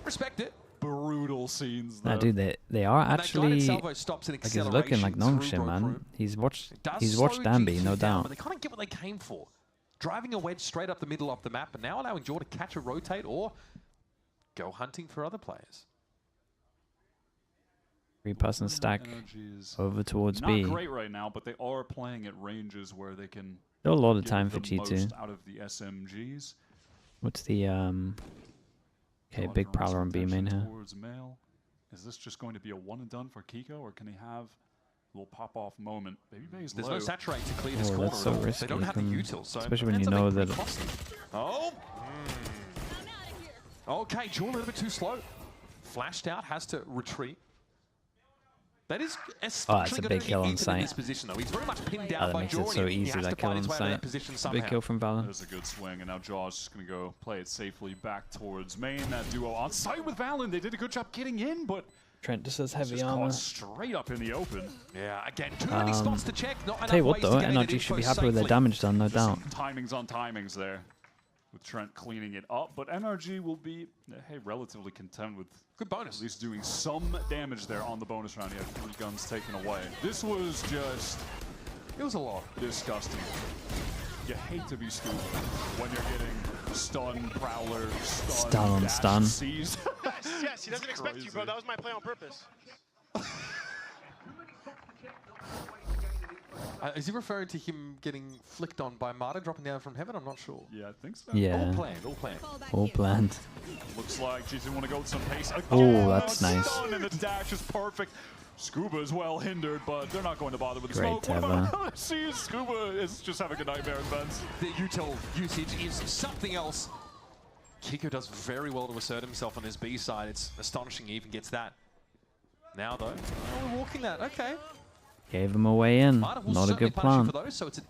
Respect it. Brutal scenes though. Nah, dude, they are actually like he's looking like Nongshim, man. He's watched Danby, no doubt. But they kind of get what they came for. Driving a wedge straight up the middle of the map, and now allowing Jaw to catch a rotate or go hunting for other players. 3-person stack over towards B. Not great right now, but they are playing at ranges where they can still a lot of time for G2. Most out of the SMGs. What's the okay, big prowler on B main here. Is this just going to be a one and done for Kiko, or can he have a little pop off moment? Baby Bay's There's low. no saturate to clear this corner. That's so risky. They don't have the util, so especially when you know that. Oh. Okay, Jaw a little bit too slow. Flashed out, has to retreat. That is that's a big kill on sight. This position, though. He's very much pinned down That by makes Jaw, it so and he easy, has that to kill find on his way out of sight. that position somehow. Big kill from Valor. There's a good swing, and now Jaw's just going to go play it safely back towards main. That duo on site with Valen. They did a good job getting in, but Trent just says heavy just armor. caught straight up in the open. Yeah, again, too many spots to check. Not tell you enough what though, ways to get NRG should be happy with their damage done, no doubt. Timings on timings there, with Trent cleaning it up. But NRG will be, hey, relatively content with good bonus. At least doing some damage there on the bonus round. He had 3 guns taken away. This was just, it was a lot. Disgusting. You hate to be stupid when you're getting stun, prowler, stun on stun. Seized. Yes, he doesn't expect you, bro. That was my play on purpose. Is he referring to him getting flicked on by Marta dropping down from heaven? I'm not sure. Yeah, I think so. Yeah. All planned, all planned. All planned. Looks like G2 want to go with some pace. Oh, that's nice. Stun, and the dash is perfect. Scuba is well hindered, but they're not going to bother with the Great, smoke. What about see, Scuba is just having a nightmare in vents. The util usage is something else. Kiko does very well to assert himself on his B side. It's astonishing he even gets that. Now though, we're walking that. Okay. Gave him a way in. Not a good plan. For those, so it's an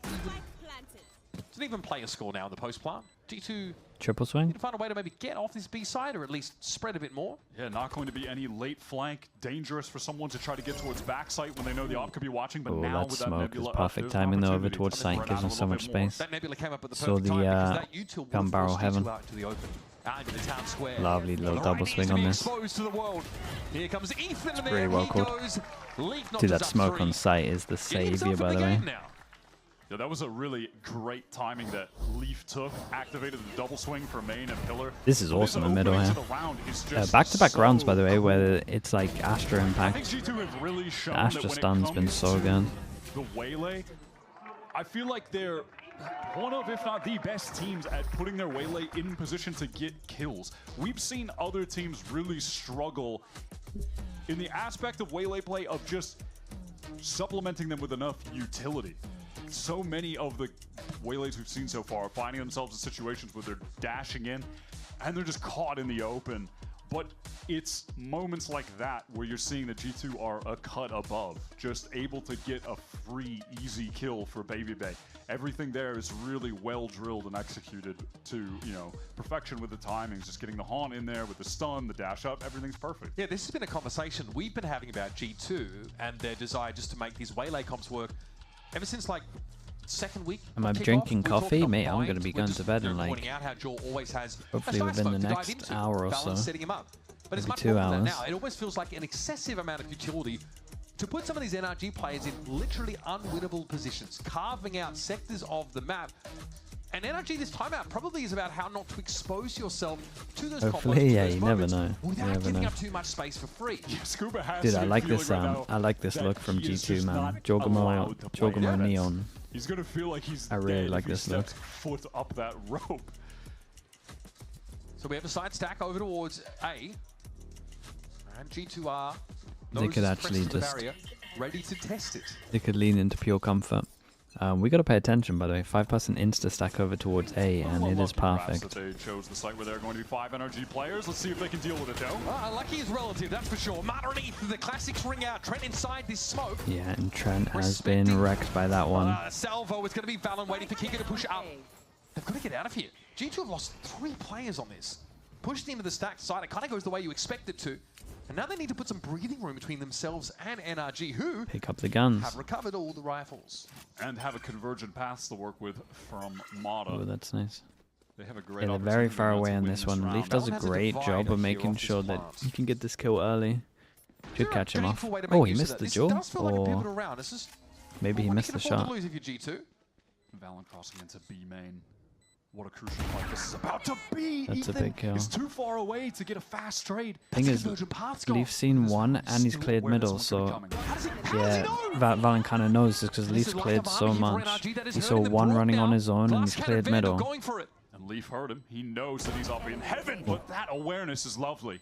even player score now in the post plant. G2 triple swing. need to find a way to maybe get off this B side or at least spread a bit more. Yeah, not going to be any late flank. Dangerous for someone to try to get towards backside when they know the op could be watching. But now with that smoke Nebula is perfect timing though over towards sight, gives him so much space. That Nebula came up at the Saw perfect time because that the util gun barrel heaven. to the open. Into the town square. Lovely little double swing on this. Exposed to the world. Here comes Ethan, and Pretty well called. Dude, that smoke on sight is the savior, by the way. Yeah, that was a really great timing that Leaf took. Activated the double swing for main and pillar. This is awesome in middle here. Back-to-back rounds, by the way, where it's like Astra impact. I think G2 have really shown Astra that stun's been so good. The Waylay, I feel like they're one of, if not the best teams at putting their Waylay in position to get kills. We've seen other teams really struggle in the aspect of Waylay play of just supplementing them with enough utility. So many of the Waylays we've seen so far are finding themselves in situations where they're dashing in and they're just caught in the open. But it's moments like that where you're seeing that G2 are a cut above, just able to get a free, easy kill for Baby Bay. Everything there is really well drilled and executed to, you know, perfection with the timings. Just getting the haunt in there with the stun, the dash up, everything's perfect. Yeah, this has been a conversation we've been having about G2 and their desire just to make these Waylay comps work ever since like second week. Am I drinking coffee? Mate, I'm going to be going to bed in like, hopefully within the next hour or so. But it's much 2 more than hours. that now. It almost feels like an excessive amount of utility to put some of these NRG players in literally unwinnable positions, carving out sectors of the map. And NRG this time out probably is about how not to expose yourself to those Hopefully, yeah, you never know. Without giving up too much space for free. Scuba has Dude, I like this. I like this look from G2, man. Jogamo Neon. He's gonna feel like he's I really dead like if he this look. steps foot up that rope. So we have a side stack over towards A. And G2 are They could actually the just... barrier, ready to test it. They could lean into pure comfort. We got to pay attention, by the way. 5% insta stack over towards A, and it is perfect. They chose the site where there are going to be 5 NRG players. Let's see if they can deal with it, though. Lucky is relative, that's for sure. underneath, the classics ring out. Trent inside this smoke. Yeah, and Trent has been wrecked by that one. Salvo is going to be Valen waiting for Kiko to push up. They've got to get out of here. G2 have lost 3 players on this. Pushed into the stacked side. It kind of goes the way you expect it to. And now they need to put some breathing room between themselves and NRG, who pick up the guns. Have recovered all the rifles. And have a convergent paths to work with from Mata. Oh, that's nice. They have a great they're very far away on this one. Leaf does a great job of making sure that he can get this kill early. Should catch him off. Oh, he missed the duel? Or maybe he missed the shot. Valen crossing into B main. What a crucial point this is about to be. That's a big kill. It's too far away to get a fast trade. Thing is, Leaf's seen one and he's cleared middle, so yeah, Valen kind of knows this because Leaf's cleared so much. He saw one running on his own and he's cleared middle. And Leaf heard him. He knows that he's up in heaven, but that awareness is lovely.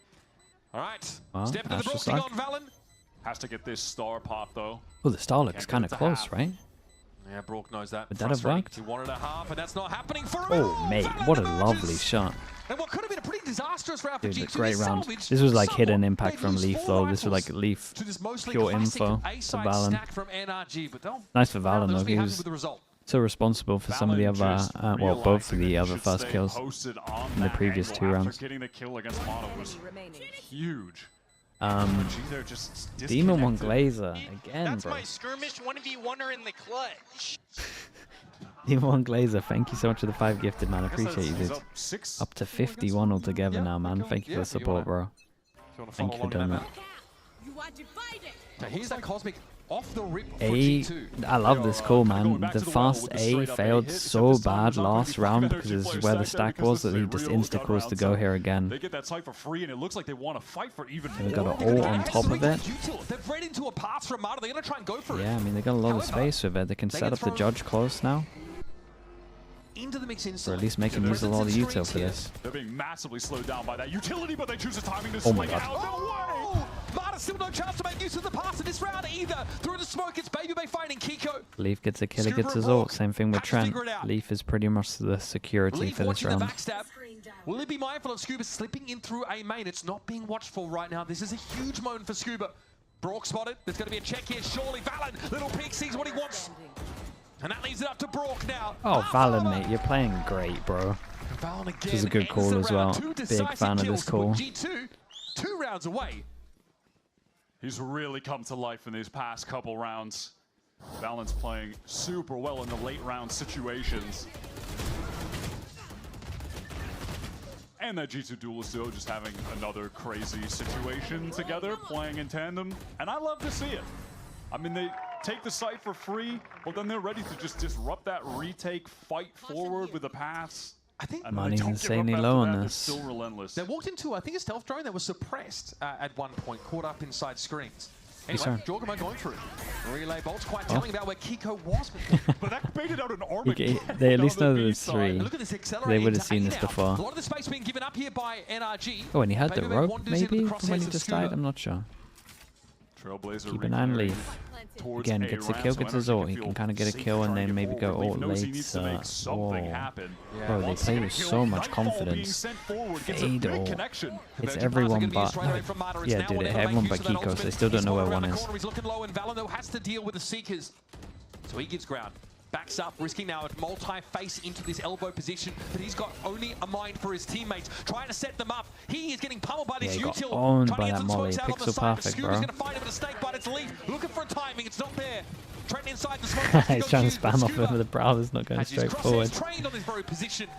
All right, well, step into the broken on Valen. Has to get this star pop though. Oh, the star looks kind of close, right? Yeah, Brook knows that. Would that have worked? He wanted a half, and that's not happening for him. Oh, mate, what a lovely shot. And what could have been a pretty disastrous round for Dude, G2. great round. This was like hidden impact from Leaf, though. This was like Leaf pure info to Valen. Nice for Valen, though. He was so responsible for some of the other, well, both of the other first kills in the previous 2 rounds. Getting the kill against Mata was huge. Demon One Glazer again, That's bro. my skirmish 1v1er in the clutch. Demon One Glazer, thank you so much for the 5 gifted, man. I appreciate you, dude. Up to 51 altogether now, man. Thank you for the support, bro. Thank you for doing that. Now here's that Cosmic off the rip for A, G2. I love this call, man. The fast A failed so bad last round because this is where the stack was that he just insta-calls to go here again. They get that site for free, and it looks like they want to fight for even more. They got it all on top of it. They've read into a pass from Mata. They're going to try and go for it. Yeah, I mean, they got a lot of space with it. They can set up the judge close now. Into the mix or at least make him use a lot of util for this. They're being massively slowed down by that utility, but they choose a timing to oh my swing God. out. No way! Mata still no chance to make use of the pass in this round either. Through the smoke, it's Baby Bay finding Kiko. Leaf gets a kill, he gets his ult. Same thing with Trent. Leaf is pretty much the security for this round. Will it be mindful of Scuba slipping in through A main? It's not being watched for right now. This is a huge moment for Scuba. Brock spotted. There's going to be a check here. Surely Valen, little peek, sees what he wants. And that leaves it up to Brock now. Oh, Valen, mate, you're playing great, bro. This is a good call as well. Big fan of this call. G2, 2 rounds away. He's really come to life in these past couple rounds. Valen's playing super well in the late round situations. And that G2 duelist duo just having another crazy situation together, playing in tandem. And I love to see it. I mean, they take the site for free, but then they're ready to just disrupt that retake, fight forward with a pass. I think money's insanely low on this. Still relentless. They walked into, I think, a stealth drone that was suppressed at one point, caught up inside screens. Anyway, Jorgamo going through. Relay bolts quite telling about where Kiko was. But that baited out an Armageddon. They at least know that there's 3. Look at this They would have seen this before. A lot of the space being given up here by NRG. Oh, and he had the rope, maybe, from when he just died? I'm not sure. Trailblazer keep an eye on Leaf. Again, gets a kill, gets his ult. He can kind of get a kill and then maybe go ult late. Whoa. Bro, they play with so much confidence. Fade ult. It's everyone but... Yeah, dude, everyone but Kiko, so they still don't know where one is. He's looking low and Valen has to deal with the Seekers. So he gives ground. Backs up, risking now a multi-face into this elbow position, but he's got only a mind for his teammates. Trying to set them up. He is getting pummeled by this util. He got owned by that molly. Pixel perfect, bro. He's going to find him with a snake bite. It's Leaf looking for a timing. It's not there. Trent inside the smoke. He's trying to spam off him with the browser's not going straight forward. Trained on this very position.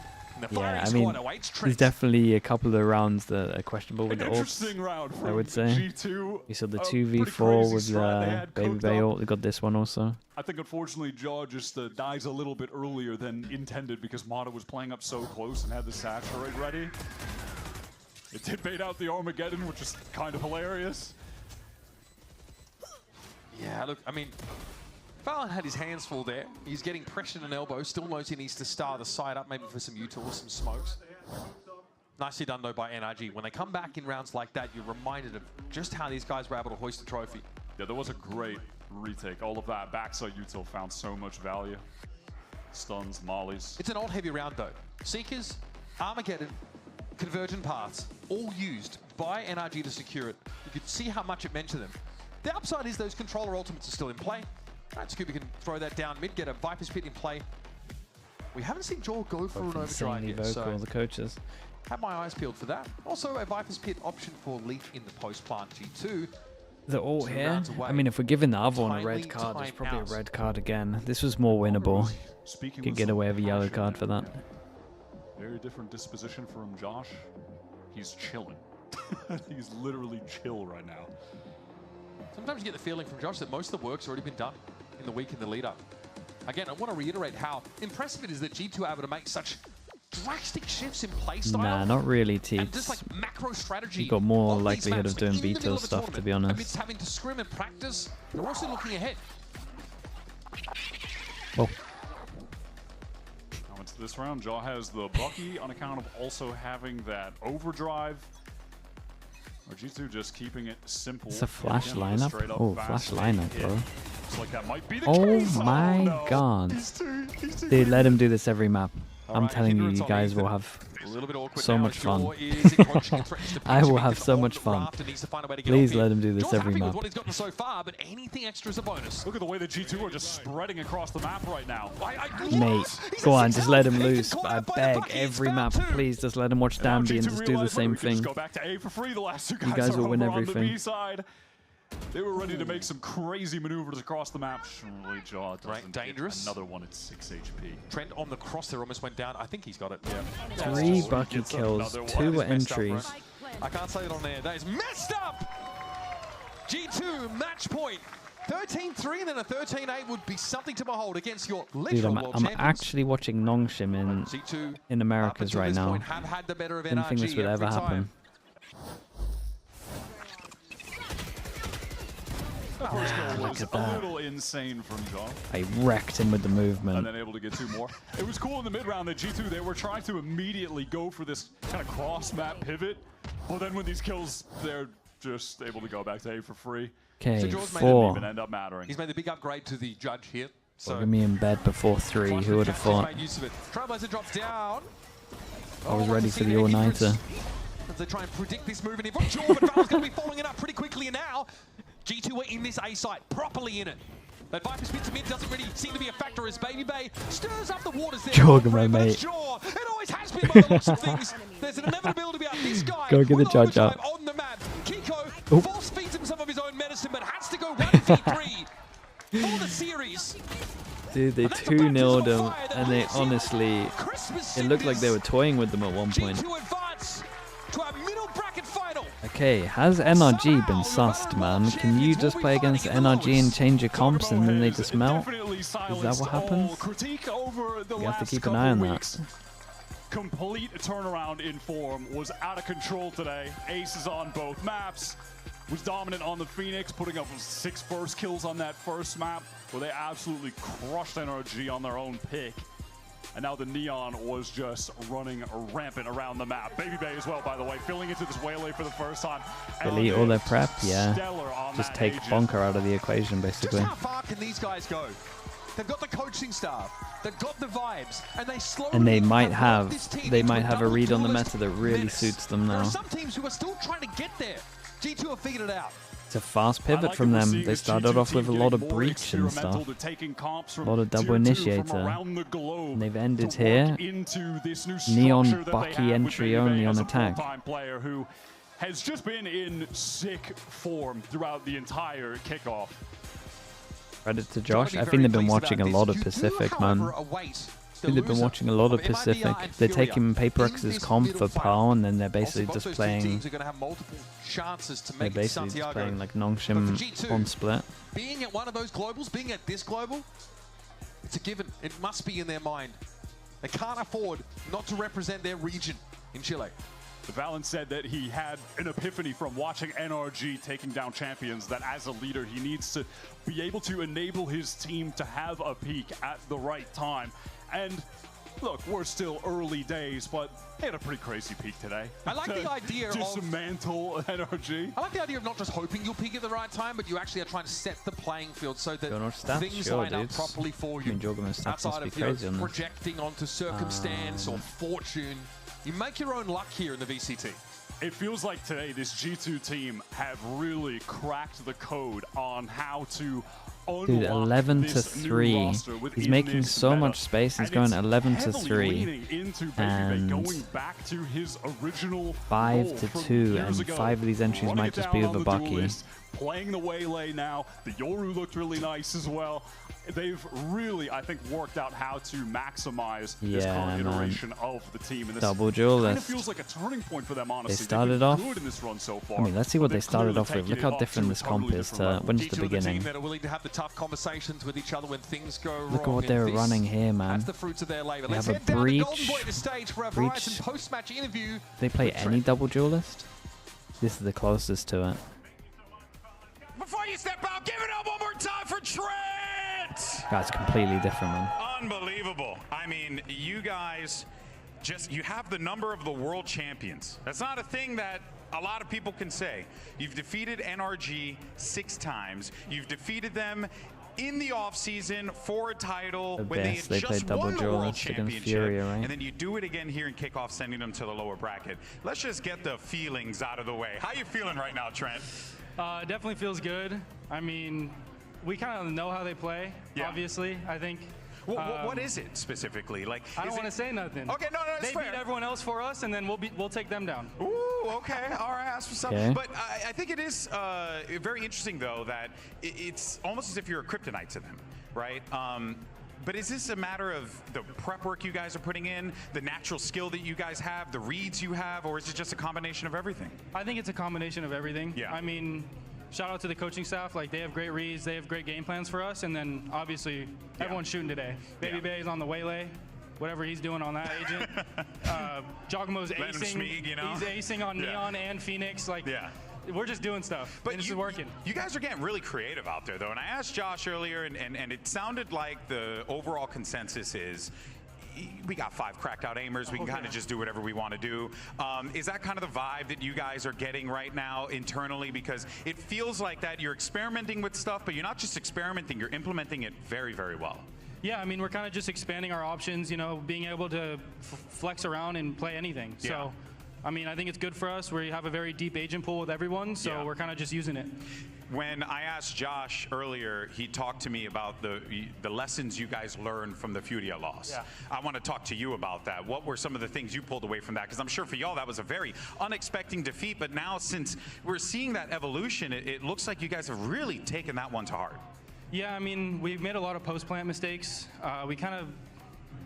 Yeah, I mean, there's definitely a couple of rounds that are questionable with the ults, I would say. We saw the 2v4 with Baby Bay ult. They got this one also. I think, unfortunately, Jaw just dies a little bit earlier than intended because Mata was playing up so close and had the saturate ready. It did bait out the Armageddon, which is kind of hilarious. Yeah, look, I mean, Valen had his hands full there. He's getting pressured and elbow. Still knows he needs to star the side up, maybe for some utils, some smokes. Nicely done, though, by NRG. When they come back in rounds like that, you're reminded of just how these guys were able to hoist the trophy. Yeah, there was a great retake. All of that backside util found so much value. Stuns, mollies. It's an old heavy round, though. Seekers, Armageddon, Convergent Paths, all used by NRG to secure it. You could see how much it meant to them. The upside is those controller ultimates are still in play. All right, Scooby can throw that down mid, get a Viper's Pit in play. We haven't seen Jaw go for an overdrive yet, vocal, so the coaches. have my eyes peeled for that. Also, a Viper's Pit option for Leaf in the post-plant G2. They're all here. I mean, if we're giving the other one a red card, it's probably a red card again. This was more winnable. Could get away with a yellow card for that. Very different disposition from Josh. He's chilling. He's literally chill right now. Sometimes you get the feeling from Josh that most of the work's already been done in the week in the lead-up. Again, I want to reiterate how impressive it is that G2 are able to make such drastic shifts in playstyle. Nah, not really, And just Teats. like macro strategy. You got more on these likelihood maps, of doing in the middle veto of a stuff, to be tournament, honest. Amidst having to scrim and practice, they're also looking ahead. Oh. Now into this round, Jaw has the Bucky on account of also having that overdrive. Or G2 just keeping it simple. It's a flash Again, lineup. straight up Oh, fast flash lineup, hit. bro. Looks like that might be the Oh case. my no. god. He's too Dude, let him do this every map. I'm right, telling you, Hindrance you on guys Ethan. will have A little bit awkward so now much as fun. Jaw is encroaching and threatens to I punch will him have into so the much fun. raft and needs to find a way to get Please off let here. him do this Jaw's every happy map. with what he's gotten so far, but anything extra is a bonus. Look at the way the G2 are just spreading across the map right now. Mate, go on, just let him loose. I beg, every map, please just let him watch Danby and just do the same thing. Just go back to A for free. The last two You guys will win over on the everything. B side. They were ready to make some crazy maneuvers across the map. Surely Jaw doesn't dangerous. get another one at 6 HP. Trent on the cross there almost went down. I think he's got it. Yeah. 3 Bucky kills, 2 entries. I can't say it on air. That is messed up! G2 match point. 13-3 and then a 13-8 would be something to behold against your Dude, literal I'm world champions. actually watching Nongshim in Americas right now. Have had the better of Didn't think this would ever every time. happen. The first goal Look was at a that. little insane from Jaw. I wrecked him with the And movement. then able to get 2 more. It was cool in the mid round that G2, they were trying to immediately go for this kind of cross map pivot. But then with these kills, they're just able to go back to A for free. Okay, So Jaw's made 4. it even end up mattering. He's made the big upgrade to the judge here. So Look at me in bed before 3. Who would have thought? made use of it. Trailblazer drops down. I was ready for the all-nighter. As they try and predict this move, and if Jaw, but Val's going to be following it up pretty quickly. And now, G2 are in this A site, properly in it. But Viper's Pit to mid doesn't really seem to be a factor as Baby Bay stirs up the waters there. Jorgen, my mate. Jaw, it always has been by the looks of things. There's an inevitability about this guy. Go get the judge overdrive up. on the map. Kiko Oh. force feeds him some of his own medicine, but has to go 1v3 for the series. Dude, they 2-0'd them, and they honestly, it looked like they were toying with them at one point. To advance to our middle bracket final. Okay, has NRG been sussed, man? Can you just play against NRG and change your comps and then they just melt? Is that what happens? Critique over the You have to last keep an couple eye on weeks. that. Complete turnaround in form, was out of control today. Aces on both maps, was dominant on the Phoenix, putting up 6 first kills on that first map, where they absolutely crushed NRG on their own pick. And now the Neon was just running rampant around the map. Baby Bay as well, by the way, filling into this waylay for the first time. Delete all their prep, yeah. Stellar on Just that take agent. Bonker out of the equation, basically. Just how far can these guys go? They've got the coaching staff, they've got the vibes, and they slowly And they might have this have, team they into might have a double read on the duelist meta that really menace. suits them There now. are some teams who are still trying to get there. G2 have figured it out. It's a fast pivot from them. They started off with a lot of breach and stuff. A lot of double initiator. And they've ended here. Neon Bucky entry only on attack. Player who has just been in sick form throughout the entire kickoff. Credit to Josh. I think they've been watching a lot of Pacific, man. I think they've been watching a lot of Pacific. They're taking PaperX's comp for PAL, and then they're basically just playing. Teams are going to have multiple chances to They're make it basically just Santiago. playing like Nongshim G2, on split. Being at one of those globals, being at this global, it's a given. It must be in their mind. They can't afford not to represent their region in Chile. Valen said that he had an epiphany from watching NRG taking down champions, that as a leader, he needs to be able to enable his team to have a peak at the right time. And look, we're still early days, but they had a pretty crazy peak today. I like the idea dismantle NRG. I like the idea of not just hoping you'll peak at the right time, but you actually are trying to set the playing field so that things line up properly for you. Outside of projecting onto circumstance or fortune, you make your own luck here in the VCT. It feels like today this G2 team have really cracked the code on how to Dude, 11 to 3. He's making so much space. He's going 11 to 3 and 5 to 2, and 5 of these entries might just be with a Bucky. Playing the waylay now. The Yoru looked really nice as well. They've really, I think, worked out how to maximize this current iteration of the team. And this double duelist. Kind of feels like a turning point for them, honestly. They started off. Good in this run so far, I mean, let's see what they started off with. Look how different this comp is to when it's the beginning. That are willing to have the tough conversations with each other when things go wrong. Look at what they're running here, man. That's the fruits of their labor. They Let's have a head down to breach. Golden Boy to stage for a Verizon post-match interview. They play any double duelist? This is the closest to it. Before you step out, give it up one more time for Trent! That's completely different, man. Unbelievable. I mean, you guys you have the number of the world champions. That's not a thing that a lot of people can say. You've defeated NRG 6 times. You've defeated them in the offseason for a title when they had just won the world championship. Fury, right? And then you do it again here in kickoff, sending them to the lower bracket. Let's just get the feelings out of the way. How you feeling right now, Trent? Definitely feels good. I mean, we kind of know how they play, obviously, I think. What is it specifically? Like, I don't want to say nothing. Okay, no, that's they fair. beat everyone else for us, and then we'll take them down. Ooh, okay, all right, that's what's up. Okay. But I think it is very interesting, though, that it's almost as if you're a kryptonite to them, right? But is this a matter of the prep work you guys are putting in, the natural skill that you guys have, the reads you have, or is it just a combination of everything? I think it's a combination of everything. Yeah. I mean, shout out to the coaching staff. Like, they have great reads, they have great game plans for us, and then obviously everyone's shooting today. Baby Bay's on the waylay, whatever he's doing on that agent. Giacomo's acing. You know? He's acing on Neon and Phoenix. Like, we're just doing stuff, but this is working. You guys are getting really creative out there, though. And I asked Josh earlier, and it sounded like the overall consensus is we got 5 cracked out aimers. We can kind of just do whatever we want to do. Is that kind of the vibe that you guys are getting right now internally? Because it feels like that you're experimenting with stuff, but you're not just experimenting, you're implementing it very, very well. Yeah, I mean, we're kind of just expanding our options, you know, being able to flex around and play anything. So, I mean, I think it's good for us. We have a very deep agent pool with everyone, so we're kind of just using it. When I asked Josh earlier, he talked to me about the lessons you guys learned from the Furia loss. Yeah. I want to talk to you about that. What were some of the things you pulled away from that? Because I'm sure for y'all that was a very unexpected defeat, but now since we're seeing that evolution, it looks like you guys have really taken that one to heart. Yeah, I mean, we've made a lot of post-plant mistakes. We kind of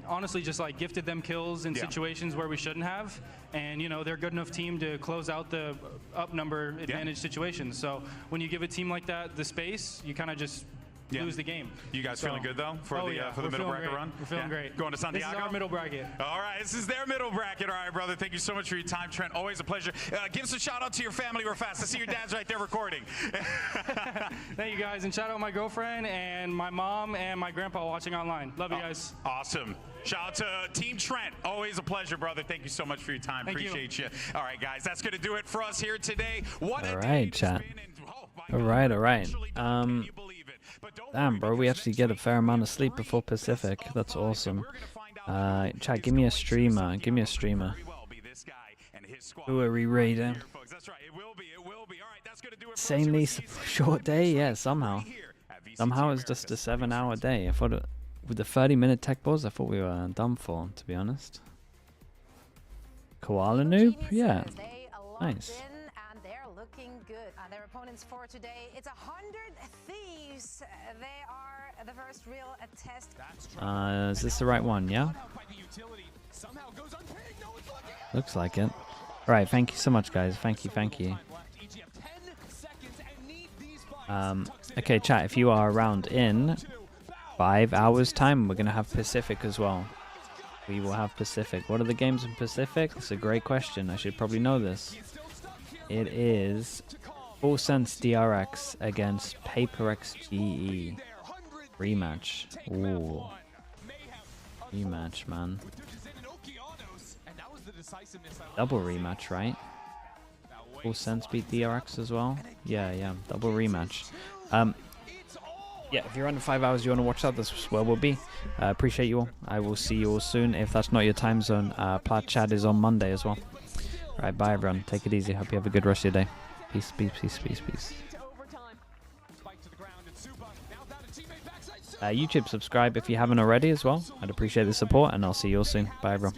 honestly just like gifted them kills in situations where we shouldn't have, and you know, they're a good enough team to close out the up number advantage situations. So when you give a team like that the space, you kind of just lose the game. You guys feeling good though for the middle bracket run? We're feeling great. Going to Santiago? This is our middle bracket. All right, this is their middle bracket. All right, brother. Thank you so much for your time, Trent. Always a pleasure. Give us a shout out to your family real fast. I see your dad's right there recording. Thank you guys, and shout out my girlfriend and my mom and my grandpa watching online. Love you guys. Awesome. Shout out to Team Trent. Always a pleasure, brother. Thank you so much for your time. Appreciate you. All right, guys, that's going to do it for us here today. What all right, chat. All right. Damn, bro, we actually get a fair amount of sleep before Pacific. That's awesome. Chat, give me a streamer. Give me a streamer. Who are we raiding? Insanely short day? Yeah, somehow. Somehow it's just a 7-hour day. I thought with the 30-minute tech pause, I thought we were done for, to be honest. Koala noob? Yeah. Nice. And they're looking good. Their opponents for today, it's 100 Thieves. They are the first real test. Is this the right one? Yeah? Looks like it. Alright, thank you so much, guys. Thank you. Okay, chat, if you are around in 5 hours time, we're going to have Pacific as well. We will have Pacific. What are the games in Pacific? It's a great question. I should probably know this. It is Full Sense DRX against Paper XGE rematch. Ooh. Rematch, man. Double rematch, right? Full sense beat DRX as well. Yeah, double rematch. Yeah, if you're under 5 hours, you want to watch that, that's where we'll be. Appreciate you all. I will see you all soon. If that's not your time zone, Plat Chat is on Monday as well. Right, bye everyone. Take it easy. Hope you have a good rest of your day. Peace, peace, peace, peace, peace. YouTube, subscribe if you haven't already as well. I'd appreciate the support, and I'll see you all soon. Bye everyone.